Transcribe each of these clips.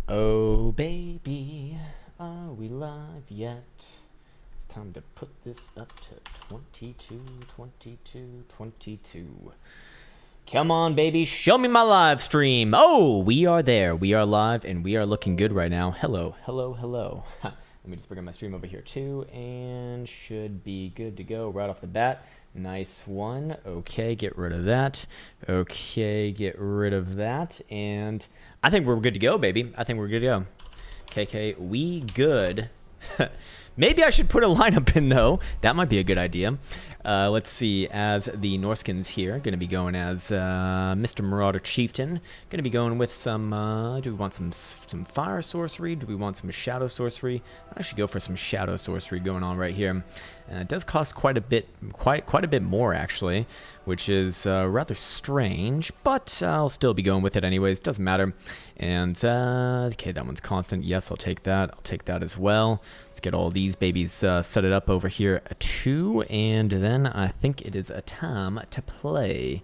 Oh baby, are we live yet? It's time to put this up to 22, 22, 22. Come on baby, show me my live stream. Oh, we are there. We are live and we are looking good right now. Hello, hello, hello. Let me just bring up my stream over here too and should be good to go right off the bat. Nice one. Okay, get rid of that. Okay, get rid of that. And I think we're good to go, baby. I think we're good to go. KK, we good. Maybe I should put a lineup in, though. That might be a good idea. Let's see. As the Norskins here, going to be going as Mr. Marauder Chieftain. Going to be going with some, do we want some fire sorcery? Do we want some shadow sorcery? I should go for some shadow sorcery going on right here. It does cost quite a bit more, actually, which is rather strange, but I'll still be going with it anyways. Doesn't matter. And, okay, that one's constant. Yes, I'll take that. I'll take that as well. Let's get all these babies set it up over here too, and then I think it is a time to play.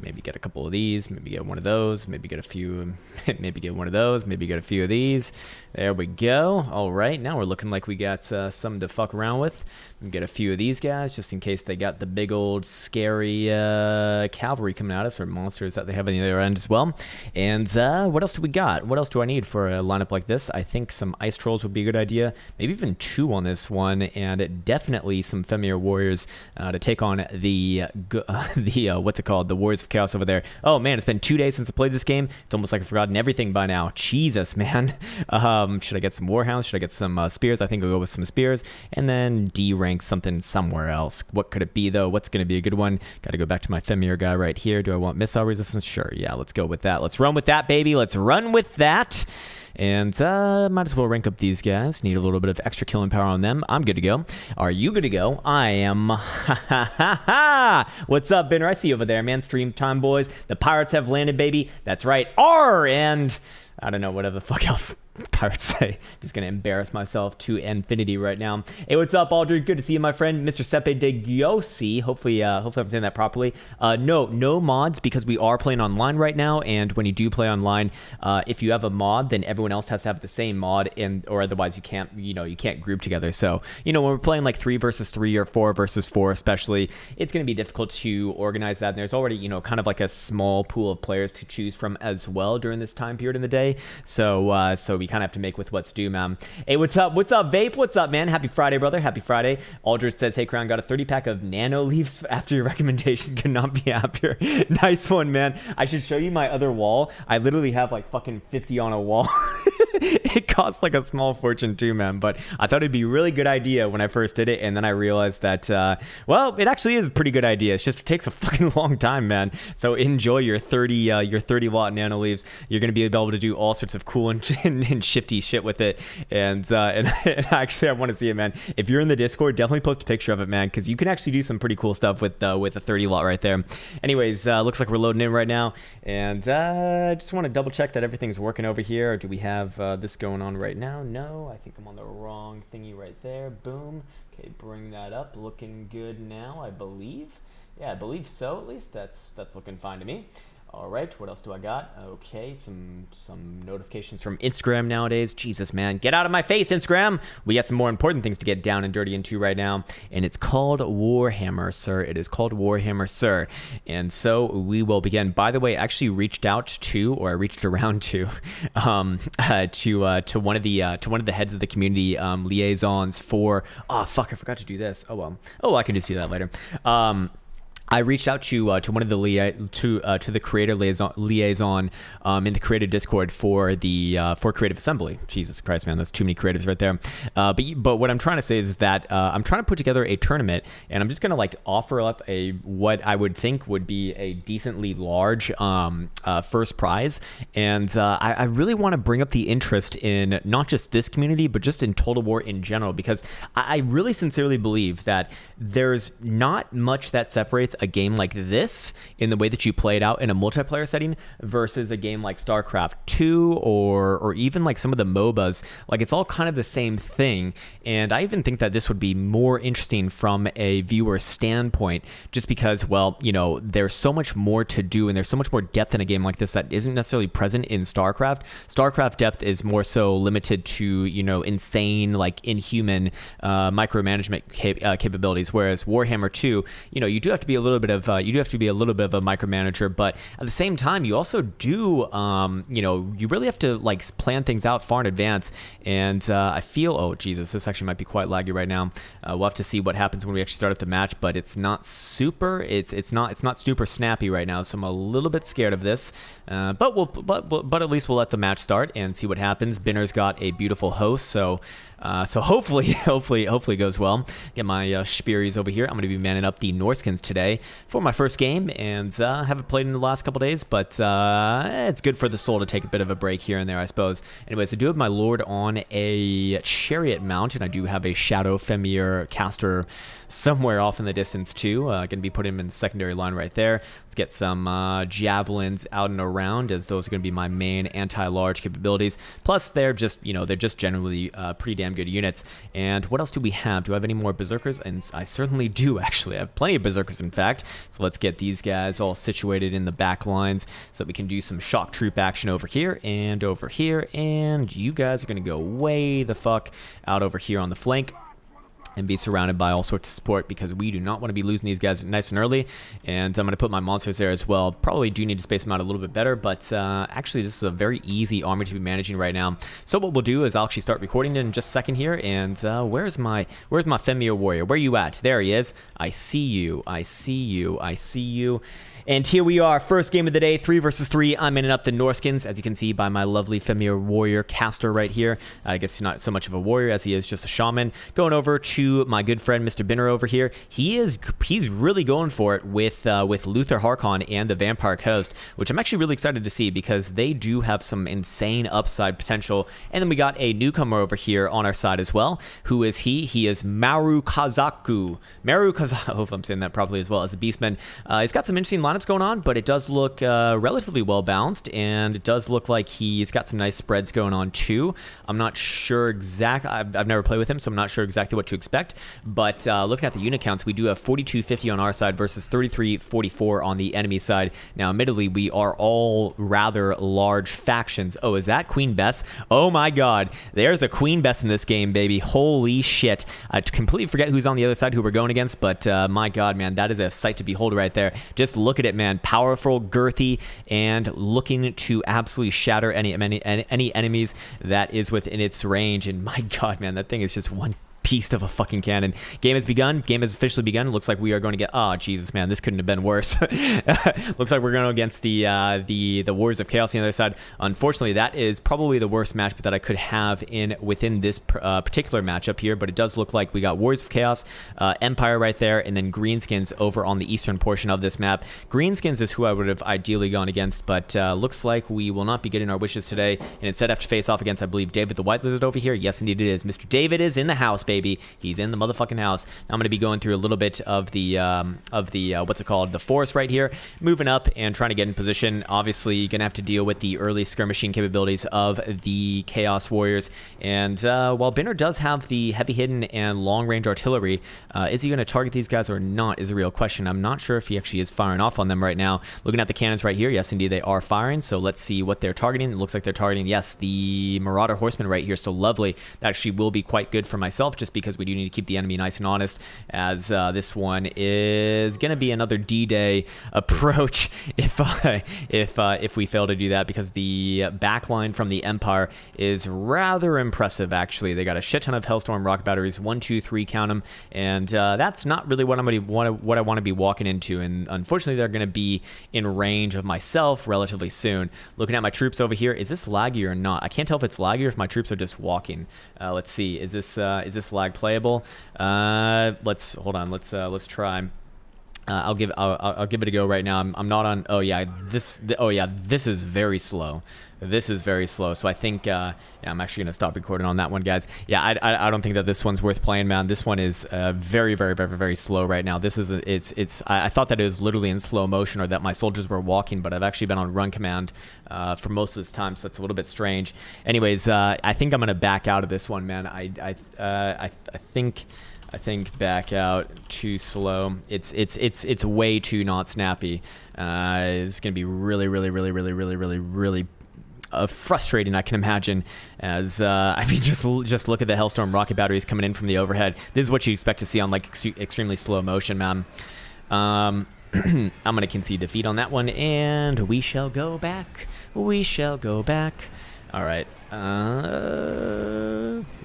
Maybe get a couple of these, maybe get one of those, maybe get a few, maybe get one of those, maybe get a few of these. There we go. All right, now we're looking like we got something to fuck around with. Get a few of these guys just in case they got the big old scary cavalry coming at us, or monsters that they have on the other end as well. And what else do we got? What else do I need for a lineup like this? I think some ice trolls would be a good idea. Maybe even 2 on this one, and definitely some Femir warriors to take on the what's it called? The Warriors of Chaos over there. Oh man, it's been 2 days since I played this game. It's almost like I've forgotten everything by now. Jesus, man. Should I get some Warhounds? Should I get some spears? I think I'll go with some spears, and then D-rank something somewhere else. What could it be, though? What's going to be a good one? Got to go back to my Femir guy right here. Do I want missile resistance? Sure, yeah, let's go with that. Let's run with that, baby. Let's run with that. And might as well rank up these guys. Need a little bit of extra killing power on them. I'm good to go. Are you good to go? I am. What's up, Benner? I see you over there, man. Stream time, boys. The pirates have landed, baby. That's right. R and I don't know, whatever the fuck else pirates say. Just gonna embarrass myself to infinity right now. Hey, what's up, Aldred? Good to see you, my friend, Mr. Sepe de Giosi. Hopefully I'm saying that properly. No mods, because we are playing online right now, and when you do play online, if you have a mod, then everyone else has to have the same mod, or otherwise you can't group together. So, when we're playing like 3 versus 3 or 4 versus 4 especially, it's gonna be difficult to organize that, and there's already, kind of like a small pool of players to choose from as well during this time period in the day. So we kind of have to make with what's due, man. Hey, what's up? What's up, Vape? What's up, man? Happy Friday, brother. Happy Friday. Aldridge says, hey, Crown, got a 30-pack of nano leaves after your recommendation. Could not be happier. Nice one, man. I should show you my other wall. I literally have like fucking 50 on a wall. It costs like a small fortune too, man, but I thought it'd be a really good idea when I first did it, and then I realized that, well, it actually is a pretty good idea. It's just, it takes a fucking long time, man. So enjoy your 30 watt nano leaves. You're going to be able to do all sorts of cool and shifty shit with it, and actually I want to see it, man. If you're in the Discord, definitely post a picture of it, man, because you can actually do some pretty cool stuff with a 30 watt right there. Anyways, looks like we're loading in right now, and I just want to double check that everything's working over here. Or do we have this going on right now? No, I think I'm on the wrong thingy right there. Boom. Okay, bring that up. Looking good now, I believe. Yeah, I believe so. At least that's looking fine to me. All right, what else do I got? Okay, some notifications from Instagram nowadays. Jesus, man, get out of my face, Instagram. We got some more important things to get down and dirty into right now, and it's called Warhammer, sir. It is called Warhammer, sir. And so we will begin. By the way, I actually reached out to, or I reached around to, to one of the heads of the community liaisons for. Oh fuck, I forgot to do this. Oh well. Oh, I can just do that later. I reached out to one of the to the creator liaison in the creative Discord for the Creative Assembly. Jesus Christ, man, that's too many creatives right there. But what I'm trying to say is that I'm trying to put together a tournament, and I'm just gonna like offer up what I would think would be a decently large first prize, and I really want to bring up the interest in not just this community, but just in Total War in general, because I really sincerely believe that there's not much that separates benefits a game like this in the way that you play it out in a multiplayer setting versus a game like StarCraft 2 or even like some of the MOBAs. Like, it's all kind of the same thing, and I even think that this would be more interesting from a viewer standpoint, just because, well, you know, there's so much more to do and there's so much more depth in a game like this that isn't necessarily present in StarCraft. StarCraft depth is more so limited to, you know, insane, like inhuman micromanagement capabilities, whereas Warhammer 2, you know, you do have to be a little bit of a micromanager, but at the same time, you also do, you know, you really have to like plan things out far in advance. And I feel, oh Jesus, this actually might be quite laggy right now. We'll have to see what happens when we actually start up the match, but it's not super, it's not super snappy right now, so I'm a little bit scared of this. But at least we'll let the match start and see what happens. Binner's got a beautiful host, so hopefully it goes well. Get my Spearies over here. I'm going to be manning up the Norskins today for my first game, and haven't played in the last couple days, but it's good for the soul to take a bit of a break here and there, I suppose. Anyways, I do have my Lord on a chariot mount, and I do have a Shadow Femir caster somewhere off in the distance too. Going to be putting him in the secondary line right there. Let's get some javelins out and around, as those are going to be my main anti-large capabilities. Plus, they're just, you know, they're just generally pretty damn good units. And what else do we have? Do I have any more berserkers? And I certainly do, actually. I have plenty of berserkers, in fact. So let's get these guys all situated in the back lines so that we can do some shock troop action over here and over here. And you guys are going to go way the fuck out over here on the flank and be surrounded by all sorts of support, because we do not want to be losing these guys nice and early. And I'm going to put my monsters there as well. Probably do need to space them out a little bit better, but actually this is a very easy army to be managing right now. So what we'll do is I'll actually start recording in just a second here. And where's my Femir warrior? Where are you at? There he is. I see you. I see you. I see you. And here we are, first game of the day, 3 versus 3. I'm in up the Norskins, as you can see by my lovely Femir warrior caster right here. I guess he's not so much of a warrior as he is just a shaman. Going over to my good friend Mr. Binner over here. He's really going for it with Luther Harkon and the Vampire Coast, which I'm actually really excited to see, because they do have some insane upside potential. And then we got a newcomer over here on our side as well. Who is he? He is Maru Kazaku. I hope I'm saying that properly as well, as a beastman. He's got some interesting lineups going on, but it does look relatively well balanced, and it does look like he's got some nice spreads going on too. I'm not sure I've never played with him, so I'm not sure exactly what to expect, but looking at the unit counts, we do have 4250 on our side versus 3344 on the enemy side. Now admittedly, we are all rather large factions. Oh, is that Queen Bess? Oh my god, there's a Queen Bess in this game, baby. Holy shit. I completely forget who's on the other side, who we're going against, but my god, man, that is a sight to behold right there. Just look at it, man. Powerful, girthy, and looking to absolutely shatter any enemies that is within its range. And my god, man, that thing is just one beast of a fucking cannon. Game has begun. Game has officially begun. It looks like we are going to get... Oh, Jesus, man. This couldn't have been worse. Looks like we're going against the Warriors of Chaos on the other side. Unfortunately, that is probably the worst matchup that I could have within this particular matchup here, but it does look like we got Warriors of Chaos, Empire right there, and then Greenskins over on the eastern portion of this map. Greenskins is who I would have ideally gone against, but looks like we will not be getting our wishes today, and instead have to face off against, I believe, David the White Lizard over here. Yes, indeed it is. Mr. David is in the house, baby. He's in the motherfucking house. I'm going to be going through a little bit of the what's it called, the forest right here, moving up and trying to get in position. Obviously, you're going to have to deal with the early skirmishing capabilities of the Chaos Warriors. And while Binner does have the heavy hidden and long range artillery, is he going to target these guys or not is a real question. I'm not sure if he actually is firing off on them right now. Looking at the cannons right here, yes, indeed they are firing. So let's see what they're targeting. It looks like they're targeting, yes, the Marauder Horsemen right here. So lovely. That actually will be quite good for myself, just because we do need to keep the enemy nice and honest, as this one is going to be another D-Day approach if we fail to do that, because the backline from the Empire is rather impressive, actually. They got a shit ton of Hellstorm rocket batteries, 1, 2, 3, count them, and that's not really what I want to be walking into, and unfortunately they're going to be in range of myself relatively soon. Looking at my troops over here, is this laggy or not? I can't tell if it's laggy or if my troops are just walking. Let's see, is this lag playable? Let's try. I'll give it a go right now. I'm not on. Oh yeah, this is very slow. This is very slow. So I think yeah, I'm actually gonna stop recording on that one, guys. Yeah, I don't think that this one's worth playing, man. This one is very, very, very, very slow right now. This is I thought that it was literally in slow motion or that my soldiers were walking, but I've actually been on run command for most of this time, so it's a little bit strange. Anyways, I think I'm gonna back out of this one, man. I think back out too slow. It's way too not snappy. It's gonna be really, really, really, really, really, really, really frustrating, I can imagine. As I mean, just look at the Hellstorm rocket batteries coming in from the overhead. This is what you expect to see on like extremely slow motion, man. I'm gonna concede defeat on that one, and we shall go back. We shall go back. All right.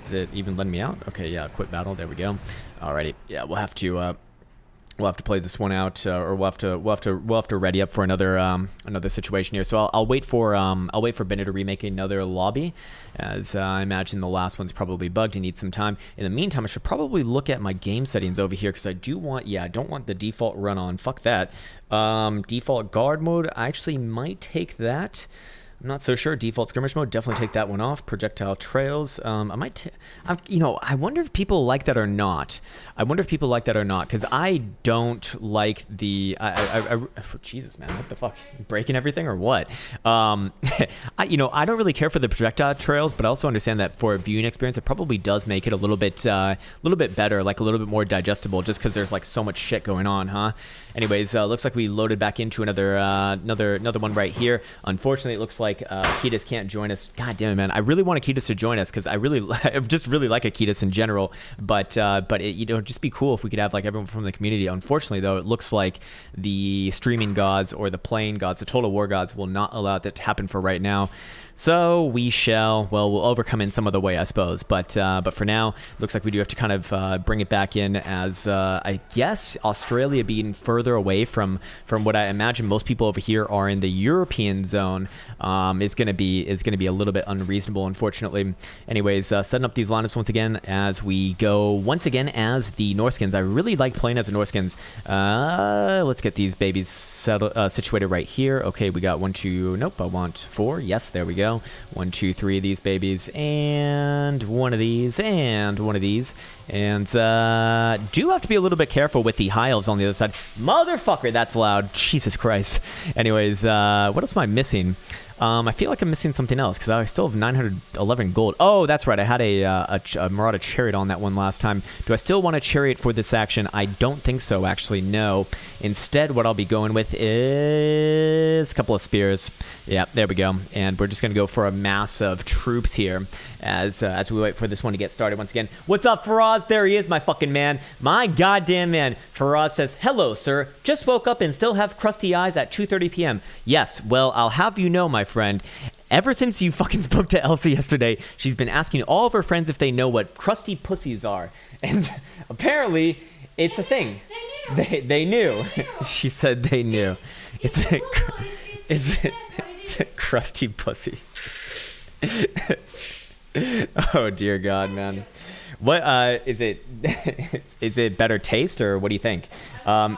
Is it even letting me out? Okay, yeah, quit battle. There we go. Alrighty. Yeah, we'll have to play this one out, or we'll have to ready up for another situation here. So I'll wait for Bennett to remake another lobby, as I imagine the last one's probably bugged and needs some time. In the meantime, I should probably look at my game settings over here, because I don't want the default run on. Fuck that. Default guard mode. I actually might take that. I'm not so sure. Default skirmish mode, definitely take that one off. Projectile trails. I wonder if people like that or not. Because I don't like the. Jesus, man, what the fuck? Breaking everything or what? I don't really care for the projectile trails, but I also understand that for a viewing experience, it probably does make it a little bit better, like a little bit more digestible, just because there's like so much shit going on, huh? Anyways, looks like we loaded back into another one right here. Unfortunately, it looks like Akitas can't join us. God damn it, man! I really want Akitas to join us, because I just really like Akitas in general. But it'd just be cool if we could have like everyone from the community. Unfortunately, though, it looks like the streaming gods or the playing gods, the total war gods, will not allow that to happen for right now. So we'll overcome in some other way, I suppose. But for now, looks like we do have to kind of bring it back in, as I guess Australia being further away from what I imagine most people over here are in the European zone. Is going to be a little bit unreasonable, unfortunately. Anyways, setting up these lineups once again as we go once again as the Norskins. I really like playing as the Norskins. Let's get these babies situated right here. Okay, we got 1, 2. Nope, I want 4. Yes, there we go. 1, 2, 3 of these babies, and one of these, and one of these. And do have to be a little bit careful with the high elves on the other side. Motherfucker, that's loud. Jesus Christ. Anyways, what else am I missing? I feel like I'm missing something else, because I still have 911 gold. Oh, that's right. I had a Marauder Chariot on that one last time. Do I still want a Chariot for this action? I don't think so, actually. No. Instead, what I'll be going with is a couple of spears. Yeah, there we go. And we're just going to go for a mass of troops here as we wait for this one to get started once again. What's up, Faraz? There he is, my fucking man. My goddamn man. Faraz says, "Hello, sir. Just woke up and still have crusty eyes at 2:30 p.m. Yes, well, I'll have you know, my friend, ever since you fucking spoke to Elsie yesterday, she's been asking all of her friends if they know what crusty pussies are. And apparently, it's a thing. They knew. She said they knew. It's a crusty pussy. Oh dear God, man. What is it? Is it better taste, or what do you think?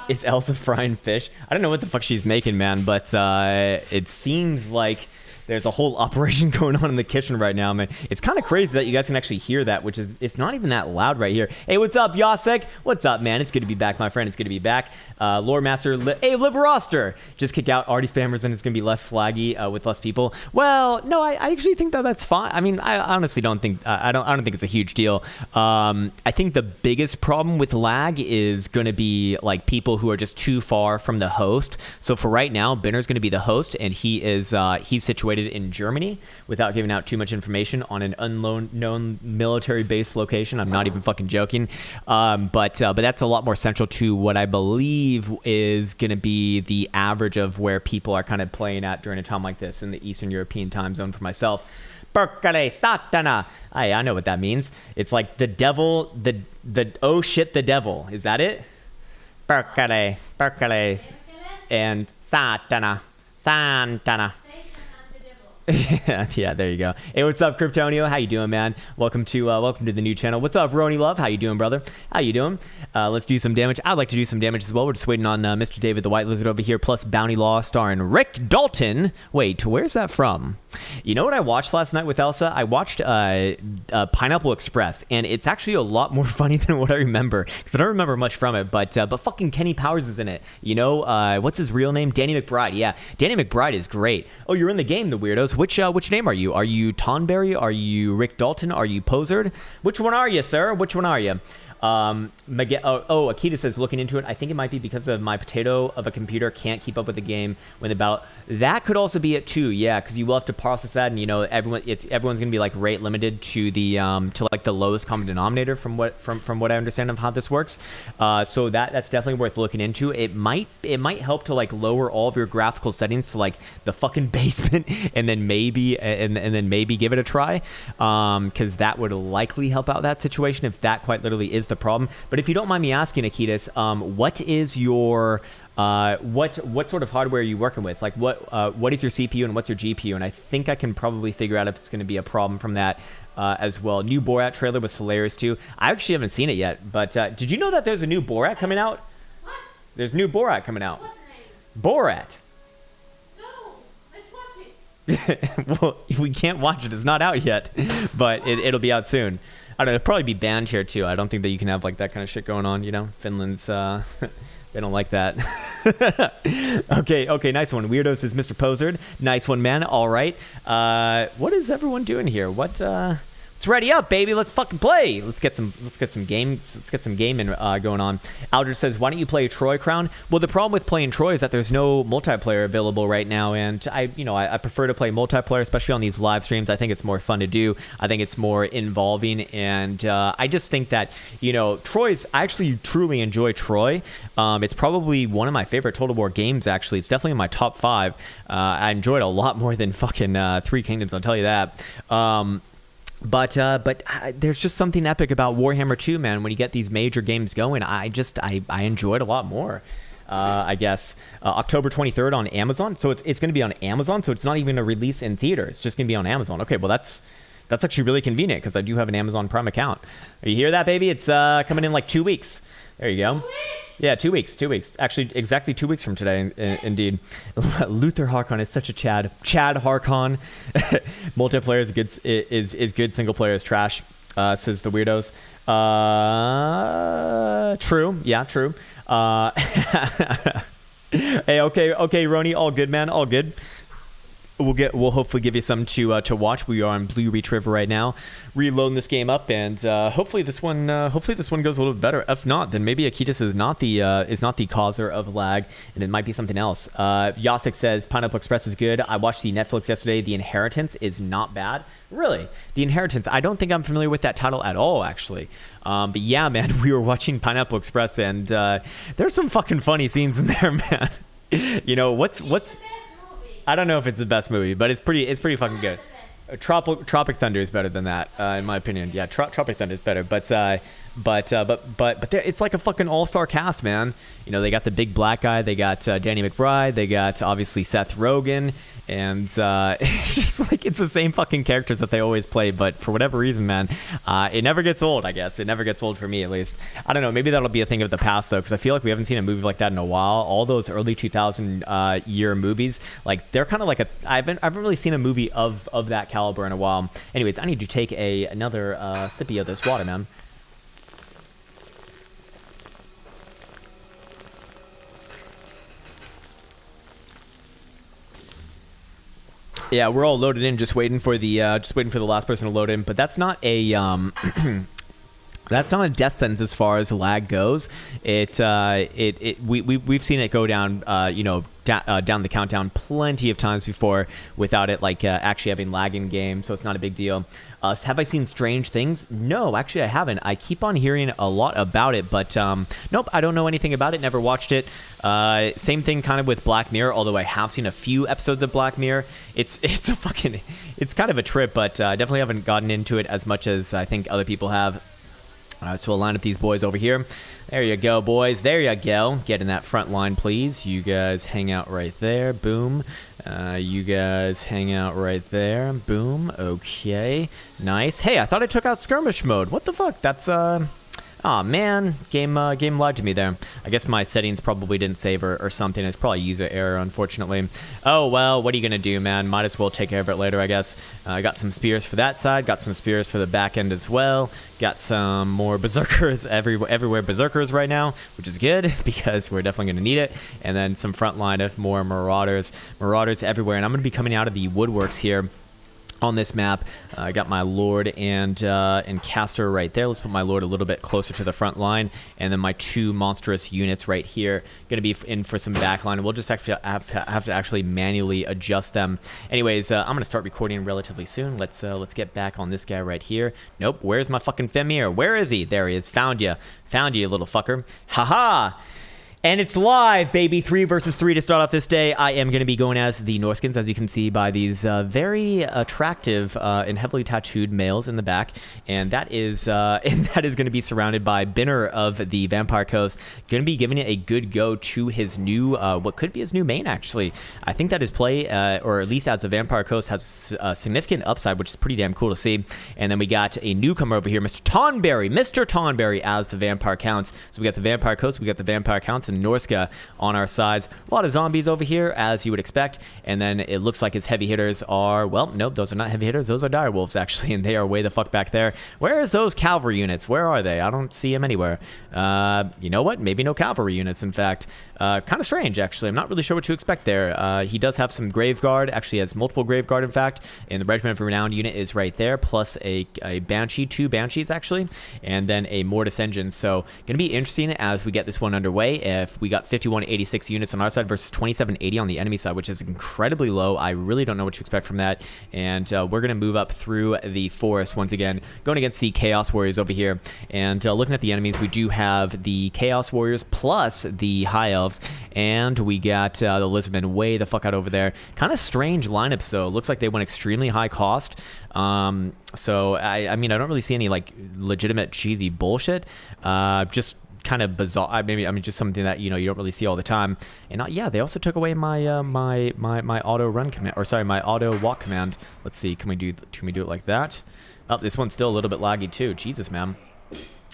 Is Elsa frying fish? I don't know what the fuck she's making, man, but it seems like there's a whole operation going on in the kitchen right now, man. It's kind of crazy that you guys can actually hear that, which is, it's not even that loud right here. Hey, what's up, Yasek? What's up, man? It's good to be back, my friend. It's good to be back. Lord Master, hey, Liberaster! Just kick out Artie Spammers and it's going to be less slaggy with less people. Well, no, I actually think that that's fine. I mean, I honestly don't think, I don't think it's a huge deal. I think the biggest problem with lag is going to be like people who are just too far from the host. So for right now, Binner's going to be the host, and he's situated in Germany, without giving out too much information, on an unknown military base location. I'm not even fucking joking. But that's a lot more central to what I believe is going to be the average of where people are kind of playing at during a time like this in the Eastern European time zone for myself. Perkele Satana. I know what that means. It's like the devil, the oh shit, the devil. Is that it? Perkele, and Satana. Santana. Yeah, there you go. Hey, what's up, Kryptonio? How you doing, man? Welcome to the new channel. What's up, Rony Love? How you doing, brother? How you doing? Let's do some damage. I'd like to do some damage as well. We're just waiting on Mr. David the White Lizard over here, plus Bounty Law starring Rick Dalton. Wait, where's that from? You know what I watched last night with Elsa? I watched Pineapple Express, and it's actually a lot more funny than what I remember, because I don't remember much from it, but fucking Kenny Powers is in it. You know, what's his real name? Danny McBride. Yeah, Danny McBride is great. Oh, you're in the game, the weirdos. Which name are you? Are you Tonberry? Are you Rick Dalton? Are you Posard? Which one are you, sir? Which one are you? Akita says looking into it. I think it might be because of my potato of a computer can't keep up with the game when the battle. That could also be it too. Yeah, because you will have to process that, and you know everyone's gonna be like rate limited to the to like the lowest common denominator from what I understand of how this works. So that's definitely worth looking into. It might help to like lower all of your graphical settings to like the fucking basement, and then maybe give it a try. Because that would likely help out that situation if that quite literally is the problem. But if you don't mind me asking, Akitas, what is your what sort of hardware are you working with? Like what is your CPU and what's your GPU? And I think I can probably figure out if it's going to be a problem from that as well. New Borat trailer was hilarious too. I actually haven't seen it yet, but did you know that there's a new Borat coming out? What? There's new Borat coming out. What's the name? Borat. No, let's watch it. Well, we can't watch it. It's not out yet, but it'll be out soon. I don't know. It'll probably be banned here too. I don't think that you can have like that kind of shit going on. You know, Finland's they don't like that. Okay, nice one. Weirdo says Mr. Posard. Nice one, man. All right. What is everyone doing here? Let's ready up, baby. Let's fucking play. Let's get some games. Let's get some gaming going on. Aldrich says, why don't you play Troy Crown? Well, the problem with playing Troy is that there's no multiplayer available right now, and I prefer to play multiplayer, especially on these live streams. I think it's more fun to do. I think it's more involving, and I just think that I actually truly enjoy Troy. It's probably one of my favorite Total War games. Actually, it's definitely in my top 5. I enjoyed it a lot more than fucking Three Kingdoms. I'll tell you that. But there's just something epic about Warhammer 2, man. When you get these major games going, I enjoy it a lot more. I guess October 23rd on Amazon. So it's going to be on Amazon. So it's not even a release in theater. It's just going to be on Amazon. Okay, well that's actually really convenient because I do have an Amazon Prime account. You hear that, baby? It's coming in like 2 weeks. There you go. Yeah, 2 weeks. 2 weeks. Actually, exactly 2 weeks from today, indeed. Luther Harkon is such a Chad. Chad Harkon. Multiplayer is good. Single player is trash, says the weirdos. True. Yeah, true. Hey, okay, Roni. All good, man. All good. We'll hopefully give you some to watch. We are on Blue Reach River right now, reloading this game up, and hopefully this one goes a little bit better. If not, then maybe Akitas is not the causer of lag, and it might be something else. Yasik says Pineapple Express is good. I watched the Netflix yesterday. The Inheritance is not bad. Really, The Inheritance. I don't think I'm familiar with that title at all, actually. But yeah, man, we were watching Pineapple Express, and there's some fucking funny scenes in there, man. What's I don't know if it's the best movie, but it's pretty fucking good. Tropic Thunder is better than that, in my opinion. Yeah, Tropic Thunder is better, but it's like a fucking all-star cast, man. They got the big black guy, they got Danny McBride, they got obviously Seth Rogen, and it's just like it's the same fucking characters that they always play. But for whatever reason, man, it never gets old. I guess it never gets old for me, at least. I don't know. Maybe that'll be a thing of the past though, because I feel like we haven't seen a movie like that in a while. All those early 2000 year movies, like they're kind of like I haven't really seen a movie of that caliber in a while. Anyways, I need to take another sippy of this water, man. Yeah, we're all loaded in, just waiting for the last person to load in. But that's not a that's not a death sentence as far as lag goes. We've seen it go down, down the countdown plenty of times before without it actually having lag in game, so it's not a big deal. Have I seen Strange Things? No, actually I haven't. I keep on hearing a lot about it, but nope, I don't know anything about it. Never watched it. Same thing kind of with Black Mirror, although I have seen a few episodes of Black Mirror. It's kind of a trip, but I definitely haven't gotten into it as much as I think other people have. All right, so we'll line up these boys over here. There you go, boys. There you go. Get in that front line, please. You guys hang out right there. Boom. You guys hang out right there. Boom. Okay. Nice. Hey, I thought I took out skirmish mode. What the fuck? That's, oh man, game lied to me there. I guess my settings probably didn't save or something. It's probably user error, unfortunately. Oh well, what are you gonna do, man? Might as well take care of it later, I guess. I got some spears for that side. Got some spears for the back end as well. Got some more berserkers everywhere berserkers right now, which is good because we're definitely gonna need it. And then some front line of more marauders everywhere. And I'm gonna be coming out of the woodworks here. On this map, I got my Lord and Caster right there. Let's put my Lord a little bit closer to the front line, and then my 2 monstrous units right here. Going to be in for some backline. We'll just actually have to actually manually adjust them. Anyways, I'm going to start recording relatively soon. Let's get back on this guy right here. Nope, where's my fucking Femir? Where is he? There he is. Found you, you little fucker. Haha. And it's live, baby. 3 versus 3 to start off this day. I am going to be going as the Norskins, as you can see by these very attractive and heavily tattooed males in the back. And that is going to be surrounded by Binner of the Vampire Coast. Going to be giving it a good go to his new, what could be his new main, actually. I think that his play, or at least as a Vampire Coast, has a significant upside, which is pretty damn cool to see. And then we got a newcomer over here, Mr. Tonberry as the Vampire Counts. So we got the Vampire Coast, we got the Vampire Counts, and Norska on our sides. A lot of zombies over here, as you would expect. And then it looks like his heavy hitters are, well, nope, those are not heavy hitters. Those are direwolves, actually, and they are way the fuck back there. Where is those cavalry units? Where are they? I don't see them anywhere. You know what? Maybe no cavalry units, in fact. Kind of strange, actually. I'm not really sure what to expect there. He does have some Grave Guard. Actually, has multiple Grave Guard, in fact. And the Regiment of Renown unit is right there, plus a Banshee, 2 Banshees, actually, and then a Mortis Engine. So, going to be interesting as we get this one underway. If we got 5186 units on our side versus 2780 on the enemy side, which is incredibly low. I really don't know what to expect from that. And we're going to move up through the forest once again, going against the Chaos Warriors over here. And looking at the enemies, we do have the Chaos Warriors plus the High Elves. And we got the Lizardmen way the fuck out over there. Kind of strange lineups, though. Looks like they went extremely high cost. So, I mean, I don't really see any, like, legitimate cheesy bullshit. Just kind of bizarre. I mean, just something that you don't really see all the time. And yeah, they also took away my my auto run command, or sorry, my auto walk command. Let's see, can we do it like that? Oh, this one's still a little bit laggy too. Jesus, man.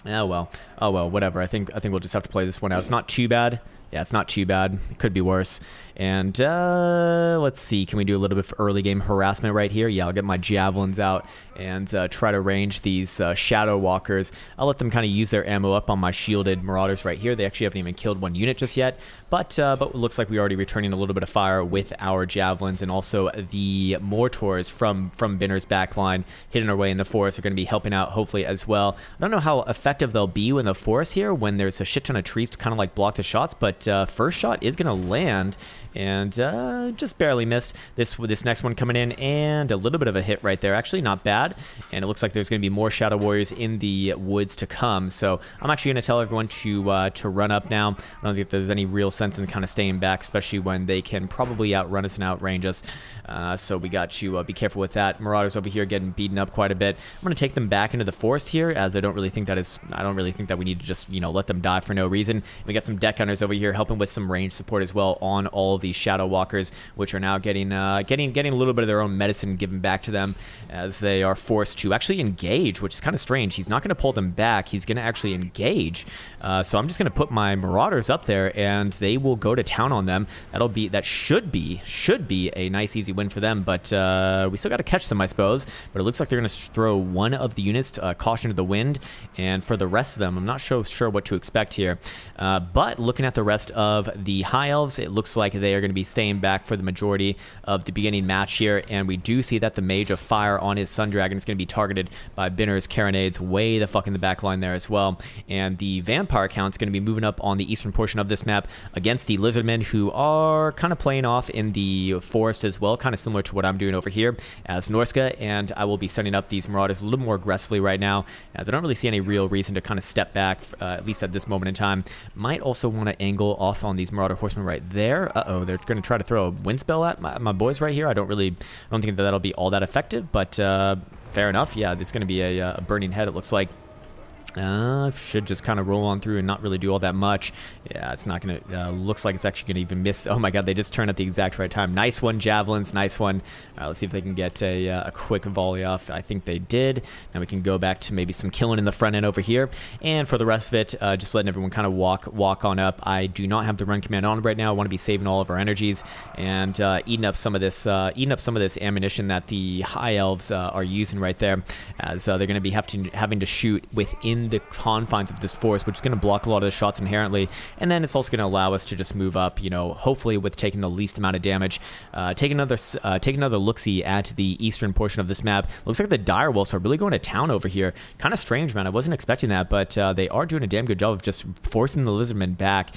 Oh well, whatever. I think we'll just have to play this one out. It's not too bad. Yeah, it's not too bad. It could be worse. And let's see. Can we do a little bit of early game harassment right here? Yeah, I'll get my javelins out and try to range these Shadow Walkers. I'll let them kind of use their ammo up on my shielded Marauders right here. They actually haven't even killed 1 unit just yet. But it looks like we're already returning a little bit of fire with our javelins, and also the Mortars from Binner's backline hitting our way in the forest are going to be helping out hopefully as well. I don't know how effective they'll be in the forest here when there's a shit ton of trees to kind of like block the shots, but first shot is going to land, and just barely missed. This next one coming in, and a little bit of a hit right there. Actually, not bad. And it looks like there's going to be more Shadow Warriors in the woods to come. So I'm actually going to tell everyone to run up now. I don't think there's any real sense in kind of staying back, especially when they can probably outrun us and outrange us. So we got to be careful with that. Marauders over here getting beaten up quite a bit. I'm going to take them back into the forest here, as I don't really think that we need to just let them die for no reason. We got some deck hunters over here helping with some range support as well on all of these Shadow Walkers, which are now getting a little bit of their own medicine given back to them, as they are forced to actually engage, which is kind of strange. He's not going to pull them back. He's going to actually engage. So I'm just going to put my Marauders up there, and they will go to town on them. That should be a nice easy win for them, but we still got to catch them, I suppose. But it looks like they're going to throw one of the units caution to the wind, and for the rest of them, I'm not sure what to expect here. But looking at the rest of the High Elves, it looks like they are going to be staying back for the majority of the beginning match here, and we do see that the Mage of Fire on his Sun Dragon is going to be targeted by Binner's Carronades way the fuck in the back line there as well. And the Vampire Count's going to be moving up on the eastern portion of this map against the Lizardmen, who are kind of playing off in the forest as well, kind of similar to what I'm doing over here as Norska. And I will be setting up these Marauders a little more aggressively right now, as I don't really see any real reason to kind of step back, at least at this moment in time. Might also want to angle off on these Marauder Horsemen right there. Uh-oh, they're going to try to throw a wind spell at my boys right here. I don't think that that'll be all that effective, but fair enough. Yeah, it's going to be a burning head, it looks like. Should just kind of roll on through and not really do all that much. Yeah, it's not going to... looks like it's actually going to even miss. Oh my god, they just turned at the exact right time. Nice one, Javelins. Nice one. Let's see if they can get a quick volley off. I think they did. Now we can go back to maybe some killing in the front end over here. And for the rest of it, just letting everyone kind of walk on up. I do not have the run command on right now. I want to be saving all of our energies and eating up some of this ammunition that the High Elves are using right there, as they're going to be having to shoot within the confines of this forest, which is going to block a lot of the shots inherently, and then it's also going to allow us to just move up, you know, hopefully with taking the least amount of damage. Take another look-see at the eastern portion of this map. Looks like the direwolves are really going to town over here. Kind of strange, man. I wasn't expecting that, but they are doing a damn good job of just forcing the lizardmen back,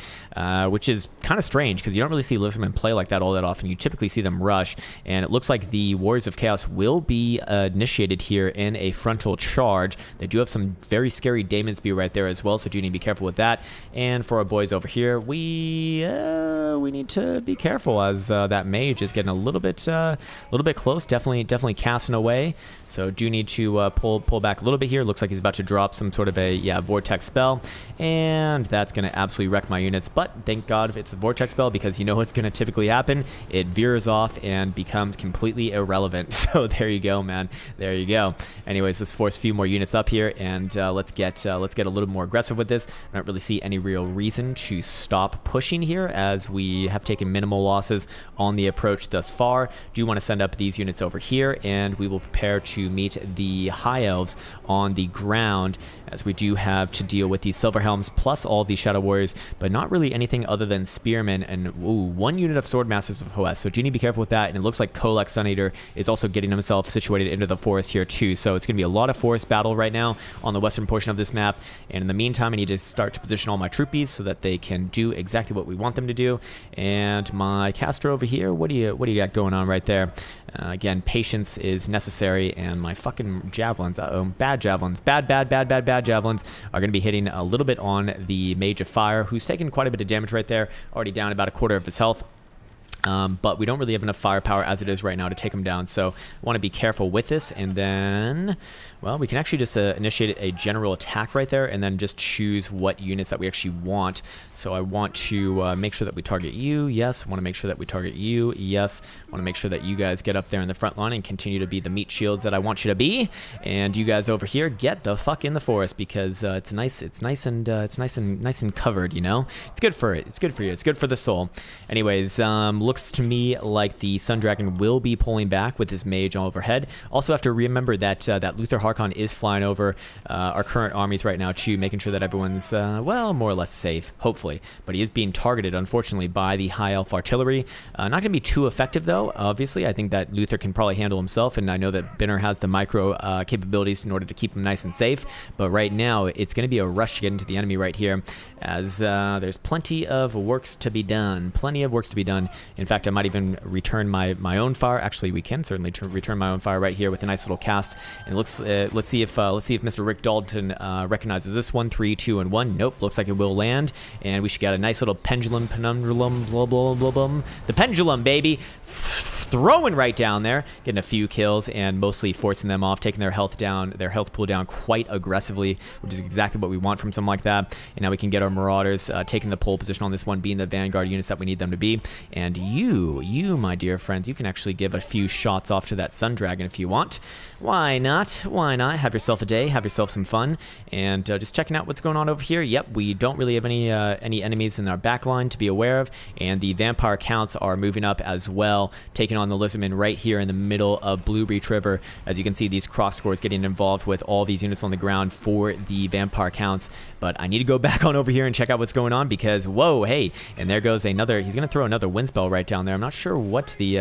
which is kind of strange because you don't really see lizardmen play like that all that often. You typically see them rush, and it looks like the Warriors of Chaos will be initiated here in a frontal charge. They do have some very scary Damon Spear right there as well, so do need to be careful with that. And for our boys over here, we need to be careful as that mage is getting a little bit close. Definitely casting away. So do need to pull back a little bit here. Looks like he's about to drop some sort of a vortex spell, and that's going to absolutely wreck my units. But thank God if it's a vortex spell, because you know what's going to typically happen. It veers off and becomes completely irrelevant. So there you go, man. There you go. Anyways, let's force a few more units up here, and let's get a little more aggressive with this. I don't really see any real reason to stop pushing here, as we have taken minimal losses on the approach thus far. Do want to send up these units over here, and we will prepare to meet the High Elves on the ground, as we do have to deal with these Silver Helms plus all these Shadow Warriors, but not really anything other than Spearmen and one unit of Sword Masters of Hoeth. So do need to be careful with that. And it looks like Kolek Suneater is also getting himself situated into the forest here too. So it's going to be a lot of forest battle right now on the western portion of this map. And in the meantime, I need to start to position all my troopies so that they can do exactly what we want them to do. And my caster over here, what do you got going on right there? Again, patience is necessary, and my fucking javelins, bad javelins, bad javelins are going to be hitting a little bit on the Mage of Fire, who's taking quite a bit of damage right there, already down about a quarter of his health. But we don't really have enough firepower as it is right now to take him down, so I want to be careful with this. And then, well, we can actually just initiate a general attack right there, and then just choose what units that we actually want. So I want to make sure that we target you. Yes. I want to make sure that we target you. Yes. I want to make sure that you guys get up there in the front line and continue to be the meat shields that I want you to be. And you guys over here, get the fuck in the forest, because it's nice and covered. You know, it's good for it. It's good for you. It's good for the soul. Anyways, looks to me like the Sun Dragon will be pulling back with his mage overhead. Also have to remember that that Luther Harkon is flying over our current armies right now too, making sure that everyone's well, more or less safe, hopefully. But he is being targeted, unfortunately, by the High Elf artillery. Not going to be too effective though. Obviously, I think that Luther can probably handle himself, and I know that Binner has the micro capabilities in order to keep him nice and safe. But right now, it's going to be a rush to get into the enemy right here, as there's plenty of works to be done. Plenty of works to be done. In fact, I might even return my own fire. Actually, we can certainly return my own fire right here with a nice little cast. And let's see if Mr. Rick Dalton recognizes this one. 3, 2, and 1. Nope. Looks like it will land, and we should get a nice little pendulum, blah blah blah blah. The pendulum, baby. Throwing right down there, getting a few kills and mostly forcing them off, taking their health pool down quite aggressively, which is exactly what we want from something like that. And now we can get our Marauders taking the pole position on this one, being the vanguard units that we need them to be. And you, my dear friends, you can actually give a few shots off to that Sun Dragon if you want. Why not? Why not? Have yourself a day, have yourself some fun, and just checking out what's going on over here. Yep, we don't really have any enemies in our back line to be aware of, and the vampire counts are moving up as well, taking on the Lizardmen right here in the middle of Blue Breach River. As you can see, these cross scores getting involved with all these units on the ground for the vampire counts. But I need to go back on over here and check out what's going on, because whoa, hey, and there goes another. He's going to throw another wind spell right down there. I'm not sure what the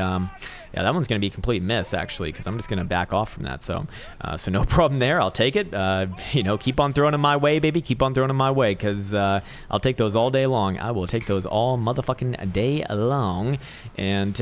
yeah, that one's going to be a complete miss, actually, because I'm just going to back off from that. So no problem there. I'll take it. You know, keep on throwing them my way, baby. Keep on throwing them my way, because I'll take those all day long. I will take those all motherfucking day long. And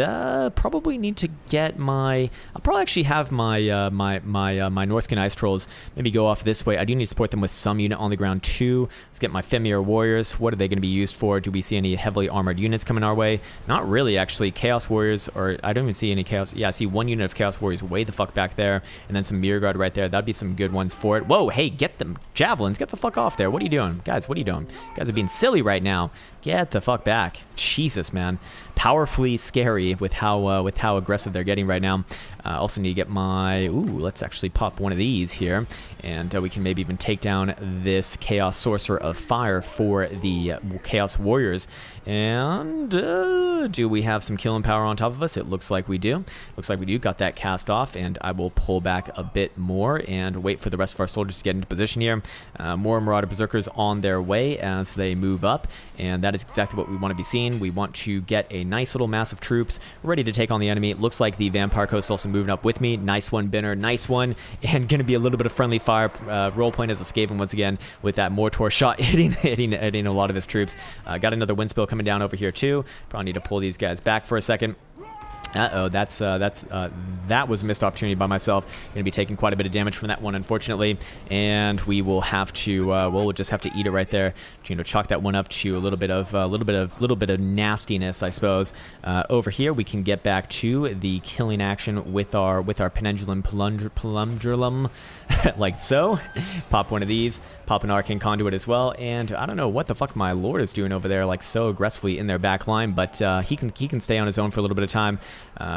probably need to get my... I'll probably actually have my my Norskin Ice Trolls maybe go off this way. I do need to support them with some unit on the ground, too. Let's get my Fimir Warriors. What are they going to be used for? Do we see any heavily armored units coming our way? Not really, actually. Chaos Warriors, or I don't even see any Chaos. Yeah, I see one unit of Chaos Warriors way the fuck back there, and then some Mirror Guard right there. That'd be some good ones for it. Whoa, hey, get them javelins. Get the fuck off there. What are you doing? Guys, what are you doing? You guys are being silly right now. Get the fuck back. Jesus, man. Powerfully scary with how aggressive they're getting right now. Also need to get my... Ooh, let's actually pop one of these here, and we can maybe even take down this Chaos Sorcerer of Fire for the Chaos Warriors. And do we have some killing power on top of us? It looks like we do. Looks like we do. Got that cast off, and I will pull back a bit more and wait for the rest of our soldiers to get into position here. More Marauder Berserkers on their way as they move up, and that is exactly what we want to be seeing. We want to get a nice little mass of troops ready to take on the enemy. It looks like the Vampire Coast is also moving up with me. Nice one, Binner. Nice one. And going to be a little bit of friendly fire. Role-playing as Escaping once again with that Mortor shot hitting a lot of his troops. Got another wind spill coming down over here too. Probably need to pull these guys back for a second. Uh-oh, that was a missed opportunity by myself. Going to be taking quite a bit of damage from that one, unfortunately, and we will have to, we'll just have to eat it right there. You know, chalk that one up to a little bit of nastiness, I suppose. Over here, we can get back to the killing action with our Pendulum Plumdrulum, like so. Pop one of these, pop an Arcane Conduit as well, and I don't know what the fuck my Lord is doing over there, like so aggressively in their back line, but he can stay on his own for a little bit of time.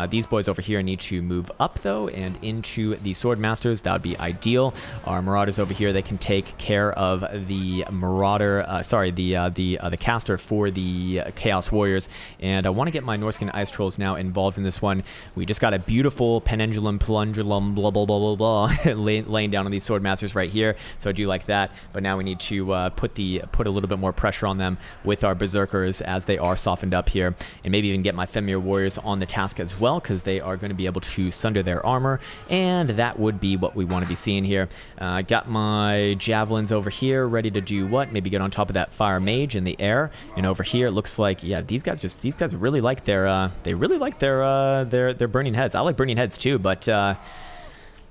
These boys over here need to move up though and into the Sword Masters. That would be ideal. Our Marauders over here, they can take care of the Marauder, the caster for the Chaos Warriors. And I want to get my Norskin Ice Trolls now involved in this one. We just got a beautiful Pendulum Plundulum blah blah blah blah blah laying down on these Sword Masters right here. So I do like that. But now we need to put a little bit more pressure on them with our Berserkers as they are softened up here, and maybe even get my Fenrir Warriors on the task as well, because they are going to be able to sunder their armor, and that would be what we want to be seeing here. Got my javelins over here ready to do what? Maybe get on top of that fire mage in the air. And over here it looks like, yeah, these guys really like their their burning heads. I like burning heads too, but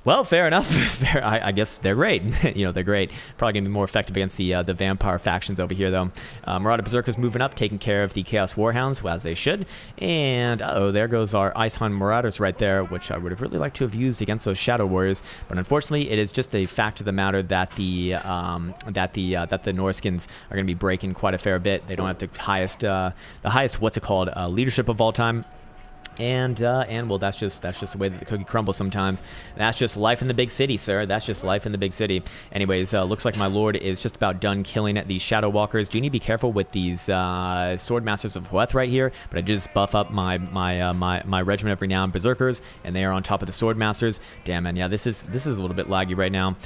well, fair enough. I guess they're great. You know, they're great. Probably going to be more effective against the vampire factions over here, though. Marauder Berserkers moving up, taking care of the Chaos Warhounds, as they should. And, uh-oh, there goes our Icehound Marauders right there, which I would have really liked to have used against those Shadow Warriors. But unfortunately, it is just a fact of the matter that the Norskins are going to be breaking quite a fair bit. They don't have the highest leadership of all time. And well, that's just the way that the cookie crumbles sometimes. That's just life in the big city, sir. That's just life in the big city. Anyways, looks like my Lord is just about done killing these Shadow Walkers. Do need to be careful with these Sword Masters of Hueth right here, but I just buff up my regiment of renowned Berserkers, and they are on top of the Sword Masters. Damn, man, yeah, this is a little bit laggy right now.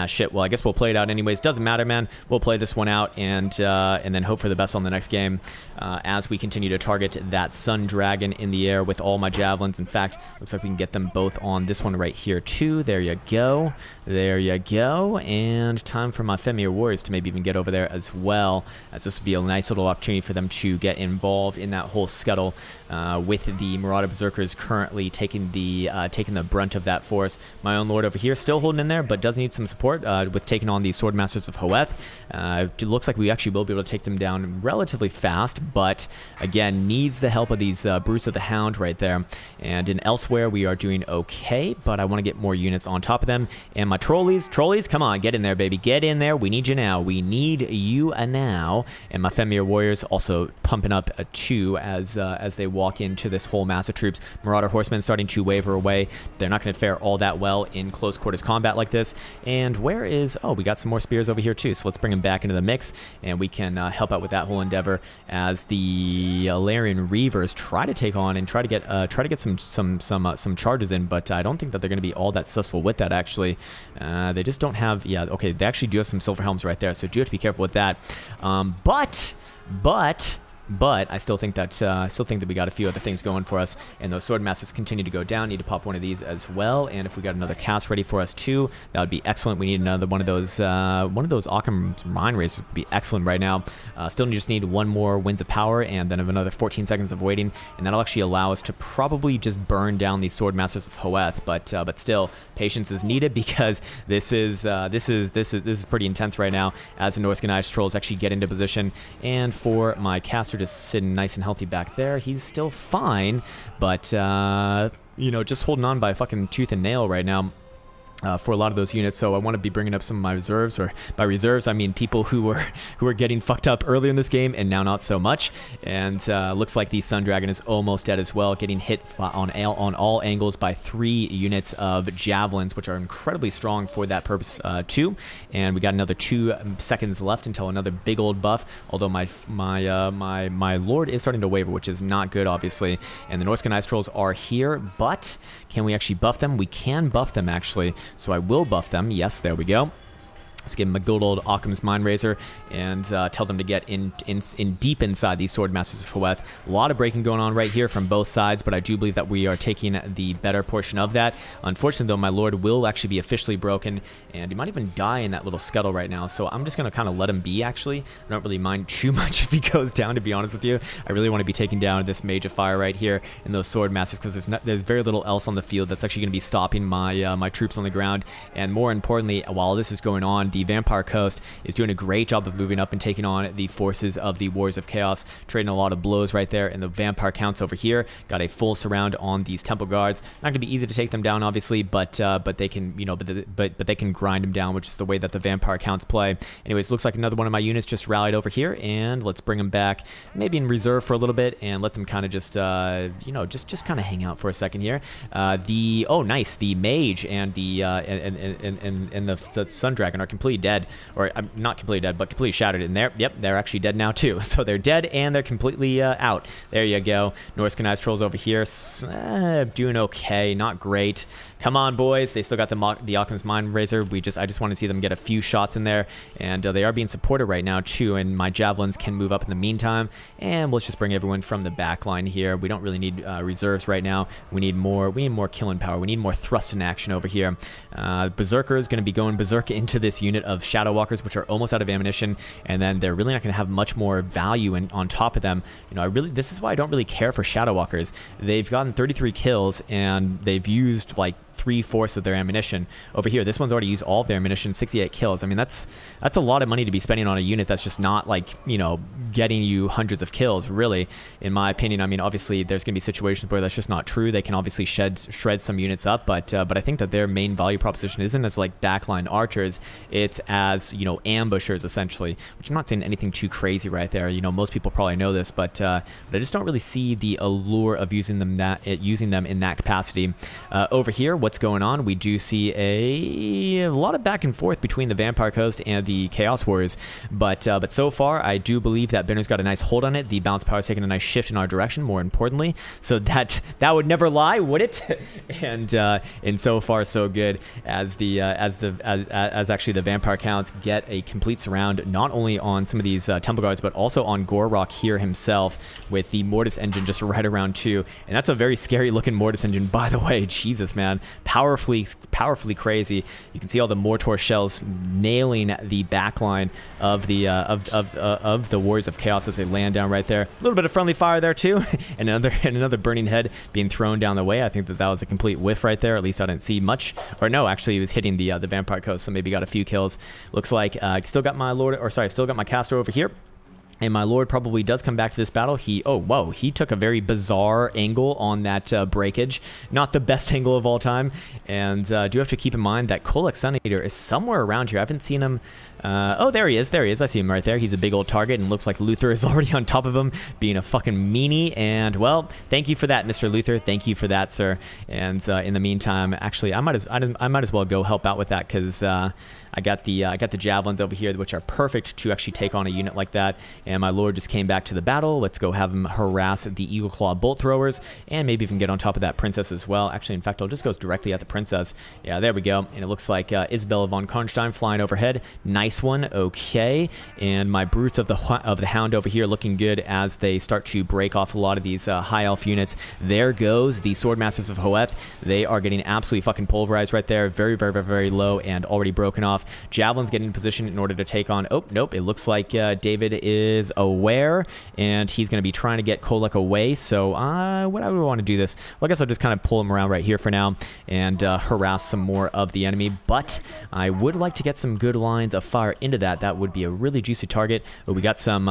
Shit. Well, I guess we'll play it out anyways. Doesn't matter, man. We'll play this one out and then hope for the best on the next game as we continue to target that Sun Dragon in the air with all my javelins. In fact, looks like we can get them both on this one right here too. There you go. There you go. And time for my Fenrir Warriors to maybe even get over there as well, as this would be a nice little opportunity for them to get involved in that whole scuttle with the Marauder Berserkers currently taking the brunt of that force. My own Lord over here still holding in there, but does need some support with taking on the Sword Masters of Hoeth. It looks like we actually will be able to take them down relatively fast, but again, needs the help of these Brutes of the Hound right there. And in Elsewhere, we are doing okay, but I want to get more units on top of them. And my Trolleys, come on, get in there, baby. Get in there. We need you now. We need you now. And my Fenrir Warriors also pumping up a 2 as they walk into this whole mass of troops. Marauder Horsemen starting to waver away. They're not going to fare all that well in close quarters combat like this. And where is... Oh, we got some more spears over here too, so let's bring them back into the mix, and we can help out with that whole endeavor as the Alarian Reavers try to take on and try to get some charges in, but I don't think that they're going to be all that successful with that, actually. They just don't have... Yeah, okay, they actually do have some Silver Helms right there, so do have to be careful with that. But I still think that we got a few other things going for us, and those Sword Masters continue to go down. Need to pop one of these as well, and if we got another cast ready for us too, that would be excellent. We need another one of those Occam Mine Races would be excellent right now. Still just need one more Winds of Power, and then another 14 seconds of waiting, and that'll actually allow us to probably just burn down these Sword Masters of Hoeth. But still, patience is needed, because this is pretty intense right now as the Norskin Ice Trolls actually get into position. And for my caster just sitting nice and healthy back there, he's still fine, but you know, just holding on by fucking tooth and nail right now. For a lot of those units, so I want to be bringing up some of my reserves, or by reserves I mean people who were getting fucked up earlier in this game and now not so much. And looks like the Sun Dragon is almost dead as well, getting hit on all angles by 3 units of javelins, which are incredibly strong for that purpose too. And we got another 2 seconds left until another big old buff. Although my lord is starting to waver, which is not good, obviously. And the Norscan Ice Trolls are here, but can we actually buff them? We can buff them actually. So I will buff them. Yes, there we go. Let's give them a good old Occam's Mind Razor and tell them to get in deep inside these Sword Masters of Hoeth. A lot of breaking going on right here from both sides, but I do believe that we are taking the better portion of that. Unfortunately, though, my lord will actually be officially broken, and he might even die in that little scuttle right now. So I'm just going to kind of let him be, actually. I don't really mind too much if he goes down, to be honest with you. I really want to be taking down this Mage of Fire right here and those Sword Masters, because there's very little else on the field that's actually going to be stopping my my troops on the ground. And more importantly, while this is going on, the Vampire Coast is doing a great job of moving up and taking on the forces of the Warriors of Chaos, trading a lot of blows right there. And the Vampire Counts over here got a full surround on these Temple Guards. Not going to be easy to take them down, obviously, but they can, you know, but they can grind them down, which is the way that the Vampire Counts play. Anyways, looks like another one of my units just rallied over here, and let's bring them back, maybe in reserve for a little bit, and let them kind of just, you know, just kind of hang out for a second here. Oh, nice, the Mage and the the Sun Dragon are completely dead, or not completely dead, but completely shattered. And they're actually dead now too. So they're dead and they're completely out. There you go. Norscan Ice Trolls over here, doing okay, not great. Come on, boys. They still got the Occam's Mind Razor. I just want to see them get a few shots in there, and they are being supported right now too. And my javelins can move up in the meantime. And let's just bring everyone from the back line here. We don't really need reserves right now. We need more killing power. We need more thrust in action over here. Berserker is going to be going berserk into this unit of Shadow Walkers, which are almost out of ammunition, and then they're really not going to have much more value on top of them. You know, this is why I don't really care for Shadow Walkers. They've gotten 33 kills, and they've used like 3/4 of their ammunition. Over here, this one's already used all of their ammunition, 68 kills. I mean, that's a lot of money to be spending on a unit that's just not, like, you know, getting you hundreds of kills, really, in my opinion. I mean, obviously, there's going to be situations where that's just not true. They can obviously shred some units up, but I think that their main value proposition isn't as, like, backline archers. It's as, you know, ambushers, essentially, which I'm not saying anything too crazy right there. You know, most people probably know this, but I just don't really see the allure of using them in that capacity. Over here, what's going on? We do see a lot of back and forth between the Vampire Coast and the Chaos Warriors, but so far I do believe that Bender's got a nice hold on it. The balance power is taking a nice shift in our direction, more importantly, so that would never lie, would it? And so far so good, as actually the Vampire Counts get a complete surround, not only on some of these Temple Guards, but also on Gorrock here himself, with the Mortis engine just right around too. And that's a very scary looking Mortis engine, by the way. Jesus, man. Powerfully crazy. You can see all the Mortor shells nailing the backline of the Warriors of Chaos as they land down right there. A little bit of friendly fire there too, and another burning head being thrown down the way. I think that was a complete whiff right there. At least I didn't see much. Or no, actually, he was hitting the Vampire Coast, so maybe got a few kills. Looks like still got my caster over here. And my lord probably does come back to this battle. He took a very bizarre angle on that breakage. Not the best angle of all time. And do have to keep in mind that Kolek Sun Eater is somewhere around here. I haven't seen him. Oh, there he is. I see him right there. He's a big old target, and looks like Luther is already on top of him, being a fucking meanie. And, well, thank you for that, Mr. Luther. Thank you for that, sir. And in the meantime, actually, I might as well go help out with that, because I got the javelins over here, which are perfect to actually take on a unit like that. And my lord just came back to the battle. Let's go have him harass the Eagle Claw bolt throwers, and maybe even get on top of that princess as well. Actually, in fact, I'll just go directly at the princess. Yeah, there we go. And it looks like Isabella von Karnstein flying overhead. Nice one. Okay. And my brutes of the hound over here looking good as they start to break off a lot of these high elf units. There goes the Sword Masters of Hoeth. They are getting absolutely fucking pulverized right there. Very, very, very, very low and already broken off. Javelin's getting in position in order to take on... Oh, nope. It looks like David is aware, and he's going to be trying to get Kolek away. So what do I want to do this? Well, I guess I'll just kind of pull him around right here for now and harass some more of the enemy. But I would like to get some good lines of fire fire into that, that would be a really juicy target. But we got some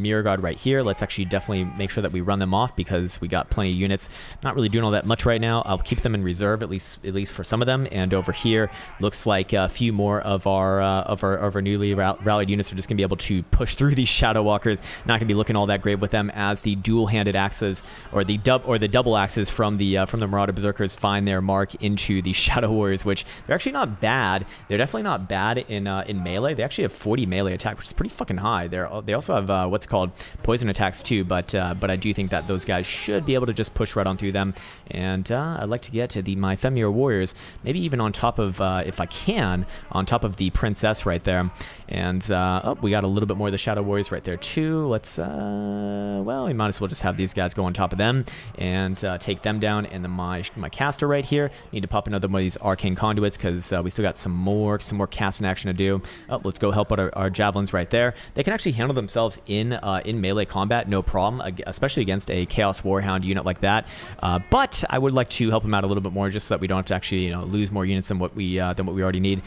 Mirror Guard right here. Let's actually definitely make sure that we run them off because we got plenty of units. Not really doing all that much right now. I'll keep them in reserve at least for some of them. And over here, looks like a few more of our newly rallied units are just gonna be able to push through these Shadow Walkers. Not gonna be looking all that great with them as the dual-handed axes or the double axes from the Marauder Berserkers find their mark into the Shadow Warriors, which they're actually not bad. They're definitely not bad in melee. They actually have 40 melee attack, which is pretty fucking high. They also have what's called poison attacks too, but I do think that those guys should be able to just push right on through them. And I'd like to get to my Femir Warriors, maybe even on top of, if I can, on top of the Princess right there. And oh, we got a little bit more of the Shadow Warriors right there too. Let's well, we might as well just have these guys go on top of them and take them down. And then my caster right here, need to pop another one of these arcane conduits because we still got some more casting action to do. Oh, let's go help out our javelins right there. They can actually handle themselves in melee combat, no problem, especially against a Chaos Warhound unit like that. But I would like to help them out a little bit more, just so that we don't have to actually lose more units than what we already need.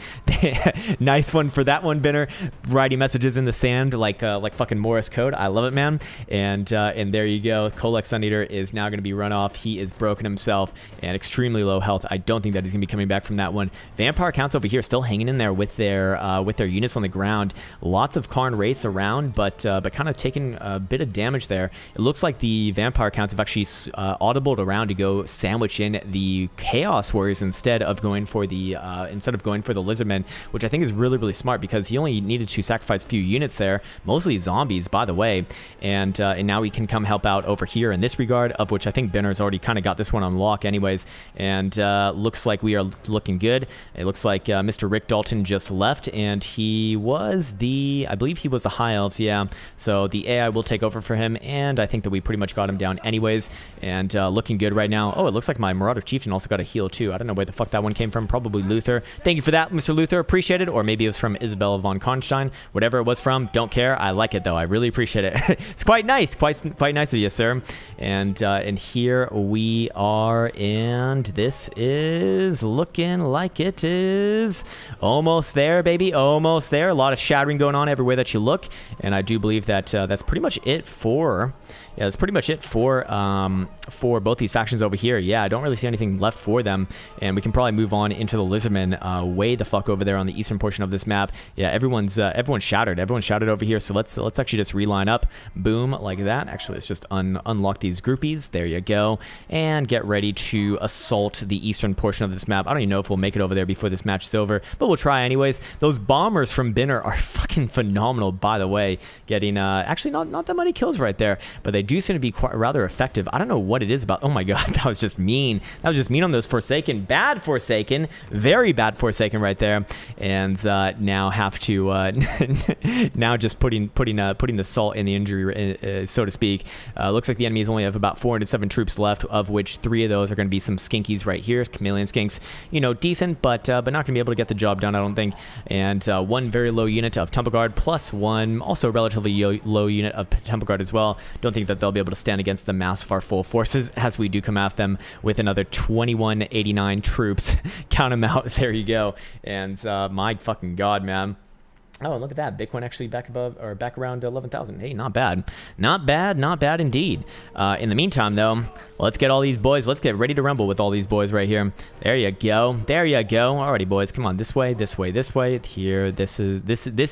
Nice one for that one, Binner. Writing messages in the sand like fucking Morse code. I love it, man. And there you go. Kolek Sun Eater is now going to be run off. He is broken himself and extremely low health. I don't think that he's going to be coming back from that one. Vampire counts over here still hanging in there with their units on the ground. Lots of Karn Wraiths around, but kind of taking a bit of damage there. It looks like the Vampire counts have actually audibled around to go sandwich in the Chaos Warriors instead of going for the Lizardmen, which I think is really, really smart because he only needed to sacrifice a few units there, mostly zombies, by the way, and now he can come help out over here in this regard, of which I think Benner's already kind of got this one on lock anyways, and looks like we are looking good. It looks like Mr. Rick Dalton just left, and he was I believe he was the High Elves, yeah, so the AI will take over for him, and I think that we pretty much got him down anyways, and looking good right now. Oh, it looks like my Marauder Chieftain also got a heal too. I don't know where the fuck that one came from, probably Luther. Thank you for that, Mr. Luther, appreciate it, or maybe it was from Isabella von Konstein, whatever it was from, don't care, I like it though, I really appreciate it. It's quite nice, quite nice of you, sir. And here we are, and this is looking like it is almost there, baby, almost there. A lot of shattering going on everywhere that you look, and I do believe that that's pretty much it for... Yeah, that's pretty much it for both these factions over here. Yeah, I don't really see anything left for them, and we can probably move on into the Lizardmen way the fuck over there on the eastern portion of this map. Yeah, everyone's shattered. Everyone's shattered over here, so let's actually just reline up. Boom, like that. Actually, let's just unlock these groupies. There you go. And get ready to assault the eastern portion of this map. I don't even know if we'll make it over there before this match is over, but we'll try anyways. Those bombers from Binner are fucking phenomenal, by the way. Getting, actually not that many kills right there, but they do seem to be quite rather effective. I don't know what it is about. Oh my god, that was just mean. That was just mean on those Forsaken. Bad Forsaken. Very bad Forsaken right there. And now have to now just putting the salt in the injury, so to speak. Looks like the enemies only have about 407 troops left, of which 3 of those are going to be some skinkies right here. Chameleon skinks, decent, but not going to be able to get the job done, I don't think. And one very low unit of Temple Guard plus one also relatively low unit of Temple Guard as well. Don't think that they'll be able to stand against the mass of our full forces as we do come at them with another 2189 troops. Count them out. There you go. And my fucking god, man. Oh, look at that. Bitcoin actually back above, or back around 11,000. Hey, not bad. Not bad, not bad indeed. In the meantime, though, let's get all these boys. Let's get ready to rumble with all these boys right here. There you go. There you go. Alrighty, boys. Come on. This way, this way, this way. Here, this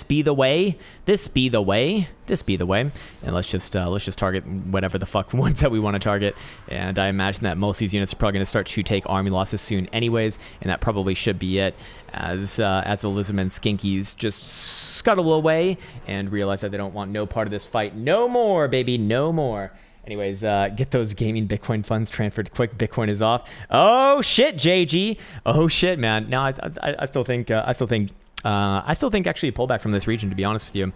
be the way. This be the way. This be the way. And let's just target whatever the fuck ones that we want to target. And I imagine that most of these units are probably going to start to take army losses soon anyways, and that probably should be it, as the Lizardmen skinkies just scuttle away and realize that they don't want no part of this fight. No more, baby, no more. Anyways, get those gaming Bitcoin funds transferred quick. Bitcoin is off. Oh shit, JG. Oh shit, man. No, I still think actually a pullback from this region, to be honest with you.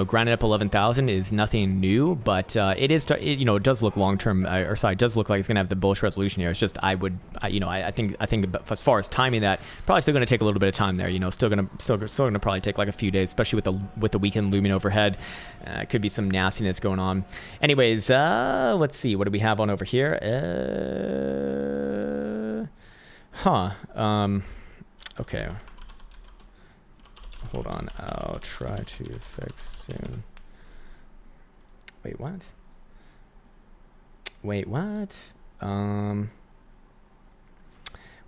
Grinding up 11,000 is nothing new, but it does look long term, it does look like it's gonna have the bullish resolution here. It's just I think as far as timing that, probably still gonna take a little bit of time there. Still gonna probably take like a few days, especially with the weekend looming overhead. Could be some nastiness going on. Anyways, let's see, what do we have on over here? Okay. hold on. I'll try to fix soon. Wait, what? Wait, what?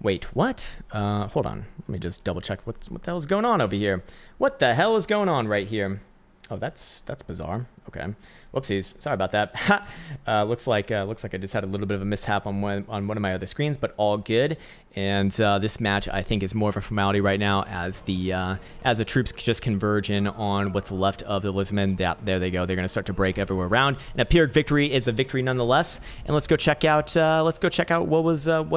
Wait, what? Hold on. Let me just double check what the hell is going on over here. What the hell is going on right here? Oh, that's bizarre. Okay. Whoopsies. Sorry about that. Looks like I just had a little bit of a mishap on one of my other screens, but all good. And this match, I think, is more of a formality right now as the troops just converge in on what's left of the Lizardmen. There they go. They're going to start to break everywhere around. And a Pyrrhic victory is a victory nonetheless. And let's go check out what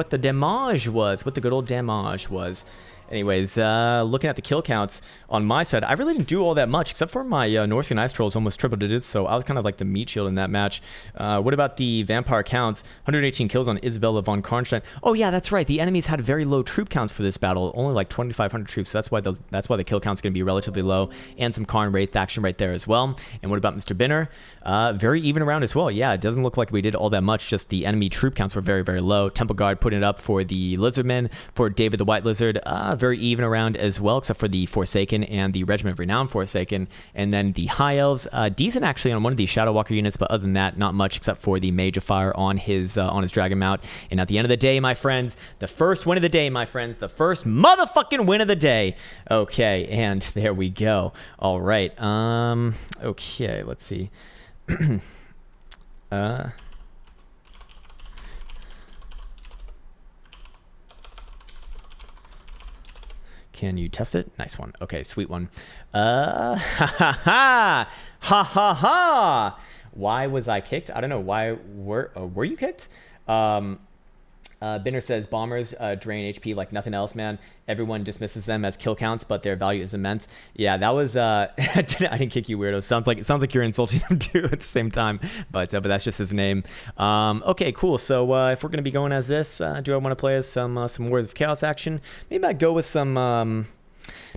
the damage was, what the good old damage was. Anyways, looking at the kill counts on my side, I really didn't do all that much, except for my Norsean Ice Trolls almost triple digits, so I was kind of like the meat shield in that match. What about the vampire counts? 118 kills on Isabella von Karnstein. Oh yeah, that's right. The enemies had very low troop counts for this battle, only like 2,500 troops, so that's why the kill count's going to be relatively low, and some Karn Wraith action right there as well. And what about Mr. Binner? Very even around as well. Yeah, it doesn't look like we did all that much, just the enemy troop counts were very, very low. Temple Guard putting it up for the Lizardmen, for David the White Lizard, very even around as well, except for the Forsaken and the Regiment of Renown Forsaken. And then the High Elves, decent actually on one of the Shadow Walker units, but other than that, not much except for the Mage of Fire on his Dragon Mount. And at the end of the day, my friends, the first win of the day, my friends, the first motherfucking win of the day. Okay, and there we go. All right. Okay, let's see. Can you test it? Nice one. Okay, sweet one. Ha ha ha! Ha ha ha! Why was I kicked? I don't know. Why were you kicked? Binner says bombers drain HP like nothing else, man. Everyone dismisses them as kill counts, but their value is immense. Yeah, that was I didn't kick you, weirdo. Sounds like you're insulting him too at the same time, but that's just his name. Okay, cool. So if we're gonna be going as this, do I want to play as some Wars of Chaos action? Maybe I go with some.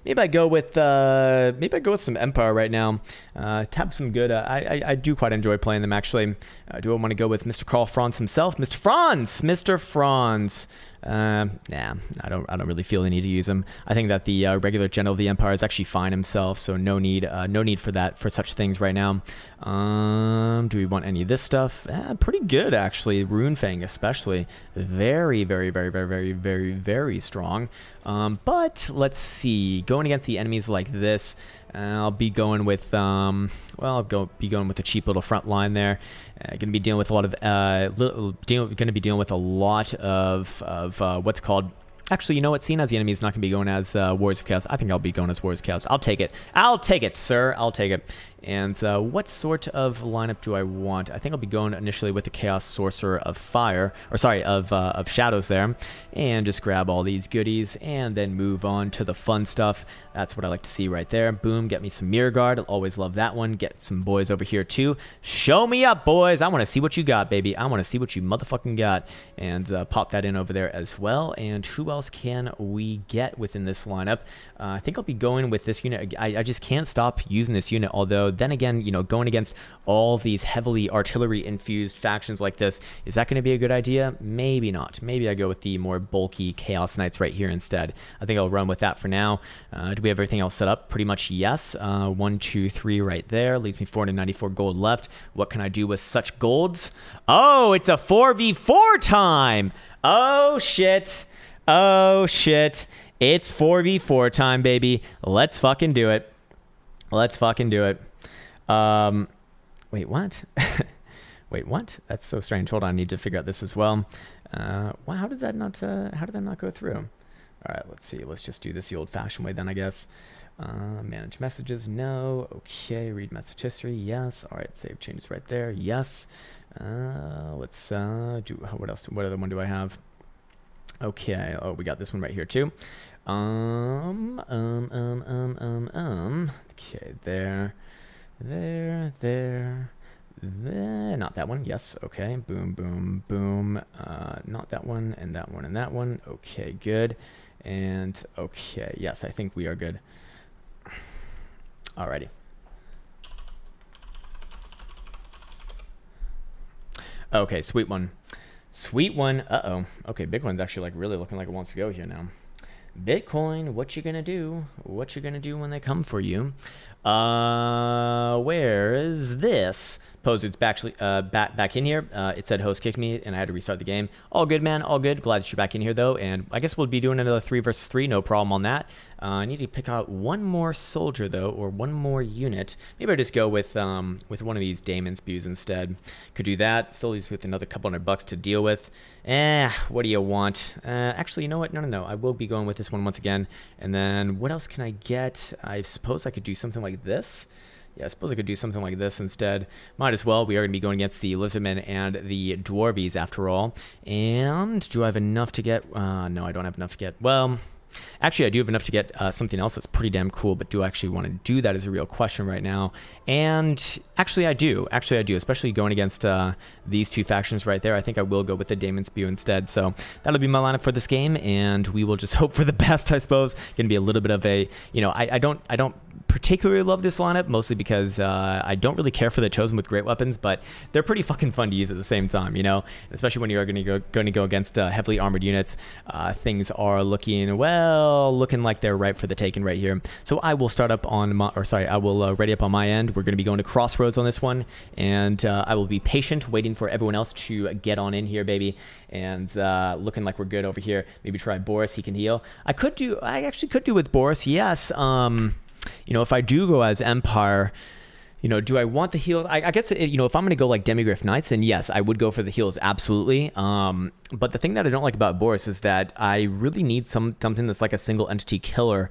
Maybe I go with some Empire right now. To have some good. I do quite enjoy playing them actually. Do I want to go with Mr. Karl Franz himself? Mr. Franz. Nah, I don't really feel the need to use him. I think that the regular General of the Empire is actually fine himself, so no need for such things right now. Do we want any of this stuff? Pretty good actually. Runefang especially, very, very, very, very, very, very, very strong. But let's see, going against the enemies like this, I'll be going with going with a cheap little front line there. Going to be dealing with a lot of what's called. Actually, you know what? Seeing as the enemy is not going to be going as Wars of Chaos, I think I'll be going as Wars of Chaos. I'll take it. I'll take it, sir. I'll take it. And what sort of lineup do I want? I think I'll be going initially with the Chaos Sorcerer of Fire, or sorry, of Shadows there, and just grab all these goodies and then move on to the fun stuff. That's what I like to see right there. Boom, get me some Mirror Guard. I'll always love that one. Get some boys over here too. Show me up, boys. I want to see what you got, baby. I want to see what you motherfucking got. And pop that in over there as well. And who else can we get within this lineup? I think I'll be going with this unit. I just can't stop using this unit, although then again, you know, going against all these heavily artillery infused factions like this, is that going to be a good idea? Maybe not. Maybe I go with the more bulky Chaos Knights right here instead. I think I'll run with that for now. Do we have everything else set up? Pretty much yes. 1, 2, 3 right there. Leaves me 494 gold left. What can I do with such golds? Oh, it's a 4v4 time. Oh shit. Oh shit. It's 4v4 time, baby. Let's fucking do it. Let's fucking do it. Wait, what? Wait, what? That's so strange. Hold on, I need to figure out this as well. Wow, how did that not go through? All right, let's see. Let's just do this the old-fashioned way then, I guess. Manage messages, no. Okay, read message history, yes. All right, save changes right there, yes. Let's do, what else? What other one do I have? Okay, oh, we got this one right here too. Okay, there, not that one, yes, okay, boom, boom, boom, not that one, and that one, and that one, okay, good, and okay, yes, I think we are good. Alrighty. Okay, sweet one. Sweet one. Uh-oh. Okay, big one's actually like really looking like it wants to go here now. Bitcoin, what you gonna do? What you gonna do when they come for you? Where is this? Poser's back in here. It said host kicked me and I had to restart the game. All good, man. All good. Glad that you're back in here though. And I guess we'll be doing another 3 versus 3. No problem on that. I need to pick out one more soldier though, or one more unit. Maybe I'll just go with one of these Damon spews instead. Could do that. Still leaves with another couple $100 to deal with. What do you want? Actually, you know what? No. I will be going with this one once again. And then what else can I get? I suppose I could do something like this. Yeah, I suppose I could do something like this instead. Might as well. We are going to be going against the Lizardmen and the Dwarvies after all. And do I have enough to get... no, I don't have enough to get... Well... Actually, I do have enough to get something else that's pretty damn cool, but do I actually want to do that is a real question right now. And actually, I do. Especially going against these two factions right there. I think I will go with the Damon Spew instead. So that'll be my lineup for this game, and we will just hope for the best, I suppose. Going to be a little bit of a, I don't particularly love this lineup, mostly because I don't really care for the Chosen with great weapons, but they're pretty fucking fun to use at the same time, especially when you're going to go against heavily armored units. Things are looking like they're ripe for the taking right here. So I will start up on I will ready up on my end. We're going to be going to Crossroads on this one, and I will be patient, waiting for everyone else to get on in here, baby. And looking like we're good over here. Maybe try Boris. He can heal. I actually could do with Boris. Yes. If I do go as Empire, do I want the heals? I guess, if I'm going to go like Demigriff Knights, then yes, I would go for the heals, absolutely. But the thing that I don't like about Boris is that I really need something that's like a single entity killer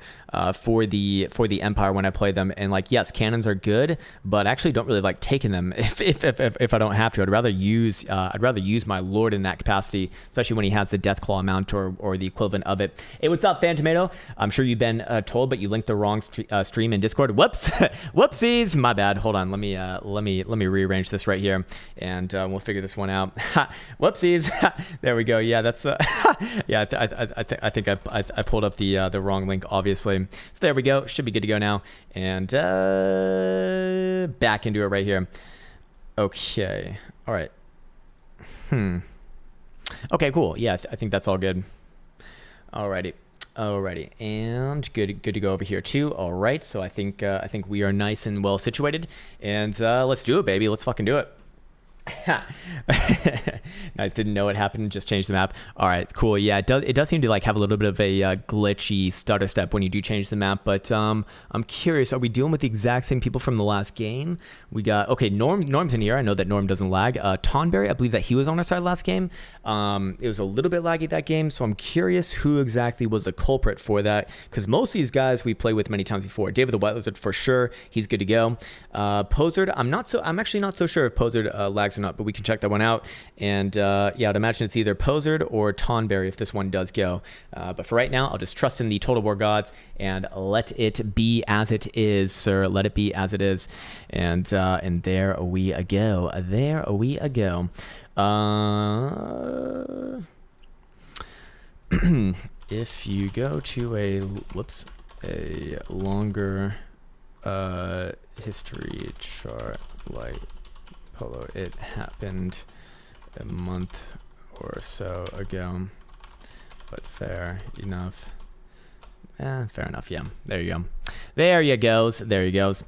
for the Empire when I play them. And like, yes, cannons are good, but I actually don't really like taking them if I don't have to. I'd rather use my Lord in that capacity, especially when he has the Deathclaw mount or the equivalent of it. Hey, what's up, Fan Tomato? I'm sure you've been told, but you linked the wrong stream in Discord. Whoops, whoopsies, my bad. Hold on, let me rearrange this right here, and we'll figure this one out. Whoopsies. There we go. Yeah, that's yeah. I think I pulled up the wrong link, obviously. So there we go. Should be good to go now. And back into it right here. Okay. All right. Okay. Cool. Yeah, I think that's all good. Alrighty. And good to go over here too. All right. So I think we are nice and well situated. And let's do it, baby. Let's fucking do it. Nice, didn't know it happened, just changed the map. All right, it's cool. Yeah, it does seem to like have a little bit of a glitchy stutter step when you do change the map, but I'm curious, are we dealing with the exact same people from the last game? We got, okay, Norm's in here. I know that Norm doesn't lag. Tonberry, I believe that he was on our side last game. It was a little bit laggy that game, so I'm curious who exactly was the culprit for that, because most of these guys we played with many times before. David the White Lizard for sure, he's good to go. Posard, I'm actually not so sure if Posard lags or not, but we can check that one out. And yeah, I'd imagine it's either Posard or Tonberry if this one does go. But for right now, I'll just trust in the Total War gods and let it be as it is, sir. Let it be as it is. And there we go. There we go. If you go to a longer history chart like Polo, it happened a month or so ago, but fair enough. Fair enough. Yeah, there you go. There you goes. There you goes.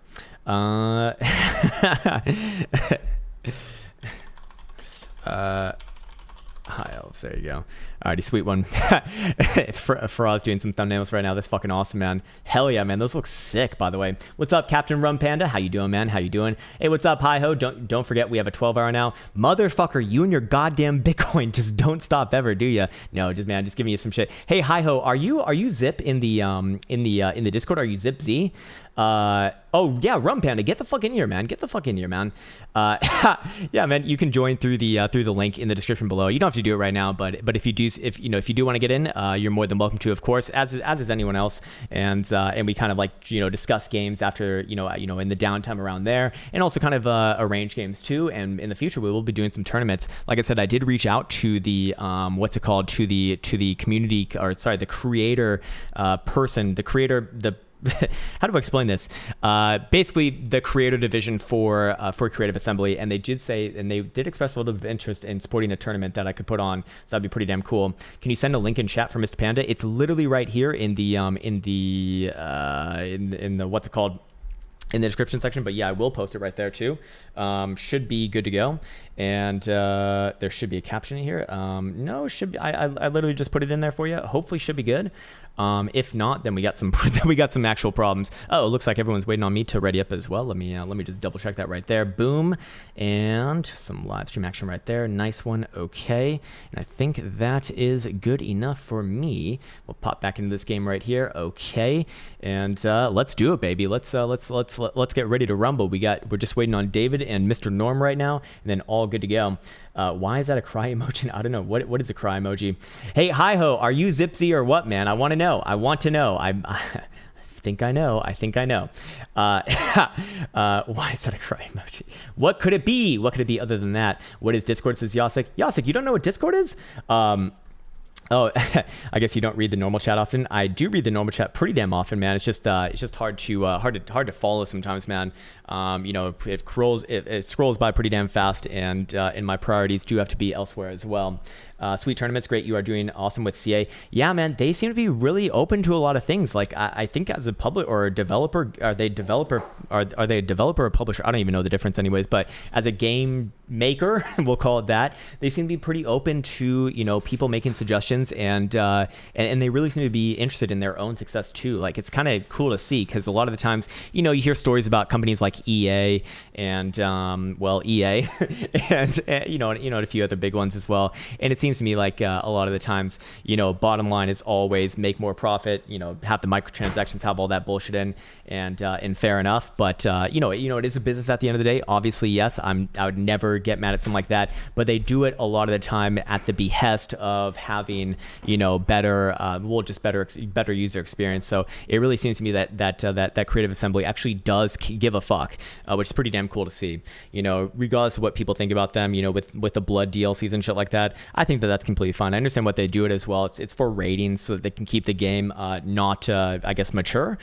High elves, there you go. Alrighty, sweet one. Faraz doing some thumbnails right now. That's fucking awesome, man. Hell yeah, man. Those look sick, by the way. What's up, Captain Rum Panda? How you doing, man? How you doing? Hey, what's up, Hi Ho? Don't forget we have a 12-hour now. Motherfucker, you and your goddamn Bitcoin just don't stop ever, do ya? No, just giving you some shit. Hey, Hi Ho, are you Zip in the Discord? Are you Zip Z? Oh yeah, Rum Panda, get the fuck in here, man. Get the fuck in here, man. Yeah, man, you can join through the link in the description below. You don't have to do it right now, but if you do want to get in, you're more than welcome to, of course, as is anyone else. And we kind of like discuss games after in the downtime around there, and also kind of arrange games too. And in the future, we will be doing some tournaments. Like I said, I did reach out to the to the community, or sorry, the creator person, the creator, how do I explain this? Basically, the creator division for Creative Assembly, and they did express a little bit of interest in supporting a tournament that I could put on. So that'd be pretty damn cool. Can you send a link in chat for Mr. Panda? It's literally right here in the what's it called? In the description section, but yeah, I will post it right there too. Should be good to go, and there should be a caption here. No, should be. I literally just put it in there for you. Hopefully, should be good. If not, then we got some some actual problems. Oh, it looks like everyone's waiting on me to ready up as well. Let me just double check that right there. Boom, and some live stream action right there. Nice one. Okay, and I think that is good enough for me. We'll pop back into this game right here. Okay, and let's do it, baby. Let's get ready to rumble. We're just waiting on David and Mr. Norm right now, and then all good to go. Why is that a cry emoji? I don't know. What is a cry emoji? Hey, hi-ho, are you Zipsy or what, man? I want to know. I think I know. Why is that a cry emoji? What could it be? What could it be other than that? What is Discord, says Yasik? Yasik, you don't know what Discord is? Oh, I guess you don't read the normal chat often. I do read the normal chat pretty damn often, man. It's just hard to follow sometimes, man. It scrolls by pretty damn fast, and my priorities do have to be elsewhere as well. Sweet tournaments, great. You are doing awesome with CA. Yeah, man, they seem to be really open to a lot of things. Like I think as a public or a developer, are they a developer or publisher? I don't even know the difference anyways, but as a game maker, we'll call it that, they seem to be pretty open to, people making suggestions, and they really seem to be interested in their own success too. Like it's kind of cool to see, because a lot of the times, you hear stories about companies like EA and EA and a few other big ones as well. And it seems to me like a lot of the times, bottom line is always make more profit, have the microtransactions, have all that bullshit in, and fair enough. But it is a business at the end of the day. Obviously, yes, I would never get mad at something like that, but they do it a lot of the time at the behest of having better user experience. So it really seems to me that Creative Assembly actually does give a fuck, which is pretty damn cool to see. Regardless of what people think about them, with the blood DLCs and shit like that, I think that's completely fine. I understand what they do it as well. It's for ratings, so that they can keep the game not I guess mature,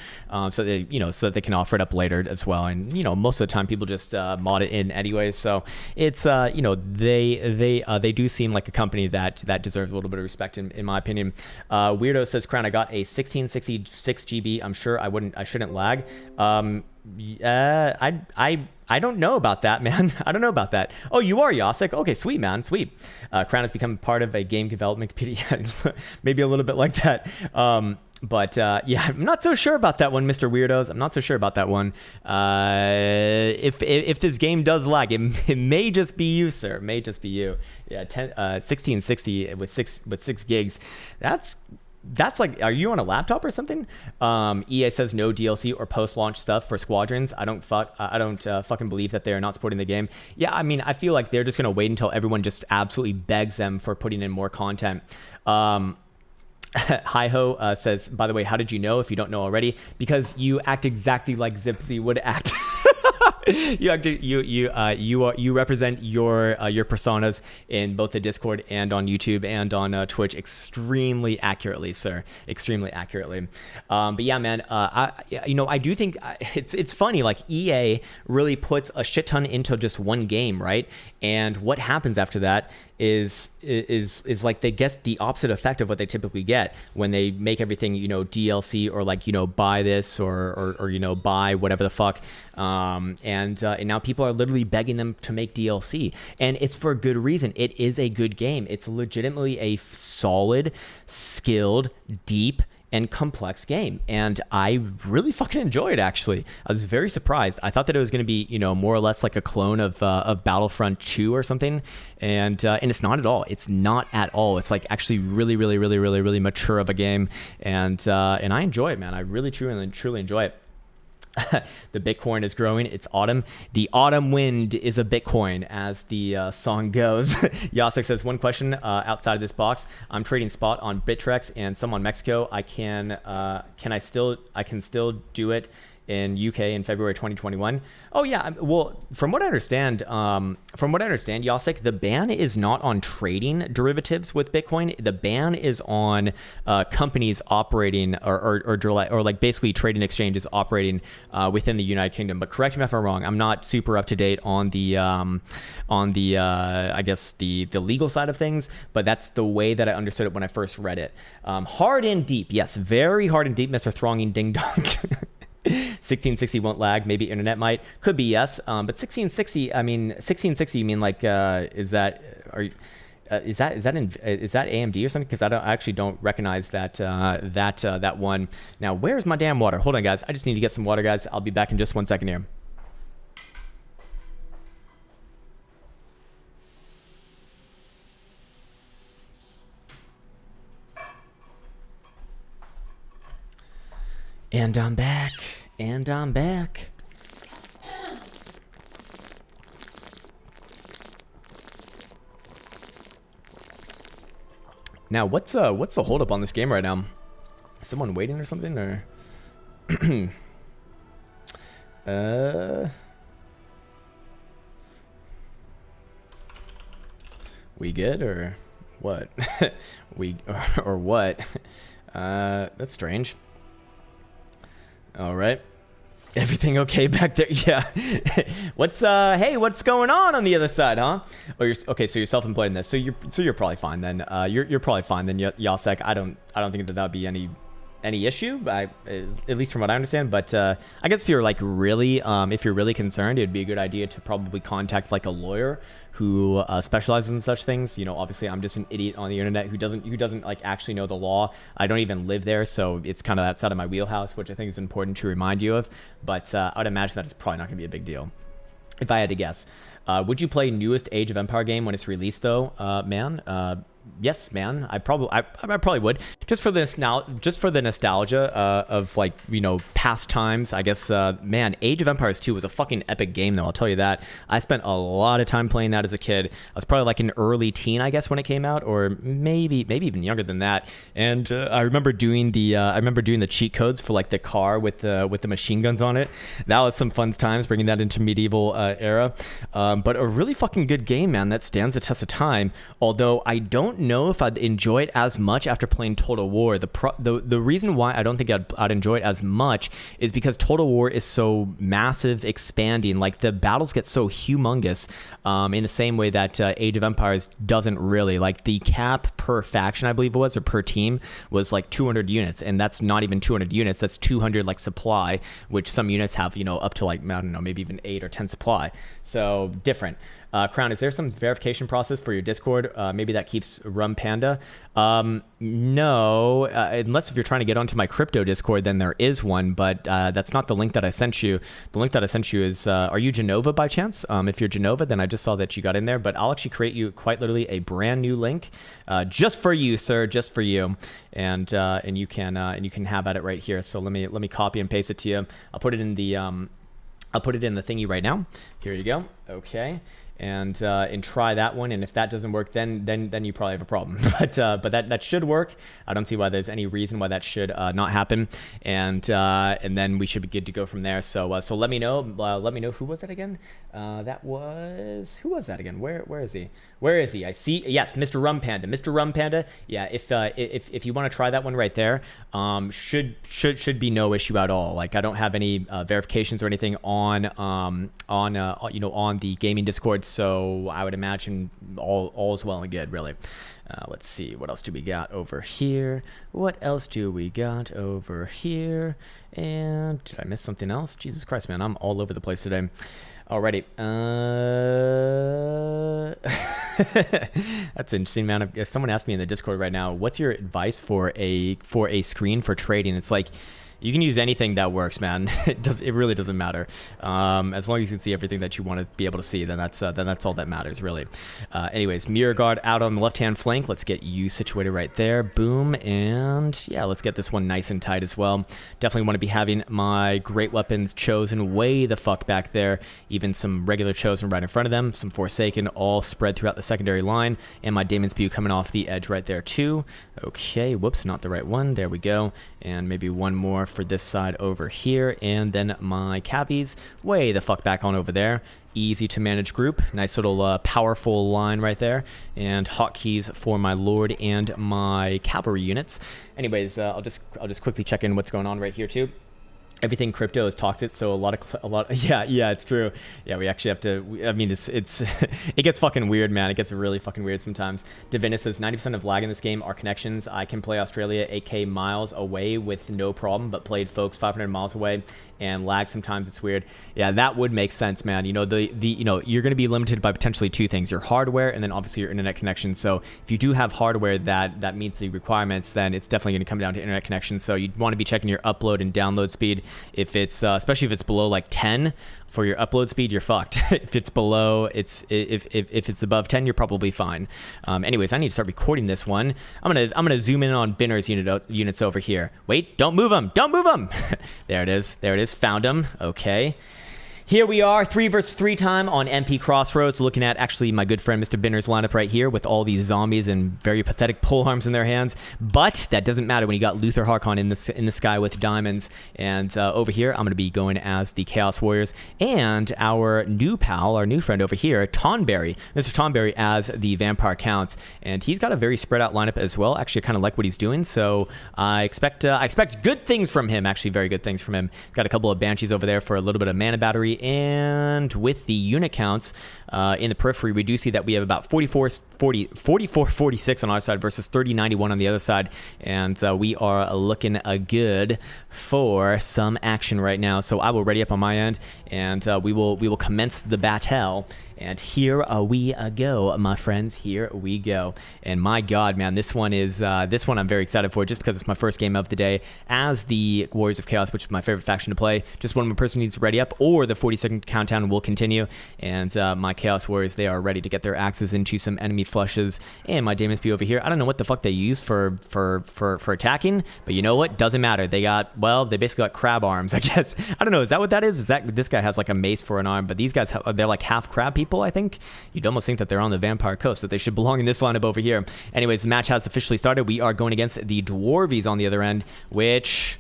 so that they can offer it up later as well. And most of the time people just mod it in anyways. So it's they do seem like a company that deserves a little bit of respect in my opinion. Weirdo says, Crown, I got a 1666 GB. I'm sure I shouldn't lag. I don't know about that, man. I don't know about that. Oh, you are Yasik. Okay, sweet, man. Sweet. Crown has become part of a game development committee. Maybe a little bit like that. But yeah, I'm not so sure about that one, Mr. Weirdos. I'm not so sure about that one. If this game does lag, it may just be you, sir. It may just be you. Yeah, 1660 with six gigs. That's like, are you on a laptop or something? EA says no DLC or post-launch stuff for Squadrons. I don't fucking believe that they are not supporting the game. Yeah, I mean, I feel like they're just gonna wait until everyone just absolutely begs them for putting in more content. Hi-ho says, by the way, how did you know if you don't know already? Because you act exactly like Zipsy would act. You represent your personas in both the Discord and on YouTube and on Twitch extremely accurately, sir. Extremely accurately. But yeah, man, I do think it's funny. Like EA really puts a shit ton into just one game, right? And what happens after that is like they get the opposite effect of what they typically get when they make everything DLC or like buy this or buy whatever the fuck, and now people are literally begging them to make DLC, and it's for a good reason. It is a good game. It's legitimately a solid, skilled, deep, and complex game, and I really fucking enjoy it. Actually, I was very surprised. I thought that it was going to be more or less like a clone of Battlefront 2 or something, and it's not at all. It's not at all. It's like actually really, really, really, really, really mature of a game, and I enjoy it, man. I really, truly enjoy it. The Bitcoin is growing. It's autumn. The autumn wind is a Bitcoin, as the song goes. Yasik says, one question outside of this box. I'm trading spot on Bittrex and some on Mexico. I can still do it in UK in February 2021. Oh yeah, well, from what I understand, Yasek, the ban is not on trading derivatives with Bitcoin. The ban is on companies operating or like basically trading exchanges operating within the United Kingdom. But correct me if I'm wrong. I'm not super up to date on the I guess the legal side of things, but that's the way that I understood it when I first read it. Hard and deep, yes, very hard and deep, Mr. Thronging Ding Dong. 1660 won't lag. Maybe internet might. Could be, yes. But 1660. I mean, 1660. You mean like is that AMD or something? Because I actually don't recognize that one. Now, where's my damn water? Hold on, guys. I just need to get some water, guys. I'll be back in just 1 second here. And I'm back. And I'm back. Now, what's the holdup on this game right now? Is someone waiting or something, or? We good or what? or what? That's strange. All right. Everything okay back there? Yeah. Hey, what's going on the other side, huh? Oh, you're okay. So you're self-employed in this. So you're probably fine then. You're probably fine then, Yasek. I don't think that would be any issue, at least from what I understand. But I guess if you're like really, if you're really concerned, it'd be a good idea to probably contact like a lawyer who specializes in such things. You know, obviously I'm just an idiot on the internet who doesn't like actually know the law. I don't even live there, so it's kind of outside of my wheelhouse, which I think is important to remind you of. But I would imagine that it's probably not going to be a big deal, if I had to guess. Would you play newest Age of Empire game when it's released though, man? Yes, man. I probably would, just for the nostalgia of like, you know, past times. I guess, man, Age of Empires 2 was a fucking epic game though. I'll tell you that. I spent a lot of time playing that as a kid. I was probably like an early teen, I guess, when it came out, or maybe even younger than that. And I remember doing the cheat codes for like the car with the machine guns on it. That was some fun times, bringing that into medieval era. But a really fucking good game, man, that stands the test of time. Although I don't know if I'd enjoy it as much after playing Total War. The reason why I don't think I'd enjoy it as much is because Total War is so massive, expanding. Like the battles get so humongous, in the same way that Age of Empires doesn't really. Like the cap per faction, I believe it was, or per team, was like 200 units, and that's not even 200 units. That's 200 like supply, which some units have, you know, up to like, I don't know, maybe even 8 or 10 supply. So different. Crown, is there some verification process for your Discord? Maybe that keeps Rum Panda. No, unless if you're trying to get onto my crypto Discord, then there is one, but that's not the link that I sent you. The link that I sent you is, are you Genova by chance? If you're Genova, then I just saw that you got in there, but I'll actually create you quite literally a brand new link, just for you, sir, just for you, and you can have at it right here. So let me copy and paste it to you. I'll put it in the thingy right now. Here you go. Okay. And try that one, and if that doesn't work, then you probably have a problem. But that should work. I don't see why there's any reason why that should not happen. And then we should be good to go from there. So let me know. Let me know, who was that again? Who was that again? Where is he? Where is he? I see. Yes, Mr. Rum Panda. Mr. Rum Panda. Yeah. If you want to try that one right there, should be no issue at all. Like I don't have any verifications or anything on the gaming Discord. So I would imagine all is well and good, really. Let's see, what else do we got over here? And did I miss something else? Jesus Christ, man, I'm all over the place today. Alrighty. That's interesting, man. If someone asked me in the Discord right now, what's your advice for a screen for trading? It's like, you can use anything that works, man. It really doesn't matter. As long as you can see everything that you want to be able to see, then that's all that matters, really. Anyways, mirror guard out on the left-hand flank. Let's get you situated right there. Boom, and yeah, let's get this one nice and tight as well. Definitely want to be having my great weapons chosen way the fuck back there. Even some regular chosen right in front of them. Some Forsaken all spread throughout the secondary line, and my Daemon Spew coming off the edge right there too. Okay, whoops, not the right one. There we go. And maybe one more for this side over here, and then my cavies way the fuck back on over there. Easy to manage group. Nice little powerful line right there. And hotkeys for my Lord and my cavalry units. Anyways, I'll just quickly check in what's going on right here too. Everything crypto is toxic, so a lot. Yeah, it's true. Yeah, we actually have to. I mean, it's it gets fucking weird, man. It gets really fucking weird sometimes. Divinus says 90% of lag in this game are connections. I can play Australia 8k miles away with no problem, but played folks 500 miles away and lag sometimes. It's weird. Yeah, that would make sense, man. You know, the you know, you're going to be limited by potentially two things: your hardware and then obviously your internet connection. So if you do have hardware that meets the requirements, then it's definitely going to come down to internet connection. So you'd want to be checking your upload and download speed. If it's especially if it's below like 10 for your upload speed, you're fucked. If it's below, if it's above 10, you're probably fine. Anyways, I need to start recording this one. I'm gonna zoom in on Binner's units over here. Wait, don't move them. Don't move them. There it is. There it is. Found them. Okay. Here we are, 3 versus 3 time on MP Crossroads, looking at actually my good friend Mr. Binner's lineup right here with all these zombies and very pathetic polearms in their hands. But that doesn't matter when you got Luther Harkon in the sky with diamonds. And over here, I'm going to be going as the Chaos Warriors and our new pal, our new friend over here, Tonberry, Mr. Tonberry as the Vampire Counts. And he's got a very spread out lineup as well. Actually, I kind of like what he's doing, so I expect good things from him. Actually, very good things from him. He's got a couple of Banshees over there for a little bit of mana battery. And with the unit counts in the periphery, we do see that we have about 44-46 on our side versus 30-91 on the other side. And we are looking good for some action right now. So I will ready up on my end, and we will commence the battle. And here we go, my friends. Here we go. And my God, man, this one I'm very excited for, just because it's my first game of the day as the Warriors of Chaos, which is my favorite faction to play. Just one more person needs to ready up, or the 40-second countdown will continue. And my Chaos Warriors, they are ready to get their axes into some enemy flushes. And my Daemon SP over here, I don't know what the fuck they use for attacking, but you know what? Doesn't matter. They basically got crab arms, I guess. I don't know. Is that what that is? Is that this guy has like a mace for an arm, but these guys they're like half crab people, I think. You'd almost think that they're on the Vampire Coast, that they should belong in this lineup over here. Anyways, the match has officially started. We are going against the Dwarvies on the other end, which...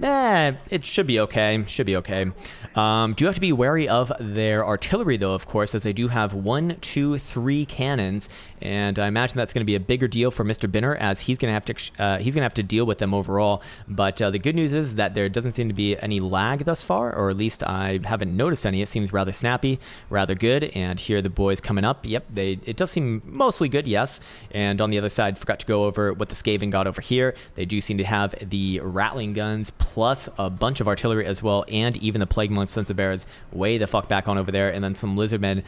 it should be okay. Should be okay. Do have to be wary of their artillery, though, of course, as they do have 1, 2, 3 cannons, and I imagine that's going to be a bigger deal for Mr. Binner, as he's going to have to deal with them overall. But the good news is that there doesn't seem to be any lag thus far, or at least I haven't noticed any. It seems rather snappy, rather good. And here are the boys coming up. Yep, it does seem mostly good, yes. And on the other side, forgot to go over what the Skaven got over here. They do seem to have the Rattling guns, plus a bunch of artillery as well, and even the Plague Monk Sons of Bears way the fuck back on over there, and then some Lizardmen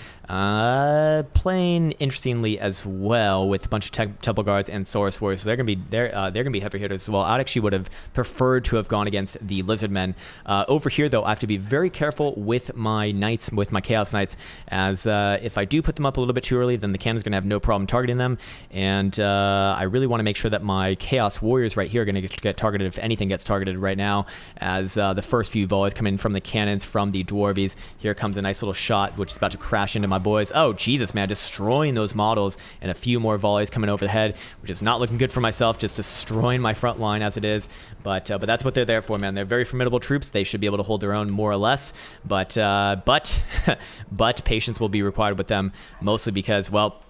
playing interestingly as well with a bunch of Temple Guards and Saurus Warriors. So they're gonna be heavy hitters as well. I actually would have preferred to have gone against the Lizardmen. Over here though, I have to be very careful with my Knights, with my Chaos Knights, as if I do put them up a little bit too early, then the cannon's gonna have no problem targeting them, and I really want to make sure that my Chaos Warriors right here are gonna get targeted, if anything gets targeted right now, as the first few volleys come in from the cannons from the Dwarvies. Here comes a nice little shot, which is about to crash into my boys. Oh, Jesus, man, destroying those models, and a few more volleys coming over the head, which is not looking good for myself, just destroying my front line as it is. But that's what they're there for, man. They're very formidable troops. They should be able to hold their own more or less, but patience will be required with them, mostly because, well,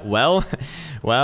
well,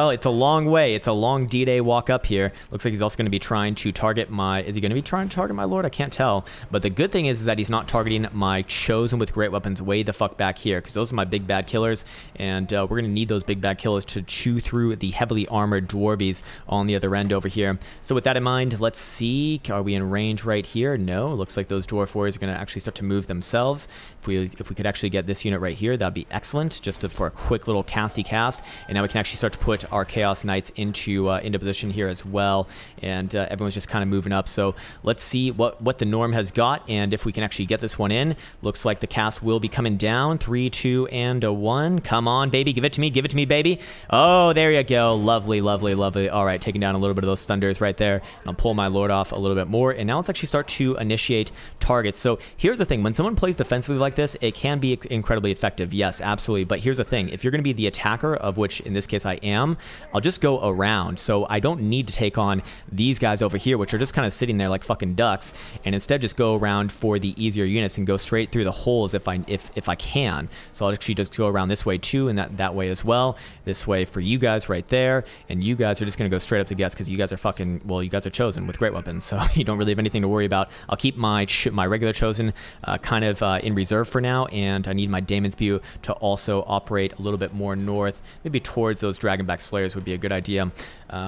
it's a long way. It's a long D-Day walk up here. Looks like he's also going to be trying to target my... Is he going to be trying to target my Lord? I can't tell. But the good thing is that he's not targeting my Chosen with great weapons way the fuck back here, because those are my big bad killers, and we're going to need those big bad killers to chew through the heavily armored Dwarvies on the other end over here. So with that in mind, let's see. Are we in range right here? No. Looks like those Dwarf Warriors are going to actually start to move themselves. If we could actually get this unit right here, that'd be excellent, just for a quick little casty cast. And now we can actually start to put our Chaos Knights into position here as well, and everyone's just kind of moving up. So let's see what the Norm has got, and if we can actually get this one in. Looks like the cast will be coming down. 3, 2, and a 1. Come on, baby, give it to me, baby. Oh, there you go. Lovely, lovely, lovely. All right, taking down a little bit of those Thunders right there. I'll pull my Lord off a little bit more, and now let's actually start to initiate targets. So here's the thing: when someone plays defensively like this, it can be incredibly effective. Yes, absolutely. But here's the thing: if you're going to be the attacker, of which in this case I am, I'll just go around. So I don't need to take on these guys over here, which are just kind of sitting there like fucking ducks, and instead just go around for the easier units and go straight through the holes if I can. So I'll actually just go around this way too, and that way as well. This way for you guys right there, and you guys are just going to go straight up to guts because you guys are fucking, well, you guys are chosen with great weapons, so you don't really have anything to worry about. I'll keep my regular chosen kind of in reserve for now, and I need my Daemon's Spew to also operate a little bit more north, maybe towards those Dragonback Slayers would be a good idea.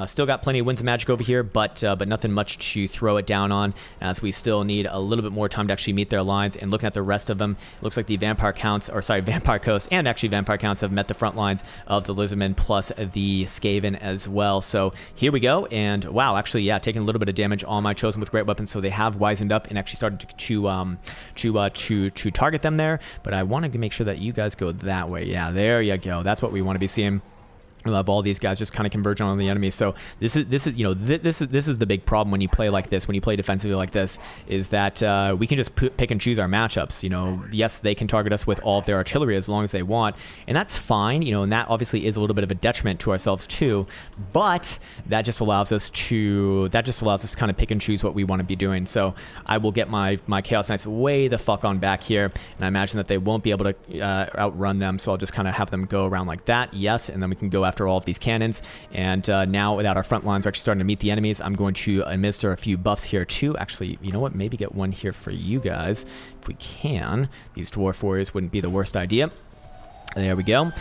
Still got plenty of Winds of Magic over here, but nothing much to throw it down on, as we still need a little bit more time to actually meet their lines. And looking at the rest of them, it looks like the Vampire Coast and actually Vampire Counts have met the front lines of the Lizardmen plus the Skaven as well. So here we go, and wow, actually, yeah, taking a little bit of damage on my chosen with great weapons, so they have wisened up and actually started to target them there. But I want to make sure that you guys go that way. Yeah, there you go. That's what we want to be seeing. I love all these guys just kind of converging on the enemy. So this is the big problem when you play like this, when you play defensively like this, is that we can just pick and choose our matchups. You know, yes, they can target us with all of their artillery as long as they want, and that's fine. You know, and that obviously is a little bit of a detriment to ourselves too. But that just allows us to kind of pick and choose what we want to be doing. So I will get my Chaos Knights way the fuck on back here, and I imagine that they won't be able to outrun them. So I'll just kind of have them go around like that. Yes, and then we can go after all of these cannons. And now without our front lines are actually starting to meet the enemies, I'm going to administer a few buffs here too. Actually, you know what? Maybe get one here for you guys if we can. These Dwarf Warriors wouldn't be the worst idea. There we go.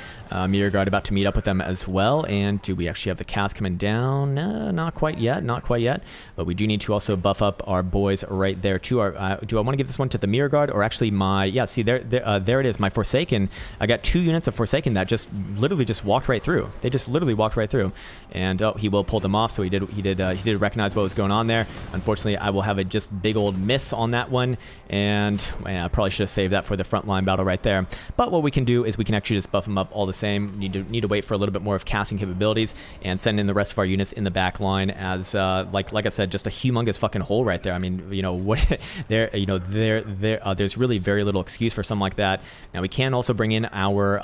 Mirror Guard about to meet up with them as well. And do we actually have the cast coming down? No, not quite yet. Not quite yet. But we do need to also buff up our boys right there too. Do I want to give this one to the Mirror Guard or actually my... Yeah, see, there it is. My Forsaken. I got 2 units of Forsaken that just literally just walked right through. They just literally walked right through. And oh, he will pull them off. So he did recognize what was going on there. Unfortunately, I will have a just big old miss on that one. And yeah, I probably should have saved that for the frontline battle right there. But what we can do is we can actually just buff them up all the same. Need to wait for a little bit more of casting capabilities and send in the rest of our units in the back line as like I said, just a humongous fucking hole right there. I mean, you know what, there's really very little excuse for something like that. Now we can also bring in our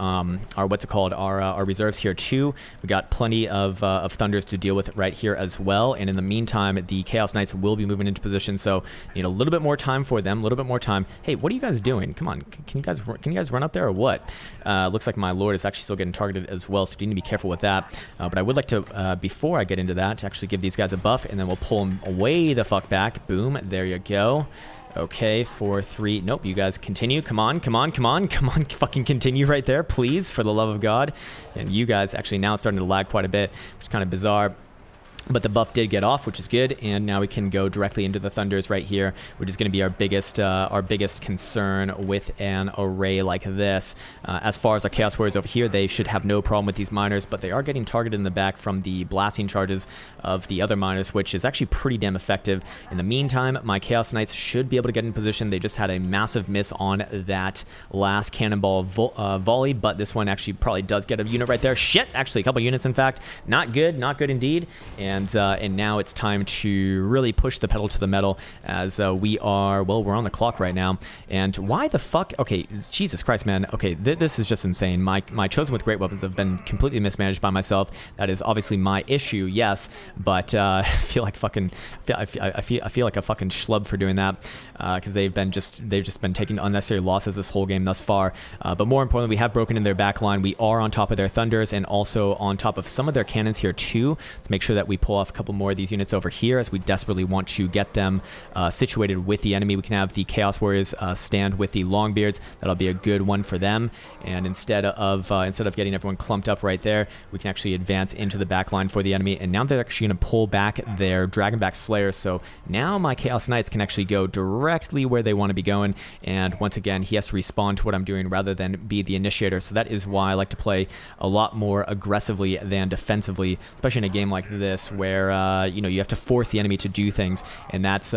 what's it called, our reserves here too. We got plenty of thunders to deal with right here as well. And in the meantime, the Chaos Knights will be moving into position, so need a little bit more time for them, a little bit more time. Hey, what are you guys doing? Come on, can you guys run up there or what? Looks like my Lord is actually still getting targeted as well, so you need to be careful with that. But I would like to, before I get into that, to actually give these guys a buff, and then we'll pull them way the fuck back. Boom, there you go. Okay, 4, 3, nope, you guys continue. Come on, fucking continue right there, please, for the love of God. And you guys, actually now it's starting to lag quite a bit, which is kind of bizarre. But the buff did get off, which is good, and now we can go directly into the Thunders right here, which is going to be our biggest concern with an array like this. As far as our Chaos Warriors over here, they should have no problem with these miners, but they are getting targeted in the back from the blasting charges of the other miners, which is actually pretty damn effective. In the meantime, my Chaos Knights should be able to get in position. They just had a massive miss on that last cannonball volley, but this one actually probably does get a unit right there. Shit, actually a couple units, in fact. Not good indeed. And now it's time to really push the pedal to the metal as we're on the clock right now. And why the fuck? Okay, Jesus Christ, man. Okay, this is just insane. My chosen with great weapons have been completely mismanaged by myself. That is obviously my issue, yes, but I feel like I feel like a fucking schlub for doing that because they've just been taking unnecessary losses this whole game thus far. But more importantly, we have broken in their back line. We are on top of their Thunders and also on top of some of their cannons here too. Let's make sure that we pull off a couple more of these units over here as we desperately want to get them situated with the enemy. We can have the Chaos Warriors stand with the Longbeards. That'll be a good one for them. And instead of getting everyone clumped up right there, we can actually advance into the back line for the enemy. And now they're actually going to pull back their Dragonback Slayers. So now my Chaos Knights can actually go directly where they want to be going. And once again, he has to respond to what I'm doing rather than be the initiator. So that is why I like to play a lot more aggressively than defensively, especially in a game like this where you know, you have to force the enemy to do things, and that's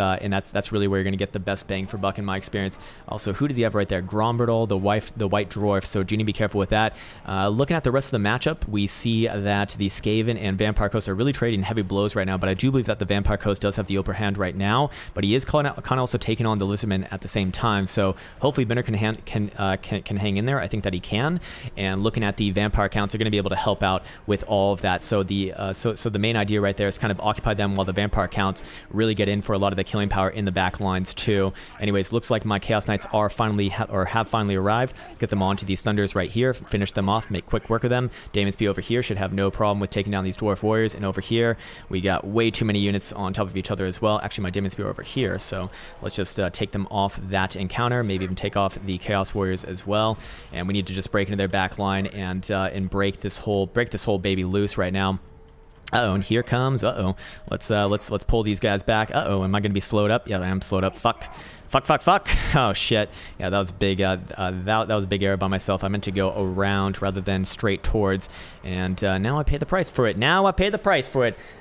really where you're going to get the best bang for buck in my experience. Also, who does he have right there? Gromberdal, the white dwarf. So do need to be careful with that. Looking at the rest of the matchup, we see that the Skaven and Vampire Coast are really trading heavy blows right now, but I do believe that the Vampire Coast does have the upper hand right now, but he is kind of also taking on the Lizardman at the same time. So hopefully Binder can hang in there. I think that he can. And looking at the Vampire counts, are going to be able to help out with all of that. So the so the main idea right there is kind of occupy them while the Vampire counts really get in for a lot of the killing power in the back lines too. Anyways, looks like my Chaos Knights are finally have finally arrived. Let's get them onto these Thunders right here, finish them off, make quick work of them. Daemon Spear over here should have no problem with taking down these Dwarf Warriors, and over here we got way too many units on top of each other as well. Actually, my Daemon Spear over here, so let's just take them off that encounter, maybe even take off the Chaos Warriors as well. And we need to just break into their back line and break this whole baby loose right now. Uh-oh, and here comes, let's pull these guys back. Uh-oh, am I going to be slowed up? Yeah, I am slowed up. Fuck. Oh, shit. Yeah, that was big. That was a big error by myself. I meant to go around rather than straight towards. And now I pay the price for it.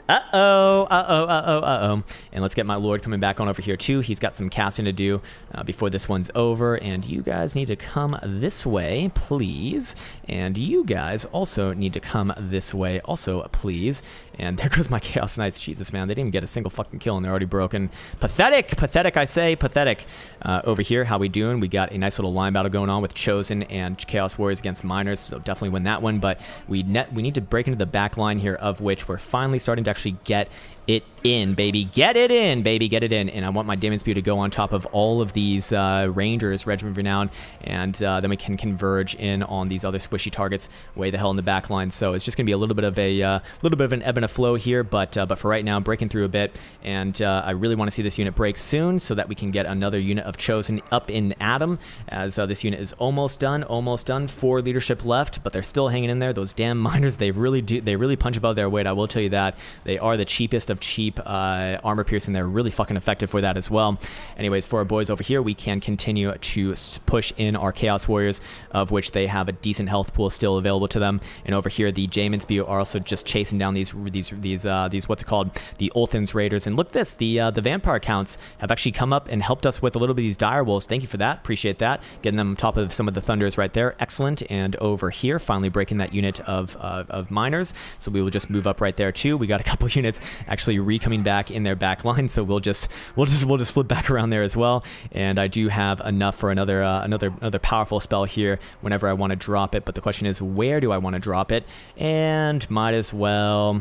Uh-oh. And let's get my Lord coming back on over here, too. He's got some casting to do before this one's over. And you guys need to come this way, please. And you guys also need to come this way, also, please. And there goes my Chaos Knights. Jesus, man. They didn't even get a single fucking kill, and they're already broken. Pathetic, I say. Pathetic. Over here, how we doing? We got a nice little line battle going on with Chosen and Chaos Warriors against Miners, so definitely win that one. But we need to break into the back line here, of which we're finally starting to actually get it in, baby. Get it in. And I want my Daemon Spear to go on top of all of these Rangers, Regiment of Renown, and then we can converge in on these other squishy targets way the hell in the back line. So it's just gonna be a little bit of an ebb and a flow here, but for right now, breaking through a bit, and I really want to see this unit break soon so that we can get another unit of Chosen up in Adam, as this unit is almost done. 4 leadership left, but they're still hanging in there. Those damn Miners, they really punch above their weight. I will tell you that. They are the cheapest of cheap armor piercing. They're really fucking effective for that as well. Anyways, for our boys over here, we can continue to push in our Chaos Warriors, of which they have a decent health pool still available to them. And over here, the Daemon Spear are also just chasing down these what's it called, the Ulthan's Raiders. And look, this the Vampire counts have actually come up and helped us with a little bit of these Dire Wolves. Thank you for that. Appreciate that. Getting them on top of some of the Thunders right there. Excellent. And over here, finally breaking that unit of Miners. So we will just move up right there too. We got a couple units actually coming back in their back line, so we'll just flip back around there as well. And I do have enough for another powerful spell here whenever I want to drop it, but the question is, where do I want to drop it? And might as well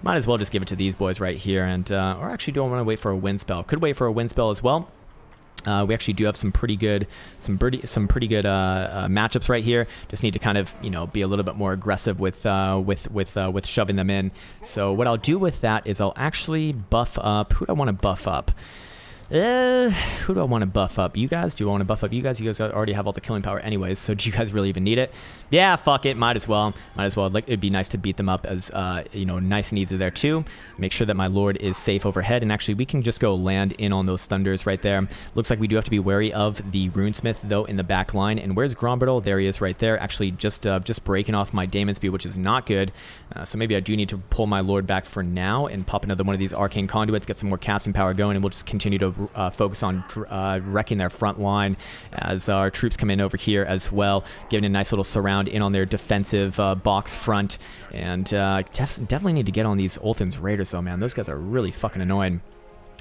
just give it to these boys right here. And or actually, do I want to wait for a wind spell? Could wait for a wind spell as well. We actually do have some pretty good matchups right here. Just need to kind of, you know, be a little bit more aggressive with shoving them in. So what I'll do with that is I'll actually buff up. Who do I want to buff up? Who do I want to buff up? You guys? Do I want to buff up you guys? You guys already have all the killing power anyways, so do you guys really even need it? Yeah, fuck it. Might as well. Like, it'd be nice to beat them up as, you know, nice and easy there too. Make sure that my Lord is safe overhead, and actually we can just go land in on those Thunders right there. Looks like we do have to be wary of the Runesmith, though, in the back line. And where's Gromberdal? There he is right there. Actually, just breaking off my Daemon Spear, which is not good. So maybe I do need to pull my Lord back for now and pop another one of these Arcane Conduits, get some more casting power going, and we'll just continue to focus on wrecking their front line as our troops come in over here as well, giving a nice little surround in on their defensive box front. And definitely need to get on these Ulthan's Raiders though, man. Those guys are really fucking annoying.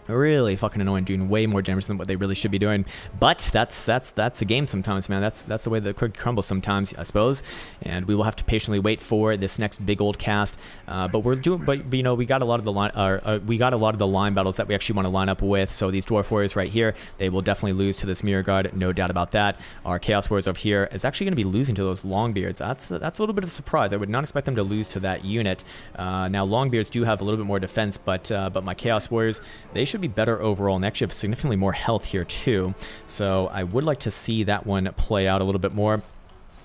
Really fucking annoying, doing way more damage than what they really should be doing. But that's a game sometimes, man. That's the way the cookie crumbles sometimes, I suppose. And we will have to patiently wait for this next big old cast. But you know, we got a lot of the line battles that we actually want to line up with. So these Dwarf Warriors right here, they will definitely lose to this Mirror Guard, no doubt about that. Our Chaos Warriors over here is actually going to be losing to those Longbeards. That's a little bit of a surprise. I would not expect them to lose to that unit. Now Longbeards do have a little bit more defense, but my Chaos Warriors, they should be better overall, and they actually have significantly more health here too. So I would like to see that one play out a little bit more.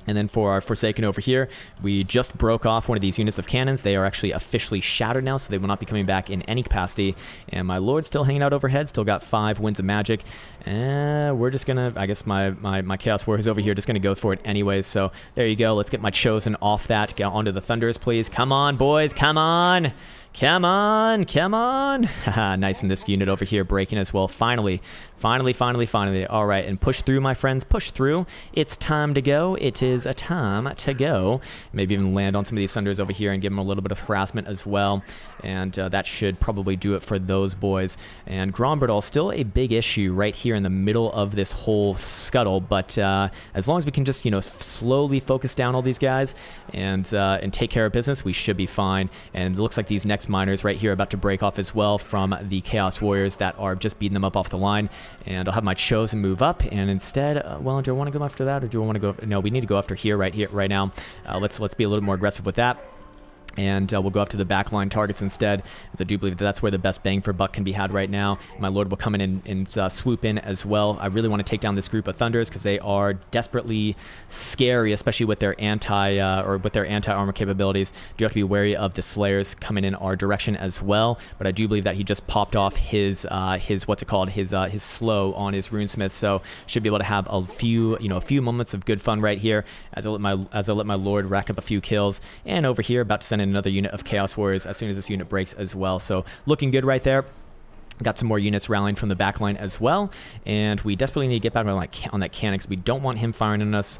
And then for our Forsaken over here, we just broke off one of these units of cannons. They are actually officially shattered now, so they will not be coming back in any capacity. And my Lord's still hanging out overhead, still got 5 winds of magic. And we're just gonna, I guess my Chaos Warriors over here just gonna go for it anyways. So there you go. Let's get my Chosen off that. Get onto the Thunders, please. Come on, boys. Come on. Come on, come on. Haha, nice. In this unit over here breaking as well. Finally. All right, and push through, my friends. Push through. It's time to go. It is a time to go. Maybe even land on some of these Thunders over here and give them a little bit of harassment as well. And that should probably do it for those boys. And Gromberdal, still a big issue right here in the middle of this whole scuttle. But as long as we can just, slowly focus down all these guys and take care of business, we should be fine. And it looks like these next miners right here are about to break off as well from the Chaos Warriors that are just beating them up off the line. And I'll have my Chosen move up, and instead, well, do I want to go after that, or do I want to go? No, we need to go after here, right now. Let's be a little more aggressive with that. And we'll go after the backline targets instead, as I do believe that that's where the best bang for buck can be had right now. My lord will come in and swoop in as well. I really want to take down this group of Thunders because they are desperately scary, especially with their anti-armor capabilities. Do have to be wary of the Slayers coming in our direction as well. But I do believe that he just popped off his slow on his runesmith, so should be able to have a few moments of good fun right here as I let my lord rack up a few kills. And over here, about to send in another unit of Chaos Warriors as soon as this unit breaks as well. So looking good right there. Got some more units rallying from the back line as well, and we desperately need to get back on that cannon because we don't want him firing on us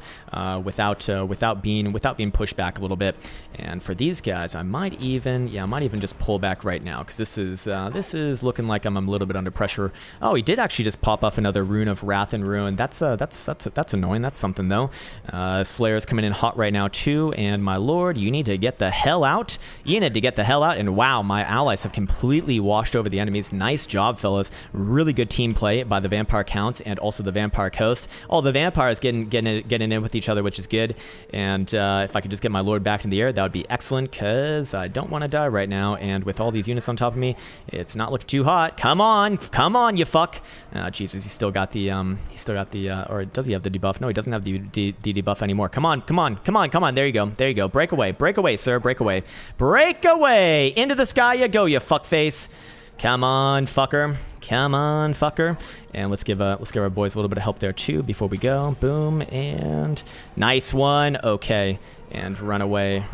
without being pushed back a little bit. And for these guys, I might even just pull back right now because this is looking like I'm a little bit under pressure. Oh, he did actually just pop off another Rune of Wrath and Ruin. That's annoying. That's something though. Slayer's coming in hot right now too, and my lord, you need to get the hell out. And wow, my allies have completely washed over the enemies. Nice job, fellas. Really good team play by the Vampire Counts and also the Vampire Coast. All the vampires getting in with each other, which is good. And if I could just get my lord back in the air, that would be excellent because I don't want to die right now. And with all these units on top of me, it's not looking too hot. Come on, you fuck. Jesus, he's still got the or does he have the debuff? No, he doesn't have the debuff anymore. Come on. There you go. Break away, sir. Break away. Into the sky you go, you fuckface. Come on, fucker. And let's give our boys a little bit of help there too before we go. Boom, and nice one. Okay. And run away.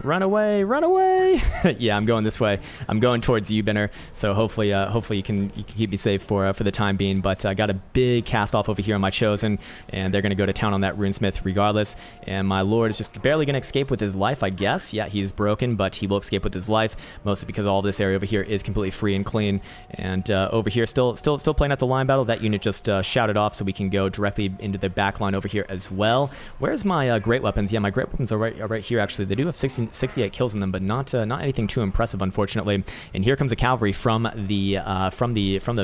Yeah, I'm going this way. I'm going towards you, Binner. So hopefully you can keep me safe for the time being. But I got a big cast off over here on my Chosen, and they're gonna go to town on that Runesmith regardless. And my lord is just barely gonna escape with his life, I guess. Yeah, he's broken, but he will escape with his life, mostly because all this area over here is completely free and clean. And over here, still playing at the line battle. That unit just shouted off, so we can go directly into the back line over here as well. Where's my great weapons? Yeah, my great weapons are right here. Actually, they do have 68 kills in them, but not anything too impressive, unfortunately. And here comes the cavalry from the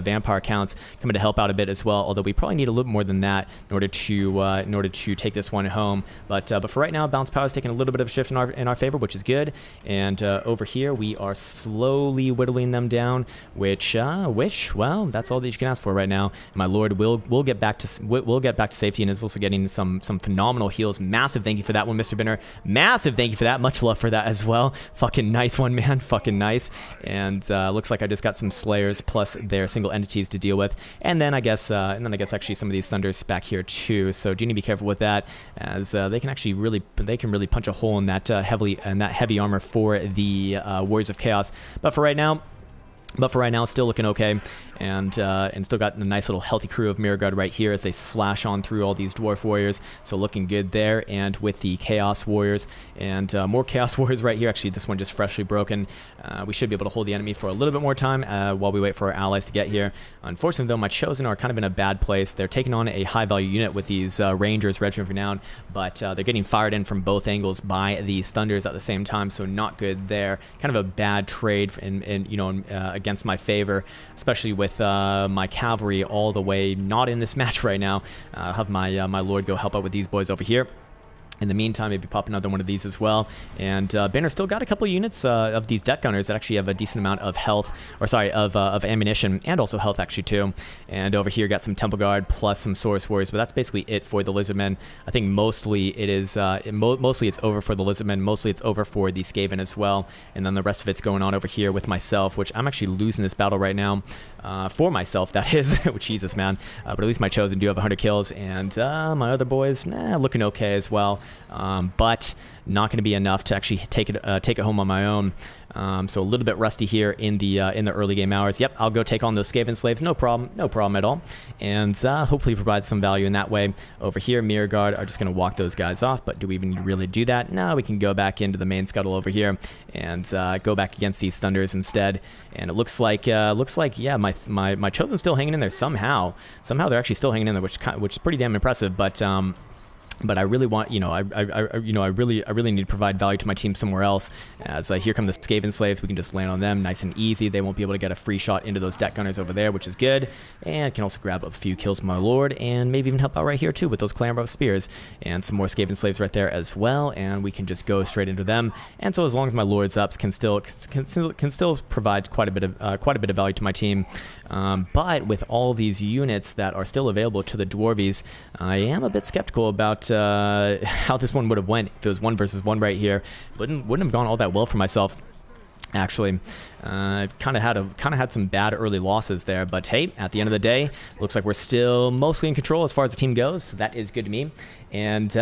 Vampire Counts coming to help out a bit as well. Although we probably need a little more than that in order to take this one home. But for right now, Bounce Power is taking a little bit of a shift in our favor, which is good. And over here, we are slowly whittling them down, which well, that's all that you can ask for right now. My lord will get back to safety and is also getting some phenomenal heals. Massive thank you for that one, Mr. Binner. Massive thank you for that. Much love for that as well. Fucking nice one, man. Fucking nice. And looks like I just got some Slayers plus their single entities to deal with. And then I guess actually some of these Thunders back here too. So do need to be careful with that, as they can really punch a hole in that heavy armor for the Warriors of Chaos. But for right now, still looking okay, and still got a nice little healthy crew of Mirror Guard right here as they slash on through all these Dwarf Warriors. So looking good there, and with the Chaos Warriors and more Chaos Warriors right here. Actually, this one just freshly broken. We should be able to hold the enemy for a little bit more time while we wait for our allies to get here. Unfortunately, though, my Chosen are kind of in a bad place. They're taking on a high-value unit with these Rangers, Regiment of Renown, but they're getting fired in from both angles by these Thunders at the same time, so not good there. Kind of a bad trade against my favor, especially with my cavalry all the way not in this match right now. I'll have my lord go help out with these boys over here. In the meantime, maybe pop another one of these as well. And Banner still got a couple of units of these deck gunners that actually have a decent amount of health, or sorry, of ammunition, and also health actually too. And over here got some Temple Guard plus some Source Warriors, but that's basically it for the Lizardmen. I think mostly it is, mostly it's over for the Lizardmen, mostly it's over for the Skaven as well. And then the rest of it's going on over here with myself, which I'm actually losing this battle right now. For myself, that is. Oh, Jesus, man. But at least my Chosen do have 100 kills, and my other boys, looking okay as well. but not going to be enough to actually take it home on my own. So a little bit rusty here in the early game hours. Yep, I'll go take on those Skaven slaves. No problem at all. And hopefully provide some value in that way. Over here, Mirror Guard are just going to walk those guys off. But do we even really do that? No, we can go back into the main scuttle over here and go back against these Thunders instead. And it looks like yeah, my Chosen's still hanging in there somehow. Somehow they're actually still hanging in there, which is pretty damn impressive. But I really want, I really need to provide value to my team somewhere else. As here come the Skaven slaves, we can just land on them nice and easy. They won't be able to get a free shot into those deck gunners over there, which is good. And can also grab a few kills from my lord, and maybe even help out right here too with those Clamber spears and some more Skaven slaves right there as well. And we can just go straight into them. And so as long as my lords ups can still provide quite a bit of value to my team. But with all these units that are still available to the dwarvies, I am a bit skeptical about how this one would have went if it was 1 versus 1 right here. Wouldn't have gone all that well for myself, actually. I've kind of had some bad early losses there, but hey, at the end of the day, looks like we're still mostly in control as far as the team goes. So that is good to me. And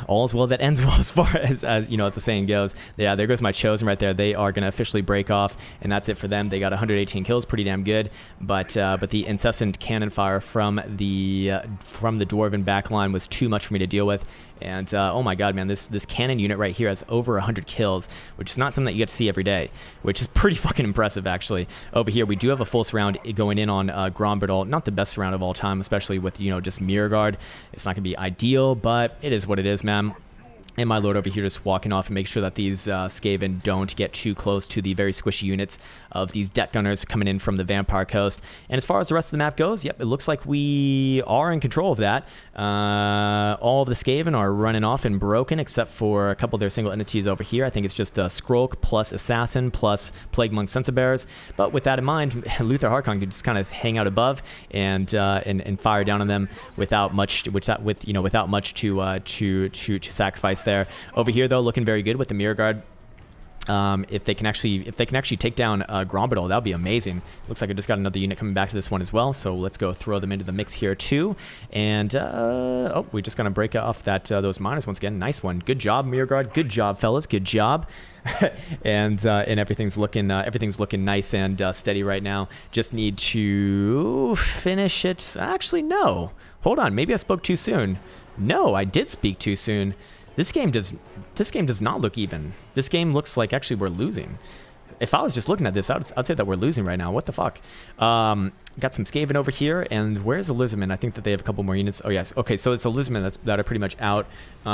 all's well that ends well, as far as the saying goes. Yeah, there goes my Chosen right there. They are going to officially break off, and that's it for them. They got 118 kills, pretty damn good. But the incessant cannon fire from the Dwarven backline was too much for me to deal with. And oh my god, man, this cannon unit right here has over 100 kills, which is not something that you get to see every day, which is pretty fucking impressive, actually. Over here, we do have a full surround going in on Grombardol. Not the best surround of all time, especially with just Mirror Guard. It's not going to be ideal, but it is what it is, man. And my lord over here just walking off and make sure that these Skaven don't get too close to the very squishy units of these deck gunners coming in from the Vampire Coast. And as far as the rest of the map goes, yep, it looks like we are in control of that. All of the Skaven are running off and broken, except for a couple of their single entities over here. I think it's just Skrulk plus Assassin plus Plague Monk Sensibearers. But with that in mind, Luther Harkon could just kind of hang out above and fire down on them without much to sacrifice there. Over here, though, looking very good with the Mirror Guard. If they can actually take down Grombardol, that would be amazing. Looks like I just got another unit coming back to this one as well, so let's go throw them into the mix here too. And oh, we just gonna break off those miners once again. Nice one, good job, Mirror Guard. Good job, fellas. Good job. and everything's looking nice and steady right now. Just need to finish it. Actually, no. Hold on. Maybe I spoke too soon. No, I did speak too soon. This game does not look even. This game looks like actually we're losing. If I was just looking at this, I'd say that we're losing right now. What the fuck? Got some Skaven over here, and where's Elizabeth? I think that they have a couple more units. Oh yes, okay, so it's Elizabeth that are pretty much out. They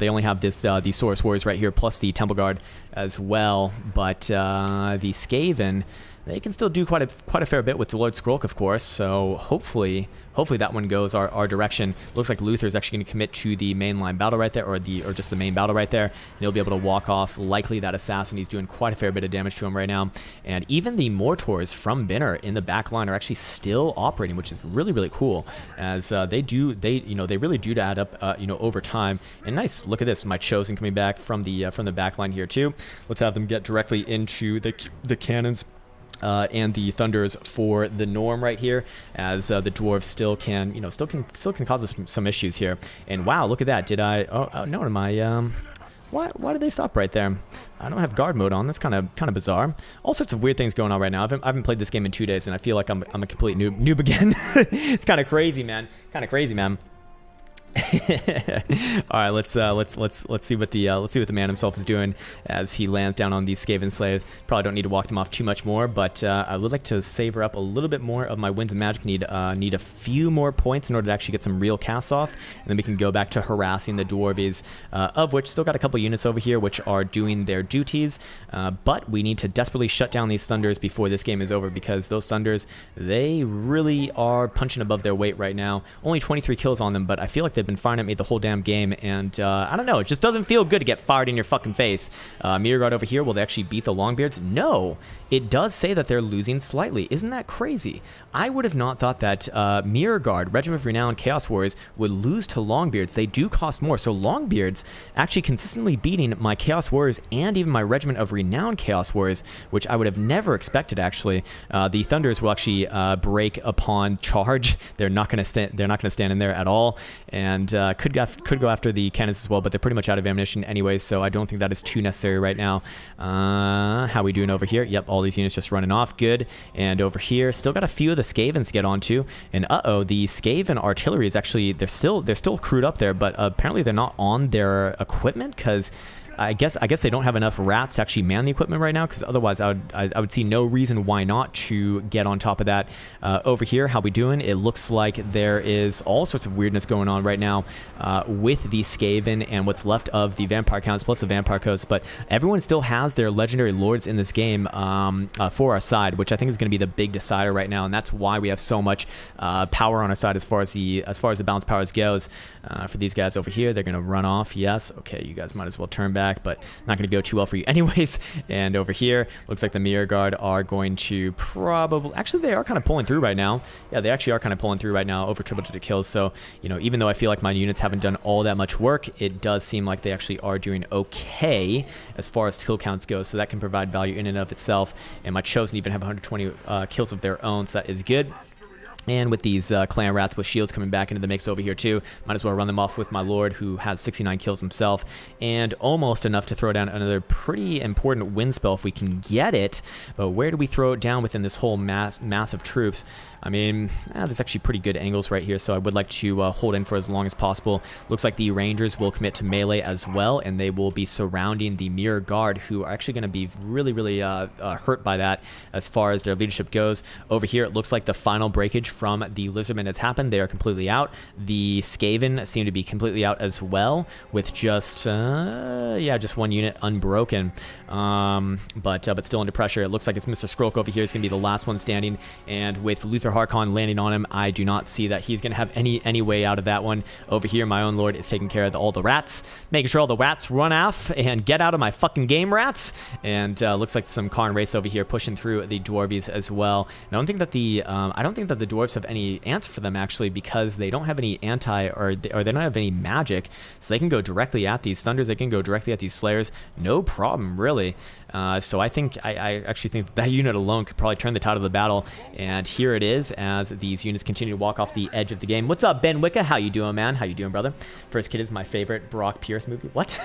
only have these Saurus Warriors right here, plus the Temple Guard as well. But the Skaven, they can still do quite a fair bit with the Lord Skrulk, of course. So hopefully that one goes our direction. Looks like Luther is actually going to commit to the mainline battle right there, or just the main battle right there. And he'll be able to walk off. Likely that assassin. He's doing quite a fair bit of damage to him right now. And even the Mortors from Binner in the back line are actually still operating, which is really, really cool. As they really do add up over time. And nice, look at this, my Chosen coming back from the back line here too. Let's have them get directly into the cannons. And the Thunders for the Norm right here, as the Dwarves still can cause us some issues here. And wow, look at that! Did I? Oh no, am I? Why did they stop right there? I don't have guard mode on. That's kind of bizarre. All sorts of weird things going on right now. I haven't played this game in 2 days, and I feel like I'm a complete noob again. It's kind of crazy, man. All right, let's see what the man himself is doing as he lands down on these Skaven slaves. Probably don't need to walk them off too much more, but I would like to savor up a little bit more of my Winds of Magic. Need a few more points in order to actually get some real casts off, and then we can go back to harassing the Dwarvies, of which still got a couple units over here which are doing their duties. But we need to desperately shut down these Thunders before this game is over, because those Thunders, they really are punching above their weight right now. Only 23 kills on them, but I feel like they've been firing at me the whole damn game, and I don't know, it just doesn't feel good to get fired in your fucking face. Mirror Guard over here, will they actually beat the Longbeards? No, it does say that they're losing slightly. Isn't that crazy? I would have not thought that Mirror Guard, Regiment of Renown Chaos Warriors, would lose to Longbeards. They do cost more, so Longbeards actually consistently beating my Chaos Warriors and even my Regiment of Renown Chaos Warriors, which I would have never expected, actually. The Thunders will actually break upon charge. They're not going to stand in there at all, and and could go after the cannons as well, but they're pretty much out of ammunition anyways, so I don't think that is too necessary right now. How we doing over here? Yep, all these units just running off. Good. And over here, still got a few of the Skavens to get onto. And the Skaven artillery is actually, they're still crewed up there, but apparently they're not on their equipment, because I guess they don't have enough rats to actually man the equipment right now, because otherwise I would see no reason why not to get on top of that. Over here, how we doing? It looks like there is all sorts of weirdness going on right now with the Skaven and what's left of the Vampire Counts plus the Vampire Coast, but everyone still has their legendary lords in this game for our side, which I think is going to be the big decider right now, and that's why we have so much power on our side as far as the balanced powers goes. For these guys over here, they're going to run off. Yes, okay, you guys might as well turn back, but not going to go too well for you anyways. And over here, looks like the Mirror Guard are going to probably... Actually, they are kind of pulling through right now. Yeah, they actually are kind of pulling through right now over triple-digit kills. So, you know, even though I feel like my units haven't done all that much work, it does seem like they actually are doing okay as far as kill counts go. So that can provide value in and of itself. And my Chosen even have 120 kills of their own, so that is good. And with these clan rats with shields coming back into the mix over here too, might as well run them off with my lord, who has 69 kills himself, and almost enough to throw down another pretty important wind spell if we can get it. But where do we throw it down within this whole mass of troops? I mean, there's actually pretty good angles right here, so I would like to hold in for as long as possible. Looks like the Rangers will commit to melee as well, and they will be surrounding the Mirror Guard, who are actually going to be really hurt by that as far as their leadership goes. Over here, it looks like the final breakage from the Lizardmen has happened. They are completely out. The Skaven seem to be completely out as well, with just one unit unbroken, but still under pressure. It looks like it's Mr. Skrulk over here is going to be the last one standing, and with Luther Harkon landing on him, I do not see that he's going to have any way out of that one. Over here, my own lord is taking care of all the rats, making sure all the rats run off and get out of my fucking game, rats. And looks like some Karn race over here pushing through the Dwarvies as well. And I don't think that the dwarves have any answer for them, actually, because they don't have any or they don't have any magic, so they can go directly at these thunders. They can go directly at these slayers, no problem, really. So I actually think that unit alone could probably turn the tide of the battle. And here it is as these units continue to walk off the edge of the game. What's up, Ben Wicca? How you doing, man? How you doing, brother? First Kid is my favorite Brock Pierce movie. What?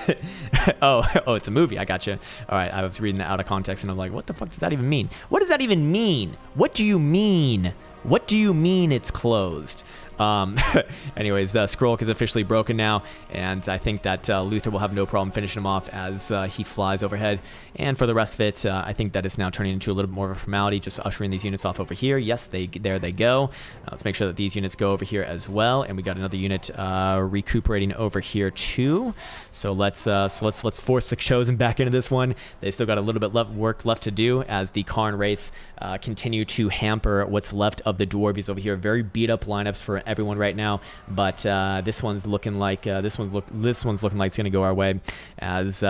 oh, it's a movie. I gotcha. All right, I was reading that out of context, and I'm like, what the fuck does that even mean? What does that even mean? What do you mean? What do you mean it's closed? Anyways, Skrulk is officially broken now, and I think that Luther will have no problem finishing him off as he flies overhead. And for the rest of it, I think that it's now turning into a little bit more of a formality, just ushering these units off over here. Yes, there they go. Let's make sure that these units go over here as well, and we got another unit recuperating over here too. So let's force the Chosen back into this one. They still got a little bit work left to do as the Karn wraiths continue to hamper what's left of the Dwarvies over here. Very beat up lineups for everyone right now, but this one's looking like it's going to go our way, as the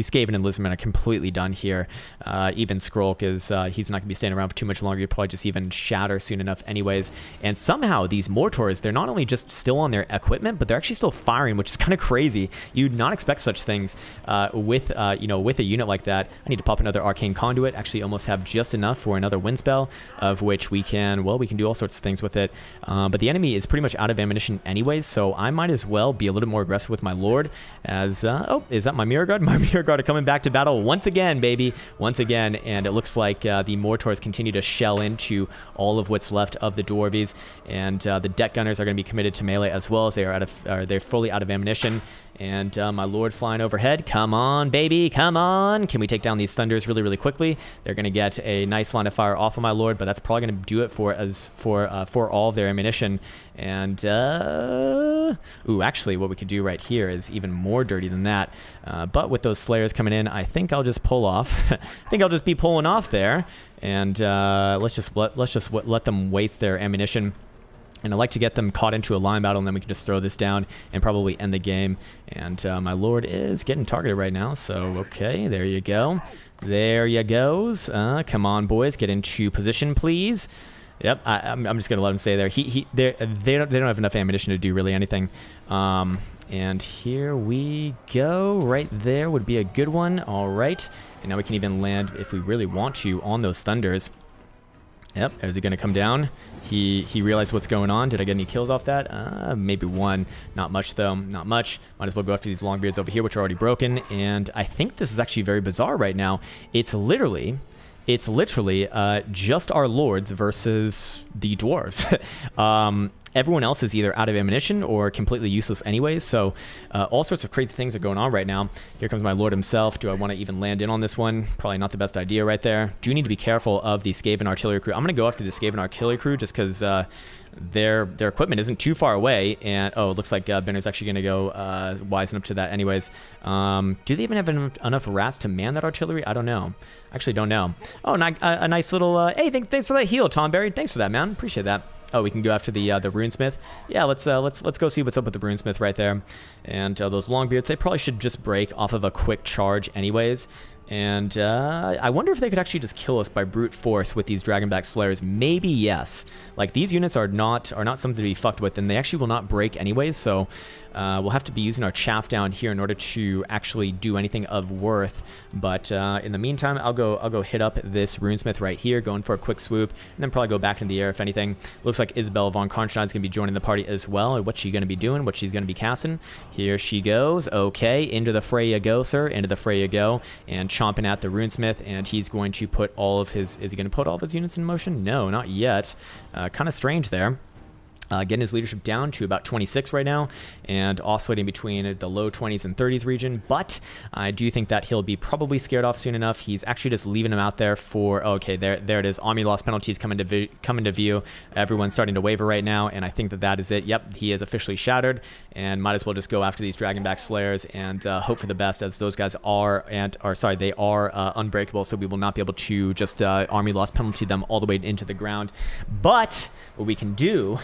Skaven and Lizardmen are completely done here. Even Skrulk is he's not going to be staying around for too much longer. He'll probably just even shatter soon enough anyways. And somehow these Mortors, they're not only just still on their equipment, but they're actually still firing, which is kind of crazy. You'd not expect such things with a unit like that. I need to pop another Arcane Conduit. Actually almost have just enough for another wind spell, of which we can do all sorts of things with it. But the enemy is pretty much out of ammunition anyways, so I might as well be a little more aggressive with my lord. As is that my Mirror Guard? My Mirror Guard are coming back to battle once again, baby, once again. And it looks like the Mortors continue to shell into all of what's left of the Dwarvies, and the Deck Gunners are going to be committed to melee as well, as they're fully out of ammunition. And my lord flying overhead. Come on, baby, come on. Can we take down these thunders really quickly? They're going to get a nice line of fire off of my lord, but that's probably going to do it for all of their ammunition. And actually, what we could do right here is even more dirty than that. But with those slayers coming in, I think I'll just pull off. I think I'll just be pulling off there, and let's just let them waste their ammunition. And I like to get them caught into a line battle, and then we can just throw this down and probably end the game. And my lord is getting targeted right now, so okay, there you go. There you goes. Come on, boys, get into position, please. Yep, I'm just gonna let him stay there. They don't have enough ammunition to do really anything. And here we go. Right there would be a good one. All right, and now we can even land, if we really want to, on those thunders. Yep, is he going to come down? He realized what's going on. Did I get any kills off that? Maybe one. Not much, though. Not much. Might as well go after these Longbeards over here, which are already broken. And I think this is actually very bizarre right now. It's literally just our lords versus the dwarves. Everyone else is either out of ammunition or completely useless anyways, so all sorts of crazy things are going on right now. Here comes my lord himself. Do I want to even land in on this one? Probably not the best idea right there. Do need to be careful of the Skaven artillery crew. I'm going to go after the Skaven artillery crew just because their equipment isn't too far away, and it looks like Benner's actually going to go wisen up to that anyways. Do they even have enough rats to man that artillery? I don't know. Actually don't know. Oh, a nice little hey, thanks for that heal, Tom Berry. Thanks for that, man. Appreciate that. Oh, we can go after the runesmith. Yeah, let's go see what's up with the runesmith right there. And those longbeards, they probably should just break off of a quick charge anyways. And I wonder if they could actually just kill us by brute force with these Dragonback Slayers. Maybe yes. Like, these units are not something to be fucked with, and they actually will not break anyways. So we'll have to be using our chaff down here in order to actually do anything of worth. But in the meantime, I'll go hit up this runesmith right here, going for a quick swoop, and then probably go back into the air if anything. Looks like Isabel von Karnstein is going to be joining the party as well. And what's she going to be doing? What she's going to be casting? Here she goes. Okay, into the fray you go, sir. Into the fray you go. And chomping at the runesmith, and he's going to put all of his... Is he going to put all of his units in motion? No, not yet. Kind of strange there. Getting his leadership down to about 26 right now, and oscillating between the low 20s and 30s region, but I do think that he'll be probably scared off soon enough. He's actually just leaving him out there for... Okay, there it is. Army loss penalties come into view. Everyone's starting to waver right now, and I think that is it. Yep, he is officially shattered, and might as well just go after these Dragonback Slayers and hope for the best, as those guys are unbreakable, so we will not be able to just army loss penalty them all the way into the ground. But what we can do...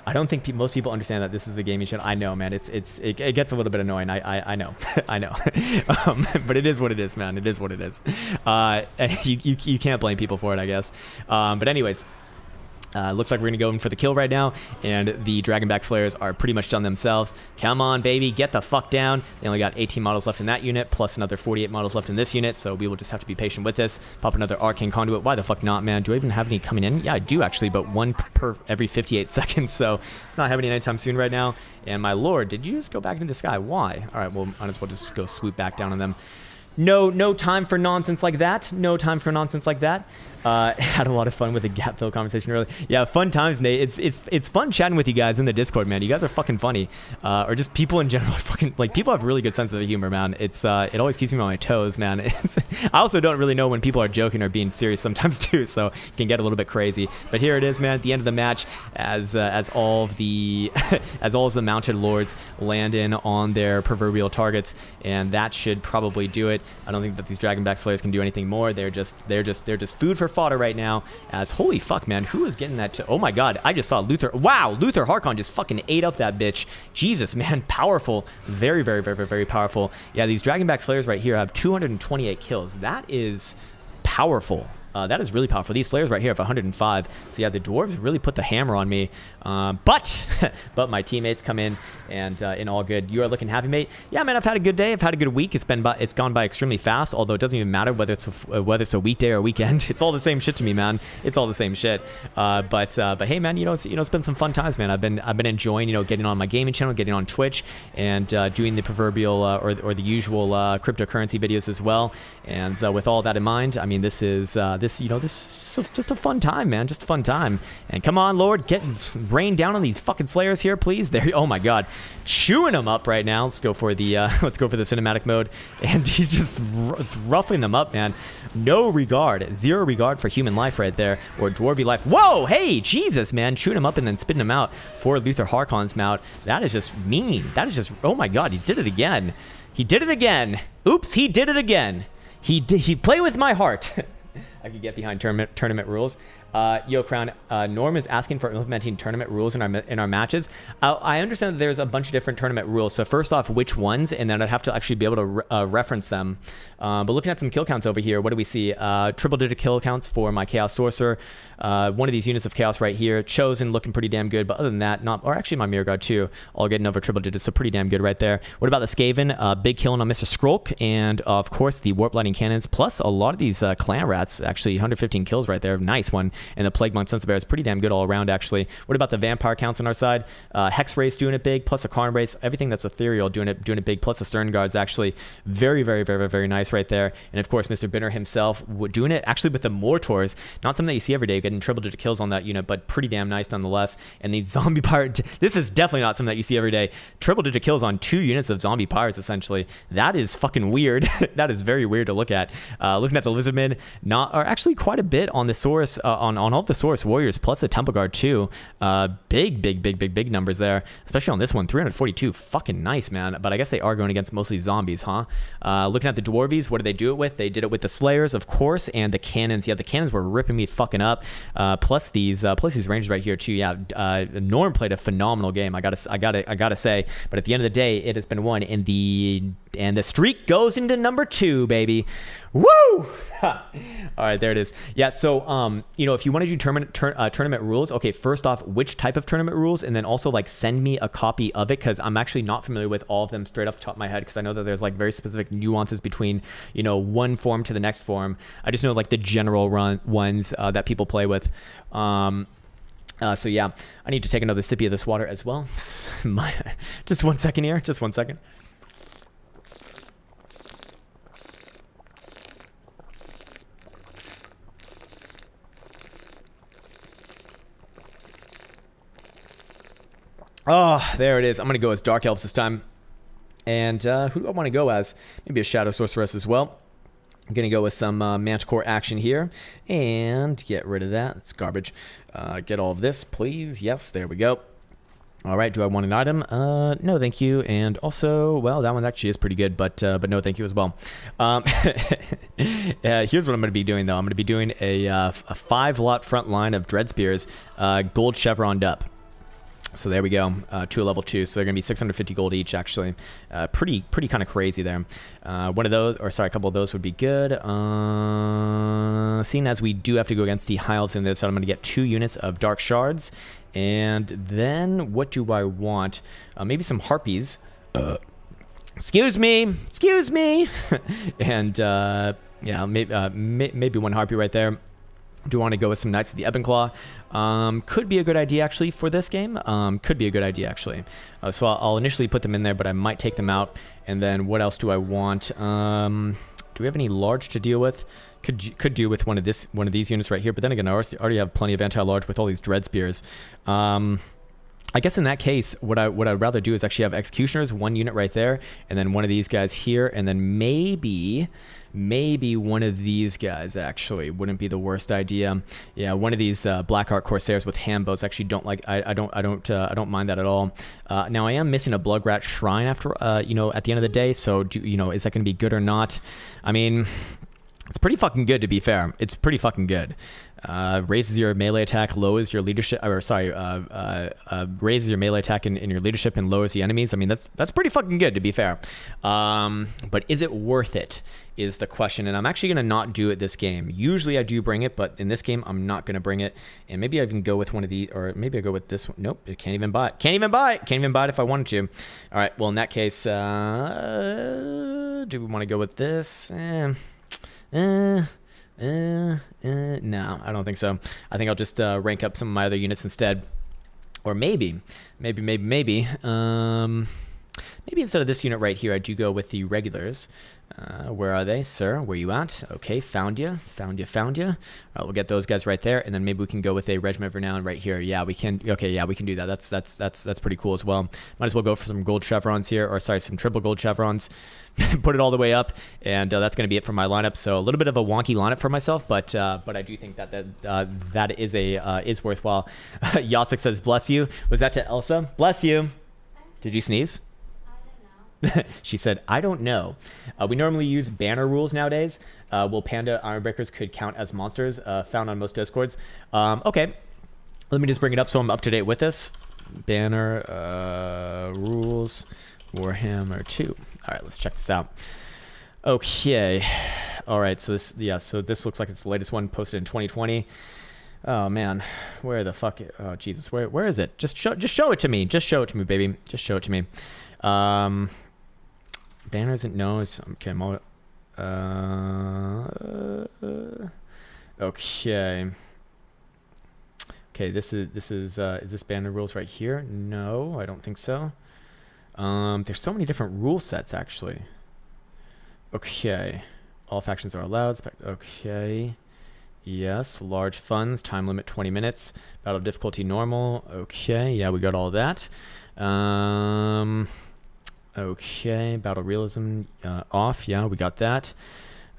I don't think most people understand that this is a gaming channel. I know, man. It gets a little bit annoying. I know. I know. But it is what it is, man. It is what it is. And you can't blame people for it, I guess. But anyways. Looks like we're going to go in for the kill right now, and the Dragonback Slayers are pretty much done themselves. Come on, baby, get the fuck down. They only got 18 models left in that unit, plus another 48 models left in this unit, so we will just have to be patient with this. Pop another Arcane Conduit. Why the fuck not, man? Do I even have any coming in? Yeah, I do, actually, but one per every 58 seconds, so it's not happening anytime soon right now. And my lord, did you just go back into the sky? Why? All right, well, might as well just go swoop back down on them. No time for nonsense like that. No time for nonsense like that. Had a lot of fun with the gap fill conversation earlier. Yeah, fun times, Nate. It's fun chatting with you guys in the Discord, man. You guys are fucking funny. Or just people in general are fucking, like, people have really good sense of humor, man. It always keeps me on my toes, man. I also don't really know when people are joking or being serious sometimes too, so it can get a little bit crazy. But here it is, man, at the end of the match, as all of the mounted lords land in on their proverbial targets, and that should probably do it. I don't think that these Dragonback Slayers can do anything more. They're just food for fodder right now. As holy fuck, man, who is getting that? Oh my god, I just saw Luther. Wow, Luther Harkon just fucking ate up that bitch. Jesus, man, powerful, very, very, very, very, very powerful. Yeah, these Dragonback Slayers right here have 228 kills. That is powerful. That is really powerful. These Slayers right here have 105. So yeah, the dwarves really put the hammer on me. But my teammates come in and in all good. You are looking happy, mate. Yeah, man, I've had a good day. I've had a good week. It's gone by extremely fast. Although it doesn't even matter whether it's a weekday or a weekend. It's all the same shit to me, man. It's all the same shit. But hey, man, it's been some fun times, man. I've been enjoying getting on my gaming channel, getting on Twitch, and doing the proverbial or the usual cryptocurrency videos as well. And with all that in mind, I mean, this is just a fun time, man. Just a fun time. And come on, Lord, rain down on these fucking Slayers here, please. There. Oh my God, chewing them up right now. Let's go for the cinematic mode, and he's just roughing them up, man. No regard, zero regard for human life right there, or dwarvy life. Whoa, hey, Jesus, man, chewing them up and then spitting them out for Luther Harkon's mount. That is just mean. That is just, oh my God, he did it again. He did it again. Oops, he did it again. He played with my heart. I could get behind tournament rules. Yo, Crown, Norm is asking for implementing tournament rules in our matches. I understand that there's a bunch of different tournament rules. So first off, which ones? And then I'd have to actually be able to reference them. But looking at some kill counts over here, what do we see? Triple-digit kill counts for my Chaos Sorcerer. One of these units of Chaos right here. Chosen looking pretty damn good. But other than that, or actually my Mirror Guard too, all getting over triple digits. So pretty damn good right there. What about the Skaven? Big killing on Mr. Skrulk. And of course, the Warp Lighting Cannons. Plus a lot of these Clan Rats. Actually, 115 kills right there. Nice one. and the Plague Monk Sense Bear is pretty damn good all around, actually. What about the Vampire counts on our side? Hex Race doing it big, plus the Karn Race, everything that's ethereal doing it big, plus the Stern Guards, actually very, very, very, very nice right there. And of course, Mr. Binner himself doing it actually with the Mortors, not something that you see every day, getting triple digit kills on that unit, but pretty damn nice nonetheless. And the Zombie Pirate, this is definitely not something that you see every day. Triple digit kills on 2 units of Zombie Pirates, essentially. That is fucking weird. That is very weird to look at. Looking at the Lizardmen, or actually quite a bit on the Saurus, on all of the Saurus Warriors, plus the Temple Guard too. Big numbers there, especially on this one. 342, fucking nice, man. But I guess they are going against mostly zombies, huh? Looking at the Dwarvies, what did they do it with? They did it with the Slayers, of course, and the Cannons. Yeah, the Cannons were ripping me fucking up. Plus these Rangers right here too. Yeah, Norm played a phenomenal game. I gotta say. But at the end of the day, it has been won, and the streak goes into number 2, baby. Woo! All right, there it is. Yeah, so if you want to do tournament rules, okay, first off, which type of tournament rules, and then also like send me a copy of it, because I'm actually not familiar with all of them straight off the top of my head, because I know that there's like very specific nuances between one form to the next form. I just know like the general ones that people play with. So yeah, I need to take another sippy of this water as well. Just 1 second here, just 1 second. Oh, there it is. I'm going to go as Dark Elves this time. And who do I want to go as? Maybe a Shadow Sorceress as well. I'm going to go with some Manticore action here. And get rid of that. It's garbage. Get all of this, please. Yes, there we go. All right, do I want an item? No, thank you. And also, well, that one actually is pretty good, but no, thank you as well. Here's what I'm going to be doing, though. I'm going to be doing a 5-lot front line of Dread Spears, gold chevroned up. So there we go, to a level 2. So they're going to be 650 gold each, actually. Pretty kind of crazy there. One of those, or sorry, a couple of those would be good. Seeing as we do have to go against the High Elves in this, so I'm going to get 2 units of Dark Shards. And then, what do I want? Maybe some Harpies. Excuse me! And, yeah, maybe 1 Harpy right there. Do want to go with some Knights of the Ebon Claw. Could be a good idea, actually, for this game. Could be a good idea, actually. So I'll initially put them in there, but I might take them out. And then what else do I want? Do we have any large to deal with? Could do with one of these units right here. But then again, I already have plenty of anti-large with all these Dread Spears. I guess in that case, what I'd rather do is actually have Executioners, 1 unit right there, and then one of these guys here, and then maybe one of these guys actually wouldn't be the worst idea. Yeah, one of these Blackheart Corsairs with handbows actually don't like. I don't mind that at all. Now I am missing a Bloodrat Shrine after at the end of the day. So is that going to be good or not? I mean, it's pretty fucking good, to be fair. It's pretty fucking good. Raises your melee attack, lowers your leadership, raises your melee attack in your leadership and lowers the enemies. I mean, that's pretty fucking good, to be fair. But is it worth it is the question, and I'm actually going to not do it this game. Usually I do bring it, but in this game, I'm not going to bring it. And maybe I even go with one of these, or maybe I go with this one. Nope, I can't even buy it. Can't even buy it if I wanted to. All right, well, in that case, do we want to go with this? No, I don't think so. I think I'll just rank up some of my other units instead. Or maybe instead of this unit right here, I do go with the regulars. Where are they, sir? Where you at? Okay, found you. All right, we'll get those guys right there, and then maybe we can go with a Regiment of Renown right here. Yeah, we can. Okay, yeah, we can do that. That's pretty cool as well. Might as well go for some gold chevrons here, or sorry, some triple gold chevrons. Put it all the way up, and that's going to be it for my lineup. So a little bit of a wonky lineup for myself, but I do think that is worthwhile. Yasik says, "Bless you." Was that to Elsa? Bless you. Did you sneeze? She said, I don't know. We normally use banner rules nowadays. Will Panda Ironbreakers could count as monsters found on most Discords. Okay, let me just bring it up so I'm up to date with this. Banner rules Warhammer 2. All right, let's check this out. Okay. All right, so this looks like it's the latest one posted in 2020. Oh man, where the fuck? Oh Jesus, where is it? Just show it to me. Just show it to me, baby. Just show it to me. Banner isn't no. It's okay. Okay. Okay, is this banner rules right here? No, I don't think so. There's so many different rule sets actually. Okay, all factions are allowed. Okay, yes, large funds, time limit 20 minutes, battle difficulty normal. Okay, yeah, we got all that. Okay, battle realism off. Yeah, we got that.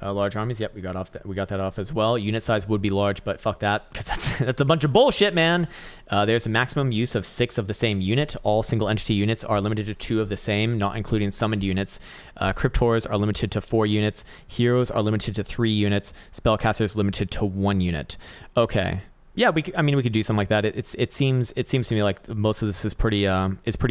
Large armies, yep, we got that off as well. Unit size would be large, but fuck that, because that's a bunch of bullshit, man. There's a maximum use of 6 of the same unit. All single entity units are limited to 2 of the same, not including summoned units. Cryptors are limited to 4 units. Heroes are limited to 3 units. Spellcasters limited to 1 unit. Okay. Yeah, we could do something like that. It seems to me like most of this is pretty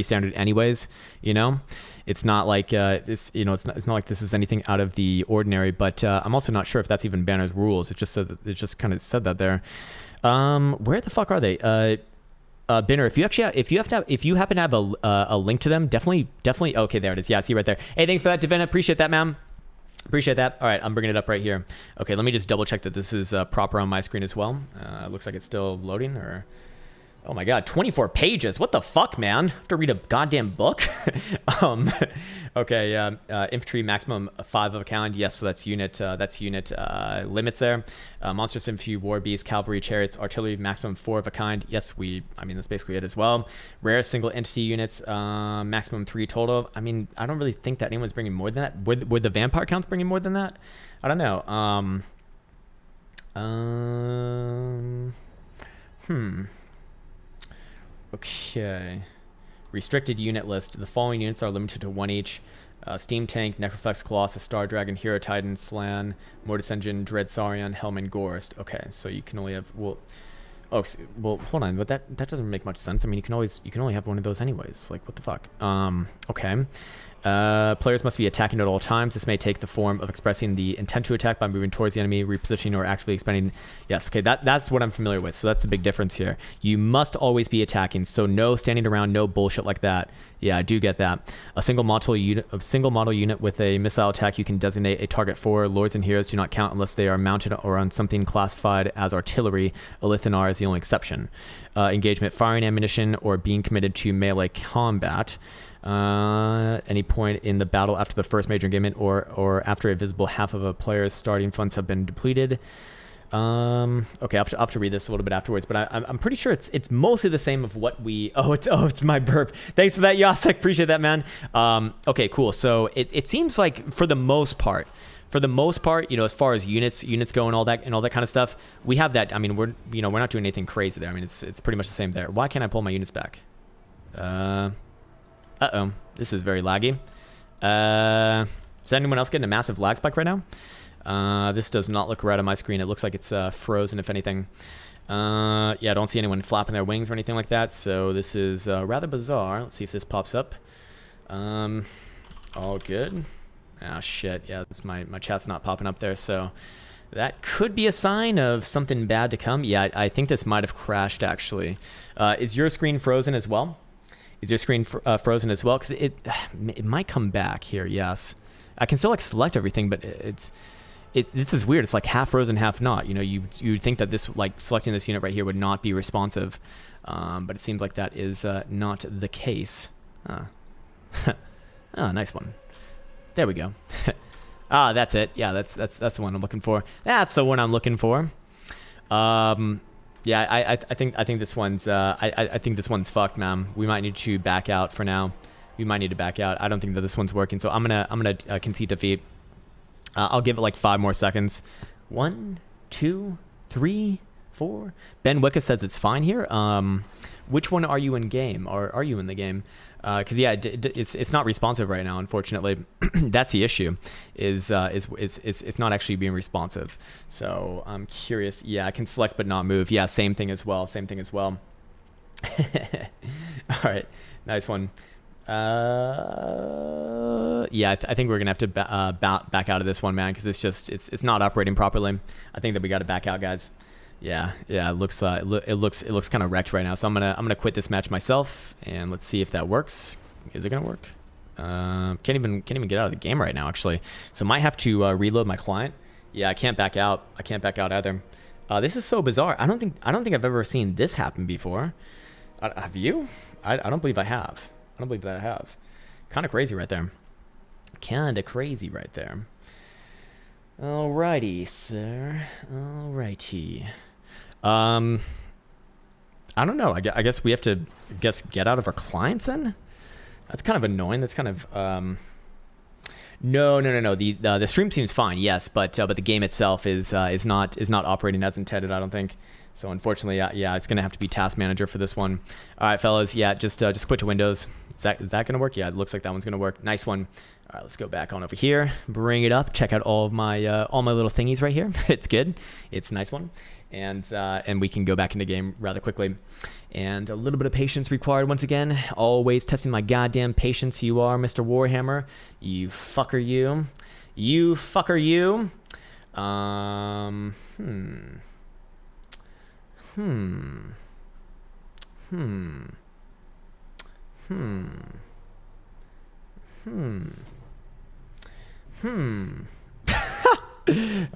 standard anyways. You know, it's not like it's not like this is anything out of the ordinary. But I'm also not sure if that's even Banner's rules. It just said that, it just kind of said that there. Where the fuck are they? Binner, if you happen to have a link to them, definitely. Okay, there it is. Yeah, I see right there. Hey, thanks for that, Divina. Appreciate that, ma'am. Appreciate that. All right, I'm bringing it up right here. Okay, let me just double check that this is proper on my screen as well. Looks like it's still loading, or... Oh my god, 24 pages. What the fuck, man? I have to read a goddamn book? Okay, infantry maximum 5 of a kind. Yes, so that's unit limits there. Monstrous infantry, war beasts, cavalry, chariots, artillery maximum 4 of a kind. Yes, that's basically it as well. Rare single entity units, maximum 3 total. I mean, I don't really think that anyone's bringing more than that. Would the vampire counts bringing more than that? I don't know. Okay. Restricted unit list. The following units are limited to 1 each. Steam Tank, Necroflex, Colossus, Star Dragon, Hero Titan, Slan, Mortis Engine, Dread Saurian, Hellman, Gorst. Okay, so you can only have... Well, hold on, but that doesn't make much sense. I mean, you can only have one of those anyways. Like, what the fuck? Okay. Players must be attacking at all times. This may take the form of expressing the intent to attack by moving towards the enemy, repositioning, or actively expending. Yes, okay, that's what I'm familiar with. So that's the big difference here. You must always be attacking. So no standing around, no bullshit like that. Yeah, I do get that. A single model unit with a missile attack you can designate a target for. Lords and heroes do not count unless they are mounted or on something classified as artillery. Elithanar is the only exception. Engagement, firing ammunition, or being committed to melee combat. Any point in the battle after the first major engagement or after a visible half of a player's starting funds have been depleted. Okay, I'll have to read this a little bit afterwards, but I'm pretty sure it's mostly the same of what we... it's my burp. Thanks for that, Yasek. Appreciate that, man. Okay, cool. So it seems like for the most part, as far as units go and all that kind of stuff, we have that. I mean, we're not doing anything crazy there. I mean, it's pretty much the same there. Why can't I pull my units back? Uh-oh. This is very laggy. Is anyone else getting a massive lag spike right now? This does not look right on my screen. It looks like it's frozen, if anything. Yeah, I don't see anyone flapping their wings or anything like that, so this is rather bizarre. Let's see if this pops up. All good. Ah, shit. Yeah, my chat's not popping up there, so... That could be a sign of something bad to come. Yeah, I think this might have crashed, actually. Is your screen frozen as well? Is your screen frozen as well? Because it might come back here. Yes, I can still select everything, but this is weird. It's like half frozen, half not. You'd think that this selecting this unit right here would not be responsive, but it seems like that is not the case. Oh, nice one. There we go. That's it. Yeah, that's the one I'm looking for. That's the one I'm looking for. Yeah, I think this one's I think this one's fucked, man. We might need to back out for now. We might need to back out. I don't think that this one's working, so I'm gonna concede defeat. I'll give it like 5 more seconds. 1, 2, 3, 4. Ben Wicca says it's fine here. Which one are you in game? Or are you in the game? Because yeah, it's not responsive right now, unfortunately. That's the issue. Is it's not actually being responsive. So I'm curious. Yeah, I can select but not move. Yeah, same thing as well. All right, nice one. Yeah, I think we're gonna have to back out of this one, man, because it's not operating properly. I think that we got to back out, guys. Yeah, it looks kind of wrecked right now. So I'm gonna quit this match myself, and let's see if that works. Is it gonna work? Can't even get out of the game right now, actually. So might have to reload my client. Yeah, I can't back out. I can't back out either. This is so bizarre. I don't think I've ever seen this happen before. Have you? I don't believe I have. I don't believe that I have. Kind of crazy right there. Kinda crazy right there. Alrighty, sir. Alrighty. I don't know. I guess we have to get out of our clients then? That's kind of annoying. That's kind of No. The stream seems fine, yes, but the game itself is not operating as intended, I don't think. So unfortunately, yeah, it's gonna have to be Task Manager for this one. All right, fellas, yeah, just quit to Windows. Is that gonna work? Yeah, it looks like that one's gonna work. Nice one. All right, let's go back on over here. Bring it up. Check out all of my little thingies right here. It's good. It's a nice one, and we can go back into game rather quickly. And a little bit of patience required once again. Always testing my goddamn patience. You are Mr. Warhammer. You fucker, you. You fucker, you. I'm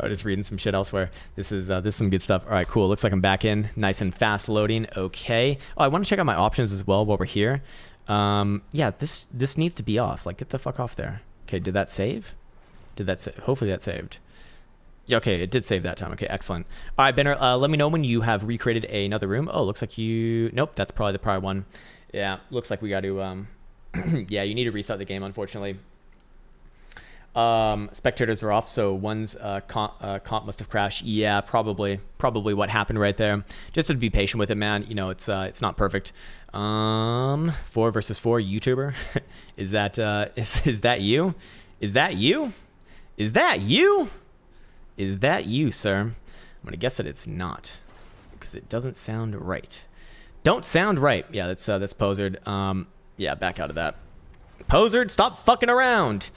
just reading some shit elsewhere. This is some good stuff. All right, cool. Looks like I'm back in, nice and fast loading. Okay. Oh, I want to check out my options as well while we're here. Yeah, this needs to be off. Like, get the fuck off there. Okay, did that save? Hopefully that saved. Yeah, okay, it did save that time. Okay, excellent. All right, Benner, let me know when you have recreated another room. Oh, looks like you... Nope, that's probably the prior one. Yeah, looks like we got to... yeah, you need to restart the game, unfortunately. Spectators are off, so one's comp must have crashed. Yeah, probably what happened right there. Just to be patient with it, man. You know, it's not perfect. 4 versus 4 YouTuber. Is that is that you? Is that you? Is that you? Is that you, sir? I'm gonna guess that it's not, because it doesn't sound right. Don't sound right. Yeah, that's Posard. Yeah, back out of that. Posard, stop fucking around.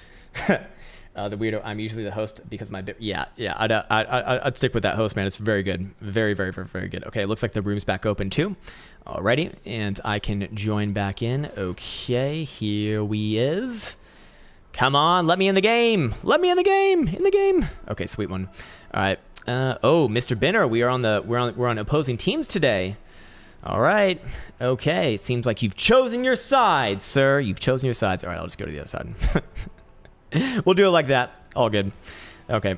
The weirdo. I'm usually the host because my yeah. I'd stick with that host, man. It's very good, very good. Okay, it looks like the room's back open too. Alrighty, and I can join back in. Okay, here we is. Come on, let me in the game. Let me in the game. In the game. Okay, sweet one. All right. Oh, Mr. Binner, we're on opposing teams today. All right. Okay. Seems like you've chosen your side, sir. You've chosen your sides. All right. I'll just go to the other side. We'll do it like that. All good. Okay.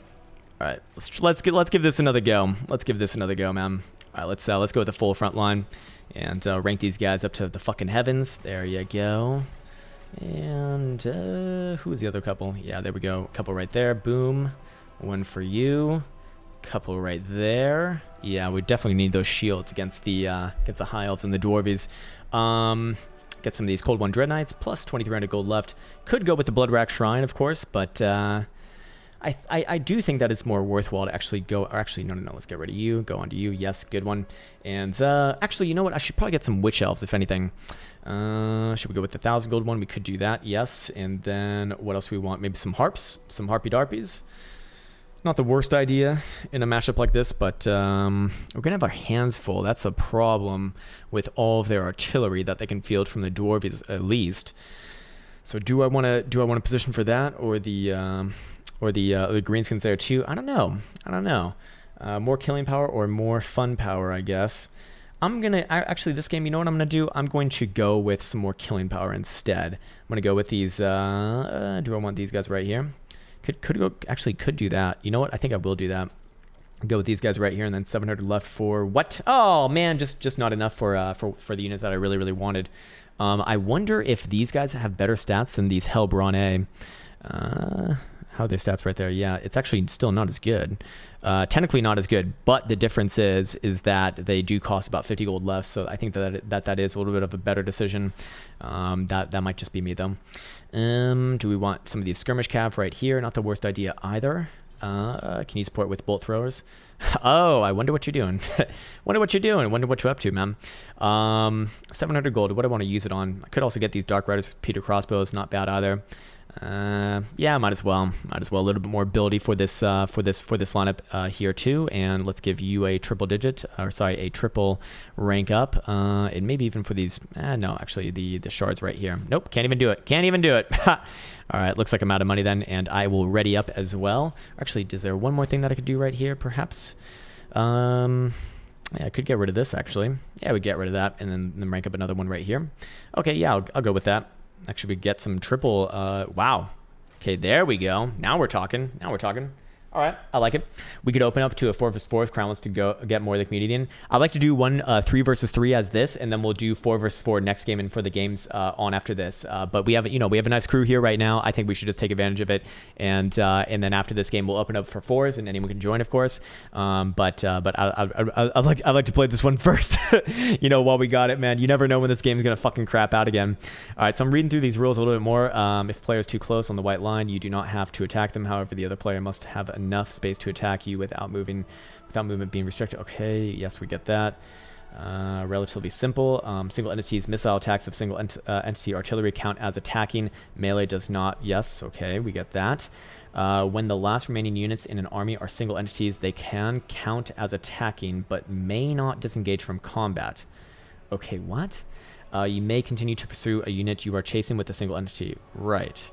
All right. Let's give this another go. Let's give this another go, man. All right. Let's go with the full front line and rank these guys up to the fucking heavens. There you go. And who's the other couple? Yeah, there we go. Couple right there. Boom. One for you. Couple right there. Yeah, we definitely need those shields against the high elves and the dwarvies. Get some of these Cold One Dread Knights, plus 2300 gold left. Could go with the Blood Rack Shrine, of course, but I do think that it's more worthwhile to actually go... Or actually, no, let's get rid of you. Go on to you. Yes, good one. And actually, you know what? I should probably get some Witch Elves, if anything. Should we go with the 1000 gold one? We could do that, yes. And then what else we want? Maybe some Harps, some Harpy Darpies. Not the worst idea in a mashup like this, but we're gonna have our hands full. That's a problem with all of their artillery that they can field from the dwarves at least. So do I want to position for that, or the greenskins there too? I don't know. More killing power or more fun power, I guess. Actually, this game, you know what I'm gonna do? I'm going to go with some more killing power instead. I'm gonna go with these. Do I want these guys right here? Could do that. You know what? I think I will do that. Go with these guys right here, and then 700 left for what? Oh man, just not enough for the unit that I really wanted. I wonder if these guys have better stats than these Hellbrawn A. How are their stats right there? Yeah, it's actually still not as good. Technically not as good, but the difference is that they do cost about 50 gold left, so I think that is a little bit of a better decision. That might just be me though. Do we want some of these skirmish cav right here? Not the worst idea either. Can you support with bolt throwers? Oh, I wonder what you're doing. Wonder what you're up to, man. 700 gold. What do I want to use it on? I could also get these Dark Riders with Peter crossbows. Not bad either. Yeah, might as well. A little bit more ability for this lineup here too. And let's give you a triple rank up. And maybe even for these. No, actually the shards right here. Nope, can't even do it. All right, looks like I'm out of money then, and I will ready up as well. Actually, is there one more thing that I could do right here, perhaps? Yeah, I could get rid of this, actually. Yeah, we get rid of that, and then rank up another one right here. Okay, yeah, I'll go with that. Actually, we get some triple... wow. Okay, there we go. Now we're talking. All right, I like it. We could open up to a 4 versus 4 if Crown wants to go get more of the community in. I'd like to do one 3 versus 3 as this, and then we'll do 4 versus 4 next game and for the games on after this. But we have a nice crew here right now. I think we should just take advantage of it, and then after this game we'll open up for 4s, and anyone can join, of course. But I'd like to play this one first. While we got it, man. You never know when this game is gonna fucking crap out again. All right, so I'm reading through these rules a little bit more. If player is too close on the white line, you do not have to attack them. However, the other player must have enough space to attack you without movement being restricted. Okay, yes, we get that. Relatively simple. Single entities, missile attacks of single entity artillery count as attacking. Melee does not. Yes, okay, we get that. When the last remaining units in an army are single entities, they can count as attacking, but may not disengage from combat. Okay, what? You may continue to pursue a unit you are chasing with a single entity. Right.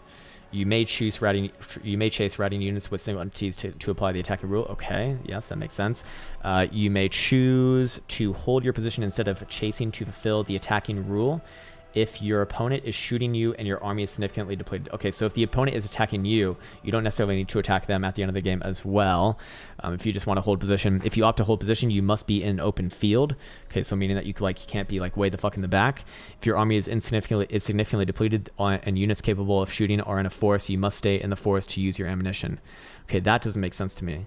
You may chase routing units with single entities to apply the attacking rule. Okay, yes, that makes sense. You may choose to hold your position instead of chasing to fulfill the attacking rule if your opponent is shooting you and your army is significantly depleted. Okay, so if the opponent is attacking you, you don't necessarily need to attack them at the end of the game as well. If you just want to hold position, if you opt to hold position, you must be in an open field. Okay, so meaning that you can't be way the fuck in the back. If your army is significantly depleted and units capable of shooting are in a forest, you must stay in the forest to use your ammunition. Okay, that doesn't make sense to me.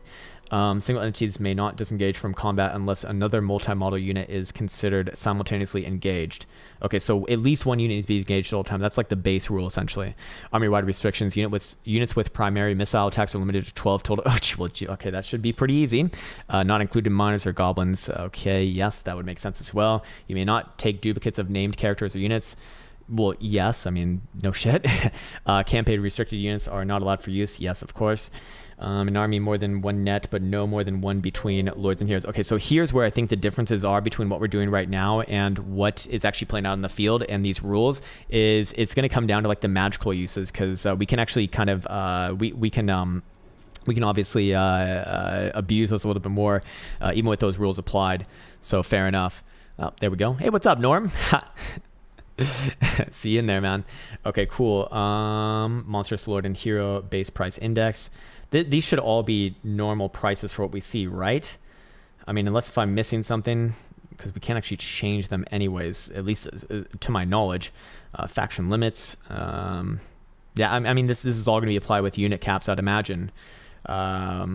Single entities may not disengage from combat unless another multi-model unit is considered simultaneously engaged. Okay, so at least one unit needs to be engaged all the time. That's like the base rule, essentially. Army-wide restrictions. Units with primary missile attacks are limited to 12 total. Okay, that should be pretty easy. Not included miners or goblins. Okay, yes, that would make sense as well. You may not take duplicates of named characters or units. Well, yes, I mean, no shit. Campaign restricted units are not allowed for use. Yes, of course. An army more than one net, but no more than one between lords and heroes. Okay, so here's where I think the differences are between what we're doing right now and what is actually playing out in the field and these rules is it's going to come down to the magical uses, because we can actually kind of we can obviously abuse those a little bit more even with those rules applied. So fair enough. Oh, there we go. Hey, what's up, Norm? See you in there, man. Okay, cool. Monstrous Lord and Hero base price index. These should all be normal prices for what we see, right? I mean, unless if I'm missing something, because we can't actually change them anyways, at least to my knowledge. Faction limits. Yeah, I mean, this is all going to be applied with unit caps, I'd imagine. Yeah,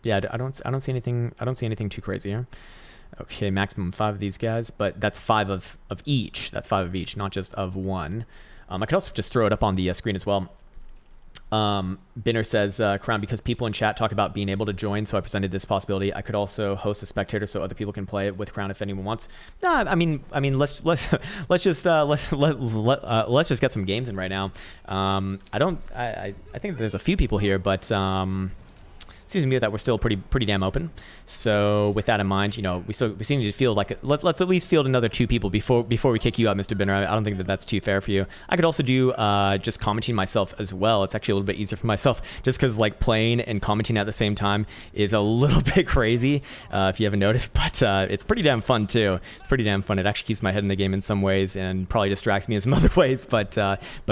I don't see anything. I don't see anything too crazy here. Okay, maximum 5 of these guys, but that's 5 of each. That's 5 of each, not just of one. I could also just throw it up on the screen as well. Binner says, Crown, because people in chat talk about being able to join, so I presented this possibility. I could also host a spectator so other people can play it with Crown if anyone wants. No, I mean, let's just get some games in right now. I think there's a few people here, but seems to me that we're still pretty damn open. So with that in mind, we still need to field let's at least field another 2 people before we kick you out, Mr. Binner. I don't think that's too fair for you. I could also do just commenting myself as well. It's actually a little bit easier for myself, just because playing and commenting at the same time is a little bit crazy, if you haven't noticed. But it's pretty damn fun too. It's pretty damn fun. It actually keeps my head in the game in some ways and probably distracts me in some other ways. But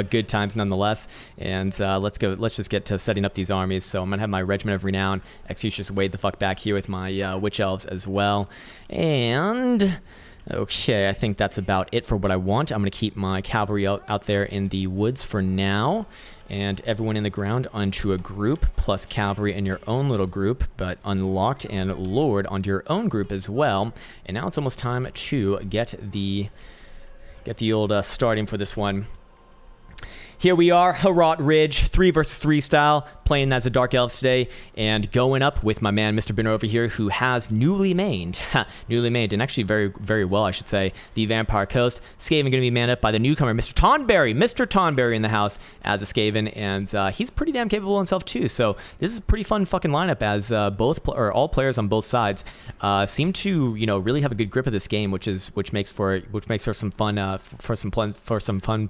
good times nonetheless. And let's just get to setting up these armies. So I'm gonna have my Regiment of Renown. Executioners way the fuck back here with my Witch Elves as well. And okay, I think that's about it for what I want. I'm going to keep my cavalry out there in the woods for now. And everyone in the ground onto a group, plus cavalry in your own little group, but unlocked, and Lord onto your own group as well. And now it's almost time to get the old starting for this one. Here we are, Harrod Ridge, 3 versus 3 style, playing as a Dark Elves today, and going up with my man, Mr. Binner over here, who has newly mained, and actually very, very well, I should say, the Vampire Coast. Skaven going to be manned up by the newcomer, Mr. Tonberry in the house as a Skaven, and he's pretty damn capable himself too. So this is a pretty fun fucking lineup, as all players on both sides seem to really have a good grip of this game, which makes for some fun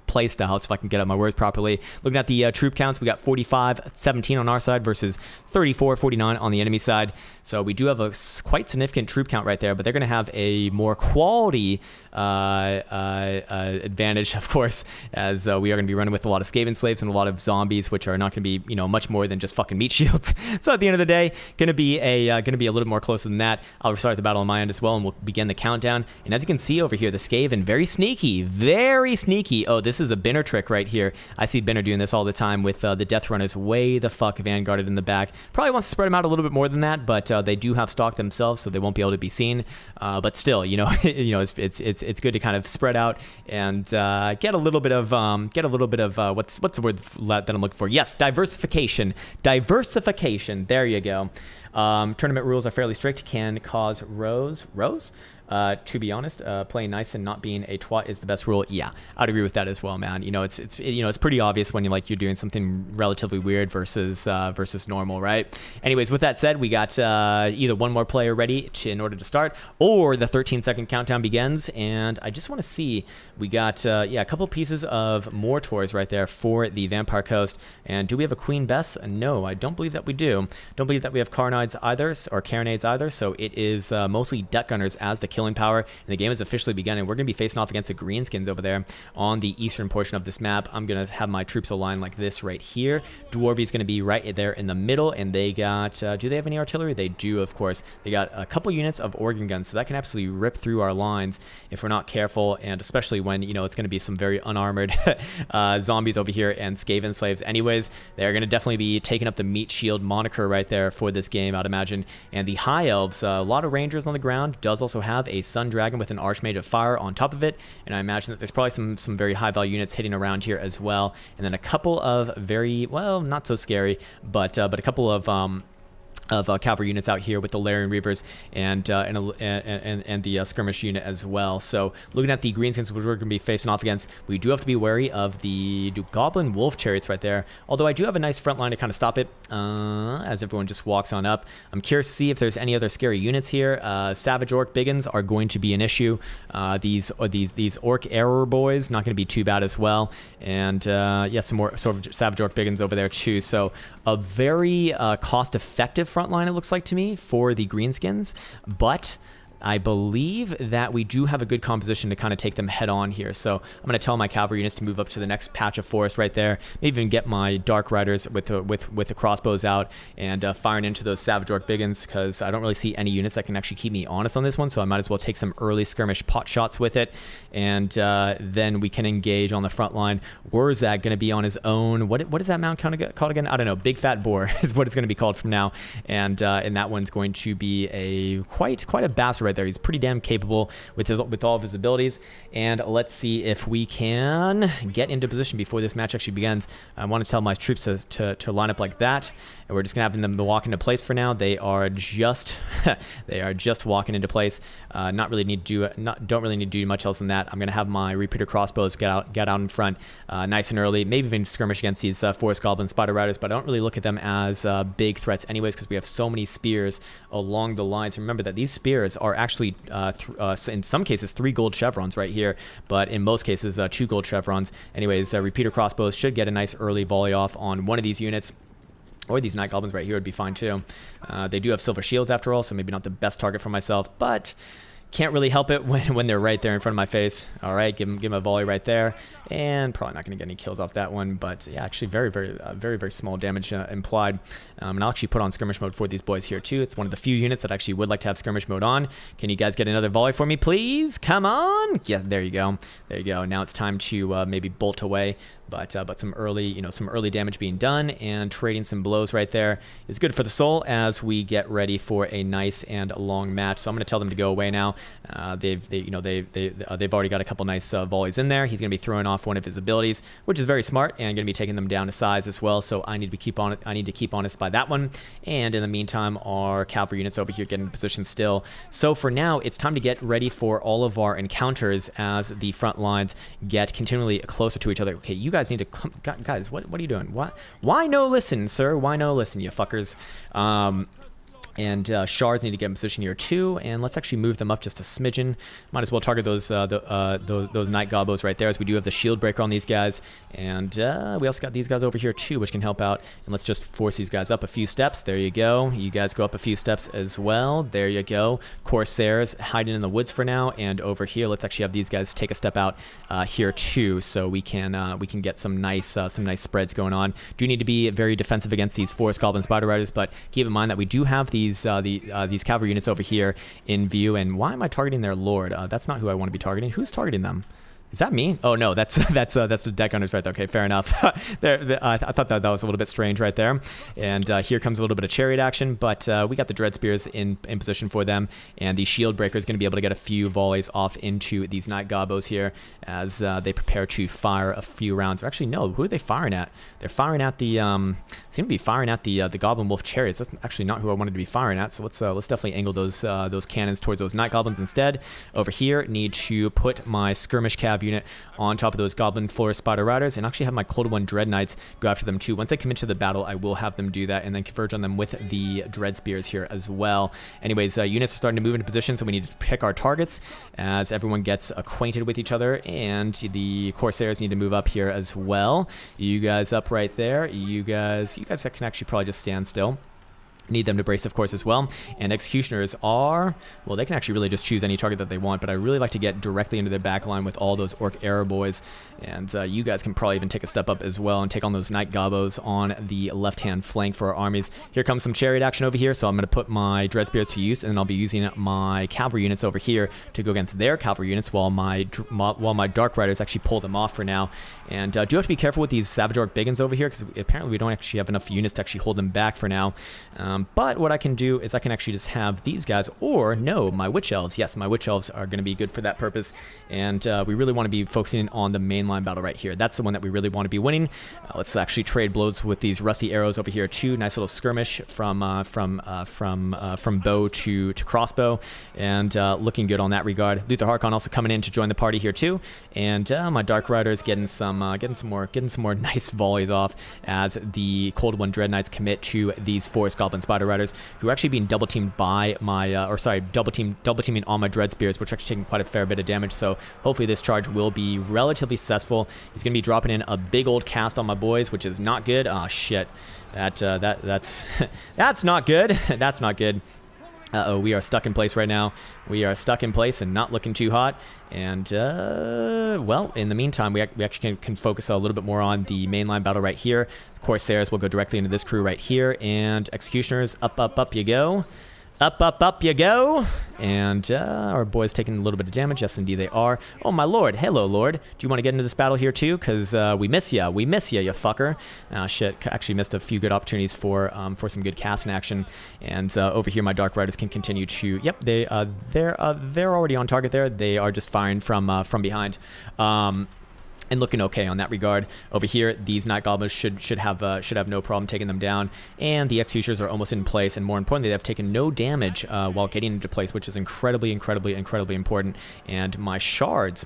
play styles, if I can get out my words properly. Looking at the troop counts, we got 45-17 on our side versus 34-49 on the enemy side. So we do have a quite significant troop count right there, but they're going to have a more quality advantage, of course, as we are going to be running with a lot of Skaven slaves and a lot of zombies, which are not going to be, much more than just fucking meat shields. So at the end of the day, going to be a little more closer than that. I'll restart the battle on my end as well, and we'll begin the countdown. And as you can see over here, the Skaven, very sneaky, very sneaky. Oh, this is a Binner trick right here. I see Binner doing this all the time with the Death Runners way the fuck vanguarded in the back. Probably wants to spread them out a little bit more than that, but they do have stock themselves, so they won't be able to be seen. But still, it's good to kind of spread out and get a little bit of what's the word that I'm looking for? Yes, diversification. Diversification. There you go. Tournament rules are fairly strict. Can cause rows. To be honest, playing nice and not being a twat is the best rule. Yeah, I'd agree with that as well, man. It's pretty obvious when you're doing something relatively weird versus normal, right? Anyways, with that said, we got either one more player ready in order to start, or the 13-second countdown begins. And I just want to see, we got a couple pieces of Mortors right there for the Vampire Coast. And do we have a Queen Bess? No, I don't believe that we do. Don't believe that we have Carnades either, or Carronades either. So it is mostly Death Gunners as the killing power, and the game has officially begun, and we're going to be facing off against the Greenskins over there on the eastern portion of this map. I'm going to have my troops aligned like this right here. Dwarvy's going to be right there in the middle, and they got, do they have any artillery? They do, of course. They got a couple units of organ guns, so that can absolutely rip through our lines if we're not careful, and especially when, it's going to be some very unarmored zombies over here and Skaven slaves. Anyways, they're going to definitely be taking up the meat shield moniker right there for this game, I'd imagine. And the High Elves, a lot of Rangers on the ground, does also have a Sun Dragon with an Archmage of Fire on top of it, and I imagine that there's probably some very high value units hitting around here as well, and then a couple of very, well, not so scary, but a couple of cavalry units out here with the Larian Reavers and the skirmish unit as well. So looking at the Greenskins, which we're going to be facing off against, we do have to be wary of the Goblin Wolf Chariots right there, although I do have a nice front line to kind of stop it as everyone just walks on up. I'm curious to see if there's any other scary units here. Savage Orc Biggins are going to be an issue. These Orc Error Boys, not going to be too bad as well. And yeah, some more sort of Savage Orc Biggins over there too. So a very cost-effective front line, it looks like to me, for the Greenskins, but I believe that we do have a good composition to kind of take them head on here. So I'm going to tell my cavalry units to move up to the next patch of forest right there. Maybe even get my Dark Riders with the crossbows out and firing into those Savage Orc Biggins, because I don't really see any units that can actually keep me honest on this one. So I might as well take some early skirmish pot shots with it, and then we can engage on the front line. Wurzag going to be on his own. What is that mount called again? I don't know. Big Fat Boar is what it's going to be called from now, and that one's going to be a quite a bastard right there. He's pretty damn capable with all of his abilities. And let's see if we can get into position before this match actually begins. I want to tell my troops to line up like that, and we're just gonna have them walk into place for now. They are just walking into place. Don't really need to do much else than that. I'm gonna have my repeater crossbows get out in front nice and early, maybe even skirmish against these Forest Goblin Spider Riders, but I don't really look at them as big threats anyways, because we have so many spears along the lines. Remember that these spears are actually in some cases 3 gold chevrons right here, but in most cases 2 gold chevrons. Anyways, repeater crossbows should get a nice early volley off on one of these units, or these Night Goblins right here would be fine too. They do have silver shields after all, so maybe not the best target for myself, but can't really help it when they're right there in front of my face. All right, give him a volley right there, and probably not going to get any kills off that one. But yeah, actually very small damage implied. And I'll actually put on skirmish mode for these boys here too. It's one of the few units that actually would like to have skirmish mode on. Can you guys get another volley for me, please? Come on! Yeah, there you go. There you go. Now it's time to maybe bolt away. But some early damage being done and trading some blows right there is good for the soul as we get ready for a nice and long match. So I'm going to tell them to go away now. They've already got a couple nice volleys in there. He's going to be throwing off one of his abilities, which is very smart, and going to be taking them down to size as well. So I need to keep honest by that one. And in the meantime, our cavalry units over here get in position still. So for now, it's time to get ready for all of our encounters as the front lines get continually closer to each other. Okay, you guys need to come, guys, what are you doing? Why no listen, sir? Why no listen, you fuckers? And shards need to get in position here too, and let's actually move them up just a smidgen. Might as well target those night gobos right there, as we do have the shield breaker on these guys, and we also got these guys over here too, which can help out. And let's just force these guys up a few steps. There you go. You guys go up a few steps as well. There you go. Corsairs hiding in the woods for now, and over here, let's actually have these guys take a step out here too, so we can get some nice spreads going on. Do need to be very defensive against these forest goblin spider riders, but keep in mind that we do have these cavalry units over here in view. And why am I targeting their lord? That's not who I want to be targeting. Who's targeting them? Is that me? Oh no, that's the deck hunters right there. Okay, fair enough. I thought that was a little bit strange right there. And here comes a little bit of chariot action, but we got the dread spears in position for them, and the shield breaker is going to be able to get a few volleys off into these night gobos here as they prepare to fire a few rounds. Or actually, no, who are they firing at? They're firing at the seem to be firing at the goblin wolf chariots. That's actually not who I wanted to be firing at. So let's definitely angle those cannons towards those night goblins instead. Over here, need to put my skirmish cav unit on top of those goblin forest spider riders, and actually have my cold one dread knights go after them too. Once they come into the battle, I will have them do that and then converge on them with the dread spears here as well. Anyways, units are starting to move into position, so we need to pick our targets as everyone gets acquainted with each other, and the corsairs need to move up here as well. You guys up right there. You guys can actually probably just stand still. Need them to brace, of course, as well. And executioners are, well, they can actually really just choose any target that they want, but I really like to get directly into their back line with all those orc arrow boys. And you guys can probably even take a step up as well and take on those night gobos on the left-hand flank for our armies. Here comes some chariot action over here, so I'm going to put my dread spears to use, and then I'll be using my cavalry units over here to go against their cavalry units while my dark riders actually pull them off for now. And do have to be careful with these savage orc biggins over here, because apparently we don't actually have enough units to actually hold them back for now. But what I can do is I can actually just have these guys, or no, my witch elves. Yes, my witch elves are going to be good for that purpose, and we really want to be focusing on the mainline battle right here. That's the one that we really want to be winning. Let's actually trade blows with these rusty arrows over here too. Nice little skirmish from bow to crossbow, and looking good on that regard. Luther Harkon also coming in to join the party here too, and my dark riders getting some more nice volleys off as the cold one dread knights commit to these forest goblin spider riders, who are actually being double teamed by my double teaming on my dread spears, which are actually taking quite a fair bit of damage. So hopefully this charge will be relatively successful. He's gonna be dropping in a big old cast on my boys, which is not good. Oh shit, that's that's not good. That's not good. Uh-oh, we are stuck in place right now. We are stuck in place and not looking too hot. And, well, in the meantime, we actually can focus a little bit more on the mainline battle right here. Corsairs will go directly into this crew right here. And Executioners, up you go. Up you go. And our boys taking a little bit of damage. Yes, indeed they are. Oh, my lord. Hello, lord. Do you want to get into this battle here, too? Because we miss ya. We miss ya, you fucker. Shit. Actually missed a few good opportunities for some good casting action. And over here, my Dark Riders can continue to... Yep, they're already on target there. They are just firing from behind. And looking okay on that regard. Over here, these night goblins should have no problem taking them down, and the executioners are almost in place, and more importantly, they have taken no damage while getting into place, which is incredibly important. And my shards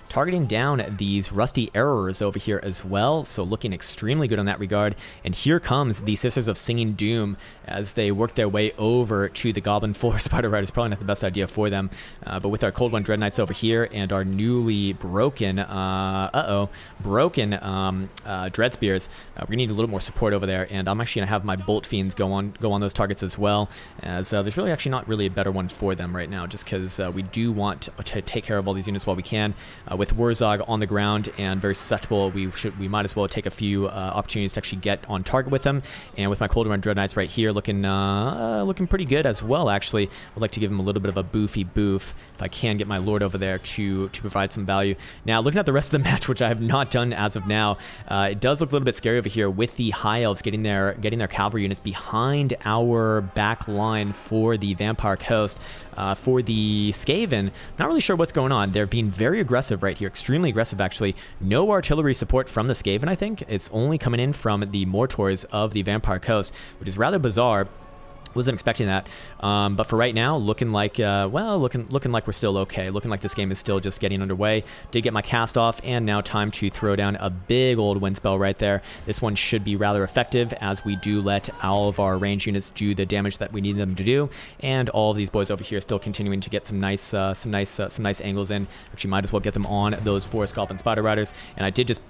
targeting down these rusty arrows over here as well, so looking extremely good on that regard. And here comes the Sisters of Singing Doom as they work their way over to the Goblin Forest Spider Riders. Probably not the best idea for them, but with our Cold One Dread Knights over here and our newly broken dread spears, we're gonna need a little more support over there, and I'm actually gonna have my bolt fiends go on those targets as well, as there's really actually not really a better one for them right now, just because we do want to take care of all these units while we can. With Wurzog on the ground and very susceptible, we might as well take a few opportunities to actually get on target with them. And with my Cold Run Dread Knights right here, looking pretty good as well. Actually, I'd like to give him a little bit of a boofy boof if I can get my lord over there to provide some value. Now, looking at the rest of the match, which I have not done as of now, it does look a little bit scary over here with the High Elves getting their cavalry units behind our back line for the Vampire Coast. For the Skaven, not really sure what's going on. They're being very aggressive right here, extremely aggressive actually. No artillery support from the Skaven, I think. It's only coming in from the Mortors of the Vampire Coast, which is rather bizarre. Wasn't expecting that, but for right now, looking like looking like we're still okay. Looking like this game is still just getting underway. Did get my cast off, and now time to throw down a big old wind spell right there. This one should be rather effective, as we do let all of our range units do the damage that we need them to do, and all of these boys over here still continuing to get some nice angles in. Actually, might as well get them on those Forest Goblin Spider Riders. And I did just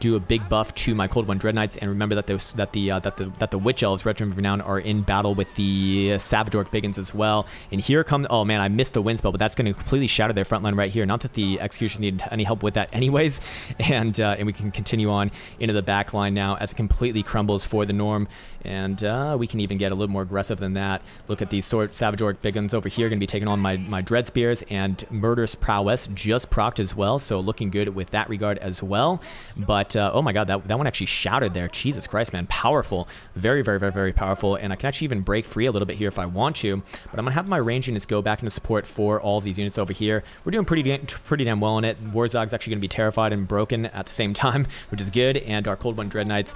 do a big buff to my Cold One Dread Knights, and remember that the Witch Elves, Regiment of Renown, are in battle with the Savage Orc Biggins as well. And here comes, oh man, I missed the wind spell, but that's going to completely shatter their front line right here. Not that the Execution needed any help with that anyways. And we can continue on into the back line now as it completely crumbles for the Norm. And we can even get a little more aggressive than that. Look at these Savage Orc Biggins over here, going to be taking on my Dread Spears, and Murderous Prowess just procced as well, so looking good with that regard as well. But oh my god, that one actually shattered there. Jesus Christ, man, powerful. Very, very, very, very powerful. And I can actually even break free a little bit here if I want to, but I'm gonna have my range units go back into support for all these units over here. We're doing pretty damn well in it. Warzog's actually gonna be terrified and broken at the same time, which is good. And our Cold One Dread Knights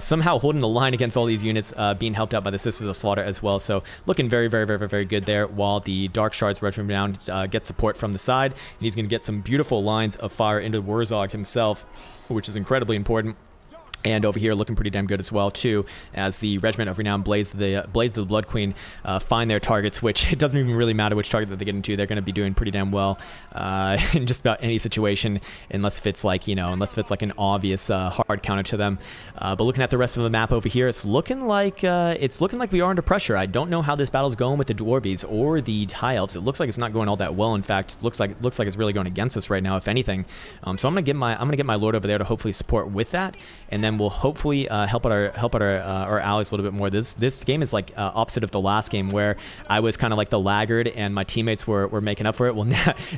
somehow holding the line against all these units, being helped out by the Sisters of Slaughter as well. So looking very, very, very, very, very good there. While the Dark Shards Regiment down get support from the side, and he's gonna get some beautiful lines of fire into Warzog himself, which is incredibly important. And over here, looking pretty damn good as well, too, as the Regiment of Renown Blades of the Blood Queen find their targets, which it doesn't even really matter which target that they get into. They're going to be doing pretty damn well in just about any situation, unless if it's like, an obvious hard counter to them. But looking at the rest of the map over here, it's looking like we are under pressure. I don't know how this battle's going with the Dwarvies or the High Elves. It looks like it's not going all that well. In fact, it looks like it's really going against us right now, if anything. So I'm gonna get my Lord over there to hopefully support with that, and then we'll hopefully help out our allies a little bit more. This game is like opposite of the last game, where I was kind of like the laggard and my teammates were making up for it. Well,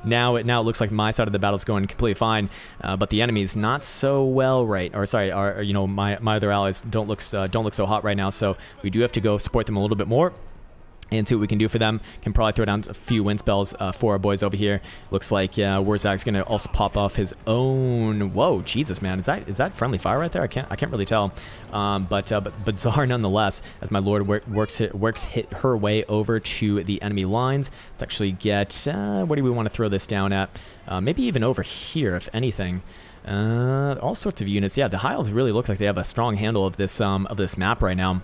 now it looks like my side of the battle is going completely fine, but the enemy's not so well, right? Or sorry, my other allies don't look so hot right now. So we do have to go support them a little bit more and see what we can do for them. Can probably throw down a few wind spells for our boys over here. Looks like Warzog's gonna also pop off his own. Whoa, Jesus, man, is that friendly fire right there? I can't really tell. But bizarre nonetheless, as my Lord works her way over to the enemy lines. Let's actually get what do we want to throw this down at? Maybe even over here, if anything. All sorts of units. Yeah, the High Elves really look like they have a strong handle of this map right now.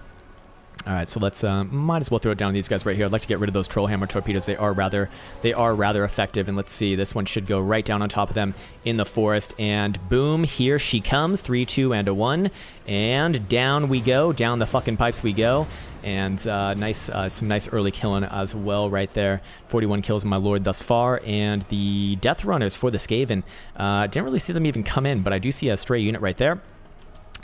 All right, so let's might as well throw it down to these guys right here. I'd like to get rid of those Troll Hammer torpedoes. They are rather effective. And let's see, this one should go right down on top of them in the forest. And boom, here she comes. 3, 2, and a 1, and down we go. Down the fucking pipes we go. And some nice early killing as well right there. 41 kills, my Lord, thus far. And the Death Runners for the Skaven, didn't really see them even come in, but I do see a stray unit right there.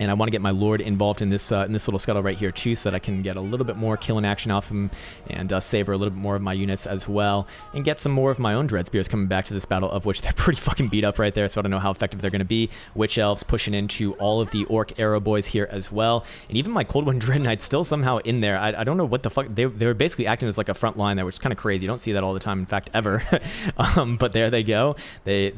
And I want to get my Lord involved in this little scuttle right here too, so that I can get a little bit more killing action off him, and savor a little bit more of my units as well, and get some more of my own Dread Spears coming back to this battle, of which they're pretty fucking beat up right there, so I don't know how effective they're going to be. Witch Elves pushing into all of the Orc Arrow Boys here as well, and even my Cold One Dread Knight still somehow in there. I don't know what the fuck, they were basically acting as like a front line there, which is kind of crazy. You don't see that all the time, in fact, ever. But there they go. They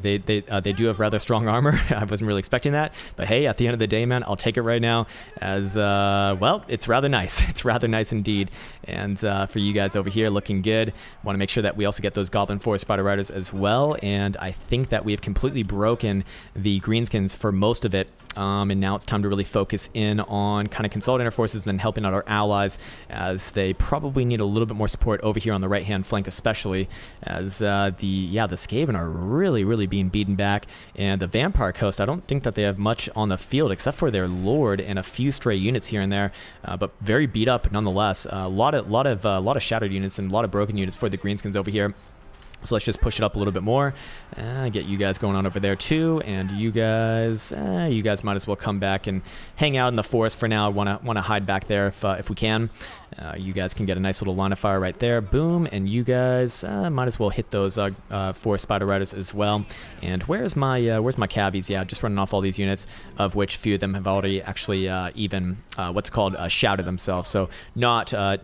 do have rather strong armor. I wasn't really expecting that, but hey, at the end of the day, man, I'll take it right now, as well, it's rather nice. It's rather nice indeed. And for you guys over here, looking good. Want to make sure that we also get those Goblin Forest Spider Riders as well. And I think that we have completely broken the Greenskins for most of it. And now it's time to really focus in on kind of consolidating our forces and helping out our allies, as they probably need a little bit more support over here on the right-hand flank, especially as the Skaven are really being beaten back. And the Vampire Coast, I don't think that they have much on the field except for their Lord and a few stray units here and there, but very beat up nonetheless. A lot of shattered units and a lot of broken units for the Greenskins over here. So let's just push it up a little bit more. Get you guys going on over there too, and you guys might as well come back and hang out in the forest for now. Want to hide back there if we can. You guys can get a nice little line of fire right there. Boom, and you guys might as well hit those Forest Spider Riders as well. And where's my cabbies? Yeah, just running off all these units, of which few of them have already actually even shouted themselves. So not a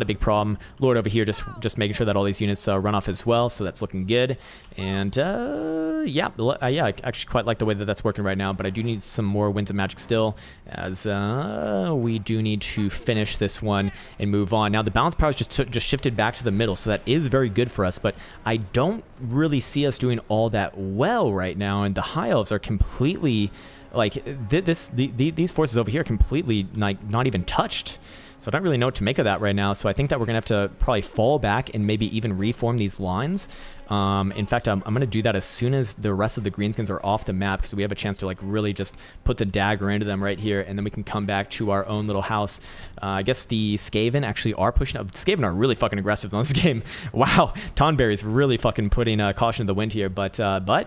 big problem. Lord over here just making sure that all these units run off as well. well, so that's looking good. And yeah, I actually quite like the way that that's working right now, but I do need some more Winds of Magic still, as we do need to finish this one and move on. Now the balance power is just shifted back to the middle, so that is very good for us, but I don't really see us doing all that well right now, and the High Elves are completely, like, these forces over here completely, like, not even touched. So I don't really know what to make of that right now. So I think that we're going to have to probably fall back and maybe even reform these lines. In fact, I'm going to do that as soon as the rest of the greenskins are off the map, because we have a chance to like really just put the dagger into them right here, and then we can come back to our own little house. I guess the Skaven actually are pushing up. Skaven are really fucking aggressive on this game. Wow, Tonberry's really fucking putting caution to the wind here, but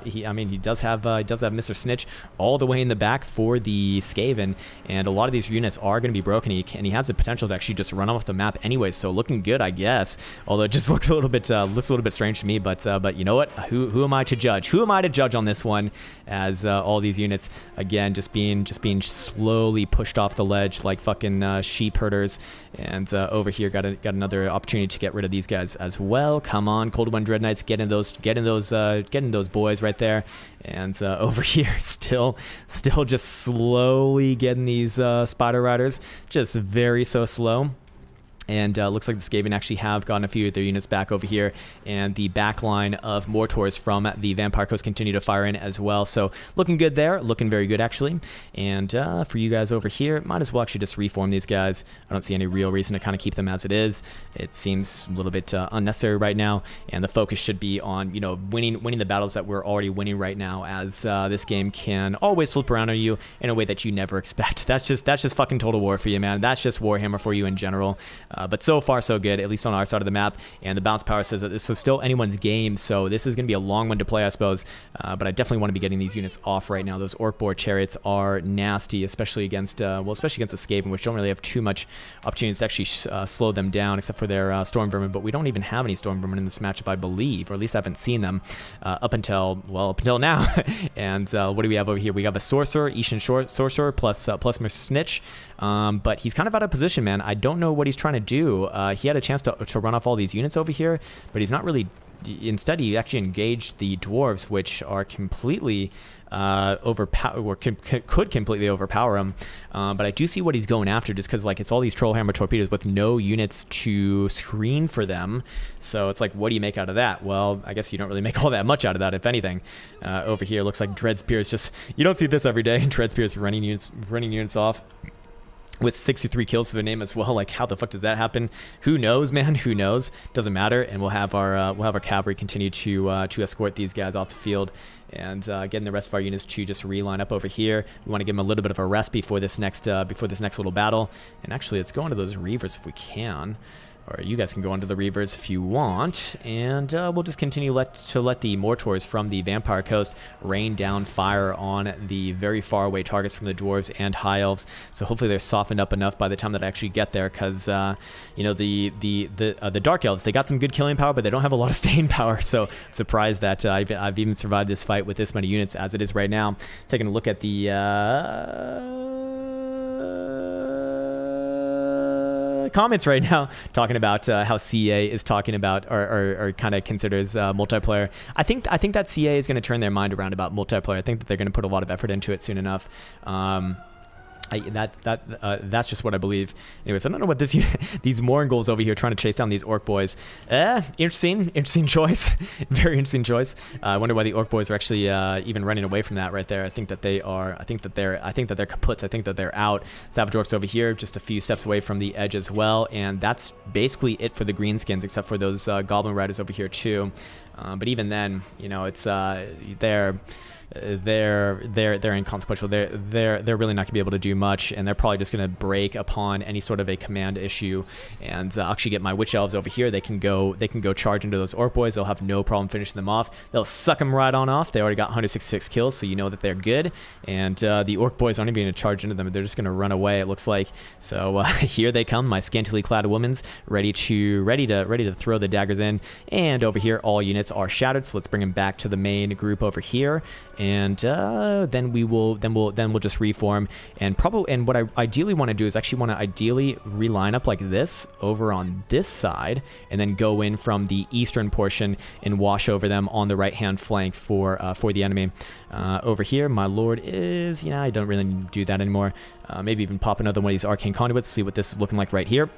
he, I mean, he does have Mr. Snitch all the way in the back for the Skaven, and a lot of these units are going to be broken, and he has the potential to actually just run off the map anyway. So looking good, I guess. Although it just looks a little bit strange to me, but you know what? Who am I to judge? Who am I to judge on this one? As all these units again just being slowly pushed off the ledge like fucking sheep herders. And over here got another opportunity to get rid of these guys as well. Come on, Cold One Dread Knights, get in those boys right there. And over here still just slowly getting these Spider Riders, just very so slow. And looks like the Skaven actually have gotten a few of their units back over here. And the back line of Mortors from the Vampire Coast continue to fire in as well. So looking good there. Looking very good, actually. And for you guys over here, might as well actually just reform these guys. I don't see any real reason to kind of keep them as it is. It seems a little bit unnecessary right now. And the focus should be on, you know, winning the battles that we're already winning right now, as this game can always flip around on you in a way that you never expect. That's just fucking Total War for you, man. That's just Warhammer for you in general. But so far so good, at least on our side of the map. And the balance power says that this is still anyone's game, so this is going to be a long one to play, I suppose. But I definitely want to be getting these units off right now. Those Orc Boar Chariots are nasty, especially against the Skaven, which don't really have too much opportunities to actually slow them down, except for their Storm Vermin. But we don't even have any Storm Vermin in this matchup, I believe, or at least I haven't seen them up until now. And what do we have over here? We have a Sorcerer, Ishan Sorcerer, plus Mr. Snitch. But he's kind of out of position, man. I don't know what he's trying to do. He had a chance to run off all these units over here, but he's not really. Instead, he actually engaged the dwarves, which are completely could completely overpower him. But I do see what he's going after, just because like it's all these Trollhammer torpedoes with no units to screen for them. So it's like, what do you make out of that? Well, I guess you don't really make all that much out of that, if anything. Over here, looks like Dread Spear is just, you don't see this every day. Dread Spear is running units off with 63 kills to their name as well. Like, how the fuck does that happen? Who knows, man? Who knows? Doesn't matter. And we'll have our cavalry continue to escort these guys off the field, and getting the rest of our units to just reline up over here. We want to give them a little bit of a rest before this next little battle. And actually, let's go into those Reavers if we can. Or you guys can go onto the Reavers if you want, and we'll just continue to let the Mortors from the Vampire Coast rain down fire on the very far away targets from the Dwarves and High Elves. So hopefully they're softened up enough by the time that I actually get there, because you know, the Dark Elves, they got some good killing power, but they don't have a lot of staying power. So I'm surprised that I've even survived this fight with this many units as it is right now. Taking a look at the comments right now, talking about how CA is talking about or kind of considers multiplayer. I think that CA is going to turn their mind around about multiplayer. I think that they're going to put a lot of effort into it soon enough. That's just what I believe. Anyways, I don't know what these Moringals over here trying to chase down these Orc boys. Interesting choice. Very interesting choice. I wonder why the Orc boys are actually even running away from that right there. I think that they're kaputs. I think that they're out. Savage Orcs over here, just a few steps away from the edge as well, and that's basically it for the greenskins, except for those Goblin Riders over here too. But even then, you know, it's they're inconsequential. They're really not gonna be able to do much, and they're probably just gonna break upon any sort of a command issue. And I'll actually get my Witch Elves over here. They can go charge into those Orc boys. They'll have no problem finishing them off. They'll suck them right on off. They already got 166 kills, so you know that they're good. And the Orc boys aren't even gonna charge into them. They're just gonna run away, it looks like. So here they come, my scantily clad women's ready to throw the daggers in. And over here, all units units are shattered, so let's bring them back to the main group over here, and then we'll just reform. And what I ideally want to do is actually want to ideally reline up like this over on this side, and then go in from the eastern portion and wash over them on the right hand flank for the enemy. Over here, my lord is, I don't really need to do that anymore. Maybe even pop another one of these arcane conduits, see what this is looking like right here.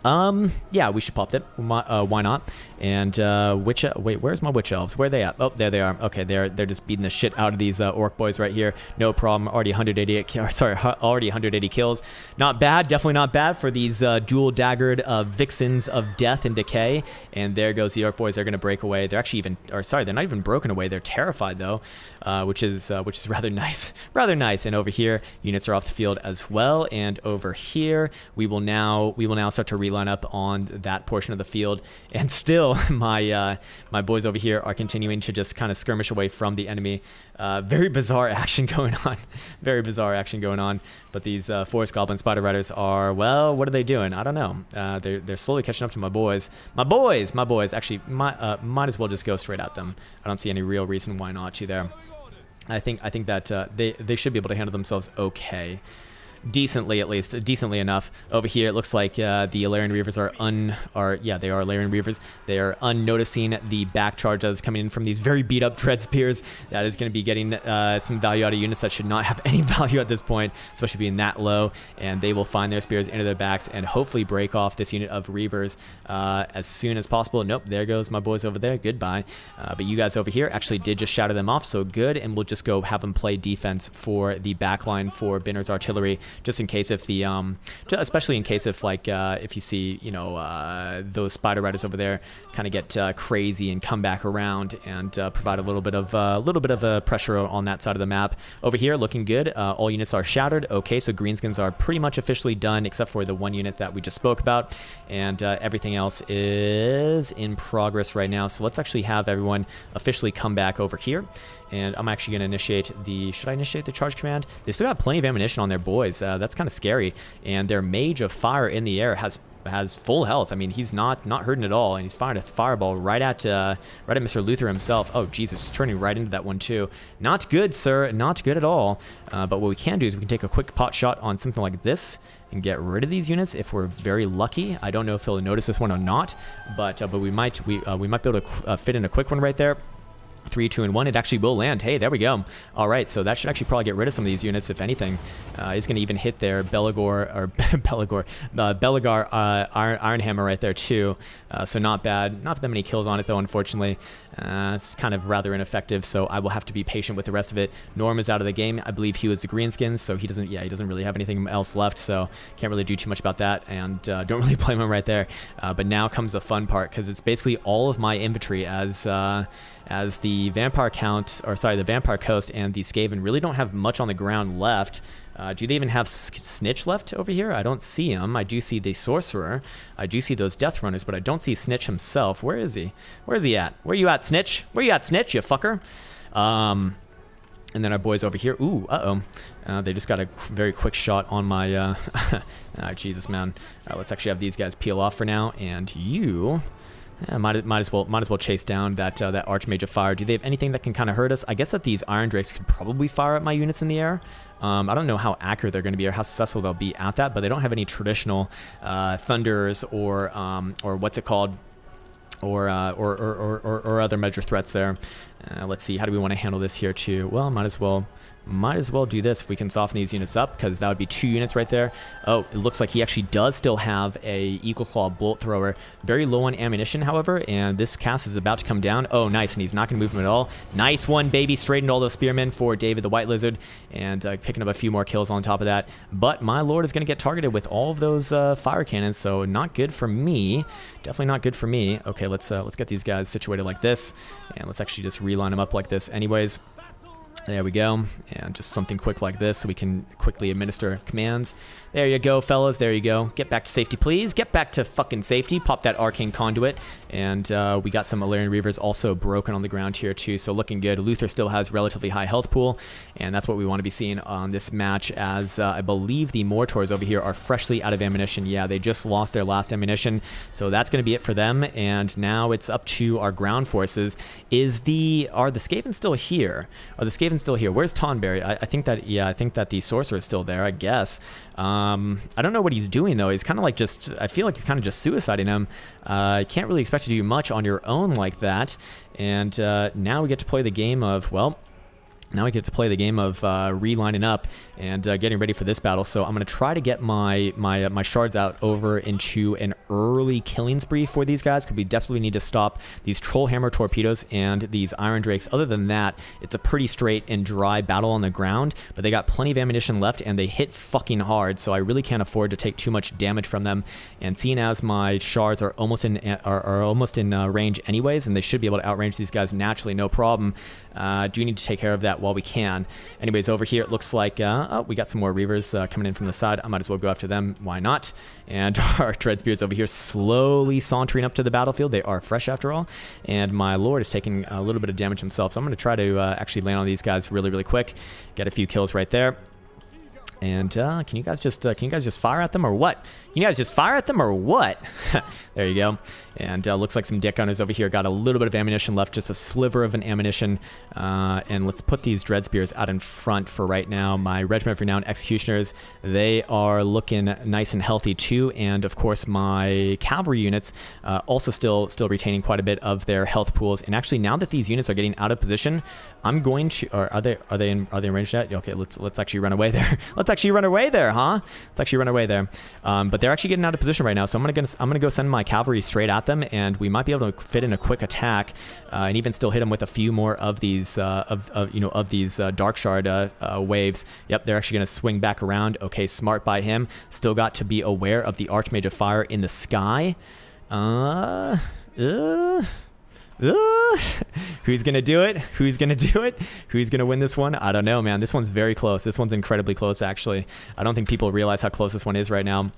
Yeah, we should pop that. Why not? And wait, where's my witch elves? Where are they at? Oh, there they are. Okay, they're just beating the shit out of these orc boys right here. No problem. Already 180 kills. Not bad. Definitely not bad for these dual daggered vixens of death and decay. And there goes the orc boys. They're gonna break away. They're actually they're not even broken away. They're terrified though, which is rather nice. Rather nice. And over here, units are off the field as well. And over here, we will now start to line up on that portion of the field, and still my boys over here are continuing to just kind of skirmish away from the enemy. Very bizarre action going on. Very bizarre action going on. But these forest goblin spider riders are, well, what are they doing? I don't know. They're slowly catching up to my boys. My boys. Actually, might as well just go straight at them. I don't see any real reason why not to there. I think that they should be able to handle themselves okay. Decently, at least. Decently enough. Over here, it looks like the Alarian Reavers they are Alarian Reavers. They are unnoticing the back charge that is coming in from these very beat up Dread Spears. That is going to be getting some value out of units that should not have any value at this point, especially being that low. And they will find their spears into their backs and hopefully break off this unit of Reavers as soon as possible. Nope, there goes my boys over there. Goodbye. But you guys over here actually did just shatter them off, so good. And we'll just go have them play defense for the back line for Binner's artillery, just in case if the especially in case if if you see those spider riders over there kind of get crazy and come back around and provide a little bit of pressure on that side of the map. Over here, looking good. All units are shattered. Okay, so greenskins are pretty much officially done except for the one unit that we just spoke about, and everything else is in progress right now. So let's actually have everyone officially come back over here. And I'm actually going to initiate should I initiate the charge command? They still got plenty of ammunition on their boys. That's kind of scary. And their Mage of Fire in the air has full health. I mean, he's not hurting at all. And he's firing a fireball right at Mr. Luther himself. Oh, Jesus, just turning right into that one too. Not good, sir. Not good at all. But what we can do is we can take a quick pot shot on something like this and get rid of these units if we're very lucky. I don't know if he'll notice this one or not, but we might be able to fit in a quick one right there. 3, 2, and 1. It actually will land. Hey, there we go. All right, so that should actually probably get rid of some of these units, if anything. He's going to even hit their Belagar Iron Hammer right there too. So not bad. Not that many kills on it though, unfortunately. It's kind of rather ineffective, so I will have to be patient with the rest of it. Norm is out of the game. I believe he was the greenskins, so he doesn't really have anything else left, so can't really do too much about that, and don't really blame him right there. But now comes the fun part, because it's basically all of my inventory as the Vampire Coast and the Skaven really don't have much on the ground left. Do they even have Snitch left over here? I don't see him. I do see the Sorcerer. I do see those Death Runners, but I don't see Snitch himself. Where is he? Where is he at? Where you at, Snitch? Where you at, Snitch, you fucker? And then our boys over here. Ooh, they just got a very quick shot on my... Jesus, man. All right, let's actually have these guys peel off for now. And you... Yeah, might as well chase down that Archmage of Fire. Do they have anything that can kind of hurt us? I guess that these Iron Drakes could probably fire at my units in the air. I don't know how accurate they're going to be or how successful they'll be at that, but they don't have any traditional thunders or what's it called, or other major threats there. Let's see, how do we want to handle this here too? Well, might as well do this if we can soften these units up, because that would be 2 units right there. Oh, it looks like he actually does still have a Eagle Claw bolt thrower. Very low on ammunition, however, and this cast is about to come down. Oh, nice, and he's not going to move him at all. Nice one, baby. Straightened all those spearmen for David the White Lizard, and picking up a few more kills on top of that. But my lord is going to get targeted with all of those fire cannons, so not good for me. Definitely not good for me. Okay, let's get these guys situated like this, and let's actually just reline them up like this anyways. There we go. And just something quick like this so we can quickly administer commands. There you go, fellas. There you go. Get back to safety, please. Get back to fucking safety. Pop that arcane conduit. And we got some Illyrian Reavers also broken on the ground here too. So looking good. Luther still has relatively high health pool. And that's what we want to be seeing on this match, as I believe the Mortors over here are freshly out of ammunition. Yeah, they just lost their last ammunition. So that's going to be it for them. And now it's up to our ground forces. Are the Skaven still here? Are the Skaven still here? Where's Tonberry? I think that, yeah, I think that the Sorcerer is still there, I guess. I don't know what he's doing, though. He's kind of like I feel like he's kind of just suiciding him. Can't really expect to do much on your own like that. And now we get to play the game of, well, now we get to play the game of relining up and getting ready for this battle. So I'm going to try to get my shards out over into an early killing spree for these guys, because we definitely need to stop these Troll Hammer torpedoes and these Iron Drakes. Other than that, it's a pretty straight and dry battle on the ground, but they got plenty of ammunition left and they hit fucking hard, so I really can't afford to take too much damage from them. And seeing as my shards are almost in range anyways, and they should be able to outrange these guys naturally, no problem, do need to take care of that while we can. Anyways, over here it looks like oh, we got some more Reavers coming in from the side. I might as well go after them. Why not? And our Dreadspears over here slowly sauntering up to the battlefield. They are fresh after all. And my Lord is taking a little bit of damage himself. So I'm going to try to actually land on these guys really, really quick. Get a few kills right there. And can you guys just fire at them or what? Can you guys just fire at them or what? There you go. And looks like some deck gunners over here got a little bit of ammunition left, just a sliver of an ammunition. And let's put these Dread Spears out in front for right now. My Regiment of Renowned Executioners, they are looking nice and healthy too. And of course my cavalry units also still retaining quite a bit of their health pools. And actually, now that these units are getting out of position, I'm going to. Or are they in range yet? Okay, let's actually run away there. Let's actually run away there, huh? Let's actually run away there. But they're actually getting out of position right now, so I'm gonna go send my cavalry straight at them, and we might be able to fit in a quick attack, and even still hit them with a few more of these dark shard waves. Yep, they're actually gonna swing back around. Okay, smart by him. Still got to be aware of the Archmage of Fire in the sky. Who's gonna do it? Who's gonna do it? Who's gonna win this one? I don't know, man. This one's very close. This one's incredibly close, actually. I don't think people realize how close this one is right now.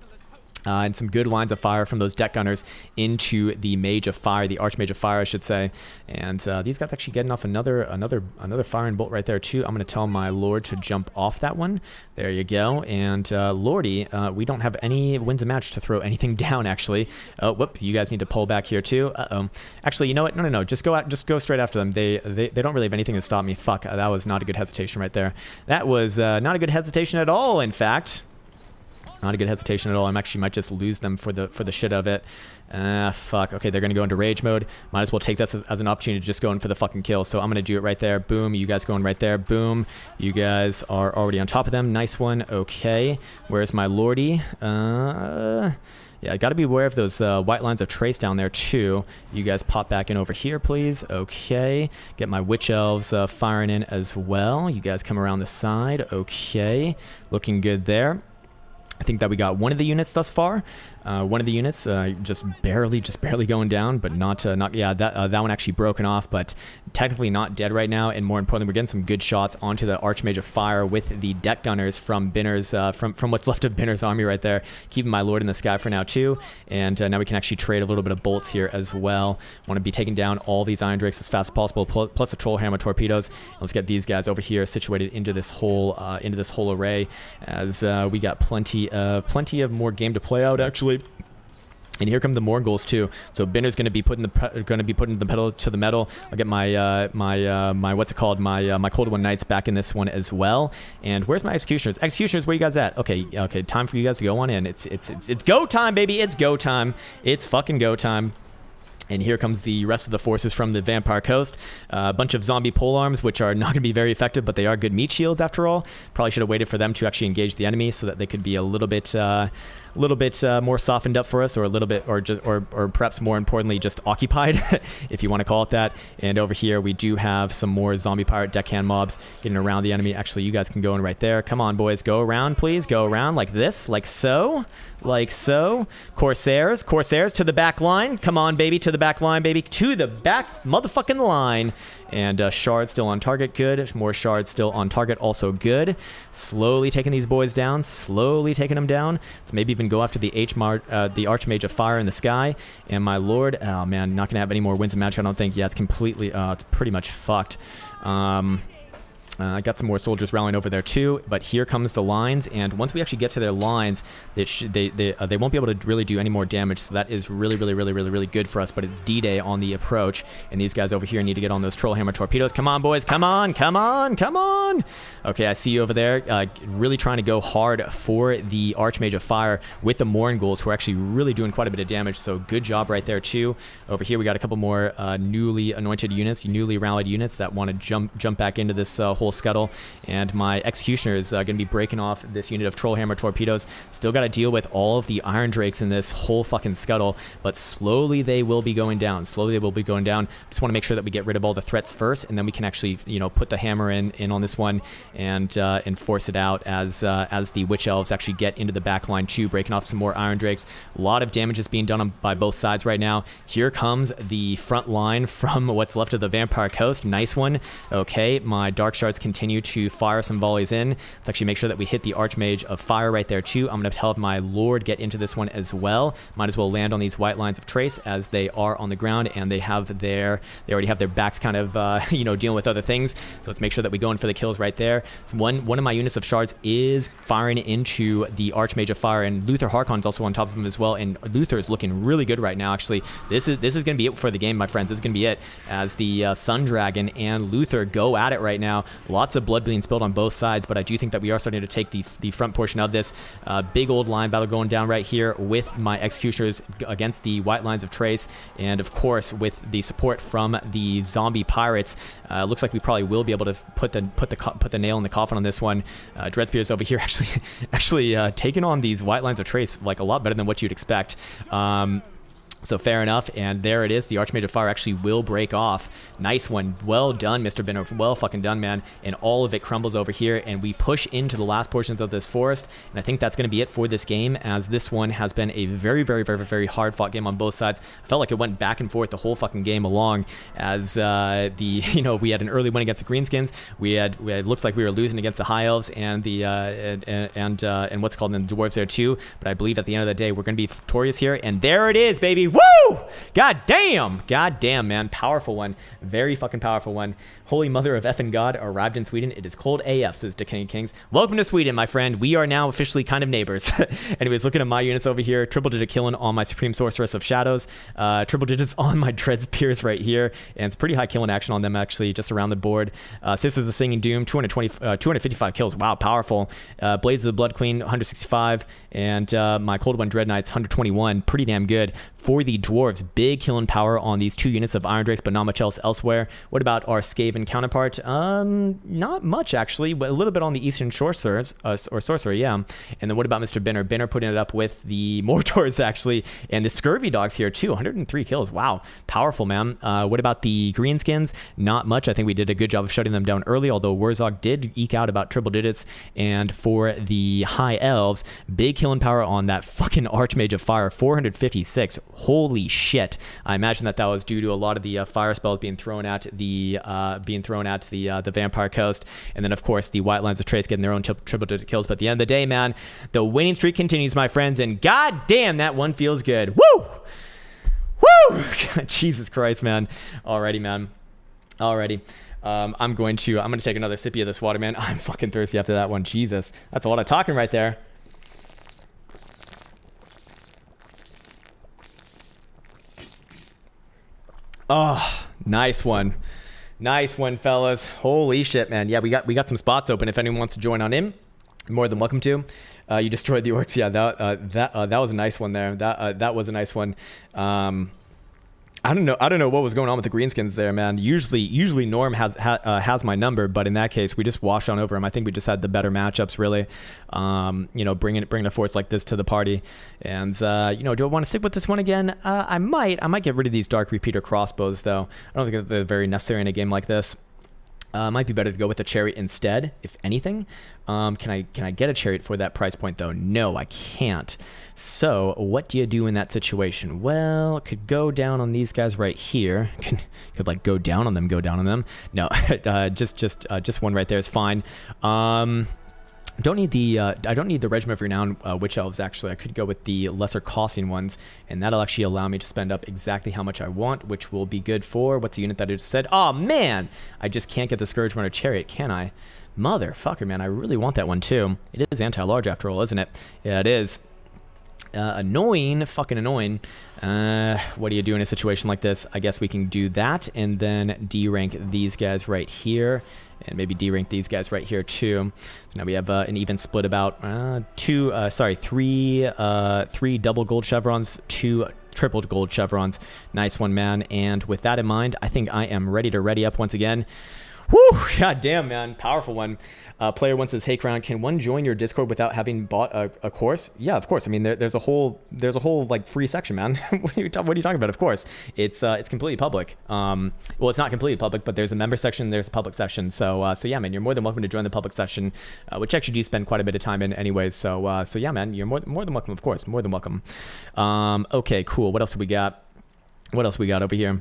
And some good lines of fire from those deck gunners into the Mage of Fire, the Archmage of Fire, I should say. And these guys actually getting off another firing bolt right there too. I'm going to tell my Lord to jump off that one. There you go. And Lordy, we don't have any wins a match to throw anything down, actually. Oh, whoop! You guys need to pull back here too. Actually, you know what? No. Just go straight after them. They don't really have anything to stop me. Fuck, that was not a good hesitation right there. That was not a good hesitation at all. In fact. Not a good hesitation at all. I actually might just lose them for the shit of it. Fuck. Okay, they're going to go into rage mode. Might as well take this as an opportunity to just go in for the fucking kill. So I'm going to do it right there. Boom. You guys going right there. Boom. You guys are already on top of them. Nice one. Okay. Where's my Lordy? Yeah, I got to be aware of those white lines of trace down there too. You guys pop back in over here, please. Okay. Get my Witch Elves firing in as well. You guys come around the side. Okay. Looking good there. I think that we got one of the units thus far. One of the units just barely going down, but not yeah, that one actually broken off, but technically not dead right now. And more importantly, we're getting some good shots onto the Archmage of Fire with the deck gunners from Binner's from what's left of Binner's army right there, keeping my Lord in the sky for now too. And now we can actually trade a little bit of bolts here as well. Want to be taking down all these Iron Drakes as fast as possible, plus the Troll Hammer torpedoes. And let's get these guys over here situated into this whole array, as we got plenty of more game to play out actually. And here come the Morghuls too. So Binner's going to be putting the pedal to the metal. I'll get my what's it called, my Cold One Knights back in this one as well. And where's my Executioners? Executioners, where you guys at? Okay, time for you guys to go on in. It's go time, baby. It's go time. It's fucking go time. And here comes the rest of the forces from the Vampire Coast. A bunch of zombie polearms, which are not going to be very effective, but they are good meat shields after all. Probably should have waited for them to actually engage the enemy so that they could be a little bit little bit more softened up for us, or a little bit, or perhaps more importantly, just occupied, if you want to call it that. And over here, we do have some more zombie pirate deckhand mobs getting around the enemy. Actually, you guys can go in right there. Come on, boys, go around, please. Go around like this, like so. Like so. Corsairs to the back line. Come on, baby, to the back line, baby. To the back motherfucking line. And Shard still on target, good. More Shards still on target, also good. Slowly taking these boys down, slowly taking them down. Let's maybe even go after the Archmage of Fire in the sky. And my lord, oh man, not going to have any more wins in match, I don't think. Yeah, it's completely, it's pretty much fucked. I got some more soldiers rallying over there too, but here comes the lines, and once we actually get to their lines, they won't be able to really do any more damage, so that is really good for us. But it's D-Day on the approach, and these guys over here need to get on those Trollhammer torpedoes. Come on, boys, come on, come on, come on. Okay, I see you over there, really trying to go hard for the Archmage of Fire with the Morin Ghouls, who are actually really doing quite a bit of damage, so good job right there too. Over here we got a couple more newly anointed units, newly rallied units that want to jump back into this whole scuttle, and my Executioner is going to be breaking off this unit of Trollhammer torpedoes. Still got to deal with all of the Iron Drakes in this whole fucking scuttle, but slowly they will be going down. Slowly they will be going down. Just want to make sure that we get rid of all the threats first, and then we can actually, you know, put the hammer in on this one and force it out as the Witch Elves actually get into the back line too, breaking off some more Iron Drakes. A lot of damage is being done by both sides right now. Here comes the front line from what's left of the Vampire Coast. Nice one. Okay, my Dark Shards continue to fire some volleys in. Let's actually make sure that we hit the Archmage of Fire right there too. I'm going to help my Lord get into this one as well. Might as well land on these white lines of trace as they are on the ground, and they already have their backs kind of you know, dealing with other things. So let's make sure that we go in for the kills right there. So one of my units of Shards is firing into the Archmage of Fire, and Luther Harkon's also on top of him as well, and Luther is looking really good right now. Actually, this is going to be it for the game, my friends. This is going to be it as the Sun Dragon and Luther go at it right now. Lots of blood being spilled on both sides, but I do think that we are starting to take the front portion of this. Big old line battle going down right here with my Executioners against the white lines of trace, and of course with the support from the zombie pirates. Looks like we probably will be able to put the nail in the coffin on this one. Dreadspears over here actually taking on these white lines of trace like a lot better than what you'd expect. So fair enough, and there it is. The Archmage of Fire actually will break off. Nice one. Well done, Mr. Binner. Well fucking done, man. And all of it crumbles over here, and we push into the last portions of this forest. And I think that's going to be it for this game, as this one has been a very hard-fought game on both sides. I felt like it went back and forth the whole fucking game along, as we had an early win against the Greenskins. It looks like we were losing against the High Elves and the and what's called the Dwarves there too. But I believe at the end of the day, we're going to be victorious here. And there it is, baby. Woo! God damn, man. Powerful one. Very fucking powerful one. Holy Mother of effing God arrived in Sweden. It is cold AF, says Decaying Kings. Welcome to Sweden, my friend. We are now officially kind of neighbors. Anyways, looking at my units over here. Triple digit killing on my Supreme Sorceress of Shadows. Triple digits on my Dreadspears right here. And it's pretty high killing action on them, actually, just around the board. Sisters of Singing Doom, 255 kills. Wow, powerful. Blades of the Blood Queen, 165. And my Cold One Dread Knights, 121. Pretty damn good. For the Dwarves, big killing power on these two units of Iron Drakes, but not much else elsewhere. What about our Skaven counterpart? Not much, actually, but a little bit on the Eastern Sorcerers, or Sorcerer, yeah. And then what about Mr. Binner? Binner putting it up with the Mortors, actually, and the Scurvy Dogs here, too. 103 kills. Wow. Powerful, man. What about the Greenskins? Not much. I think we did a good job of shutting them down early, although Wurzog did eke out about triple digits. And for the High Elves, big killing power on that fucking Archmage of Fire, 456. Holy shit. I imagine that was due to a lot of the fire spells being thrown at the Vampire Coast, and then of course the White Lines of Trace getting their own triple digit kills. But at the end of the day, man, the winning streak continues, my friends, and god damn, that one feels good. Woo! Woo! Jesus Christ, man. Alrighty, man. Alrighty. I'm going to take another sippy of this water, man. I'm fucking thirsty after that one. Jesus. That's a lot of talking right there. Oh, nice one. Nice one, fellas. Holy shit, man. Yeah, we got some spots open. If anyone wants to join on in, you're more than welcome to. You destroyed the orcs. Yeah, that was a nice one there. That was a nice one. I don't know what was going on with the greenskins there, man. Usually Norm has my number, but in that case, we just washed on over him. I think we just had the better matchups, really. You know, bringing a force like this to the party. And you know, do I want to stick with this one again? I might get rid of these dark repeater crossbows, though. I don't think they're very necessary in a game like this. Might be better to go with a chariot instead, if anything. Can I get a chariot for that price point, though? No, I can't. So what do you do in that situation? Well, could go down on these guys right here. Could like go down on them. No, just one right there is fine. I don't need the regiment of renowned witch elves. Actually, I could go with the lesser costing ones, and that'll actually allow me to spend up exactly how much I want, which will be good for what's the unit that I just said. Oh man, I just can't get the Scourge Runner Chariot, can I? Motherfucker, man, I really want that one too. It is anti-large after all, isn't it? Yeah, it is. Annoying, fucking annoying. What do you do in a situation like this? I guess we can do that and then D-rank these guys right here, and maybe D-rank these guys right here too. So now we have an even split about three double gold chevrons, 2 triple gold chevrons. Nice one, man. And with that in mind, I think I am ready to ready up once again. Whew, god damn, man, powerful one. Player one says, hey Crown, can one join your Discord without having bought a course? Yeah, of course. I mean, there's a whole like free section, man. What are you talking about? Of course, it's completely public. Well, it's not completely public, but there's a member section, there's a public section. So yeah, man, you're more than welcome to join the public section, which actually do spend quite a bit of time in, anyways. So yeah, man, you're more than welcome, of course, more than welcome. Okay, cool. What else do we got? What else we got over here?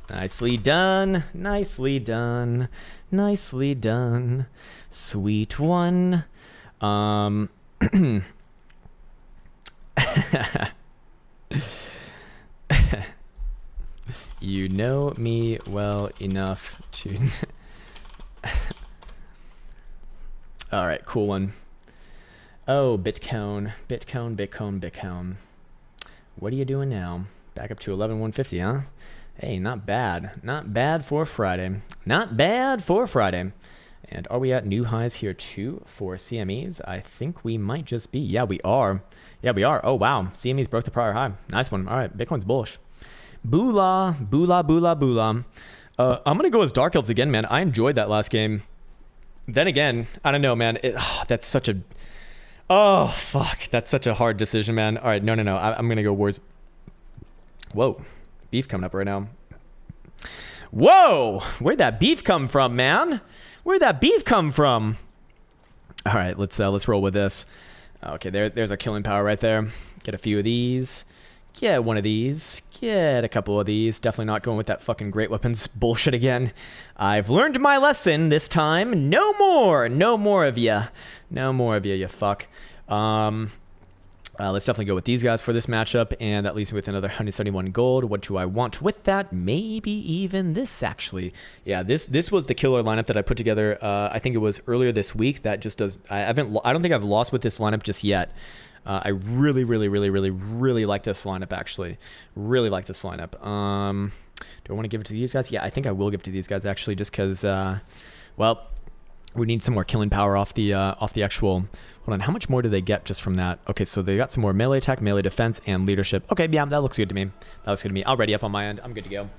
Nicely done, nicely done, nicely done, sweet one. You know me well enough to all right, cool one. Oh, Bitcoin. What are you doing now? Back up to 11,150, huh? Hey, not bad. Not bad for Friday. Not bad for Friday. And are we at new highs here too for CMEs? I think we might just be. Yeah, we are. Yeah, we are. Oh, wow. CMEs broke the prior high. Nice one. All right, Bitcoin's bullish. Boolah, boolah, boolah, boolah. I'm going to go as Dark Elves again, man. I enjoyed that last game. Then again, I don't know, man. That's such a... Oh, fuck. That's such a hard decision, man. All right, no. I'm going to go Wars. Whoa. Beef coming up right now. Whoa. Where'd that beef come from, man? Where'd that beef come from? All right, let's roll with this. Okay, there's our killing power right there. Get a few of these. Get one of these. Get a couple of these. Definitely not going with that fucking great weapons bullshit again. I've learned my lesson this time. No more of ya. No more of ya, you fuck. Let's definitely go with these guys for this matchup, and that leaves me with another 171 gold. What do I want with that? Maybe even this, actually. Yeah, this was the killer lineup that I put together. I think it was earlier this week. That just does. I don't think I've lost with this lineup just yet. I really like this lineup, actually. Really like this lineup. Do I want to give it to these guys? Yeah, I think I will give it to these guys, actually, just because, well, we need some more killing power off the actual... Hold on, how much more do they get just from that? Okay, so they got some more melee attack, melee defense, and leadership. Okay, yeah, that looks good to me. That looks good to me. I'll ready up on my end. I'm good to go.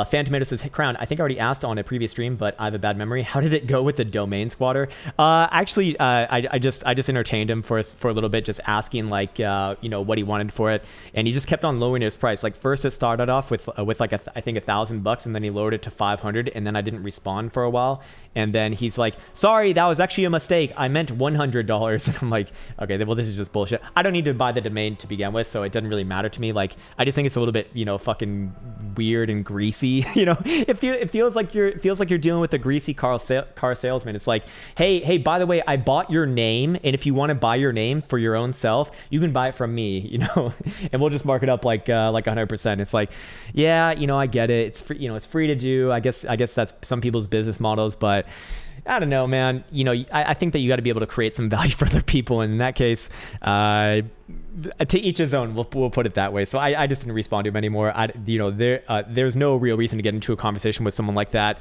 Fan Tomato says, hey, Crown, I think I already asked on a previous stream, but I have a bad memory. How did it go with the domain squatter? Actually, I just entertained him for a little bit, just asking like, you know, what he wanted for it, and he just kept on lowering his price. Like first it started off with like I think $1,000, and then he lowered it to 500, and then I didn't respond for a while, and then he's like, sorry, that was actually a mistake. I meant $100, and I'm like, okay, well this is just bullshit. I don't need to buy the domain to begin with, so it doesn't really matter to me. Like I just think it's a little bit, you know, fucking weird and greasy. You know, it feels like you're dealing with a greasy car salesman. It's like, hey, by the way, I bought your name, and if you want to buy your name for your own self, you can buy it from me, you know, and we'll just mark it up like 100%. It's like, yeah, you know, I get it. It's free, you know, it's free to do. I guess that's some people's business models, but I don't know, man. You know, I think that you got to be able to create some value for other people. And in that case, to each his own. We'll put it that way. So I just didn't respond to him anymore. There's no real reason to get into a conversation with someone like that,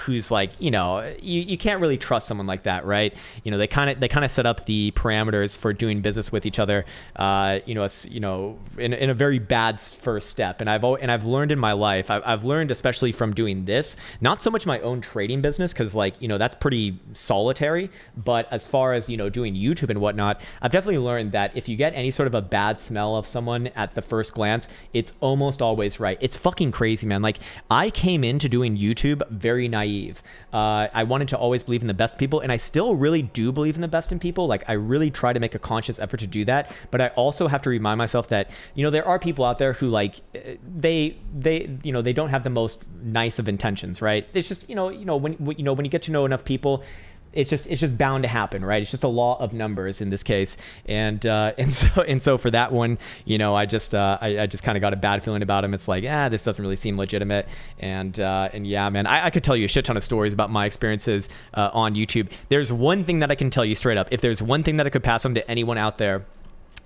who's like, you can't really trust someone like that, right? They kind of set up the parameters for doing business with each other, in a very bad first step. And I've learned in my life, I've learned especially from doing this, not so much my own trading business, because that's pretty solitary, but as far as doing YouTube and whatnot, I've definitely learned that if you get any sort of a bad smell of someone at the first glance, it's almost always right. It's fucking crazy, man. Like, I came into doing YouTube very naive. I wanted to always believe in the best people, and I still really do believe in the best in people. Like, I really try to make a conscious effort to do that, but I also have to remind myself that there are people out there who, like, they don't have the most nice of intentions, right? It's just when you get to know enough people, it's just bound to happen, right? It's just a law of numbers in this case, and so for that one, I just kind of got a bad feeling about him. It's like, this doesn't really seem legitimate, and yeah, man, I could tell you a shit ton of stories about my experiences on YouTube. There's one thing that I can tell you straight up. If there's one thing that I could pass on to anyone out there,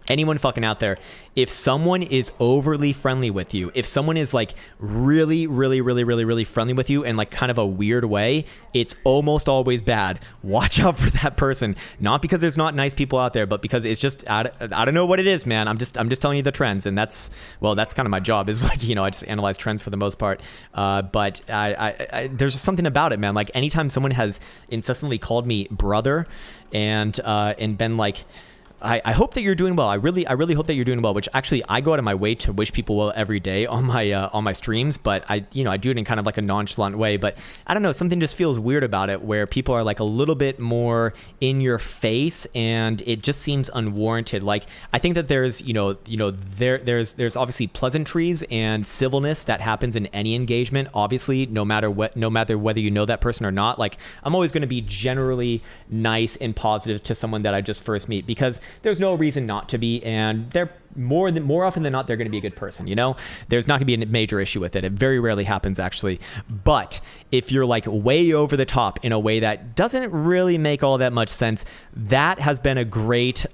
anyone fucking out there, if someone is overly friendly with you, if someone is like really, really, really, really, really friendly with you in like kind of a weird way, it's almost always bad. Watch out for that person. Not because there's not nice people out there, but because it's just, I don't know what it is, man. I'm just telling you the trends, and that's kind of my job, is like, I just analyze trends for the most part. But there's just something about it, man. Like, anytime someone has incessantly called me brother and been like, I hope that you're doing well. I really hope that you're doing well, which actually I go out of my way to wish people well every day on my streams, but I do it in kind of like a nonchalant way. But I don't know, something just feels weird about it, where people are like a little bit more in your face, and it just seems unwarranted. Like, I think that there's there's obviously pleasantries and civilness that happens in any engagement, obviously, no matter whether you know that person or not. Like, I'm always going to be generally nice and positive to someone that I just first meet, because there's no reason not to be, and they're more often than not, they're going to be a good person. There's not going to be a major issue with it. It very rarely happens, actually. But if you're like way over the top in a way that doesn't really make all that much sense, that has been a great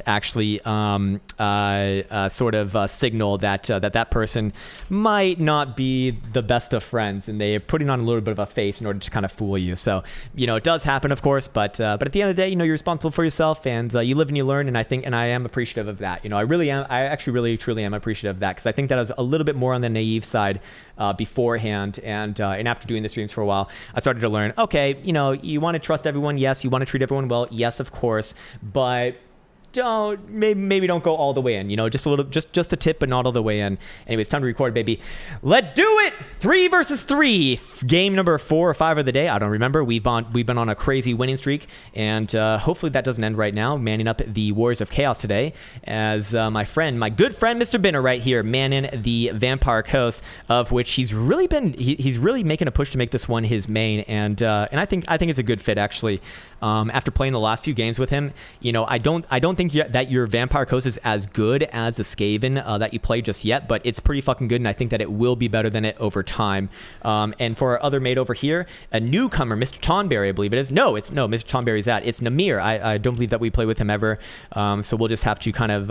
actually sort of signal that that person might not be the best of friends, and they're putting on a little bit of a face in order to kind of fool you. So it does happen, of course, but at the end of the day, you're responsible for yourself, and you live and you learn, and I am appreciative of that. I really am. I actually really truly am appreciative of that, because I think that I was a little bit more on the naive side beforehand, and after doing the streams for a while, I started to learn, okay, you want to trust everyone, yes, you want to treat everyone well, yes, of course, but maybe don't go all the way in, just a little, just a tip, but not all the way in. Anyways, time to record, baby. Let's do it. 3 versus 3, game number 4 or 5 of the day. I don't remember. We've been on a crazy winning streak, and hopefully that doesn't end right now. Manning up the Warriors of Chaos today, as my good friend Mr. Binner right here, manning the Vampire Coast, of which he's really making a push to make this one his main, and I think it's a good fit, actually. After playing the last few games with him, I don't think that your Vampire Coast is as good as the Skaven that you play just yet, but it's pretty fucking good, and I think that it will be better than it over time. And for our other mate over here, a newcomer, Mr. Tonberry, I believe it is. No, Mr. Tonberry's at. It's Namir. I don't believe that we play with him ever. So we'll just have to kind of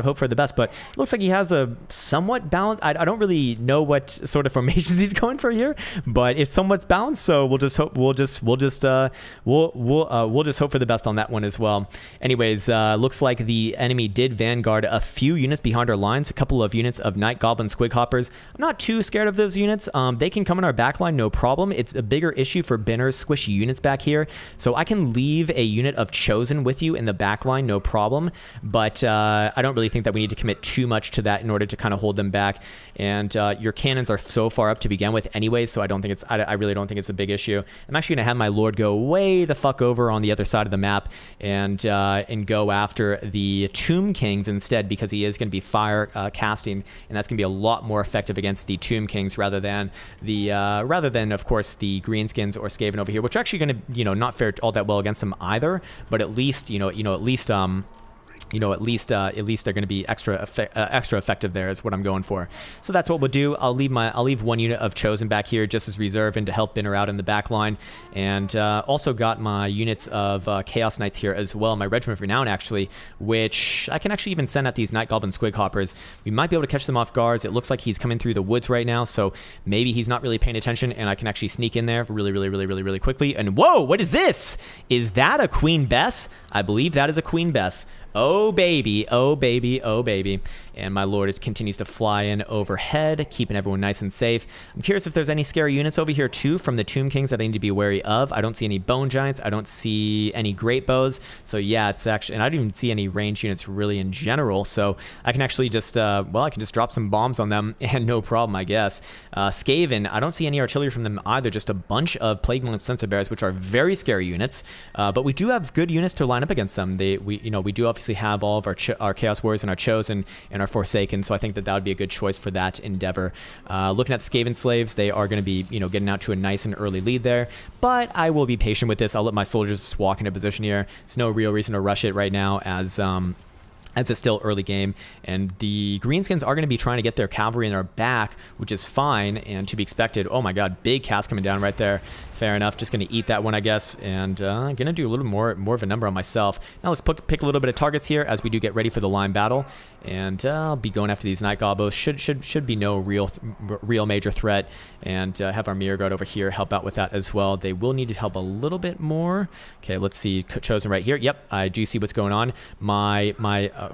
hope for the best. But it looks like he has a somewhat balanced. I don't really know what sort of formations he's going for here, but it's somewhat balanced. So we'll just hope. We'll just hope for the best on that one as well. Anyways, looks like the enemy did vanguard a few units behind our lines, a couple of units of Night Goblin Squig Hoppers. I'm not too scared of those units. They can come in our backline, no problem. It's a bigger issue for Binner's squishy units back here. So I can leave a unit of Chosen with you in the backline, no problem. But I don't really think that we need to commit too much to that in order to kind of hold them back. And your cannons are so far up to begin with anyway, so I really don't think it's a big issue. I'm actually going to have my Lord go way the fuck over on the other side of the map and go after the Tomb Kings instead, because he is going to be fire casting, and that's going to be a lot more effective against the Tomb Kings rather than of course the Greenskins or Skaven over here, which are actually going to not fare all that well against them either, but at least you know, at least they're going to be extra effective there is what I'm going for. So that's what we'll do. I'll leave one unit of Chosen back here just as reserve and to help Binner out in the back line. And also got my units of Chaos Knights here as well, my Regiment of Renown actually, which I can actually even send at these Night Goblin Squig Hoppers. We might be able to catch them off guards. It looks like he's coming through the woods right now, so maybe he's not really paying attention, and I can actually sneak in there really quickly. And whoa, what is this? Is that a Queen Bess? I believe that is a Queen Bess. Oh baby, oh baby, oh baby. And my lord, it continues to fly in overhead, keeping everyone nice and safe. I'm curious if there's any scary units over here too from the Tomb Kings that I need to be wary of. I don't see any Bone Giants. I don't see any Great Bows. So yeah, it's actually, and I don't even see any ranged units really in general. So I can actually just, well, I can just drop some bombs on them and no problem, I guess. Skaven, I don't see any artillery from them either. Just a bunch of Plague Maul and Censer Bears, which are very scary units. But we do have good units to line up against them. We do obviously have all of our Chaos Warriors and our Chosen and our Forsaken, so I think that would be a good choice for that endeavor. Looking at the Skaven Slaves, they are going to be, getting out to a nice and early lead there, but I will be patient with this. I'll let my soldiers just walk into position here. There's no real reason to rush it right now as it's still early game, and the Greenskins are going to be trying to get their cavalry in their back, which is fine and to be expected. Oh my god, big cast coming down right there. Fair enough, just going to eat that one, I guess, and I'm going to do a little more of a number on myself. Now let's pick a little bit of targets here as we do get ready for the line battle, and I'll be going after these Night Gobbos. Should be no real major threat, and have our Mirror Guard over here help out with that as well. They will need to help a little bit more. Okay, let's see, Chosen right here. Yep, I do see what's going on.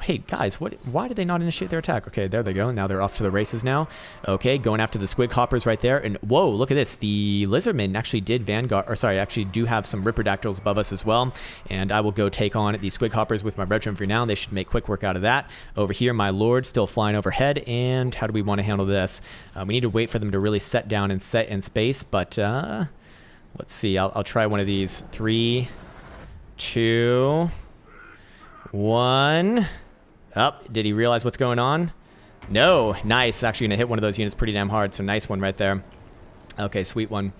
Hey guys, why did they not initiate their attack? Okay, there they go. Now they're off to the races now. Okay, going after the Squig Hoppers right there, and whoa, look at this. The Lizardmen actually did actually do have some Ripperdactyls above us as well, and I will go take on the Squig Hoppers with my Regiment of Renown. They should make quick work out of that. Over here, my Lord still flying overhead, and how do we want to handle this? We need to wait for them to really set down and set in space, but let's see. I'll try one of these. 3, 2, 1. Oh, did he realize what's going on? No. Nice. Actually going to hit one of those units pretty damn hard, so nice one right there. Okay, sweet one.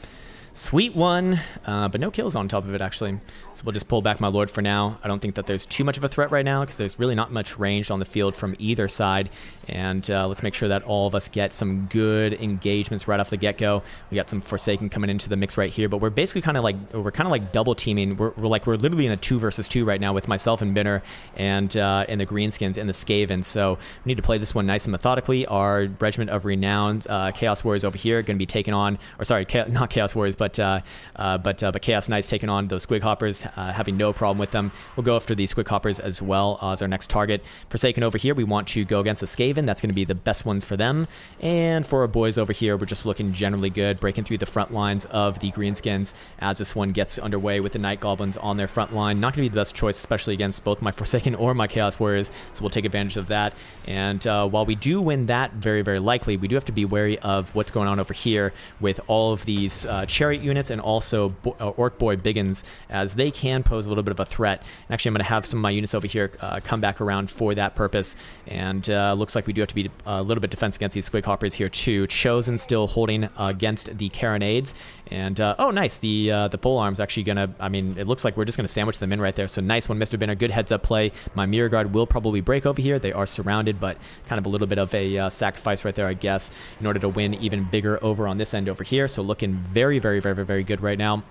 Sweet one, but no kills on top of it, actually. So we'll just pull back my Lord for now. I don't think that there's too much of a threat right now because there's really not much range on the field from either side. And let's make sure that all of us get some good engagements right off the get-go. We got some Forsaken coming into the mix right here, but we're basically kind of like double teaming. We're literally in a 2 versus 2 right now with myself and Binner and the Greenskins and the Skaven. So we need to play this one nice and methodically. Our Regiment of Renowned Chaos Warriors over here are going to be taking on, or sorry, not Chaos Warriors, but Chaos Knights taking on those Squig Hoppers, having no problem with them. We'll go after these Squig Hoppers as well as our next target. Forsaken over here, we want to go against the Skaven. That's going to be the best ones for them. And for our boys over here, we're just looking generally good, breaking through the front lines of the Greenskins as this one gets underway with the Night Goblins on their front line. Not going to be the best choice, especially against both my Forsaken or my Chaos Warriors, so we'll take advantage of that. And while we do win that very, very likely, we do have to be wary of what's going on over here with all of these Chariot units and also Orc Boy Biggins, as they can pose a little bit of a threat. And actually, I'm going to have some of my units over here come back around for that purpose. And looks like we do have to be a little bit defensive against these Squig Hoppers here too. Chosen still holding against the Carronades. And oh, nice. The polearm's actually gonna. I mean, it looks like we're just gonna sandwich them in right there. So nice one, Mr. Binner. Good heads up play. My Mirror Guard will probably break over here. They are surrounded, but kind of a little bit of a sacrifice right there, I guess, in order to win even bigger over on this end over here. So looking very, very, very, very good right now.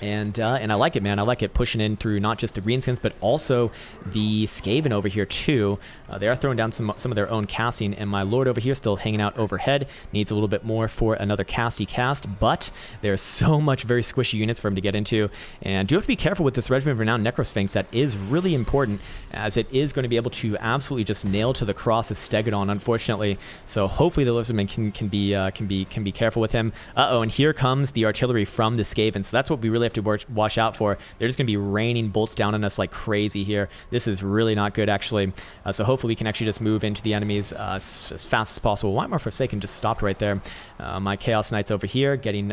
And I like it, man. I like it pushing in through not just the Greenskins, but also the Skaven over here, too. They are throwing down some of their own casting, and my Lord over here still hanging out overhead. Needs a little bit more for another casty cast, but there's so much very squishy units for him to get into. And do have to be careful with this Regiment of Renowned Necrosphinx. That is really important, as it is going to be able to absolutely just nail to the cross of Stegodon, unfortunately. So hopefully the Lizardmen can be careful with him. Uh-oh, and here comes the artillery from the Skaven. So that's what we really have to watch out for. They're just going to be raining bolts down on us like crazy here. This is really not good, actually. So hopefully we can actually just move into the enemies as fast as possible. Why my Forsaken just stopped right there. My Chaos Knights over here getting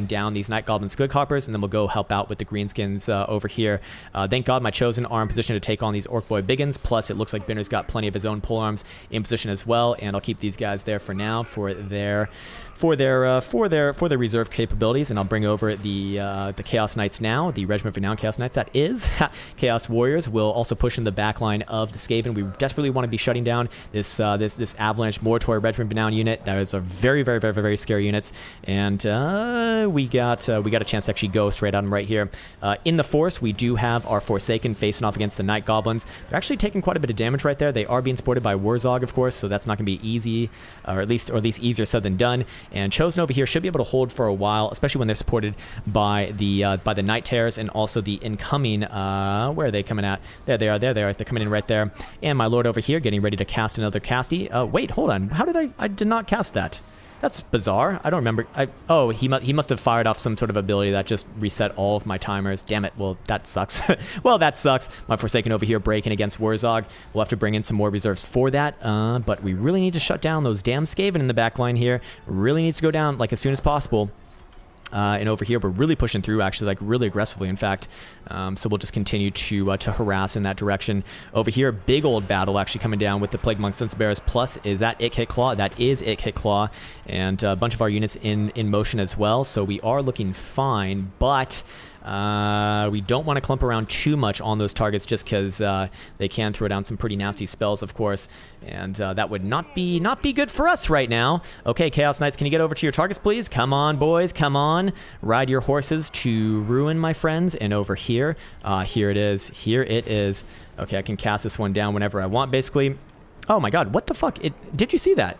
down these Night Goblin Squig Hoppers, and then we'll go help out with the Greenskins over here. Thank God my Chosen are in position to take on these Orc Boy Biggins. Plus, it looks like Binner's got plenty of his own polearms in position as well, and I'll keep these guys there for now for their reserve capabilities, and I'll bring over the the Chaos Knights now, the Regiment of Renown Chaos Knights, that is. Chaos Warriors will also push in the back line of the Skaven. We desperately want to be shutting down this this Avalanche Moratory Regiment of Renown unit. That is a very, very, very, very scary units. And we got a chance to actually go straight at them right here. In the Force, we do have our Forsaken facing off against the Night Goblins. They're actually taking quite a bit of damage right there. They are being supported by Wurzog, of course, so that's not going to be easy, or at least easier said than done. And Chosen over here should be able to hold for a while, especially when they're supported by the Night Terrors and also the incoming. Where are they coming at? There they are. There they are. They're coming in right there. And my lord over here getting ready to cast another casty. Wait, hold on. How did I did not cast that? That's bizarre. I don't remember. Oh, he must have fired off some sort of ability that just reset all of my timers. Damn it. Well, that sucks. Well, that sucks. My Forsaken over here breaking against Wurzog. We'll have to bring in some more reserves for that. But we really need to shut down those damn Skaven in the back line here. Really needs to go down like as soon as possible. And over here, we're really pushing through, actually, like really aggressively, in fact. So we'll just continue to harass in that direction. Over here, big old battle actually coming down with the Plague Monk Sense Bearers. Plus, is that It Hit Claw? That is It Hit Claw. And a bunch of our units in motion as well. So we are looking fine, but we don't want to clump around too much on those targets just because they can throw down some pretty nasty spells, of course, and that would not be good for us right now. Okay, Chaos Knights, can you get over to your targets, please? Come on, boys, come on. Ride your horses to ruin, my friends. And over here, here it is. Here it is. Okay, I can cast this one down whenever I want, basically. Oh my God, what the fuck? Did you see that?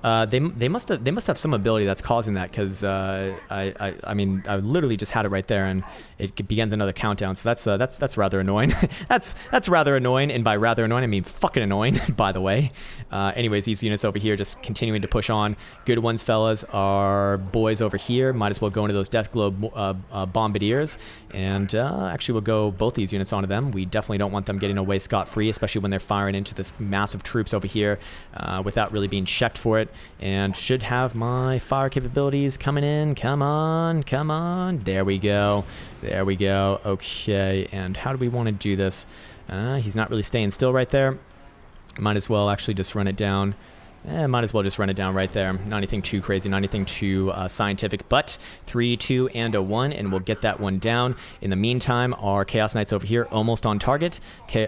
They must have some ability that's causing that, because I mean, I literally just had it right there and it begins another countdown. So that's rather annoying. that's rather annoying, and by rather annoying I mean fucking annoying. By the way, anyways, these units over here just continuing to push on. Good ones, fellas. Our boys over here might as well go into those Death Globe bombardiers, and actually we'll go both these units onto them. We definitely don't want them getting away scot-free, especially when they're firing into this massive troops over here without really being checked for it. And should have my fire capabilities coming in. Come on, come on. There we go. There we go. Okay, and how do we want to do this? He's not really staying still right there. Might as well actually just run it down. Might as well just run it down right there. Not anything too crazy, not anything too scientific, but 3, 2, and a 1, and we'll get that one down. In the meantime, our Chaos Knights over here almost on target.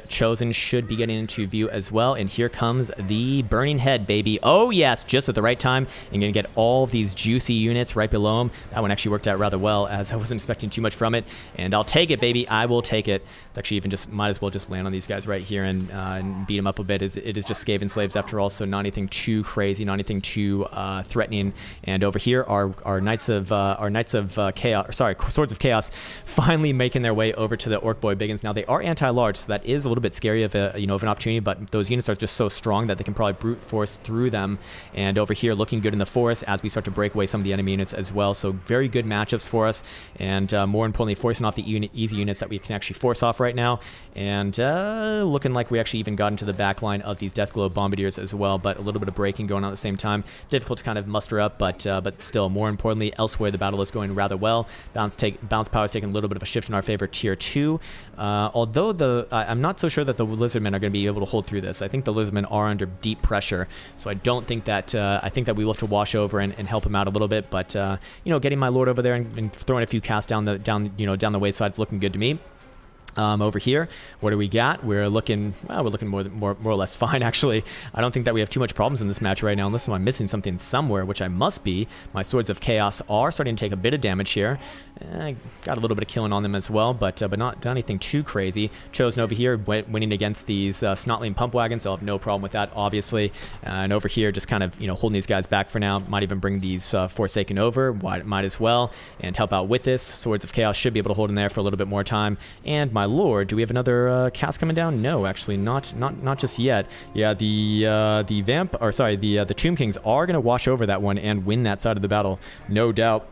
Chosen should be getting into view as well, and here comes the Burning Head, baby. Oh yes, just at the right time, and gonna get all of these juicy units right below him. That one actually worked out rather well, as I wasn't expecting too much from it, and I'll take it, baby. I will take it. It's actually even just, might as well just land on these guys right here and beat them up a bit. It is just Skaven slaves after all, so not anything too crazy, not anything too threatening. And over here, our Knights of Chaos, or sorry, Swords of Chaos, finally making their way over to the Orc Boy Biggins. Now they are anti-large, so that is a little bit scary of a of an opportunity. But those units are just so strong that they can probably brute force through them. And over here, looking good in the forest as we start to break away some of the enemy units as well. So very good matchups for us, and more importantly, forcing off the easy units that we can actually force off right now. And looking like we actually even got into the back line of these Death Globe Bombardiers as well. But a little bit of breaking going on at the same time. Difficult to kind of muster up, but still, more importantly, elsewhere the battle is going rather well. Bounce power is taking a little bit of a shift in our favor, tier 2. Although I'm not so sure that the Lizardmen are going to be able to hold through this. I think the Lizardmen are under deep pressure, so I don't think that I think that we will have to wash over and help him out a little bit. But getting my lord over there and throwing a few casts down the wayside is looking good to me. Over here, what do we got? We're looking more or less fine, actually. I don't think that we have too much problems in this match right now, unless I'm missing something somewhere, which I must be. My Swords of Chaos are starting to take a bit of damage here. Got a little bit of killing on them as well, but not anything too crazy. Chosen over here, winning against these Snotling Pump Wagons. I'll have no problem with that, obviously. And over here, just kind of holding these guys back for now. Might even bring these Forsaken over. Might as well, and help out with this. Swords of Chaos should be able to hold in there for a little bit more time. And my lord, do we have another cast coming down? No, actually, not just yet. Yeah, the Tomb Kings are gonna wash over that one and win that side of the battle, no doubt.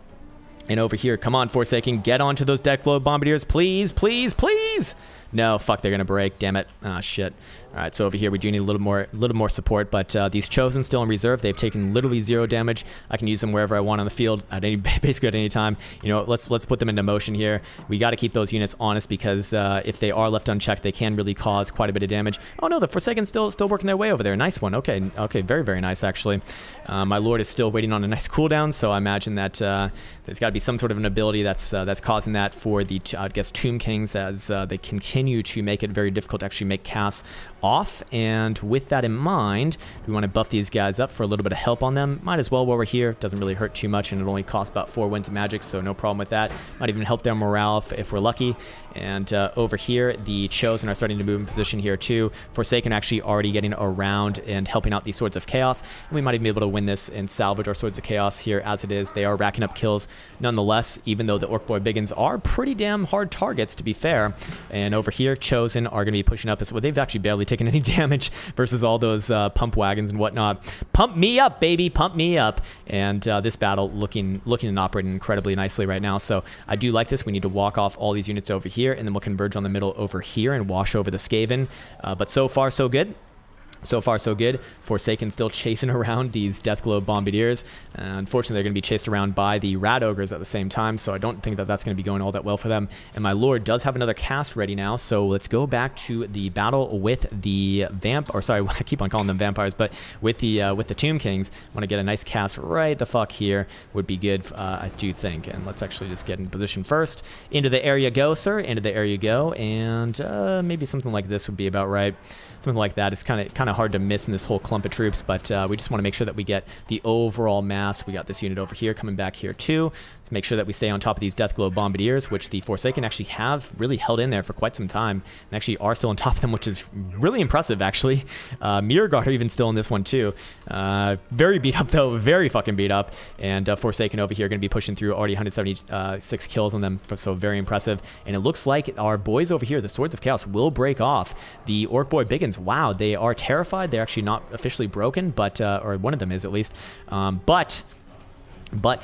And over here, come on, Forsaken, get onto those Death Globe Bombardiers, please, please, please. No, fuck, they're gonna break. Damn it. Ah, shit. All right, so over here we do need a little more support, but these Chosen still in reserve. They've taken literally 0 damage. I can use them wherever I want on the field at basically at any time. Let's put them into motion here. We got to keep those units honest, because if they are left unchecked, they can really cause quite a bit of damage. Oh no, the Forsaken still working their way over there. Nice one. Okay, very, very nice actually. My lord is still waiting on a nice cooldown, so I imagine that there's got to to be some sort of an ability that's causing that for the, I guess, Tomb Kings, as they continue to make it very difficult to actually make casts off. And with that in mind, we want to buff these guys up for a little bit of help on them. Might as well while we're here. Doesn't really hurt too much, and it only costs about 4 wins of magic, so no problem with that. Might even help their morale if we're lucky. And over here, the Chosen are starting to move in position here too. Forsaken actually already getting around and helping out the Swords of Chaos. And we might even be able to win this and salvage our Swords of Chaos here as it is. They are racking up kills nonetheless, even though the Orc Boy Biggins are pretty damn hard targets, to be fair. And over here, Chosen are going to be pushing up as well. They've actually barely taken any damage versus all those pump wagons and whatnot. Pump me up, baby, pump me up. And this battle looking and operating incredibly nicely right now. So I do like this. We need to walk off all these units over here, and then we'll converge on the middle over here and wash over the Skaven. But so far, so good. So far, so good. Forsaken still chasing around these Deathglow Bombardiers. Unfortunately, they're going to be chased around by the Rat Ogres at the same time, so I don't think that that's going to be going all that well for them. And my Lord does have another cast ready now, so let's go back to the battle with the I keep on calling them vampires, but with the Tomb Kings. I want to get a nice cast right the fuck here. Would be good, I do think. And let's actually just get in position first. Into the area go, sir. Into the area go. And maybe something like this would be about right. Something like that. It's kind of hard to miss in this whole clump of troops, but we just want to make sure that we get the overall mass. We got this unit over here coming back here too. Let's make sure that we stay on top of these Deathglow Bombardiers, which the Forsaken actually have really held in there for quite some time, and actually are still on top of them, which is really impressive, actually. Mirror Guard are even still in this one too. Very beat up though, very fucking beat up, and Forsaken over here going to be pushing through, already 176 kills on them, so very impressive. And it looks like our boys over here, the Swords of Chaos, will break off. The Orc Boy Biggins, wow, they are terrified. They're actually not officially broken, but or one of them is at least, but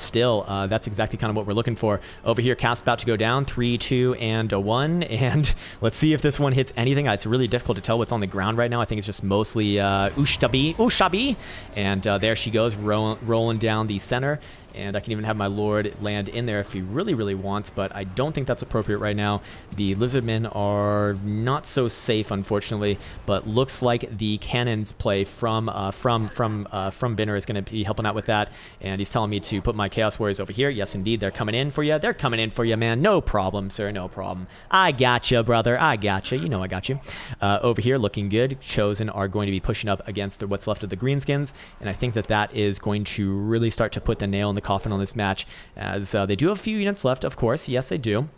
still, that's exactly kind of what we're looking for. Over here, cast about to go down. 3, 2, and a 1. And let's see if this one hits anything. It's really difficult to tell what's on the ground right now. I think it's just mostly Ushabi. And there she goes, rolling down the center. And I can even have my Lord land in there if he really, really wants, but I don't think that's appropriate right now. The Lizardmen are not so safe, unfortunately, but looks like the cannons play from Binner is going to be helping out with that, and he's telling me to put my Chaos Warriors over here. Yes, indeed, they're coming in for you. They're coming in for you, man. No problem, sir. No problem. I got you, brother. I got you. You know I got you. Over here, looking good. Chosen are going to be pushing up against what's left of the Greenskins, and I think that that is going to really start to put the nail in the coffin on this match, as they do have a few units left, of course. Yes, they do.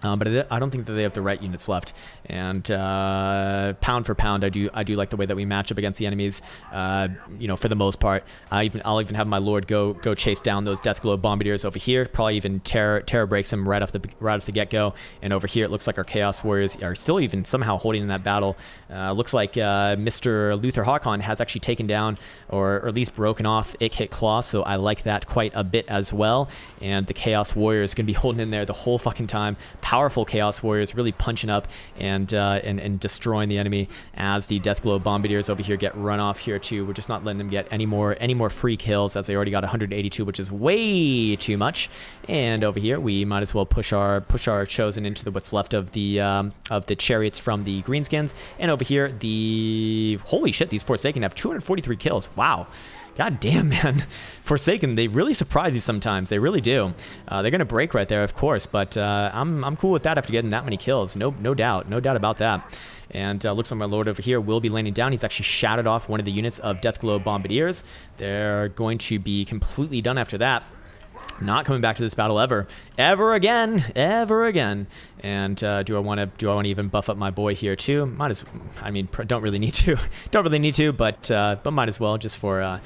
But I don't think that they have the right units left. And pound for pound, I do like the way that we match up against the enemies. For the most part, I'll even have my Lord go chase down those Deathglow Bombardiers over here. Probably even terror breaks them right off the get go. And over here, it looks like our Chaos Warriors are still even somehow holding in that battle. Looks like Mr. Luther Hawkon has actually taken down or at least broken off It-Hit Claw. So I like that quite a bit as well. And the Chaos Warriors gonna be holding in there the whole fucking time. Powerful Chaos Warriors really punching up and destroying the enemy, as the Deathglow Bombardiers over here get run off here too. We're just not letting them get any more free kills, as they already got 182, which is way too much. And over here, we might as well push our Chosen into what's left of the chariots from the Greenskins. And over here, holy shit, these Forsaken have 243 kills. Wow. God damn, man. Forsaken, they really surprise you sometimes. They really do. They're going to break right there, of course, but I'm cool with that after getting that many kills. No doubt about that. And looks like my Lord over here will be landing down. He's actually shattered off one of the units of Deathglow Bombardiers. They're going to be completely done after that. Not coming back to this battle ever again. And do I want to even buff up my boy here too? Don't really need to, but might as well, just for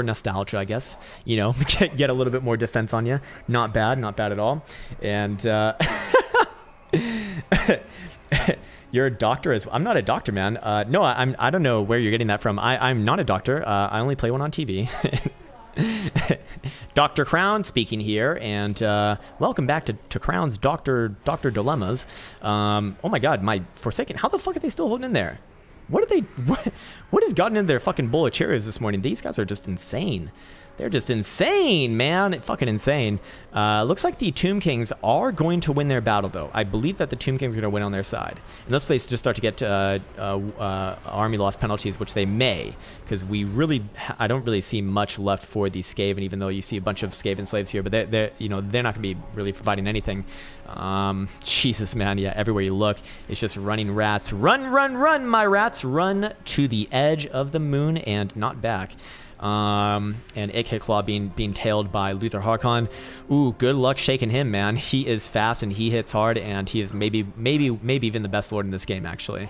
nostalgia, I guess. Get a little bit more defense on you. Not bad at all. And you're a doctor as well. I'm not a doctor, man. No, I don't know where you're getting that from. I'm not a doctor. I only play one on TV. Dr. Crown speaking here, and welcome back to Crown's Dr. Dilemmas. Oh my god, my Forsaken, how the fuck are they still holding in there? What has gotten into their fucking bowl of Cheerios this morning? These guys are just insane. They're just insane, man. Fucking insane. Looks like the Tomb Kings are going to win their battle, though. I believe that the Tomb Kings are going to win on their side. Unless they just start to get army loss penalties, which they may. Because I don't really see much left for the Skaven, even though you see a bunch of Skaven slaves here. But they're not going to be really providing anything. Jesus, man. Yeah, everywhere you look, it's just running rats. Run, run, run, my rats. Run to the edge of the moon and not back. And AK Claw being tailed by Luther Harkon. Ooh, good luck shaking him, man. He is fast and he hits hard, and he is maybe even the best lord in this game, actually.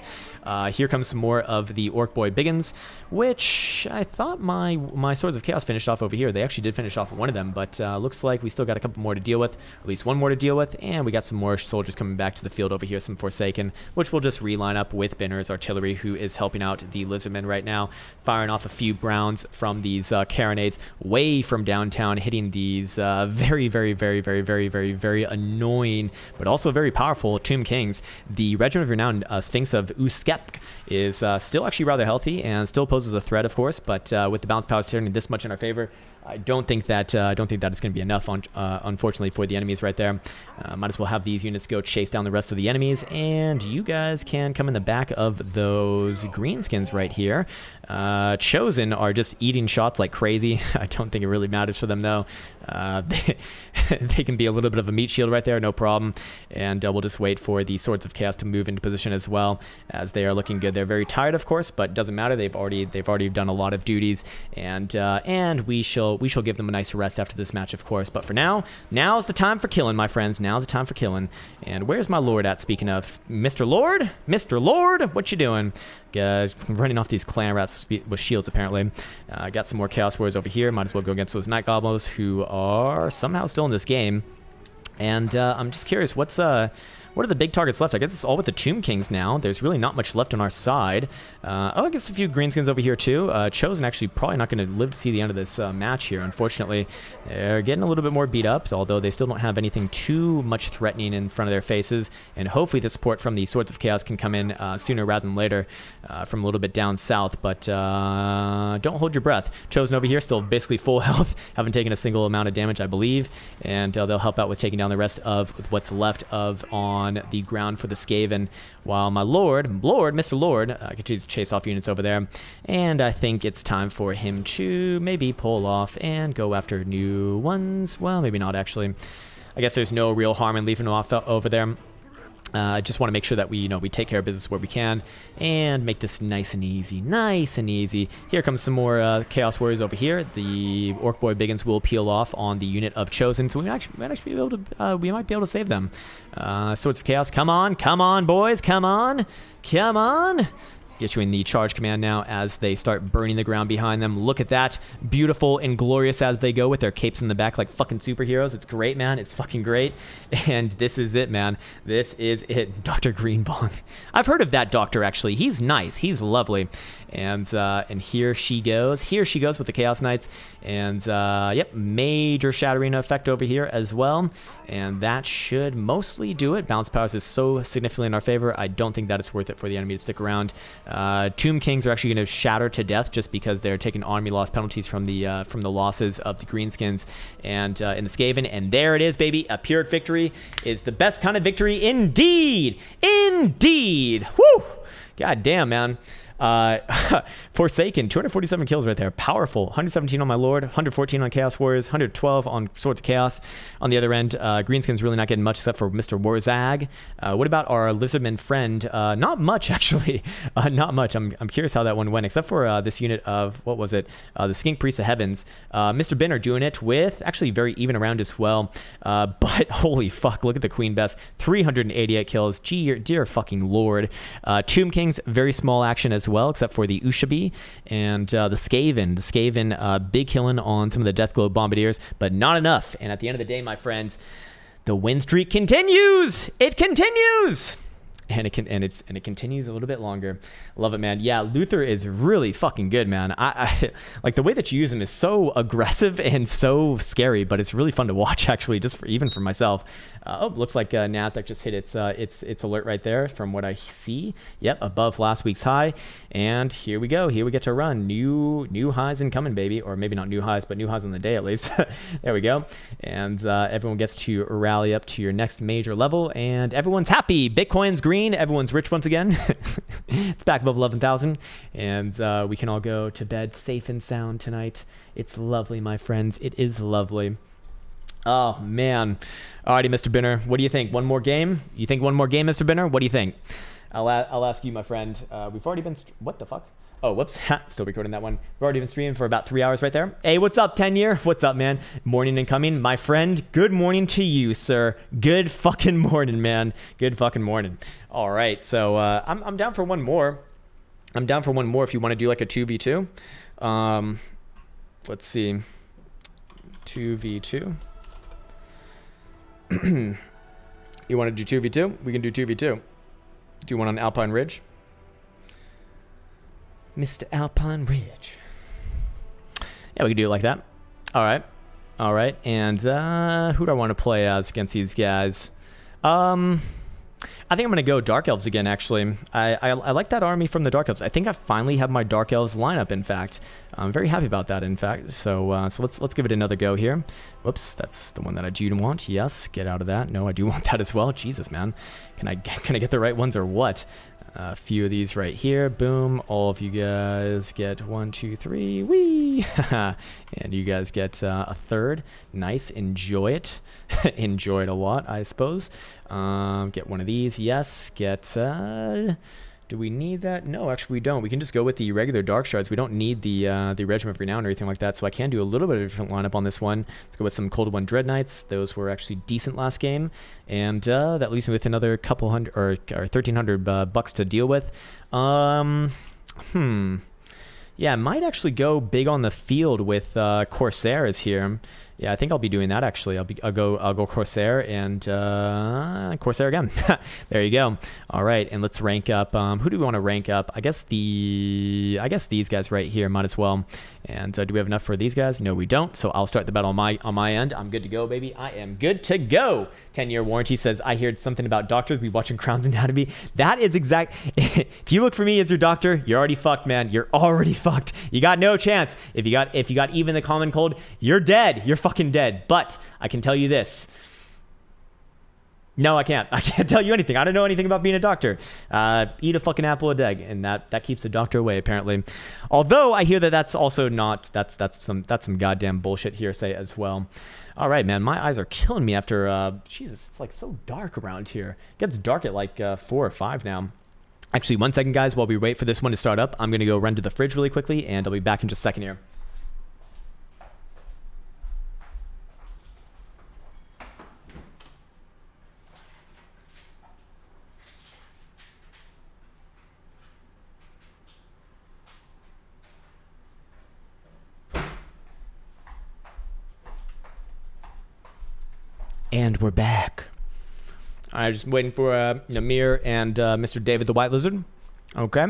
Here comes some more of the Orc Boy Biggins, which I thought my Swords of Chaos finished off over here. They actually did finish off one of them, but looks like we still got a couple more to deal with, at least one more to deal with, and we got some more soldiers coming back to the field over here, some Forsaken, which we'll just reline up with Binner's artillery, who is helping out the Lizardmen right now, firing off a few Browns from these carronades way from downtown, hitting these very, very, very, very, very, very, very annoying, but also very powerful Tomb Kings. The Regiment of Renown Sphinx of Uskep is still actually rather healthy and still poses a threat, of course, but with the bounce powers turning this much in our favor, I don't think that it's going to be enough, unfortunately, for the enemies right there. Might as well have these units go chase down the rest of the enemies, and you guys can come in the back of those greenskins right here. Chosen are just eating shots like crazy. I don't think it really matters for them, though. They can be a little bit of a meat shield right there, no problem. And we'll just wait for the Swords of Chaos to move into position as well, as they are looking good. They're very tired, of course, but doesn't matter. They've already done a lot of duties, and we shall give them a nice rest after this match, of course. But for now's the time for killing, my friends. Now's the time for killing. And where's my lord at? Speaking of Mr. Lord, Mr. Lord, what you doing? Running off these clan rats with shields, apparently. Got some more Chaos Warriors over here. Might as well go against those Night Goblins, who are somehow still in this game. And I'm just curious, what are the big targets left? I guess it's all with the Tomb Kings now. There's really not much left on our side. I guess a few greenskins over here too. Chosen actually probably not going to live to see the end of this match here, unfortunately. They're getting a little bit more beat up, although they still don't have anything too much threatening in front of their faces. And hopefully the support from the Swords of Chaos can come in sooner rather than later from a little bit down south. But don't hold your breath. Chosen over here still basically full health. Haven't taken a single amount of damage, I believe. And they'll help out with taking down the rest of what's left of on the ground for the Skaven, while my Mr. Lord, continues to chase off units over there. And I think it's time for him to maybe pull off and go after new ones. Well, maybe not, actually. I guess there's no real harm in leaving them off over there. I just want to make sure that we take care of business where we can and make this nice and easy. Nice and easy. Here comes some more Chaos Warriors over here. The Orc Boy Biggins will peel off on the unit of Chosen, so we might be able to save them. Swords of Chaos, come on, boys, come on. Issuing the charge command now as they start burning the ground behind them. Look at that. Beautiful and glorious as they go with their capes in the back like fucking superheroes. It's great, man. It's fucking great. And this is it, man. This is it. Dr. Greenbong. I've heard of that doctor, actually. He's nice. He's lovely. And here she goes. Here she goes with the Chaos Knights. And, yep, major shattering effect over here as well. And that should mostly do it. Bounce powers is so significantly in our favor. I don't think that it's worth it for the enemy to stick around. Tomb Kings are actually going to shatter to death just because they're taking army loss penalties from the losses of the Greenskins and in the Skaven. And there it is, baby. A Pyrrhic victory is the best kind of victory indeed. Indeed. Woo! God damn, man. Forsaken, 247 kills right there. Powerful. 117 on my Lord, 114 on Chaos Warriors, 112 on Swords of Chaos. On the other end, Greenskin's really not getting much except for Mr. Warzag. What about our Lizardman friend? Not much, actually. Not much. I'm curious how that one went, except for this unit of, what was it? The Skink Priest of Heavens. Mr. Binner doing it with actually very even around as well. But holy fuck, look at the Queen Bess. 388 kills. Gee, dear fucking Lord. Tomb Kings, very small action as well, except for the Ushabi and the Skaven. The Skaven, big killing on some of the Deathglow Bombardiers, but not enough. And at the end of the day, my friends, the win streak continues. It continues. and it continues a little bit longer. Love it, man. Yeah, Luther is really fucking good, man. I like the way that you use him is so aggressive and so scary, but it's really fun to watch actually, just even for myself. Looks like Nasdaq just hit its alert right there from what I see. Yep, above last week's high, and here we go. Here we get to run new highs incoming, baby, or maybe not new highs, but new highs on the day at least. There we go, and everyone gets to rally up to your next major level, and everyone's happy. Bitcoin's green. Everyone's rich once again. It's back above 11,000, and we can all go to bed safe and sound tonight. It's lovely, my friends. It is lovely. Oh man. Alrighty, Mr. Binner, what do you think? One more game? You think one more game, Mr. Binner? What do you think? I'll ask you, my friend. We've already been what the fuck? Oh, whoops. Still recording that one. We've already been streaming for about 3 hours right there. Hey, what's up, 10 year? What's up, man? Morning incoming. My friend, good morning to you, sir. Good fucking morning, man. Good fucking morning. All right, so I'm down for one more. I'm down for one more if you want to do like a 2v2. Let's see. 2v2. You want to do 2v2? We can do 2v2. Do you want on Alpine Ridge? Mr. Alpine Ridge. Yeah, we can do it like that. All right. All right. And who do I want to play as against these guys? I think I'm going to go Dark Elves again, actually. I like that army from the Dark Elves. I think I finally have my Dark Elves lineup, in fact. I'm very happy about that, in fact. So let's give it another go here. Whoops, that's the one that I do want. Yes, get out of that. No, I do want that as well. Jesus, man. Can I get the right ones or what? A few of these right here. Boom. All of you guys get 1, 2, 3. Whee! And you guys get a third. Nice. Enjoy it. Enjoy it a lot, I suppose. Get one of these. Yes. Get... do we need that? No, actually we don't. We can just go with the regular Dark Shards. We don't need the Regiment of Renown or anything like that, so I can do a little bit of a different lineup on this one. Let's go with some Cold One Dread Knights. Those were actually decent last game, and that leaves me with another couple hundred or 1,300 bucks to deal with. Yeah, I might actually go big on the field with Corsairs here. Yeah, I think I'll be doing that actually. I'll go Corsair and Corsair again. There you go. All right, and let's rank up. Who do we want to rank up? I guess these guys right here might as well. And do we have enough for these guys? No, we don't. So I'll start the battle on my end. I'm good to go, baby. I am good to go. 10-year warranty says I heard something about doctors. We watching Crown's Anatomy. That is exact. If you look for me as your doctor, you're already fucked, man. You're already fucked. You got no chance. If you got even the common cold, you're dead. You're fucking dead. But I can tell you this. No, I can't. I can't tell you anything. I don't know anything about being a doctor. Eat a fucking apple a day, and that keeps the doctor away, apparently. Although I hear that that's also not. That's some goddamn bullshit hearsay as well. All right, man. My eyes are killing me after. Jesus, it's like so dark around here. It gets dark at like 4 or 5 now. Actually, 1 second, guys. While we wait for this one to start up, I'm gonna go run to the fridge really quickly, and I'll be back in just a second here. And we're back. I'm just waiting for Namir and Mr. David the White Lizard. Okay.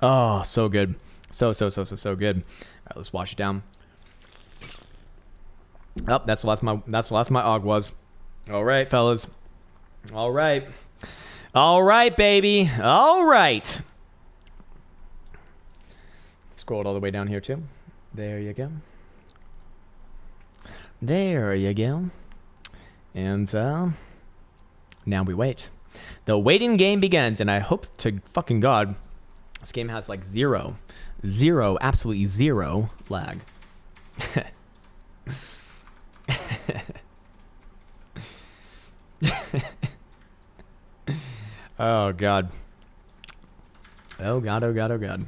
Oh, so good. So good. All right, let's wash it down. Oh, that's the last my og was. All right, fellas. All right, baby. All right. Scroll it all the way down here too. There you go. There you go. And now we wait. The waiting game begins, and I hope to fucking God this game has like zero, absolutely zero lag. Oh God. Oh God, oh God, oh God.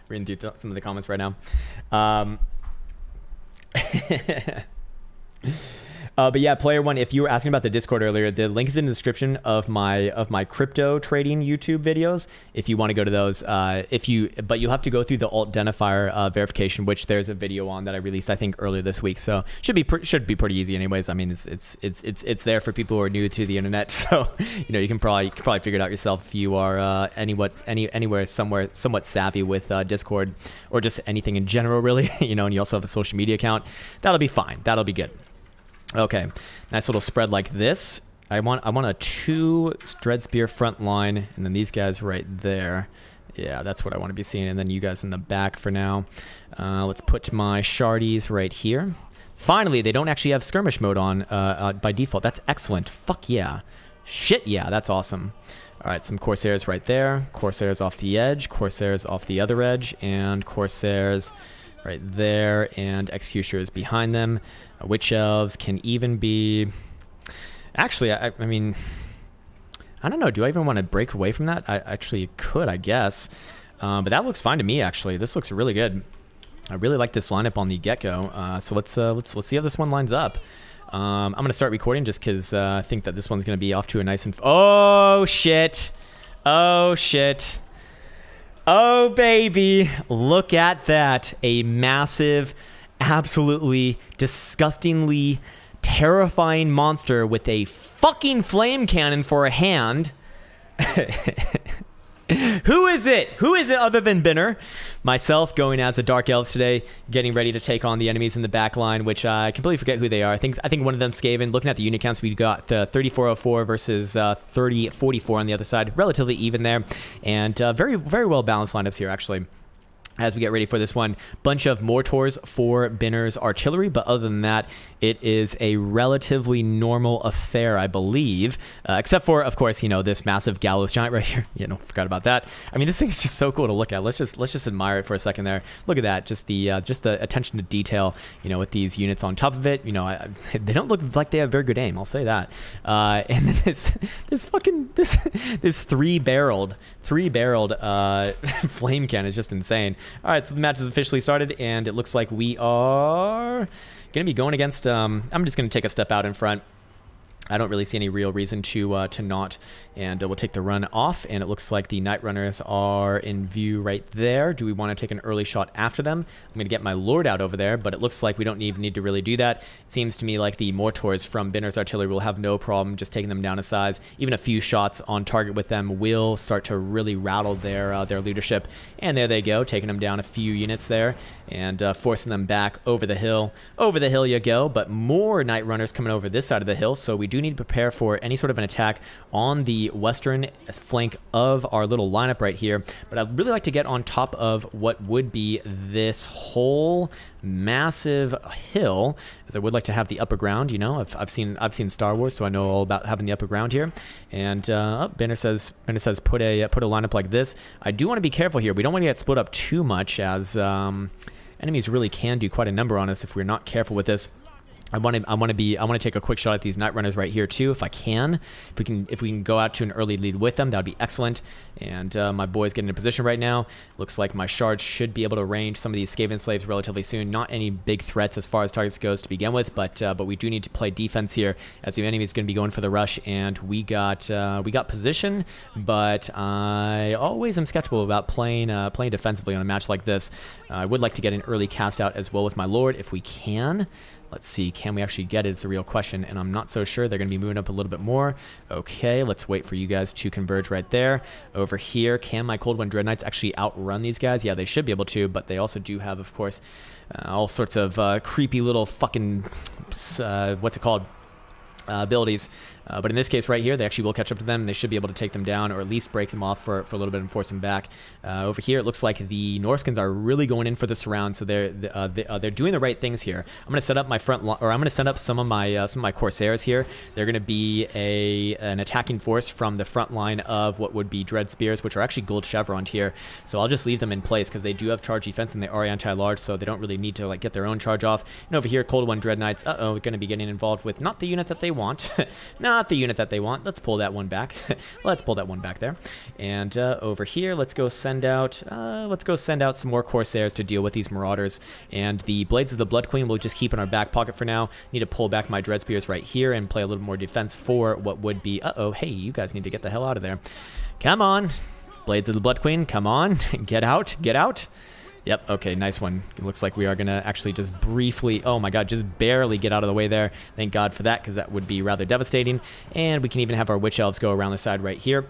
Reading through some of the comments right now. But yeah, player one, if you were asking about the Discord earlier, the link is in the description of my crypto trading YouTube videos. If you want to go to those, but you'll have to go through the alt identifier verification, which there's a video on that I released I think earlier this week. So should be pretty easy anyways. I mean, it's there for people who are new to the internet. So you can probably figure it out yourself if you are anywhere somewhat savvy with Discord or just anything in general, really. And you also have a social media account. That'll be fine. That'll be good. Okay, nice little spread like this. I want a 2 Dread Spear front line, and then these guys right there. Yeah, that's what I want to be seeing, and then you guys in the back for now. Let's put my Shardies right here. Finally, they don't actually have skirmish mode on by default. That's excellent. Fuck yeah. Shit yeah, that's awesome. All right, some Corsairs right there. Corsairs off the edge, Corsairs off the other edge, and Corsairs right there, and Executioners behind them. Witch Elves can even be... Actually, I mean, I don't know. Do I even want to break away from that? I actually could, I guess. But that looks fine to me, actually. This looks really good. I really like this lineup on the get-go. So let's see how this one lines up. I'm going to start recording just because I think that this one's going to be off to a nice... Oh, shit. Oh, shit. Oh, baby. Look at that. A massive, absolutely disgustingly terrifying monster with a fucking flame cannon for a hand. Who is it? Who is it other than Binner? Myself going as a Dark Elves today, getting ready to take on the enemies in the back line, which I completely forget who they are. I think one of them Skaven. Looking at the unit counts, we got 3404 versus 3044 on the other side. Relatively even there. And very, very well balanced lineups here, actually. As we get ready for this one, bunch of mortars for Binner's artillery, but other than that, it is a relatively normal affair, I believe, except for, of course, this massive gallows giant right here. Forgot about that. I mean, this thing's just so cool to look at. Let's just admire it for a second there. Look at that, just the attention to detail, with these units on top of it. They don't look like they have very good aim. I'll say that. And then this three-barreled flame cannon is just insane. All right, so the match has officially started, and it looks like we are going to be going against... I'm just going to take a step out in front. I don't really see any real reason to not, and we'll take the run off, and it looks like the Night Runners are in view right there. Do we want to take an early shot after them? I'm going to get my Lord out over there, but it looks like we don't even need to really do that. It seems to me like the Mortars from Binner's artillery will have no problem just taking them down a size. Even a few shots on target with them will start to really rattle their leadership, and there they go, taking them down a few units there, and forcing them back over the hill. Over the hill you go, but more Night Runners coming over this side of the hill, so we do need to prepare for any sort of an attack on the western flank of our little lineup right here. But I'd really like to get on top of what would be this whole massive hill, as I would like to have the upper ground. I've seen Star Wars, so I know all about having the upper ground here. And Banner says put a lineup like this. I do want to be careful here. We don't want to get split up too much, as enemies really can do quite a number on us if we're not careful with this. I want to take a quick shot at these Night Runners right here too, if I can. If we can go out to an early lead with them, that would be excellent. And my boy's getting in position right now. Looks like my shards should be able to range some of these Skaven slaves relatively soon. Not any big threats as far as targets goes to begin with, but we do need to play defense here, as the enemy is going to be going for the rush, and we got position. But I always am skeptical about playing defensively on a match like this. I would like to get an early cast out as well with my Lord if we can. Let's see, can we actually get it? It's a real question, and I'm not so sure. They're going to be moving up a little bit more. Okay, let's wait for you guys to converge right there. Over here, can my Cold One Dread Knights actually outrun these guys? Yeah, they should be able to, but they also do have, of course, all sorts of creepy little fucking, what's it called? Abilities. But in this case right here, they actually will catch up to them. They should be able to take them down, or at least break them off for a little bit and force them back. Over here, it looks like the Norskins are really going in for the surround, so they're doing the right things here. I'm going to set up my front, or I'm going to send up some of my Corsairs here. They're going to be an attacking force from the front line of what would be Dread Spears, which are actually gold chevroned here. So I'll just leave them in place because they do have charge defense and they are anti-large, so they don't really need to get their own charge off. And over here, Cold One Dread Knights, going to be getting involved with not the unit that they want. No, not the unit that they want. Let's pull that one back. Let's pull that one back there. And over here, let's go send out some more Corsairs to deal with these Marauders. And the Blades of the Blood Queen we'll just keep in our back pocket for now. Need to pull back my Dread Spears right here and play a little more defense for what would be... Uh-oh, hey, you guys need to get the hell out of there. Come on. Blades of the Blood Queen, come on. Get out, get out. Yep, okay, nice one. It looks like we are going to actually just briefly, oh my god, just barely get out of the way there. Thank God for that, because that would be rather devastating. And we can even have our Witch Elves go around the side right here.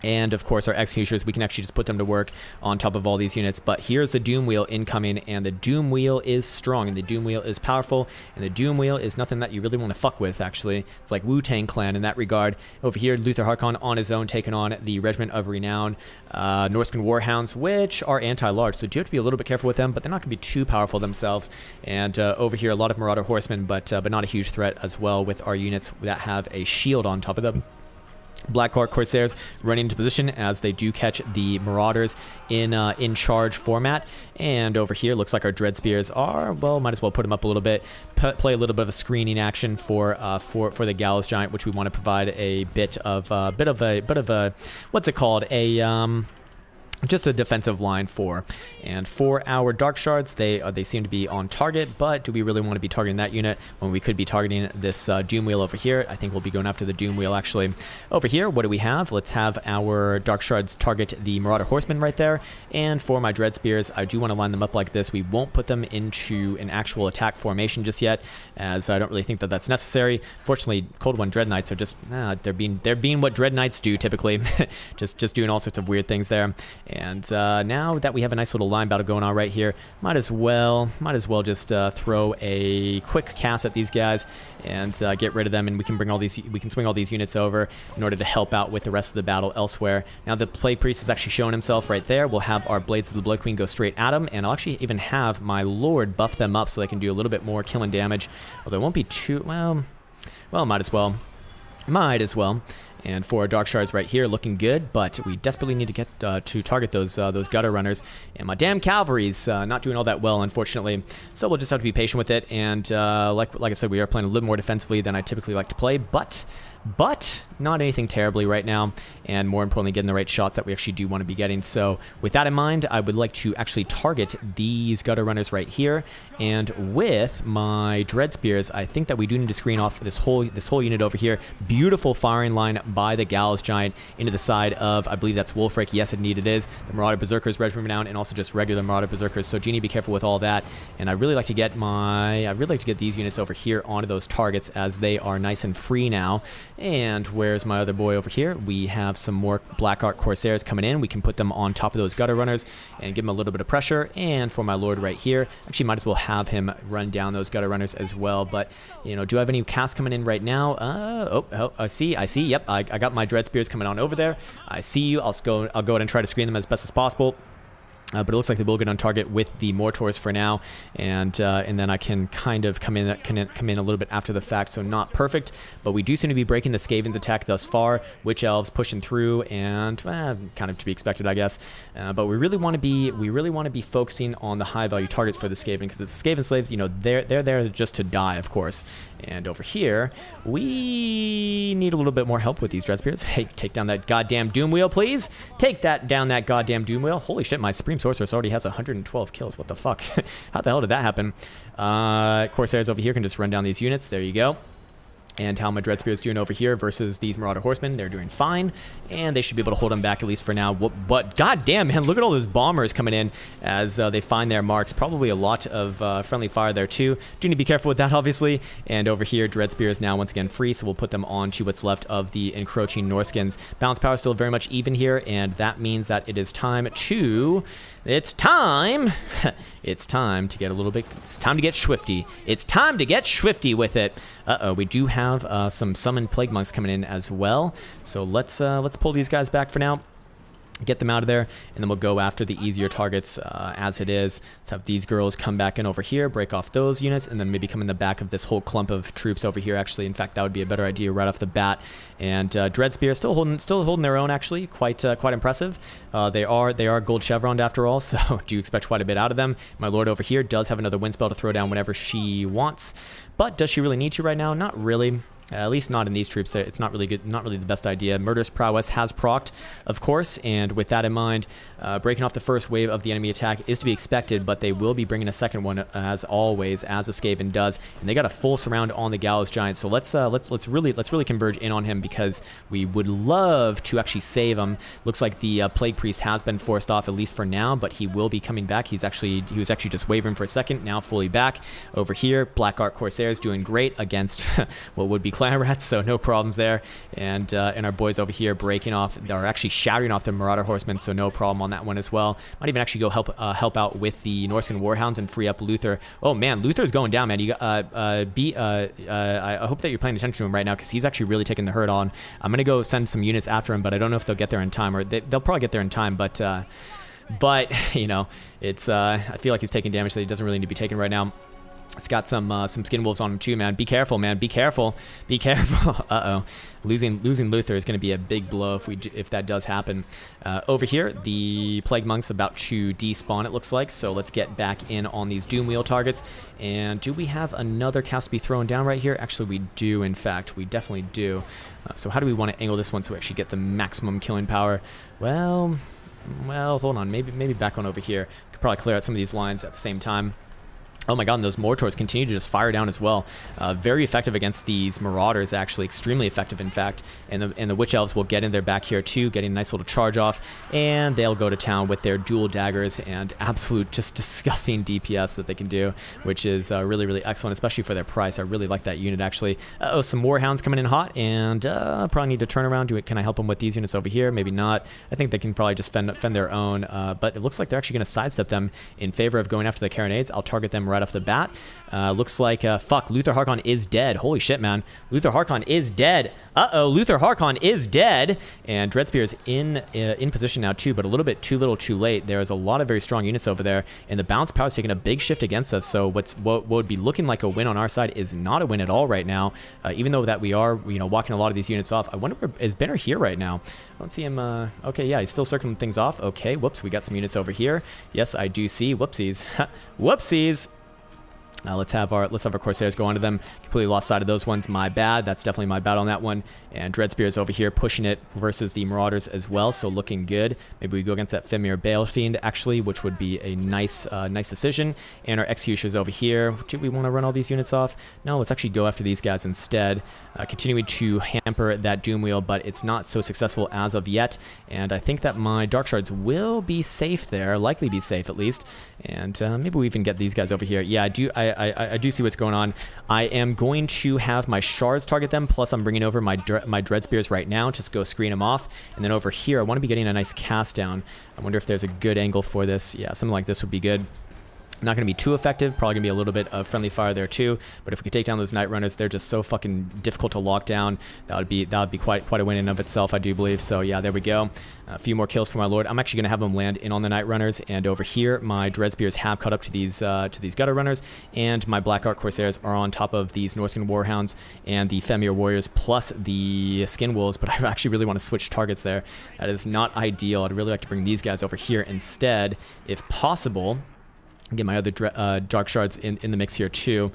And, of course, our Executioners, we can actually just put them to work on top of all these units. But here's the Doom Wheel incoming, and the Doom Wheel is strong, and the Doom Wheel is powerful, and the Doom Wheel is nothing that you really want to fuck with, actually. It's like Wu-Tang Clan in that regard. Over here, Luther Harkon on his own, taking on the Regiment of Renown, Norscan Warhounds, which are anti-large, so you have to be a little bit careful with them, but they're not going to be too powerful themselves. And over here, a lot of Marauder Horsemen, but not a huge threat as well with our units that have a shield on top of them. Black Corsairs running into position as they do catch the Marauders in charge format. And over here, looks like our Dread Spears are, well, might as well put them up a little bit, play a little bit of a screening action for the Gallows Giant, which we want to provide a bit of a what's it called, just a defensive line for. And for our Dark Shards, they seem to be on target, but do we really want to be targeting that unit when we could be targeting this Doom Wheel over here? I think we'll be going after the Doom Wheel, actually. Over here, what do we have? Let's have our Dark Shards target the Marauder Horsemen right there. And for my Dread Spears, I do want to line them up like this. We won't put them into an actual attack formation just yet, as I don't really think that that's necessary. Fortunately, Cold One Dread Knights are just, they're being what Dread Knights do typically. just doing all sorts of weird things there. And now that we have a nice little line battle going on right here, might as well just throw a quick cast at these guys and get rid of them, and we can swing all these units over in order to help out with the rest of the battle elsewhere. Now the Plague Priest has actually shown himself right there. We'll have our Blades of the Blood Queen go straight at him, and I'll actually even have my Lord buff them up so they can do a little bit more killing damage. Although it won't be too well, might as well. And for our Dark Shards right here, looking good, but we desperately need to get to target those Gutter Runners. And my damn Cavalry's not doing all that well, unfortunately. So we'll just have to be patient with it. And like I said, we are playing a little more defensively than I typically like to play, but not anything terribly right now, and more importantly, getting the right shots that we actually do want to be getting. So with that in mind, I would like to actually target these Gutter Runners right here, and with my Dread Spears, I think that we do need to screen off this whole unit over here. Beautiful firing line by the Gallows Giant into the side of, I believe that's Wolfric. Yes, indeed it is. The Marauder Berserkers, Regiment Renown, and also just regular Marauder Berserkers. So you need to be careful with all that. And I really like to get these units over here onto those targets as they are nice and free now. And where's my other boy over here? We have some more Black Ark Corsairs coming in. We can put them on top of those Gutter Runners and give them a little bit of pressure. And for my Lord right here, actually might as well have him run down those Gutter Runners as well. But, you know, do I have any casts coming in right now? I see. Yep, I got my Dread Spears coming on over there. I see you. I'll go ahead and try to screen them as best as possible. But it looks like they will get on target with the Mortars for now, and then I can kind of come in a little bit after the fact, so not perfect, but we do seem to be breaking the Skaven's attack thus far. Witch Elves pushing through, and kind of to be expected, I guess. But we really want to be focusing on the high value targets for the Skaven, because it's the Skaven slaves. You know, they're there just to die, of course. And over here, we need a little bit more help with these Dread Spears. Hey, take down that goddamn Doom Wheel, please. Take down that goddamn Doom Wheel. Holy shit, my Supreme Sorceress already has 112 kills. What the fuck? How the hell did that happen? Corsairs over here can just run down these units. There you go. And how my Dread Spears doing over here versus these Marauder Horsemen. They're doing fine, and they should be able to hold them back at least for now. But goddamn, man, look at all those bombers coming in as they find their marks. Probably a lot of friendly fire there too. Do need to be careful with that, obviously. And over here, Dread Spear is now once again free, so we'll put them on to what's left of the encroaching Norskins. Balance power is still very much even here, and that means that it is time to... It's time to get a little bit... It's time to get swifty. It's time to get swifty with it. Uh-oh, we do have some summoned Plague Monks coming in as well. So let's pull these guys back for now. Get them out of there, and then we'll go after the easier targets as it is. Let's have these girls come back in over here, break off those units, and then maybe come in the back of this whole clump of troops over here, actually. In fact, that would be a better idea right off the bat. And Dread Spear still holding their own, actually. Quite impressive. They are gold chevroned after all, so do expect quite a bit out of them. My Lord over here does have another wind spell to throw down whenever she wants. But does she really need to right now? Not really. At least not in these troops. It's not really good. Not really the best idea. Murderous Prowess has procced, of course, and with that in mind, breaking off the first wave of the enemy attack is to be expected, but they will be bringing a second one as always, as the Skaven does, and they got a full surround on the Gallows Giant. So let's really converge in on him because we would love to actually save him. Looks like the Plague Priest has been forced off, at least for now, but he will be coming back. He was actually just wavering for a second, now fully back. Over here, Black Ark Corsairs doing great against what would be Clan Rats, so no problems there. And our boys over here breaking off, are actually shattering off the Marauder Horsemen, so no problem on that one as well. Might even actually go help out with the Norscan Warhounds and free up Luther. Oh man, Luther's going down, man. You I hope that you're paying attention to him right now because he's actually really taking the hurt on. I'm gonna go send some units after him, but I don't know if they'll get there in time, or they'll probably get there in time, but you know, it's I feel like he's taking damage that he doesn't really need to be taking right now. It's got some skin wolves on him too, man. Be careful, man. Be careful. Be careful. Uh-oh. Losing Luther is going to be a big blow if that does happen. Over here, the Plague Monk's about to despawn, it looks like. So let's get back in on these Doom Wheel targets. And do we have another cast to be thrown down right here? Actually, we do, in fact. We definitely do. So how do we want to angle this one so we actually get the maximum killing power? Well, hold on. Maybe back on over here. Could probably clear out some of these lines at the same time. Oh my god, and those Mortors continue to just fire down as well. Very effective against these Marauders, actually. Extremely effective, in fact. And the Witch Elves will get in their back here, too, getting a nice little charge off. And they'll go to town with their dual daggers and absolute just disgusting DPS that they can do, which is really, really excellent, especially for their price. I really like that unit, actually. Uh-oh, some Warhounds coming in hot, and probably need to turn around. Can I help them with these units over here? Maybe not. I think they can probably just fend their own, but it looks like they're actually going to sidestep them in favor of going after the Carronades. I'll target them right off the bat. Looks like, fuck, Luther Harkon is dead. Holy shit, man. Luther Harkon is dead. Uh-oh, Luther Harkon is dead. And Dreadspear is in position now, too, but a little bit too little too late. There's a lot of very strong units over there, and the bounce power is taking a big shift against us, so what would be looking like a win on our side is not a win at all right now, even though that we are, walking a lot of these units off. I wonder where is Benner here right now? I don't see him. Okay, yeah, he's still circling things off. Okay, whoops, we got some units over here. Yes, I do see. Whoopsies. Whoopsies. Let's have our Corsairs go onto them. Completely lost sight of those ones. My bad. That's definitely my bad on that one. And Dreadspear is over here pushing it versus the Marauders as well, so looking good. Maybe we go against that Fimir Balefiend, actually, which would be a nice decision. And our Executioners over here. Do we want to run all these units off? No, let's actually go after these guys instead. Continuing to hamper that Doom Wheel, but it's not so successful as of yet. And I think that my Dark Shards will be safe there, likely be safe at least. And maybe we even get these guys over here. Yeah, I do see what's going on. I am going to have my Shards target them, plus I'm bringing over my Dread Spears right now, just go screen them off. And then over here, I want to be getting a nice cast down. I wonder if there's a good angle for this. Yeah, something like this would be good. Not going to be too effective, probably going to be a little bit of friendly fire there too, but if we could take down those Night Runners, they're just so fucking difficult to lock down. That would be quite a win in of itself, I do believe. So yeah, there we go. A few more kills for my Lord. I'm actually going to have them land in on the Night Runners, and over here, my Dread Spears have caught up to these Gutter Runners, and my Black Ark Corsairs are on top of these Norscan Warhounds and the Femir Warriors, plus the Skin Wolves, but I actually really want to switch targets there. That is not ideal. I'd really like to bring these guys over here instead, if possible. Get my other Dark Shards in the mix here too.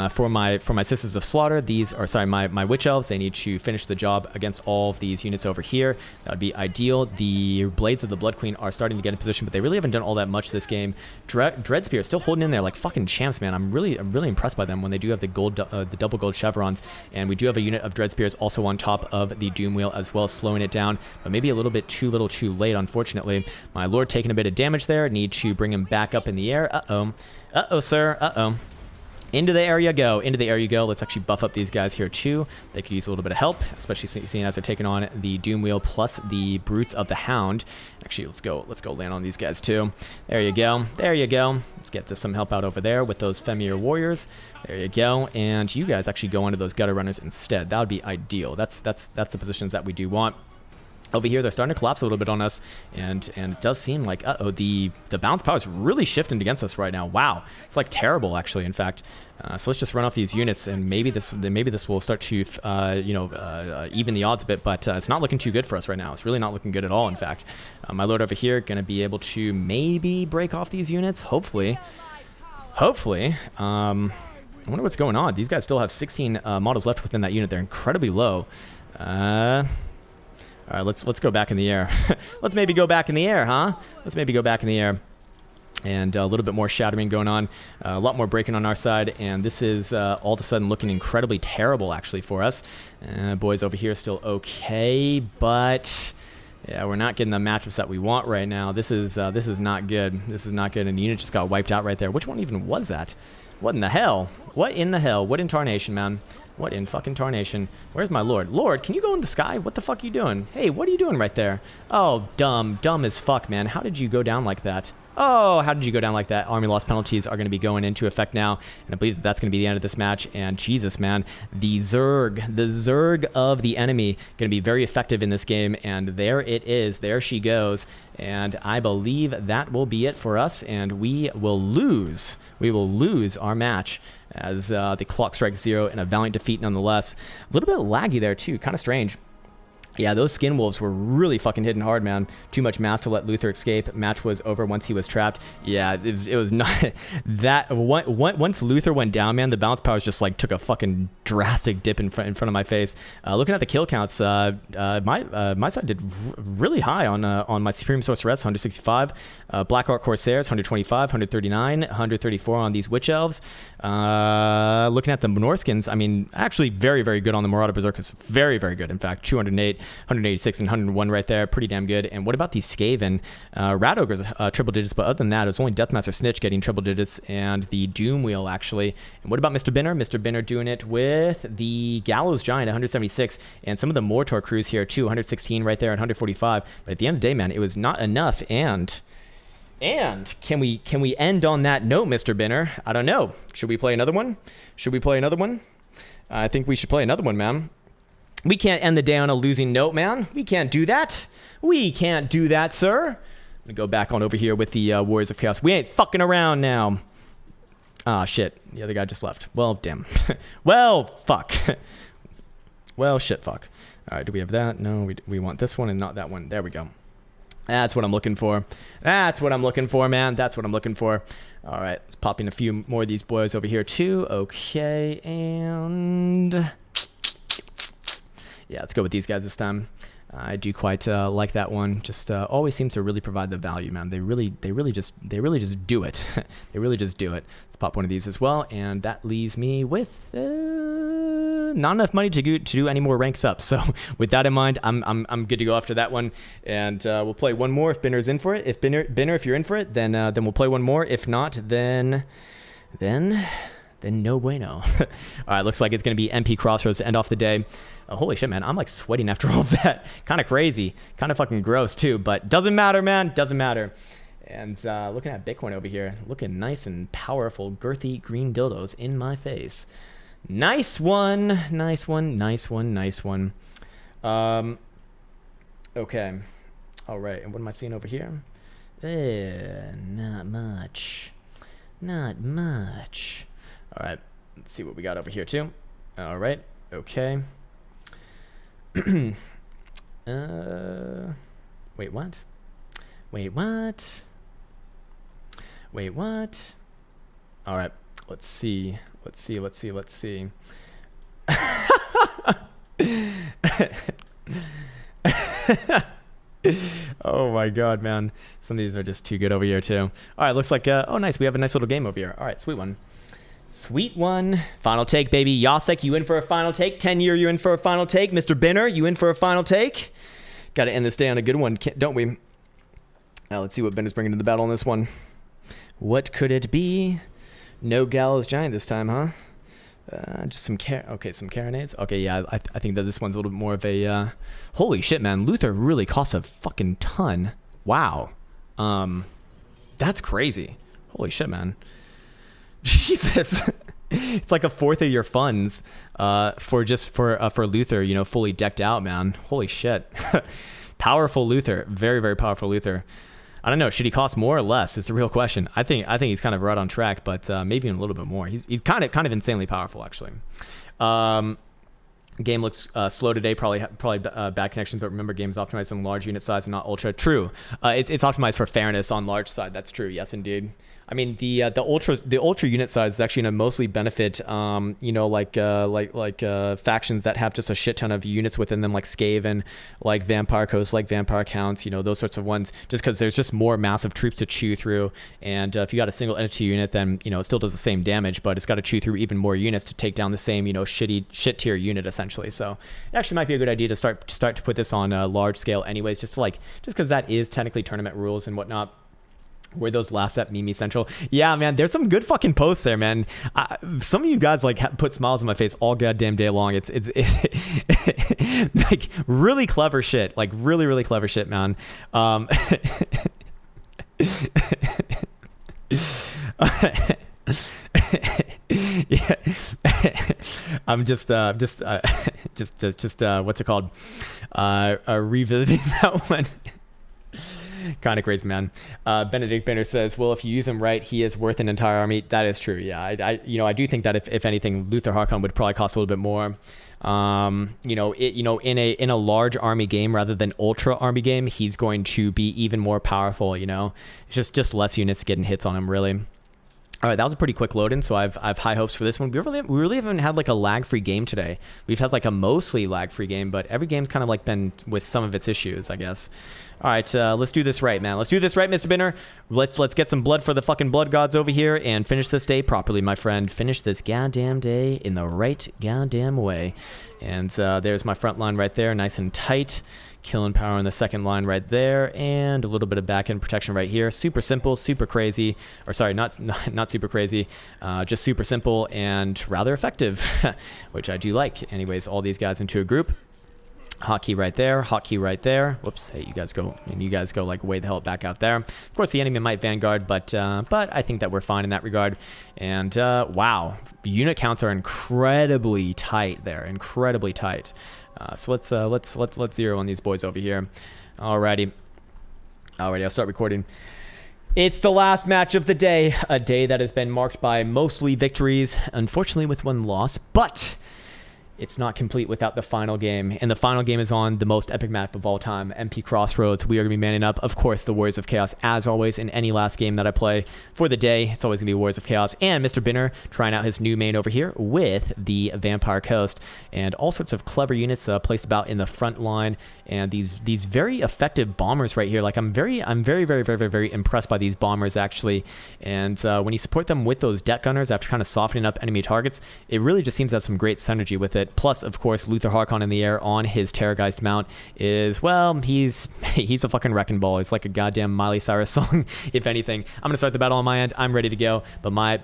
For my Sisters of Slaughter, my Witch Elves, they need to finish the job against all of these units over here. That would be ideal. The Blades of the Blood Queen are starting to get in position, but they really haven't done all that much this game. Dreadspear is still holding in there like fucking champs, man. I'm really impressed by them when they do have the double gold chevrons, and we do have a unit of Dreadspears also on top of the Doom Wheel as well, slowing it down, but maybe a little bit too late, unfortunately. My Lord taking a bit of damage there. Need to bring him back up in the air. Uh-oh, sir. Uh-oh. Into the area go. Into the area you go. Let's actually buff up these guys here too. They could use a little bit of help, especially seeing as they're taking on the Doom Wheel plus the Brutes of the Hound. Actually, let's go land on these guys too. There you go. There you go. Let's get some help out over there with those Femir Warriors. There you go. And you guys actually go into those Gutter Runners instead. That would be ideal. That's the positions that we do want. Over here, they're starting to collapse a little bit on us, and it does seem like, the bounce power is really shifting against us right now. Wow, it's like terrible, actually. In fact, so let's just run off these units, and maybe this will start to, even the odds a bit. But it's not looking too good for us right now. It's really not looking good at all. In fact, my Lord over here going to be able to maybe break off these units. Hopefully. I wonder what's going on. These guys still have 16 models left within that unit. They're incredibly low. All right, let's go back in the air. Let's maybe go back in the air, huh? Let's maybe go back in the air. And a little bit more shattering going on, a lot more breaking on our side, and this is all of a sudden looking incredibly terrible actually for us. Boys over here still okay, but yeah, we're not getting the matchups that we want right now. This is not good. This is not good, and the unit just got wiped out right there. Which one even was that? What in the hell? What in the hell? What in tarnation, man? What in fucking tarnation? Where's my lord? Lord, can you go in the sky? What the fuck are you doing? Hey, what are you doing right there? Oh, dumb. Dumb as fuck, man. How did you go down like that? Oh, how did you go down like that? Army loss penalties are going to be going into effect now, and I believe that that's going to be the end of this match. And Jesus, man, the Zerg of the enemy, going to be very effective in this game. And there it is. There she goes. And I believe that will be it for us, and we will lose. We will lose our match as the clock strikes 0 in a valiant defeat nonetheless. A little bit laggy there too, kind of strange. Yeah, those skin wolves were really fucking hitting hard, man. Too much mass to let Luther escape. Match was over once he was trapped. Yeah, it was not that. Once Luther went down, man, the balance powers just like took a fucking drastic dip in front of my face. Looking at the kill counts, my side did really high on my Supreme Sorceress, 165. Black Ark Corsairs, 125, 139, 134 on these Witch Elves. Looking at the Norskins, I mean, actually very, very good on the Marauder Berserkers. Very, very good. In fact, 208. 186 and 101 right there. Pretty damn good. And what about these Skaven? Rat Ogres, triple digits, but other than that, it was only Deathmaster Snitch getting triple digits and the Doom Wheel, actually. And what about Mr. Binner? Mr. Binner doing it with the Gallows Giant, 176, and some of the Mortor crews here, too, 116 right there and 145. But at the end of the day, man, it was not enough. And can we end on that note, Mr. Binner? I don't know. Should we play another one? Should we play another one? I think we should play another one, man. We can't end the day on a losing note, man. We can't do that. We can't do that, sir. I'm gonna go back on over here with the Warriors of Chaos. We ain't fucking around now. Ah, shit. The other guy just left. Well, damn. Well, fuck. Well, shit, fuck. All right, do we have that? No, we want this one and not that one. There we go. That's what I'm looking for. That's what I'm looking for, man. That's what I'm looking for. All right, let's pop in a few more of these boys over here, too. Okay, and... yeah, let's go with these guys this time. I do quite like that one. Just always seems to really provide the value, man. They really just do it. They really just do it. Let's pop one of these as well, and that leaves me with not enough money to do any more ranks up. So with that in mind, I'm good to go after that one, and we'll play one more if Binner's in for it. If Binner, if you're in for it, then we'll play one more. If not, then no bueno. All right, looks like it's going to be MP Crossroads to end off the day. Holy shit, man. I'm like sweating after all of that. Kind of crazy. Kind of fucking gross, too. But doesn't matter, man. Doesn't matter. And looking at Bitcoin over here. Looking nice and powerful, girthy green dildos in my face. Nice one. Nice one. Nice one. Nice one. Okay. All right. And what am I seeing over here? Not much. Not much. All right, let's see what we got over here, too. All right, okay. Wait, what? Wait, what? Wait, what? All right, let's see. Let's see. Oh, my God, man. Some of these are just too good over here, too. All right, looks like, oh, nice. We have a nice little game over here. All right, sweet one. Sweet one. Final take, baby. Yasek, you in for a final take? 10-year, you in for a final take? Mr. Binner, you in for a final take? Got to end this day on a good one, don't we? Let's see what Binner's bringing to the battle on this one. What could it be? No Gallows Giant this time, huh? Just some some carronades. Okay, yeah, I think that this one's a little bit more of a... holy shit, man. Luther really costs a fucking ton. Wow. That's crazy. Holy shit, man. Jesus. It's like a fourth of your funds for Luther, you know, fully decked out, man. Holy shit. Powerful Luther. Very, very powerful Luther. I don't know. Should he cost more or less? It's a real question. I think he's kind of right on track, but maybe even a little bit more. He's kind of insanely powerful, actually. Game looks slow today. Probably bad connections, but remember, game is optimized on large unit size and not ultra. True. It's optimized for fairness on large side. That's true. Yes, indeed. I mean, the ultra unit size is actually going to mostly benefit, you know, like factions that have just a shit ton of units within them, like Skaven, like Vampire Coast, like Vampire Counts, you know, those sorts of ones. Just because there's just more massive troops to chew through, and if you got a single entity unit, then you know it still does the same damage, but it's got to chew through even more units to take down the same, you know, shit tier unit essentially. So it actually might be a good idea to start to put this on a large scale, anyways, just because that is technically tournament rules and whatnot. Were those last at Mimi Central? Yeah, man, there's some good fucking posts there, man. Some of you guys like put smiles on my face all goddamn day long. It's like really clever shit, like really clever shit, man. Yeah, I'm just what's it called? Revisiting that one. Kind of crazy, man. Benedict Banner says, well, if you use him right, he is worth an entire army. That is true. Yeah, I do think that if anything, Luther Harkon would probably cost a little bit more. In a large army game rather than ultra army game, he's going to be even more powerful. You know, it's just less units getting hits on him, really. All right, that was a pretty quick load in, so I've high hopes for this one. We really haven't had like a lag-free game today. We've had like a mostly lag-free game, but every game's kind of like been with some of its issues, I guess. All right, let's do this right, man. Let's do this right, Mr. Binner. Let's get some blood for the fucking blood gods over here and finish this day properly, my friend. Finish this goddamn day in the right goddamn way. And there's my front line right there, nice and tight. Killing power on the second line right there, and a little bit of back end protection right here. Super simple, super crazy, or sorry, not super crazy, just super simple and rather effective, which I do like. Anyways, all these guys into a group. Hotkey right there, hotkey right there. Whoops, hey, you guys go like way the hell back out there. Of course, the enemy might vanguard, but I think that we're fine in that regard. And wow, unit counts are incredibly tight there, incredibly tight. So let's zero on these boys over here. Alrighty, I'll start recording. It's the last match of the day, a day that has been marked by mostly victories, unfortunately with one loss, but it's not complete without the final game. And the final game is on the most epic map of all time, MP Crossroads. We are going to be manning up, of course, the Warriors of Chaos, as always, in any last game that I play for the day. It's always going to be Warriors of Chaos. And Mr. Binner trying out his new main over here with the Vampire Coast. And all sorts of clever units placed about in the front line. And these very effective bombers right here. Like, I'm very impressed by these bombers, actually. And when you support them with those deck gunners after kind of softening up enemy targets, it really just seems to have some great synergy with it. Plus, of course, Luther Harkon in the air on his Terrorgeist mount is, well, he's a fucking wrecking ball. He's like a goddamn Miley Cyrus song, if anything. I'm gonna start the battle on my end. I'm ready to go, but my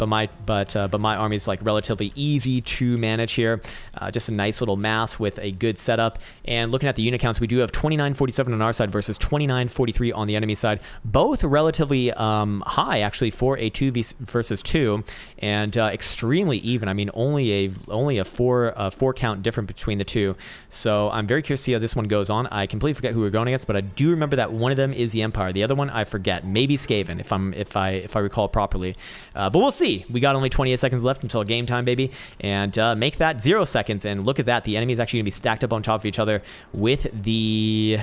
army is like relatively easy to manage here. Just a nice little mass with a good setup. And looking at the unit counts, we do have 2947 on our side versus 2943 on the enemy side. Both relatively high, actually, for a 2 versus 2, and extremely even. I mean, only a four count different between the two. So I'm very curious to see how this one goes on. I completely forget who we're going against, but I do remember that one of them is the Empire. The other one I forget. Maybe Skaven, if I recall properly. But we'll see. We got only 28 seconds left until game time, baby, and make that 0 seconds. And look at that. The enemy is actually going to be stacked up on top of each other with the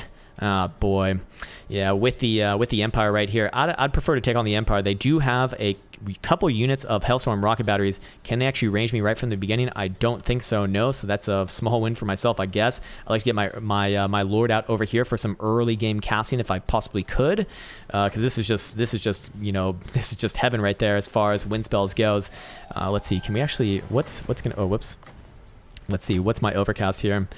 boy. Yeah, with the Empire right here. I'd prefer to take on the Empire. They do have a couple units of Hellstorm rocket batteries. Can they actually range me right from the beginning? I don't think so, no. So that's a small win for myself, I guess. I'd like to get my Lord out over here for some early game casting if I possibly could, because this is just heaven right there as far as wind spells goes. Let's see. Can we actually? What's gonna? Oh, whoops. Let's see. What's my overcast here?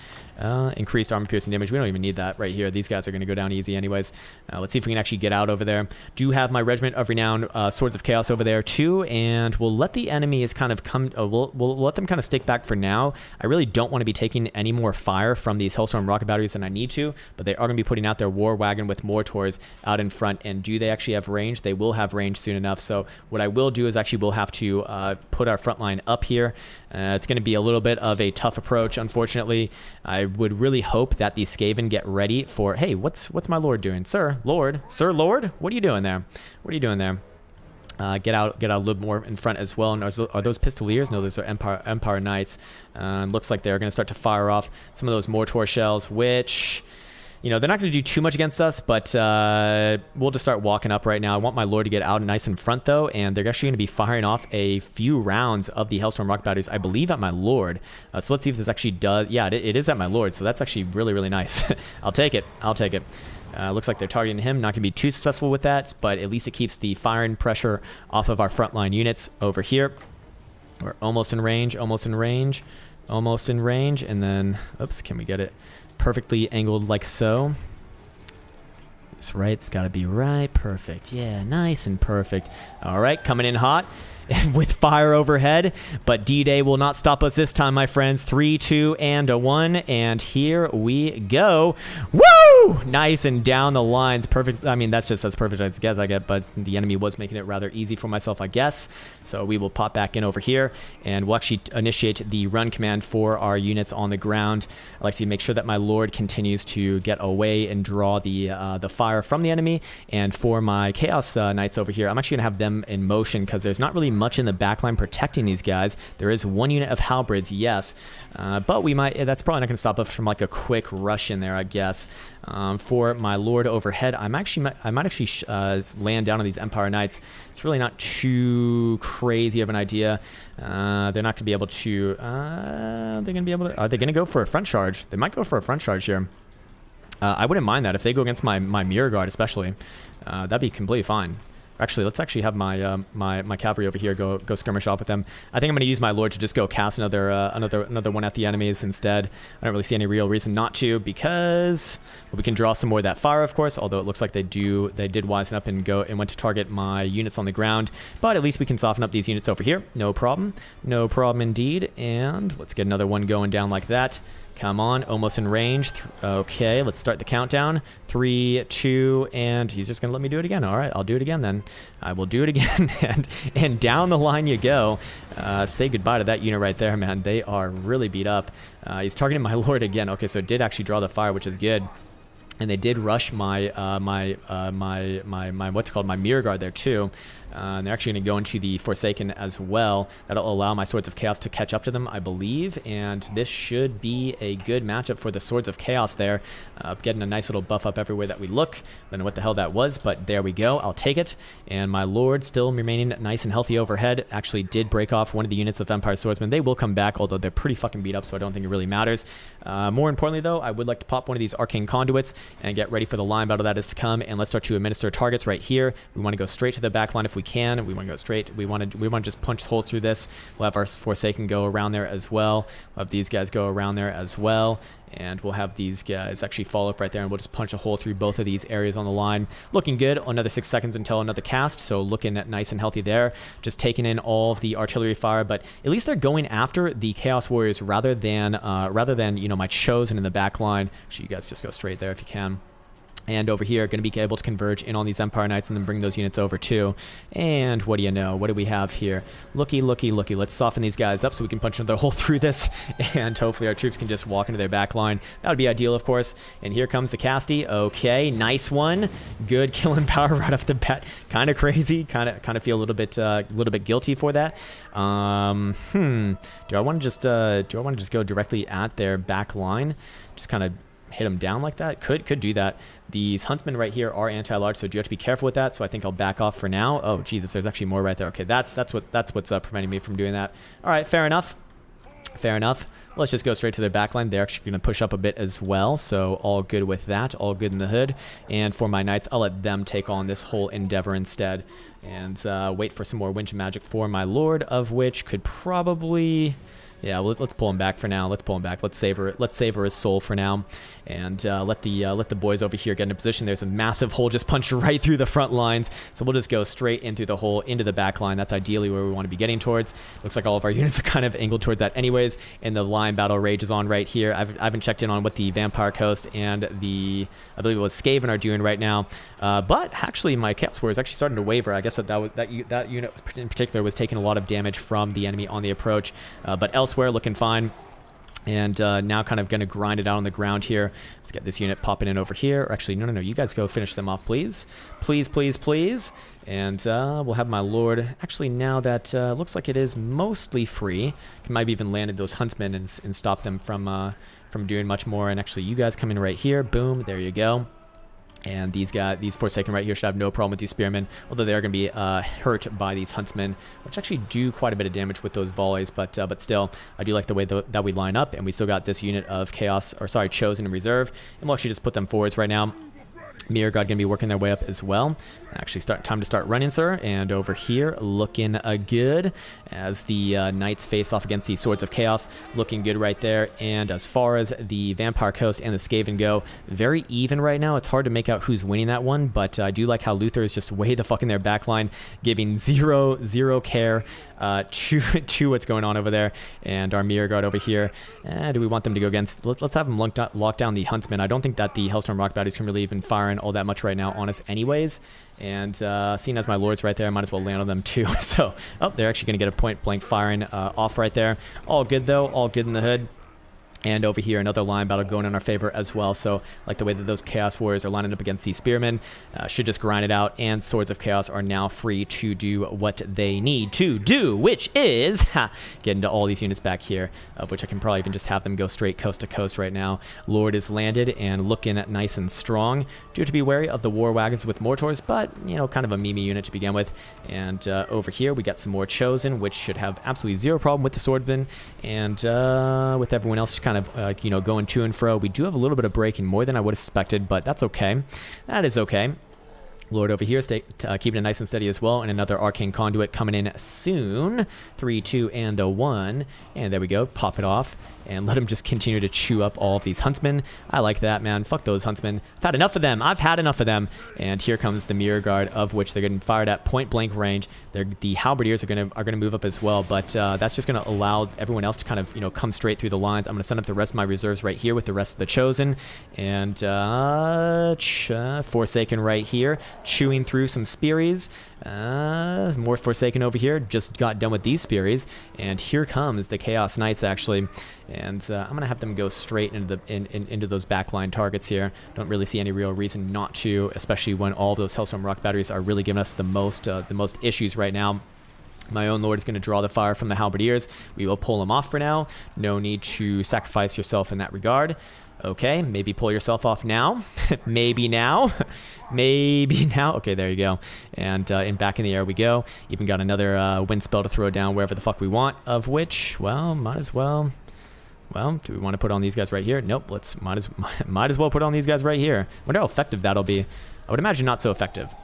Increased armor piercing damage. We don't even need that right here. These guys are going to go down easy anyways. Let's see if we can actually get out over there. Do have my Regiment of Renown Swords of Chaos over there too, and we'll let the enemies kind of come. We'll let them kind of stick back for now. I really don't want to be taking any more fire from these Hellstorm rocket batteries than I need to, but they are going to be putting out their War Wagon with mortars out in front. And do they actually have range? They will have range soon enough. So what I will do is actually we'll have to put our front line up here. It's going to be a little bit of a tough approach, unfortunately. I would really hope that the Skaven get ready for... Hey, what's my Lord doing? Sir Lord, what are you doing there? What are you doing there? Get out a little more in front as well. And are those Pistoliers? No, those are Empire Knights. Looks like they're going to start to fire off some of those mortar shells, which... you know, they're not going to do too much against us, but we'll just start walking up right now. I want my Lord to get out nice in front, though, and they're actually going to be firing off a few rounds of the Hailstorm rocket batteries, I believe, at my Lord. So let's see if this actually does. Yeah, it is at my Lord, so that's actually really, really nice. I'll take it. I'll take it. Looks like they're targeting him. Not going to be too successful with that, but at least it keeps the firing pressure off of our frontline units over here. We're almost in range, almost in range, almost in range, and then, oops, can we get it perfectly angled like so? It's right. It's got to be right. Perfect. Yeah, nice and perfect. All right, coming in hot with fire overhead, but D-Day will not stop us this time, my friends. 3, 2, and a 1, and here we go. Woo! Nice and down the lines. Perfect. I mean, that's just as perfect as I get, but the enemy was making it rather easy for myself, I guess. So we will pop back in over here, and we'll actually initiate the run command for our units on the ground. I like to make sure that my Lord continues to get away and draw the fire from the enemy, and for my Chaos Knights over here, I'm actually going to have them in motion because there's not really much in the backline protecting these guys. There is one unit of halberds, yes, but we might. That's probably not going to stop us from like a quick rush in there, I guess. For my Lord overhead, I might actually land down on these Empire Knights. It's really not too crazy of an idea. They're not going to be able to. They're going to be able to. Are they going to go for a front charge? They might go for a front charge here. I wouldn't mind that if they go against my Mirror Guard, especially. That'd be completely fine. Actually, let's actually have my my cavalry over here go skirmish off with them. I think I'm going to use my Lord to just go cast another one at the enemies instead. I don't really see any real reason not to, because we can draw some more of that fire, of course. Although it looks like they did wisen up and went to target my units on the ground. But at least we can soften up these units over here. No problem, no problem indeed. And let's get another one going down like that. Come on, almost in range. Okay, let's start the countdown. 3, 2, and he's just going to let me do it again. All right, I'll do it again then. I will do it again, and down the line you go. Say goodbye to that unit right there, man. They are really beat up. He's targeting my Lord again. Okay, so it did actually draw the fire, which is good. And they did rush my what's called my Mirror Guard there too. And they're actually going to go into the Forsaken as well. That'll allow my Swords of Chaos to catch up to them, I believe. And this should be a good matchup for the Swords of Chaos there. Getting a nice little buff up everywhere that we look. I don't know what the hell that was, but there we go. I'll take it. And my Lord, still remaining nice and healthy overhead, actually did break off one of the units of Empire Swordsmen. They will come back, although they're pretty fucking beat up, so I don't think it really matters. More importantly, though, I would like to pop one of these Arcane Conduits and get ready for the line battle that is to come. And let's start to administer targets right here. We want to go straight to the back line if we can. We want to go straight. We want to just punch holes through this. We'll have our Forsaken go around there as well. We'll have these guys go around there as well. And we'll have these guys actually fall up right there, and we'll just punch a hole through both of these areas on the line. Looking good. Another 6 seconds until another cast, so looking nice and healthy there. Just taking in all of the artillery fire, but at least they're going after the Chaos Warriors rather than you know, my Chosen in the back line. So you guys just go straight there if you can. And over here, going to be able to converge in on these Empire Knights and then bring those units over too. And what do you know? What do we have here? Looky, looky, looky. Let's soften these guys up so we can punch another hole through this. And hopefully our troops can just walk into their back line. That would be ideal, of course. And here comes the Casty. Okay, nice one. Good killing power right off the bat. Kind of crazy. Kind of feel a little bit guilty for that. Do I want to just go directly at their back line? Just kind of hit them down like that. Could do that. These huntsmen right here are anti-large, so you have to be careful with that. So I think I'll back off for now. Oh Jesus, there's actually more right there. Okay, that's what's preventing me from doing that. All right, fair enough. Fair enough. Let's just go straight to their backline. They're actually going to push up a bit as well, so all good with that. All good in the hood. And for my knights, I'll let them take on this whole endeavor instead, and wait for some more winch magic for my Lord, of which could probably. Yeah, well, let's pull him back for now. Let's pull him back. Let's savor his soul for now, and let the boys over here get into position. There's a massive hole just punched right through the front lines, so we'll just go straight in through the hole into the back line. That's ideally where we want to be getting towards. Looks like all of our units are kind of angled towards that anyways, and the line battle rages on right here. I haven't checked in on what the Vampire Coast and I believe it was Skaven are doing right now, but actually my Chaos Warrior is actually starting to waver. I guess that unit in particular was taking a lot of damage from the enemy on the approach, but elsewhere looking fine. And now kind of going to grind it out on the ground here. Let's get this unit popping in over here. Or actually, no. You guys go finish them off, please. Please, please, please. And we'll have my lord. Actually, now that looks like it is mostly free. Can maybe even landed those huntsmen and stop them from doing much more. And actually, you guys come in right here. Boom. There you go. And these Forsaken right here should have no problem with these spearmen, although they are going to be hurt by these huntsmen, which actually do quite a bit of damage with those volleys. But still, I do like the way that we line up, and we still got this unit of Chosen in reserve, and we'll actually just put them forwards right now. Mirror God going to be working their way up as well. Actually, time to start running, sir. And over here, looking good as the Knights face off against the Swords of Chaos. Looking good right there. And as far as the Vampire Coast and the Skaven go, very even right now. It's hard to make out who's winning that one, but I do like how Luther is just way the fuck in their backline, giving zero care to what's going on over there. And our Mirror Guard over here. Do we want them to go against... Let's have them lock down the Huntsman. I don't think that the Hellstorm Rock Batteries can really even fire all that much right now on us anyways. And seeing as my lord's right there, I might as well land on them too. So, they're actually going to get a point blank firing off right there. All good though, all good in the hood. And over here, another line battle going in our favor as well. So, like the way that those Chaos Warriors are lining up against these Spearmen, should just grind it out. And Swords of Chaos are now free to do what they need to do, which is get into all these units back here, of which I can probably even just have them go straight coast to coast right now. Lord is landed and looking nice and strong. Do have to be wary of the War Wagons with Mortars, but, you know, kind of a Mimi unit to begin with. And over here, we got some more Chosen, which should have absolutely zero problem with the Swordmen. And with everyone else just kind of, you know, going to and fro. We do have a little bit of breaking, more than I would have suspected, but that's okay. That is okay. Lord over here, keeping it nice and steady as well, and another Arcane Conduit coming in soon. 3, 2, and a 1. And there we go. Pop it off. And let him just continue to chew up all of these Huntsmen. I like that, man. Fuck those Huntsmen. I've had enough of them. I've had enough of them. And here comes the Mirror Guard, of which they're getting fired at point-blank range. The Halberdiers are gonna move up as well, but that's just going to allow everyone else to kind of, you know, come straight through the lines. I'm going to send up the rest of my reserves right here with the rest of the Chosen. And Forsaken right here, chewing through some Spearies. More Forsaken over here. Just got done with these Spearies. And here comes the Chaos Knights, actually. And I'm going to have them go straight into into those backline targets here. Don't really see any real reason not to, especially when all those Hellstorm Rock Batteries are really giving us the most issues right now. My own lord is going to draw the fire from the Halberdiers. We will pull them off for now. No need to sacrifice yourself in that regard. Okay, maybe pull yourself off now. Maybe now. Maybe now. Okay, there you go. And back in the air we go. Even got another wind spell to throw down wherever the fuck we want, of which, well, might as well... Well, do we want to put on these guys right here? Nope, might as well put on these guys right here. Wonder how effective that'll be. I would imagine not so effective.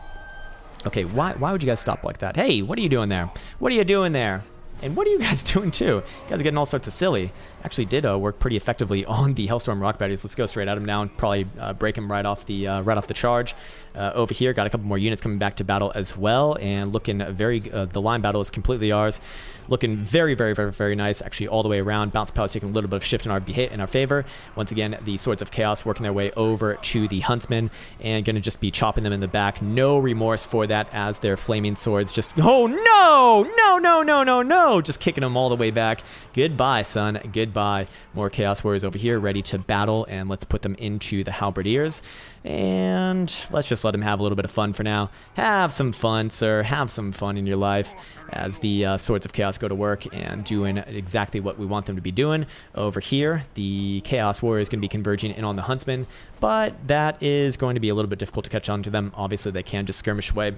Okay, why would you guys stop like that? Hey, what are you doing there? What are you doing there? And what are you guys doing too? You guys are getting all sorts of silly. Actually did work pretty effectively on the Hellstorm Rock Batteries. Let's go straight at him now and probably break him right off the charge. Over here, got a couple more units coming back to battle as well, and looking the line battle is completely ours. Looking very, very, very, very nice, actually all the way around. Bounce Power is taking a little bit of shift in our favor. Once again, the Swords of Chaos working their way over to the Huntsmen and going to just be chopping them in the back. No remorse for that, as their flaming swords just... Oh, no! No, no, no, no, no! Just kicking them all the way back. Goodbye, son. Goodbye. More Chaos Warriors over here, ready to battle, and let's put them into the Halberdiers. And let's just let them have a little bit of fun for now. Have some fun, sir. Have some fun in your life as the Swords of Chaos go to work and doing exactly what we want them to be doing. Over here, the Chaos Warrior is going to be converging in on the Huntsman, but that is going to be a little bit difficult to catch on to them. Obviously, they can just skirmish away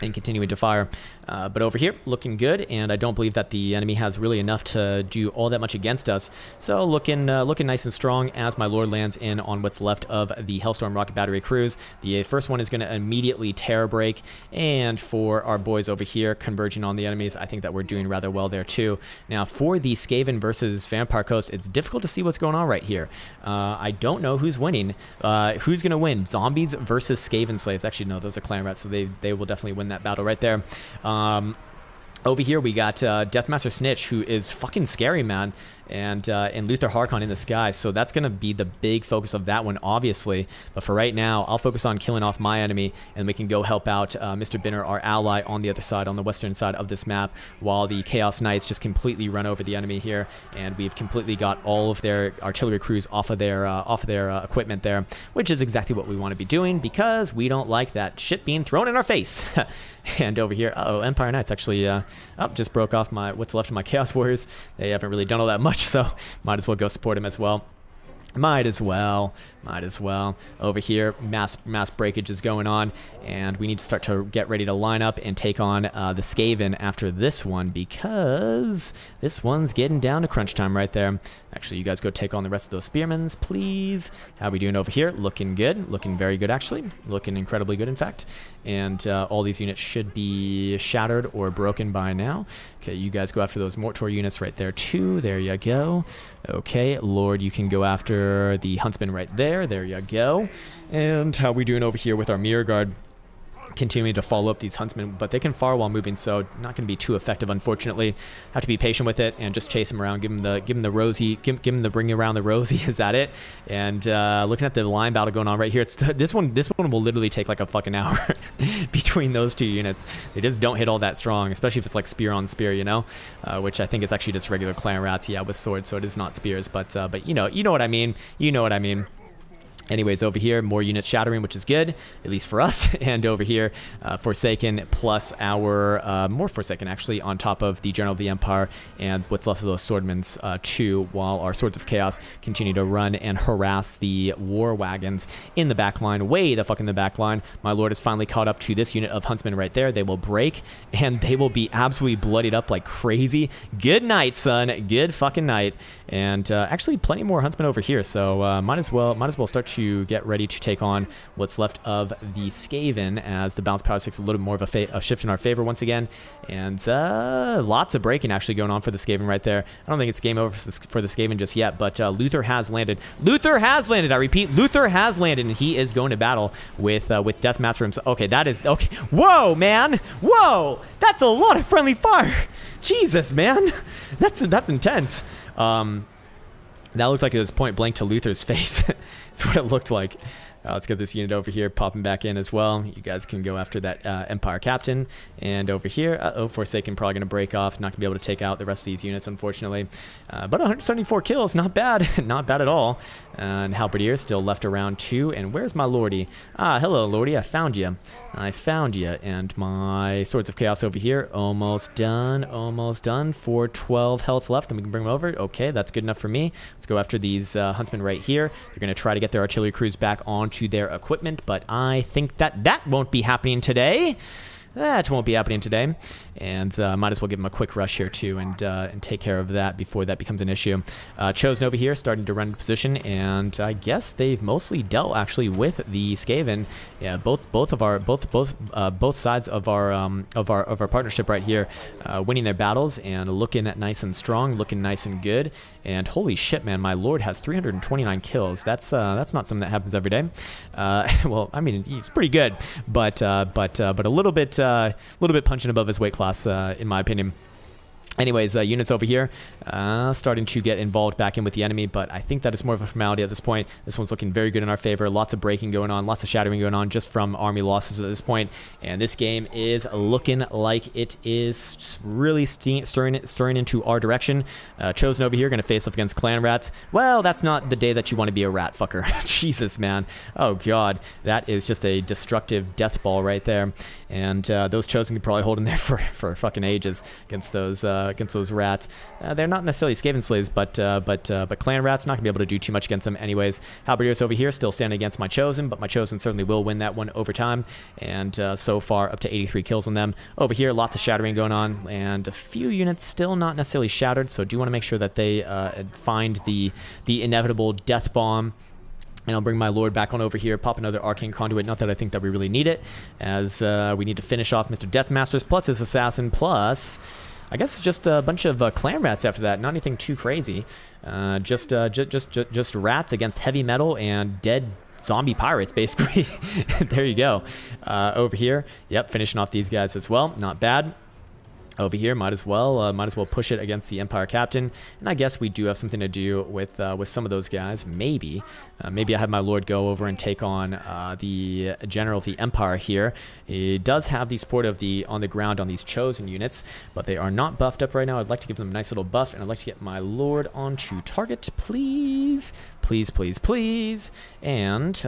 and continuing to fire. But over here, looking good, and I don't believe that the enemy has really enough to do all that much against us. So looking nice and strong as my lord lands in on what's left of the Hellstorm Rocket Battery crews. The first one is going to immediately terror break, and for our boys over here converging on the enemies, I think that we're doing rather well there too. Now for the Skaven versus Vampire Coast, it's difficult to see what's going on right here. I don't know who's winning. Who's going to win? Zombies versus Skaven slaves. Actually, no, those are clan rats, so they will definitely win that battle right there. Over here we got Deathmaster Snitch, who is fucking scary, man, and Luther Harkon in the sky. So that's gonna be the big focus of that one, obviously. But for right now, I'll focus on killing off my enemy, and we can go help out Mr. Binner, our ally, on the other side, on the western side of this map, while the Chaos Knights just completely run over the enemy here, and we've completely got all of their artillery crews off of their equipment there, which is exactly what we want to be doing because we don't like that shit being thrown in our face. And over here, uh-oh, Empire Knights actually just broke off what's left of my Chaos Warriors. They haven't really done all that much, so might as well go support them as well. Might as well. Over here, mass breakage is going on, and we need to start to get ready to line up and take on the Skaven after this one, because this one's getting down to crunch time right there. Actually, you guys go take on the rest of those spearmen, please. How we doing over here? Looking good. Looking very good, actually. Looking incredibly good, in fact. And all these units should be shattered or broken by now. Okay, you guys go after those Mortor units right there, too. There you go. Okay, Lord, you can go after the Huntsman right there. There you go. And how we doing over here with our Mirror Guard? Continuing to follow up these huntsmen, but they can fire while moving, so not going to be too effective, unfortunately. Have to be patient with it and just chase them around, give them the rosy, give them the bring around the rosy. Is that it? And looking at the line battle going on right here, this one will literally take like a fucking hour between those two units. They just don't hit all that strong, especially if it's like spear on spear, you know, which I think is actually just regular clan rats, yeah, with swords, so it is not spears, but you know what I mean. You know what I mean. Anyways, over here, more units shattering, which is good, at least for us. And over here, Forsaken plus our, more Forsaken actually, on top of the General of the Empire and what's left of those Swordmen's too, while our Swords of Chaos continue to run and harass the war wagons in the back line, way the fuck in the back line. My Lord is finally caught up to this unit of Huntsmen right there. They will break, and they will be absolutely bloodied up like crazy. Good night, son. Good fucking night. And actually, plenty more Huntsmen over here, so might as well start to get ready to take on what's left of the Skaven, as the bounce power takes a little more of a shift in our favor once again, and lots of breaking actually going on for the Skaven right there. I don't think it's game over for the Skaven just yet, but Luther has landed. Luther has landed. I repeat, Luther has landed, and he is going to battle with Deathmaster himself. Okay, that is okay. Whoa, man! Whoa, that's a lot of friendly fire. Jesus, man, that's intense. That looked like it was point blank to Luther's face. That's what it looked like. Let's get this unit over here popping back in as well. You guys can go after that Empire Captain. And over here, Forsaken probably going to break off. Not going to be able to take out the rest of these units, unfortunately. But 174 kills, not bad. Not bad at all. And Halberdier still left around 2. And where's my Lordy? Ah, hello, Lordy. I found you. And my Swords of Chaos over here, almost done. 412 health left, and we can bring them over. Okay, that's good enough for me. Let's go after these Huntsmen right here. They're going to try to get their artillery crews back onto their equipment, but I think that won't be happening today. That won't be happening today, and might as well give them a quick rush here too, and take care of that before that becomes an issue. Chosen over here starting to run into position, and I guess they've mostly dealt actually with the Skaven. Yeah, both sides of our partnership right here, winning their battles and looking nice and strong, looking nice and good. And holy shit, man, my Lord has 329 kills. That's not something that happens every day. Well, I mean, it's pretty good, but a little bit punching above his weight class, in my opinion. Anyways, units over here starting to get involved back in with the enemy, but I think that is more of a formality at this point. This one's looking very good in our favor. Lots of breaking going on, lots of shattering going on just from army losses at this point. And this game is looking like it is really stirring into our direction. Chosen over here going to face off against clan rats. Well, that's not the day that you want to be a rat, fucker. Jesus, man. Oh, God. That is just a destructive death ball right there. And those Chosen can probably hold in there for fucking ages against those rats. They're not necessarily Skaven slaves, but clan rats, not gonna be able to do too much against them anyways. Halberdiers over here still standing against my Chosen, but my Chosen certainly will win that one over time, and so far up to 83 kills on them. Over here, lots of shattering going on, and a few units still not necessarily shattered, so do want to make sure that they find the inevitable death bomb. And I'll bring my Lord back on over here, pop another Arcane Conduit. Not that I think that we really need it, as we need to finish off Mr. Deathmasters plus his Assassin plus, I guess, just a bunch of clan rats after that. Not anything too crazy. Just rats against heavy metal and dead zombie pirates, basically. There you go. Over here, yep, finishing off these guys as well. Not bad. over here. Might as well push it against the Empire Captain, and I guess we do have something to do with some of those guys. Maybe I have my Lord go over and take on the General of the Empire here. He does have the support of the on the ground on these chosen units, but they are not buffed up right now. I'd like to give them a nice little buff, and I'd like to get my Lord onto target, please. Please, please, please. And,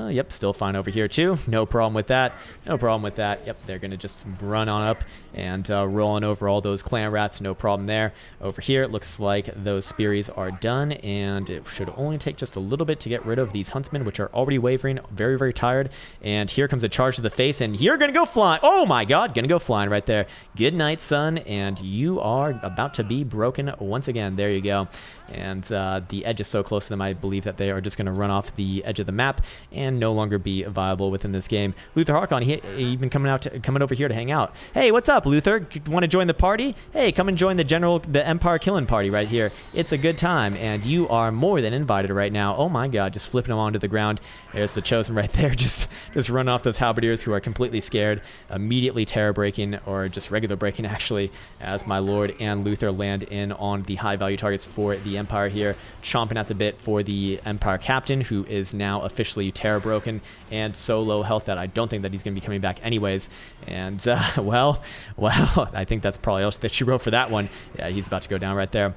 yep, still fine over here, too. No problem with that. No problem with that. Yep, they're going to just run on up and roll on over all those clan rats. No problem there. Over here, it looks like those Spearies are done, and it should only take just a little bit to get rid of these Huntsmen, which are already wavering, very, very tired. And here comes a charge to the face, and you're going to go flying. Oh, my God, going to go flying right there. Good night, son, and you are about to be broken once again. There you go. And the edge is so close to them, I believe that they are just going to run off the edge of the map and no longer be viable within this game. Luther Harkon, he even coming over here to hang out. Hey, what's up, Luther? Want to join the party? Hey, come and join the Empire killing party right here. It's a good time, and you are more than invited right now. Oh my God, just flipping them onto the ground. There's the chosen right there. Just run off those halberdiers who are completely scared, immediately terror breaking, or just regular breaking actually, as my Lord and Luther land in on the high value targets for the Empire here, chomping at the bit for the Empire Captain, who is now officially terror broken and so low health that I don't think that he's going to be coming back anyways. And well, I think that's probably all that she wrote for that one. Yeah, he's about to go down right there.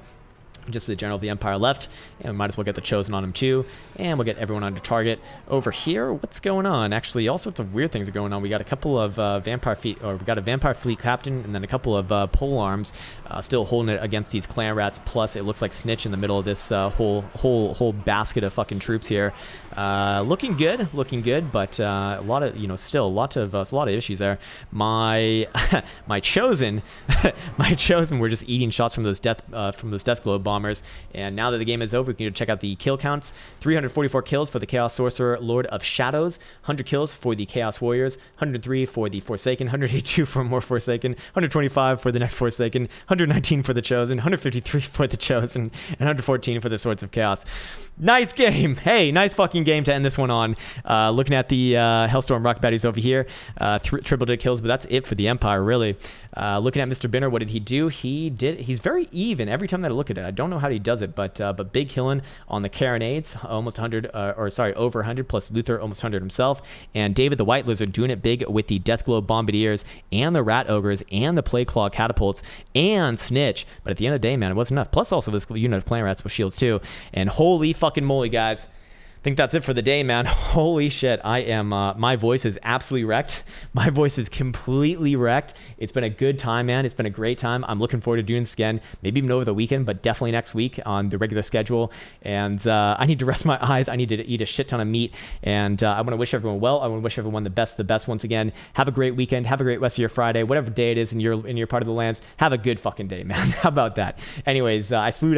Just the General of the Empire left, and we might as well get the chosen on him too, and we'll get everyone onto target. Over here, what's going on? Actually, all sorts of weird things are going on. We got a couple of we got a Vampire Fleet Captain, and then a couple of pole arms still holding it against these clan rats. Plus, it looks like Snitch in the middle of this whole basket of fucking troops here. Looking good, but a lot of still a lot of issues there. My chosen, were just eating shots from those death globe bombers, and now that the game is over, we can check out the kill counts. 344 kills for the Chaos Sorcerer Lord of Shadows, 100 kills for the Chaos Warriors, 103 for the Forsaken, 182 for more Forsaken, 125 for the next Forsaken, 119 for the Chosen, 153 for the Chosen, and 114 for the Swords of Chaos. Nice game. Hey, nice fucking game to end this one on. Looking at the Hellstorm rock baddies over here, triple digit kills, but that's it for the Empire, really. Looking at Mr. Binner, what did he do? He's very even every time that I look at it. I don't know how he does it, but big killing on the Carronades, almost 100, over 100, plus Luther almost 100 himself, and David the White Lizard doing it big with the Deathglobe Bombardiers and the Rat Ogres and the Plagueclaw Catapults and Snitch. But at the end of the day, man, it wasn't enough. Plus also this unit of Clan Rats with shields too. And holy fucking moly, guys. I think that's it for the day, man. Holy shit. I am, my voice is absolutely wrecked. My voice is completely wrecked. It's been a good time, man. It's been a great time. I'm looking forward to doing this again, maybe even over the weekend, but definitely next week on the regular schedule. And I need to rest my eyes. I need to eat a shit ton of meat. And I want to wish everyone well. I want to wish everyone the best once again. Have a great weekend. Have a great rest of your Friday. Whatever day it is in your part of the lands, have a good fucking day, man. How about that? Anyways, I salute